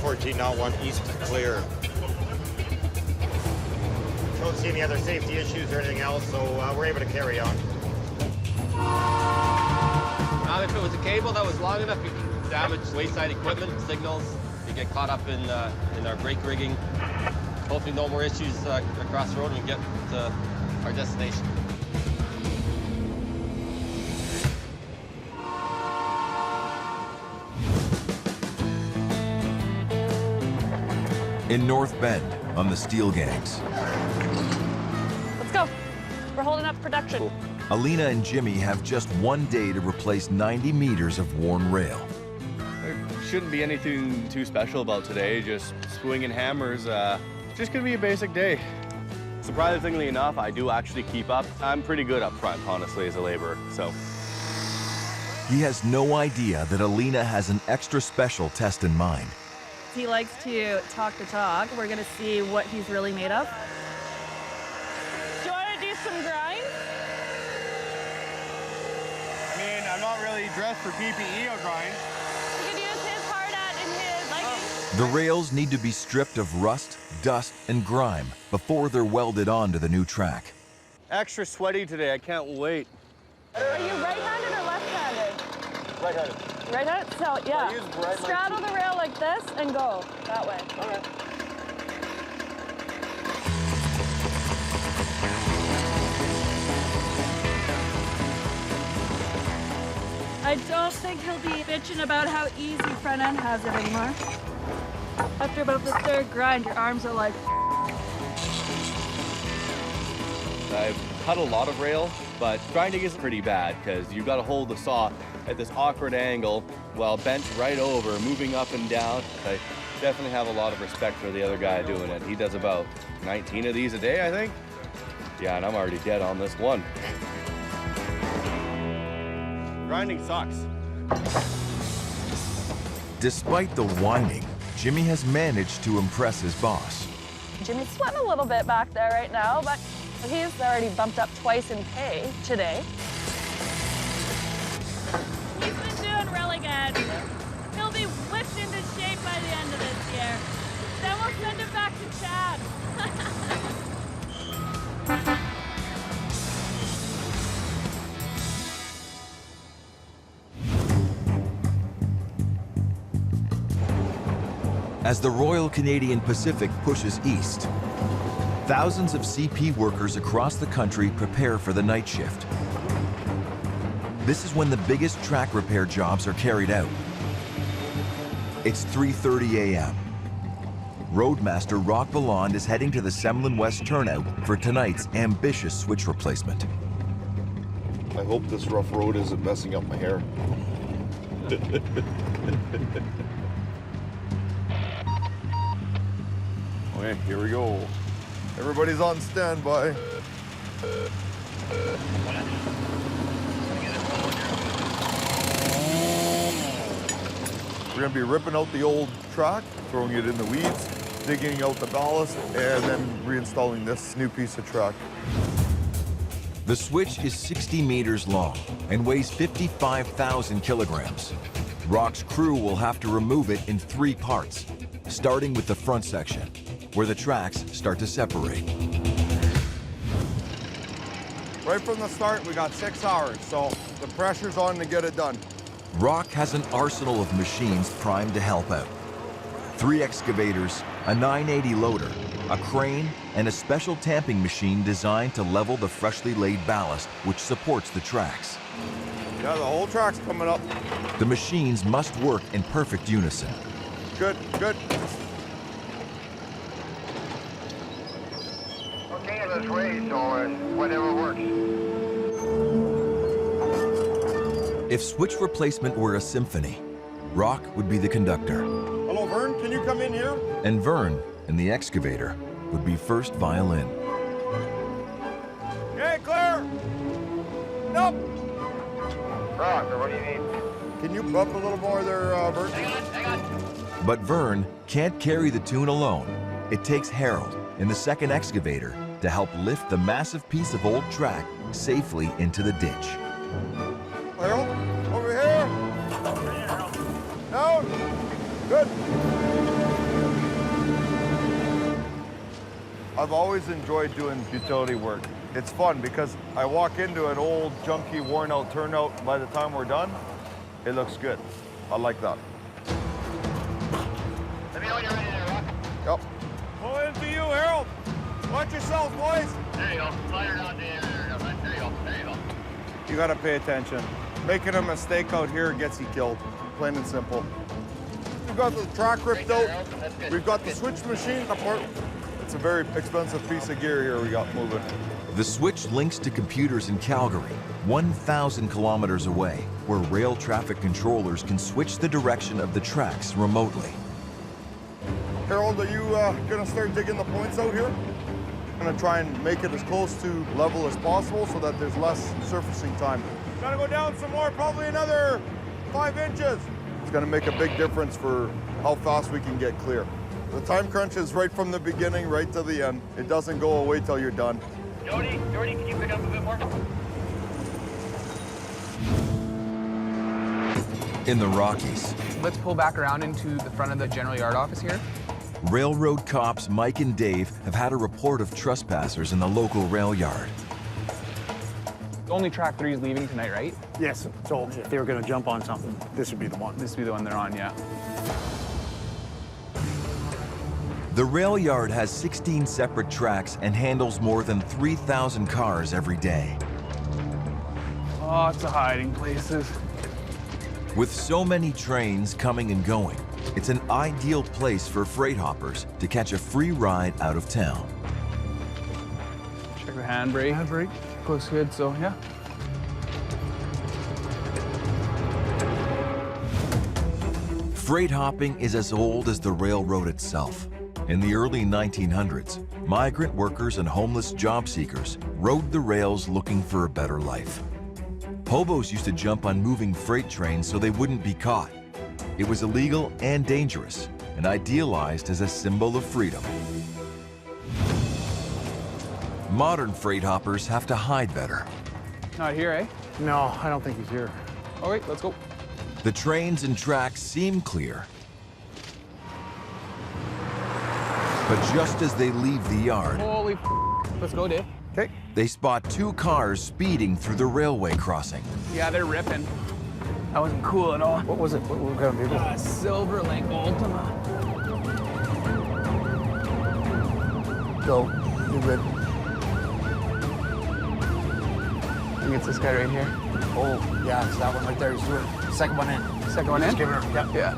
1401 east clear. Don't see any other safety issues or anything else, so we're able to carry on. If it was a cable that was long enough, you could damage wayside equipment, signals, you get caught up in our brake rigging. Hopefully no more issues across the road and we get to our destination. In North Bend, on the steel gangs, Let's go. We're holding up production. Alina and Jimmy have just one day to replace 90 meters of worn rail. There shouldn't be anything too special about today, just swinging hammers. Just gonna be a basic day. Surprisingly enough, I do actually keep up. I'm pretty good up front, honestly, as a laborer, so. He has no idea that Alina has an extra special test in mind. he likes to talk the talk. We're gonna see what he's really made of. Do you want to do some grind? I mean, I'm not really dressed for PPE or grind. You can use his hard hat and his leggings. The rails need to be stripped of rust, dust, and grime before they're welded onto the new track. Extra sweaty today, I can't wait. Are you right-handed or left-handed? Right-handed. Right-handed? So, yeah. I use right Straddle the rail like this and go that way. All right. I don't think he'll be bitching about how easy front end has it anymore. After about the third grind, your arms are like... I've cut a lot of rail, but grinding is pretty bad because you've got to hold the saw at this awkward angle while bent right over, moving up and down. I definitely have a lot of respect for the other guy doing it. He does about 19 of these a day, I think. Yeah, and I'm already dead on this one. Grinding sucks. Despite the whining, Jimmy has managed to impress his boss. Jimmy's sweating a little bit back there right now, but he's already bumped up twice in pay today. He's been doing really good. He'll be whipped into shape by the end of this year. Then we'll send him back to Chad. As the Royal Canadian Pacific pushes east, thousands of CP workers across the country prepare for the night shift. This is when the biggest track repair jobs are carried out. It's 3:30 a.m. Roadmaster Rock Balland is heading to the Semlin West turnout for tonight's ambitious switch replacement. I hope this rough road isn't messing up my hair. Okay, here we go. Everybody's on standby. We're gonna be ripping out the old track, throwing it in the weeds, digging out the ballast, and then reinstalling this new piece of track. The switch is 60 meters long and weighs 55,000 kilograms. Rock's crew will have to remove it in 3 parts, starting with the front section, where the tracks start to separate. Right from the start, we got 6 hours, so the pressure's on to get it done. Rock has an arsenal of machines primed to help out. 3 excavators, a 980 loader, a crane, and a special tamping machine designed to level the freshly laid ballast, which supports the tracks. Yeah, the whole track's coming up. The machines must work in perfect unison. Good, good. Okay, this way, so whatever works. If switch replacement were a symphony, Rock would be the conductor, Hello, Vern, can you come in here? and Vern, in the excavator, would be first violin. Hey, Claire! Nope! Rock, what do you need? Can you bump a little more there, Vern? Hang on. But Vern can't carry the tune alone. It takes Harold, in the second excavator, to help lift the massive piece of old track safely into the ditch. Harold, over here. Down. Good. I've always enjoyed doing utility work. It's fun because I walk into an old, junky, worn-out turnout, and by the time we're done, it looks good. I like that. Let me know when you're ready there, Rock. Yep. Pull in for you, Harold. Watch yourselves, boys. There you go. Slide her down there. There you go. There you go. You gotta pay attention. Making a mistake out here gets you killed, plain and simple. We've got the track ripped out. We've got the switch machine apart. It's a very expensive piece of gear here we got moving. The switch links to computers in Calgary, 1,000 kilometers away, where rail traffic controllers can switch the direction of the tracks remotely. Harold, are you gonna start digging the points out here? I'm gonna try and make it as close to level as possible so that there's less surfacing time. Gotta go down some more, probably another 5 inches. It's gonna make a big difference for how fast we can get clear. The time crunch is right from the beginning, right to the end. It doesn't go away till you're done. Jody, can you pick up a bit more? In the Rockies, Let's pull back around into the front of the general yard office here. railroad cops Mike and Dave have had a report of trespassers in the local rail yard. Only track 3 is leaving tonight, right? Yes, so if they were gonna jump on something, this would be the one. This would be the one they're on, yeah. The rail yard has 16 separate tracks and handles more than 3,000 cars every day. Lots of hiding places. With so many trains coming and going, it's an ideal place for freight hoppers to catch a free ride out of town. Check the handbrake. Handbrake. Looks good, so yeah. Freight hopping is as old as the railroad itself. In the early 1900s, migrant workers and homeless job seekers rode the rails looking for a better life. Hobos used to jump on moving freight trains so they wouldn't be caught. It was illegal and dangerous, and idealized as a symbol of freedom. Modern freight hoppers have to hide better. Not here, eh? No, I don't think he's here. All right, let's go. The trains and tracks seem clear, but just as they leave the yard, Holy f***. Let's go, Dave. Okay. they spot 2 cars speeding through the railway crossing. Yeah, they're ripping. That wasn't cool at all. What was it? What kind of vehicle? Silver like Ultima. Go. You're good. I think it's this guy right here. Oh, yeah, it's that one right there. He's doing it. Second one in. Second one in? Just give her. Yep. Yeah.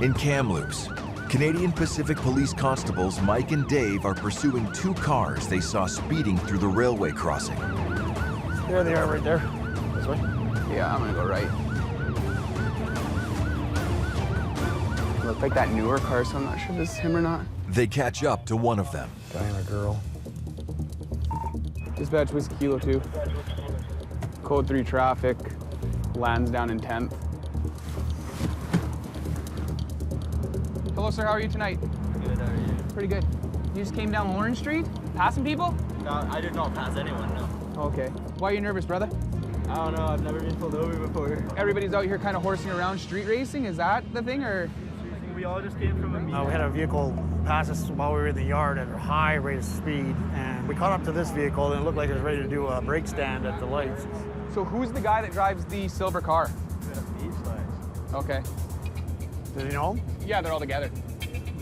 In Kamloops, Canadian Pacific Police Constables Mike and Dave are pursuing 2 cars they saw speeding through the railway crossing. There they are right there. This way. Yeah, I'm gonna go right. Look like that newer car, so I'm not sure if this is him or not. They catch up to one of them. Guy and a girl. Dispatch Whiskey Kilo 2. Code 3 traffic. Lands down in 10th. Hello, sir. How are you tonight? Good, how are you? Pretty good. You just came down Lawrence Street? Passing people? No, I did not pass anyone, no. Okay. Why are you nervous, brother? I don't know, I've never been pulled over before. Everybody's out here kind of horsing around street racing. Is that the thing, or? We all just came from a meeting. We had a vehicle pass us while we were in the yard at a high rate of speed, and we caught up to this vehicle, and it looked like it was ready to do a brake stand at the lights. So who's the guy that drives the silver car? Okay. Did you know him? Yeah, they're all together.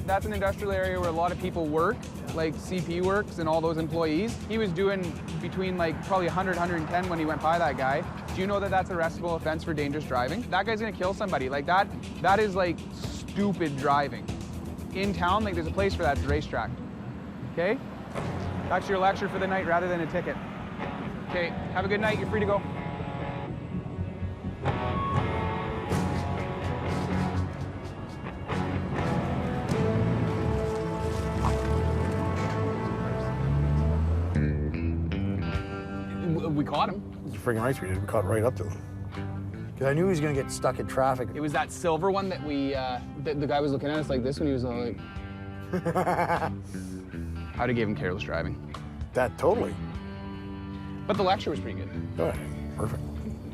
That's an industrial area where a lot of people work, like CP works and all those employees. He was doing between like probably 100, 110 when he went by that guy. Do you know that that's a arrestable offense for dangerous driving? That guy's gonna kill somebody. Like that is like stupid driving. In town, like there's a place for that, it's a racetrack. Okay? That's your lecture for the night rather than a ticket. Okay, have a good night, you're free to go. We caught him. It's freaking right we did. We caught right up to him. Because I knew he was going to get stuck in traffic. It was that silver one that we, the guy was looking at us like this when he was all like... I'd have gave him careless driving. That totally. But the lecture was pretty good. Good. Perfect.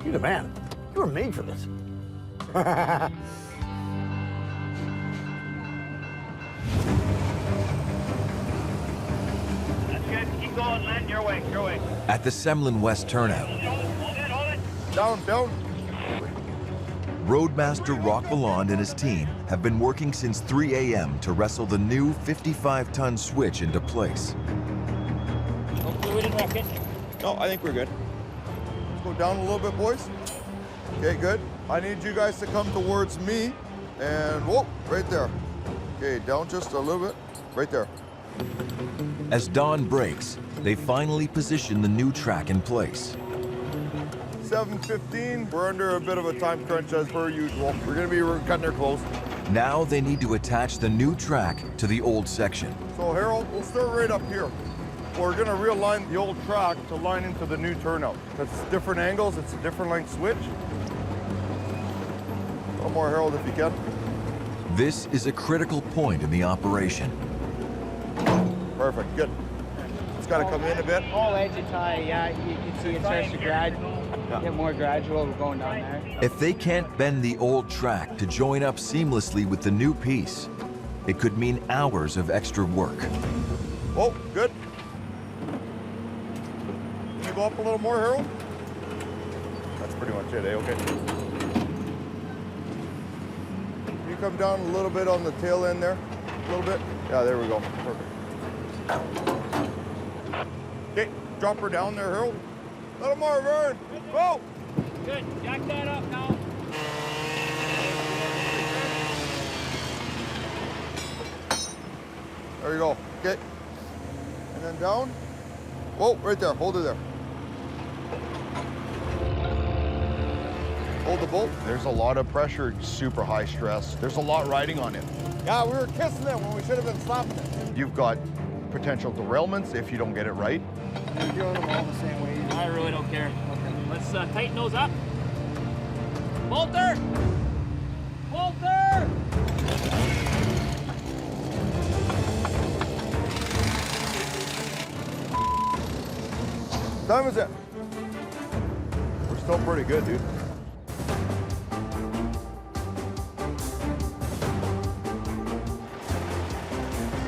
You're the man. You were made for this. That's good. Keep going, Len. Your way, your way. At the Semlin West turnout, Down. Roadmaster Rock Valand and his team have been working since 3 a.m. to wrestle the new 55-ton switch into place. Hopefully we didn't wreck it. No, I think we're good. Let's go down a little bit, boys. Okay, good. I need you guys to come towards me. And whoa, right there. Okay, down just a little bit. Right there. As dawn breaks, they finally position the new track in place. 7:15. We're under a bit of a time crunch as per usual. We're gonna be cutting her close. Now they need to attach the new track to the old section. So Harold, we'll start right up here. We're gonna realign the old track to line into the new turnout. That's different angles, it's a different length switch. One more, Harold, if you can. This is a critical point in the operation. Perfect, good. It's got to come in a bit. All edge is high, yeah. You can see it starts to get more gradual going down there. If they can't bend the old track to join up seamlessly with the new piece, it could mean hours of extra work. Oh, good. Can you go up a little more, Harold? That's pretty much it, eh? Okay. Can you come down a little bit on the tail end there? A little bit? Yeah, there we go. Perfect. Okay, drop her down there, Harold. A little more, Vern. Go! Good. Jack that up now. There you go. Okay. And then down. Whoa, right there. Hold it there. Hold the bolt. There's a lot of pressure, super high stress. There's a lot riding on it. Yeah, we were kissing it when we should have been slapping it. You've got potential derailments if you don't get it right. You're doing them all the same way. I really don't care. Okay. Let's tighten those up. Bolter! Bolter! Time is it? We're still pretty good, dude.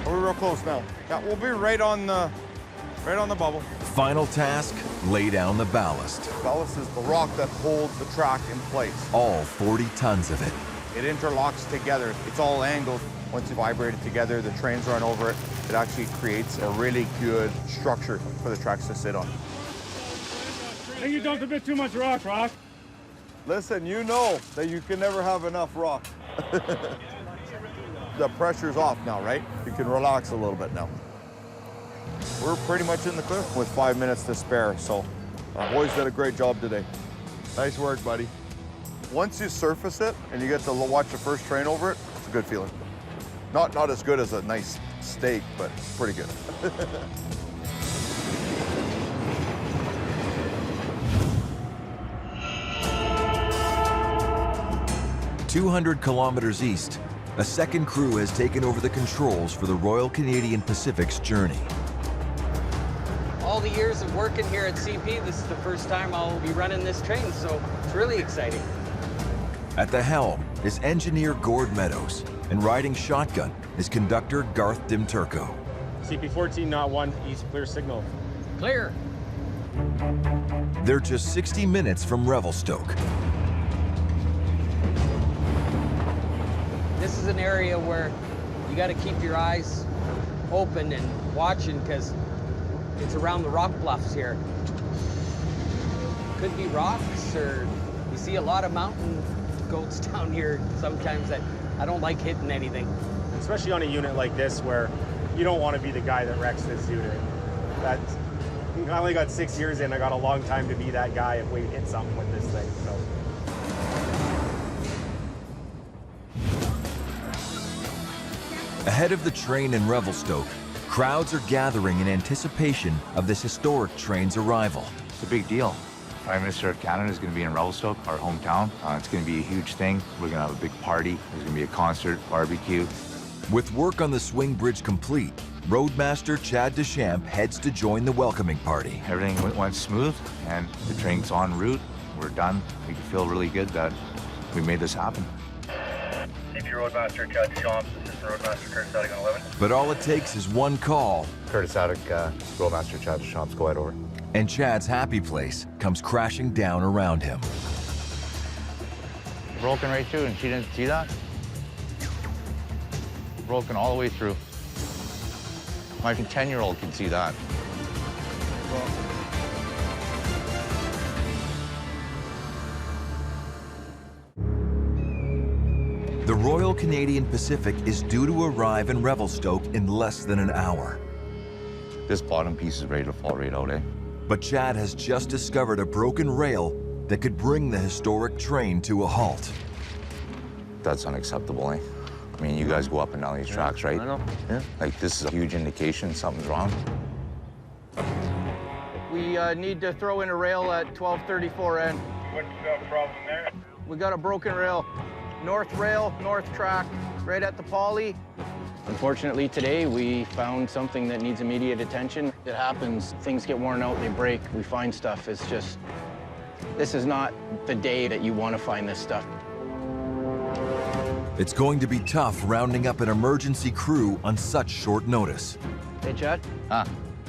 We're real close now. Yeah, we'll be right on the bubble. Final task, lay down the ballast. Ballast is the rock that holds the track in place. All 40 tons of it. It interlocks together. It's all angled. Once you vibrate it together, the trains run over it. It actually creates a really good structure for the tracks to sit on. I think you dumped a bit too much rock, Rock. Listen, you know that you can never have enough rock. The pressure's off now, right? You can relax a little bit now. We're pretty much in the clear with 5 minutes to spare, so our boys did a great job today. Nice work, buddy. Once you surface it and you get to watch the first train over it, it's a good feeling. Not as good as a nice steak, but pretty good. 200 kilometers east, a second crew has taken over the controls for the Royal Canadian Pacific's journey. All the years of working here at CP, this is the first time I'll be running this train, so it's really exciting. At the helm is engineer Gord Meadows, and riding shotgun is conductor Garth Dimturco. CP14-1, east, clear signal. Clear. They're just 60 minutes from Revelstoke. This is an area where you got to keep your eyes open and watching because it's around the rock bluffs here. Could be rocks, or you see a lot of mountain goats down here sometimes that I don't like hitting anything. Especially on a unit like this where you don't want to be the guy that wrecks this unit. I only got 6 years in. I got a long time to be that guy if we hit something with this thing. So. Ahead of the train in Revelstoke, crowds are gathering in anticipation of this historic train's arrival. It's a big deal. Prime Minister of Canada is going to be in Revelstoke, our hometown. It's going to be a huge thing. We're going to have a big party. There's going to be a concert, barbecue. With work on the swing bridge complete, Roadmaster Chad Deschamps heads to join the welcoming party. Everything went smooth, and the train's en route. We're done. We feel really good that we made this happen. CP Roadmaster Chad Deschamps, Assistant Roadmaster Curtis Attic on 11. But all it takes is one call. Curtis Attic, Roadmaster Chad Deschamps, go ahead over. And Chad's happy place comes crashing down around him. Broken right through, and she didn't see that? Broken all the way through. My 10-year-old can see that. The Royal Canadian Pacific is due to arrive in Revelstoke in less than an hour. This bottom piece is ready to fall right out, eh? But Chad has just discovered a broken rail that could bring the historic train to a halt. That's unacceptable, eh? I mean, you guys go up and down these tracks, right? I know. Yeah. Like, this is a huge indication something's wrong. We need to throw in a rail at 1234 N. What's the problem there? We got a broken rail. north rail, north track, right at the poly. Unfortunately, today we found something that needs immediate attention. It happens, things get worn out, they break, we find stuff. It's just, this is not the day that you want to find this stuff. It's going to be tough rounding up an emergency crew on such short notice. Hey, Chad?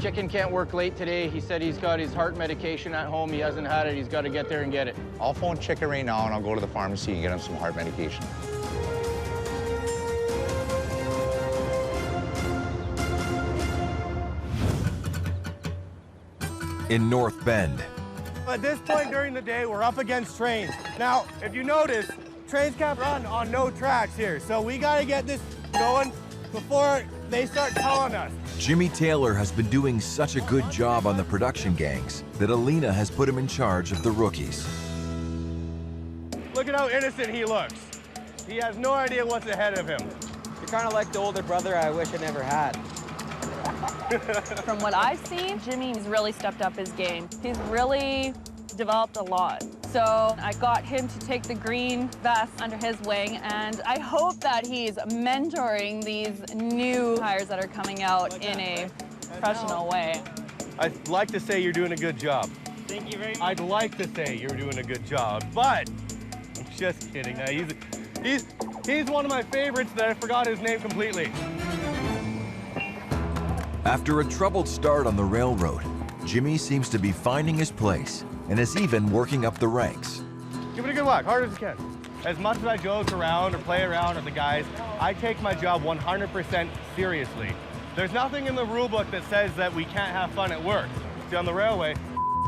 Chicken can't work late today. He said he's got his heart medication at home. He hasn't had it. He's got to get there and get it. I'll phone Chicken right now and I'll go to the pharmacy and get him some heart medication. In North Bend, At this point during the day, we're up against trains. Now, if you notice, trains can't run on no tracks here, so we gotta get this going before they start telling us. Jimmy Taylor has been doing such a good job on the production gangs that Alina has put him in charge of the rookies. Look at how innocent he looks. He has no idea what's ahead of him. You're kind of like the older brother I wish I never had. From what I've seen, Jimmy's really stepped up his game. He's really developed a lot. So I got him to take the green vest under his wing, and I hope that he's mentoring these new hires that are coming out in a professional way. I'd like to say you're doing a good job. Thank you very much. I'd like to say you're doing a good job, but I'm just kidding. Now, he's one of my favorites that I forgot his name completely. After a troubled start on the railroad, Jimmy seems to be finding his place and is even working up the ranks. Give it a good whack, hard as you can. As much as I joke around or play around with the guys, I take my job 100% seriously. There's nothing in the rule book that says that we can't have fun at work. See, on the railway,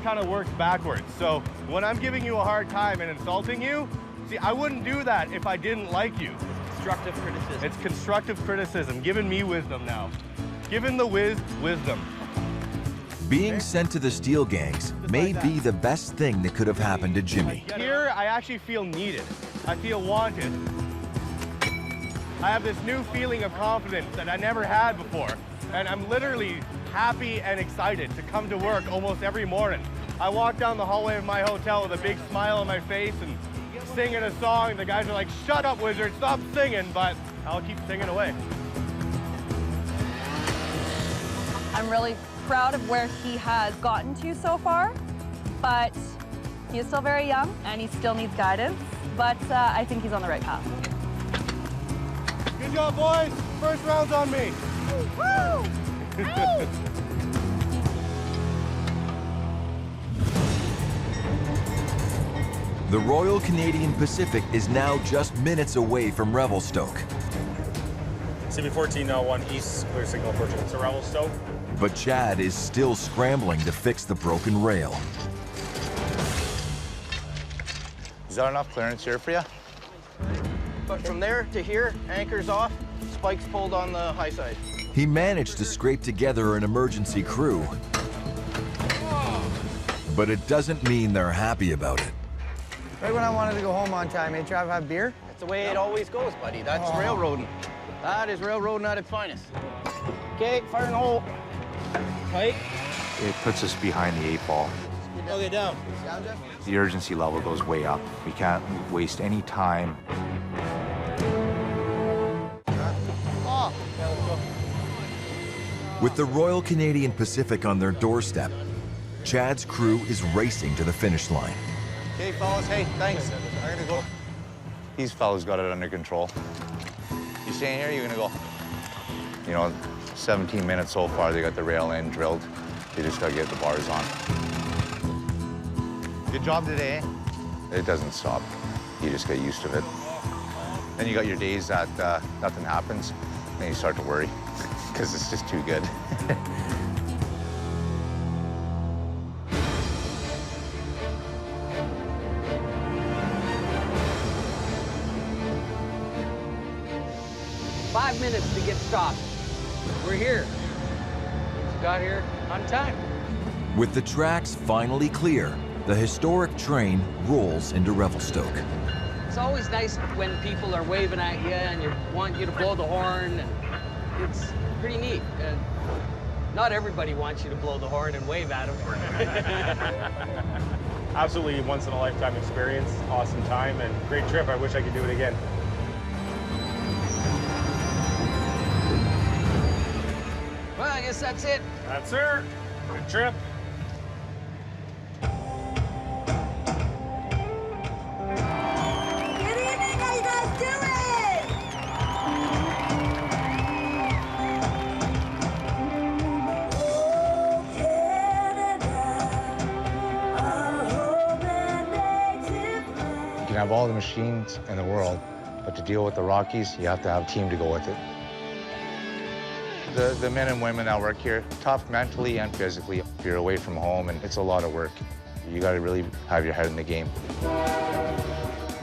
kind of works backwards. So when I'm giving you a hard time and insulting you, see, I wouldn't do that if I didn't like you. Constructive criticism. It's constructive criticism, giving me wisdom now. Giving the wisdom. Being sent to the steel gangs may be the best thing that could have happened to Jimmy. Here, I actually feel needed. I feel wanted. I have this new feeling of confidence that I never had before. And I'm literally happy and excited to come to work almost every morning. I walk down the hallway of my hotel with a big smile on my face and singing a song. The guys are like, "Shut up, wizard, stop singing," but I'll keep singing away. I'm really proud of where he has gotten to so far, but he is still very young and he still needs guidance, but I think he's on the right path. Good job, boys. First round's on me. Woo! The Royal Canadian Pacific is now just minutes away from Revelstoke. CB14 East, clear signal approaching to Revelstoke. But Chad is still scrambling to fix the broken rail. Is that enough clearance here for you? But from there to here, anchors off, spikes pulled on the high side. He managed to scrape together an emergency crew, but it doesn't mean they're happy about it. Right when I wanted to go home on time, hey, Trav, have beer? That's the way it always goes, buddy. That's railroading. That is railroading at its finest. Okay, fire in the hole. Tight. It puts us behind the 8 ball. Okay, down. Down, Jeff? The urgency level goes way up. We can't waste any time. Oh. Yeah, let's go. With the Royal Canadian Pacific on their doorstep, Chad's crew is racing to the finish line. Okay, fellas, hey, thanks. I'm gonna go. These fellas got it under control. You staying here, you're gonna go. You know, 17 minutes so far, they got the rail end drilled. They just gotta get the bars on. Good job today. It doesn't stop. You just get used to it. Then you got your days that nothing happens, then you start to worry, because it's just too good. Minutes to get stopped. We're here. Got here on time. With the tracks finally clear, the historic train rolls into Revelstoke. It's always nice when people are waving at you and want you to blow the horn. And it's pretty neat. And not everybody wants you to blow the horn and wave at them. Absolutely once-in-a-lifetime experience, awesome time, and great trip. I wish I could do it again. Well, I guess that's it. That's it. Good trip. You can have all the machines in the world, but to deal with the Rockies, you have to have a team to go with it. The men and women that work here, tough mentally and physically. You're away from home, and it's a lot of work. You got to really have your head in the game.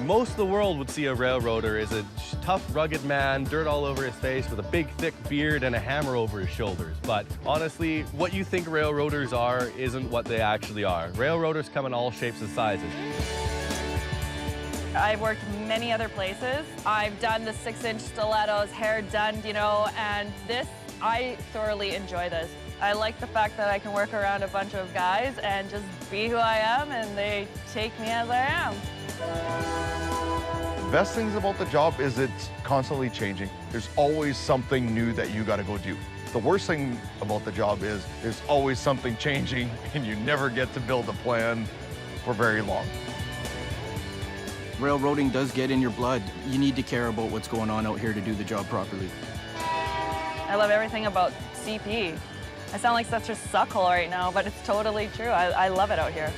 Most of the world would see a railroader as a tough, rugged man, dirt all over his face, with a big, thick beard and a hammer over his shoulders. But honestly, what you think railroaders are isn't what they actually are. Railroaders come in all shapes and sizes. I've worked many other places. I've done the 6-inch stilettos, hair done, you know, and I thoroughly enjoy this. I like the fact that I can work around a bunch of guys and just be who I am, and they take me as I am. The best things about the job is it's constantly changing. There's always something new that you got to go do. The worst thing about the job is there's always something changing, and you never get to build a plan for very long. Railroading does get in your blood. You need to care about what's going on out here to do the job properly. I love everything about CP. I sound like such a suckhole right now, but it's totally true. I love it out here.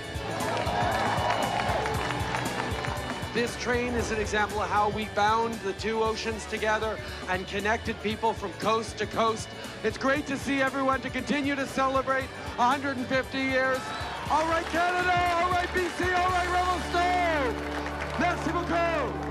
This train is an example of how we bound the two oceans together and connected people from coast to coast. It's great to see everyone to continue to celebrate 150 years. All right, Canada, all right, BC, all right, Rebel Star. Merci beaucoup.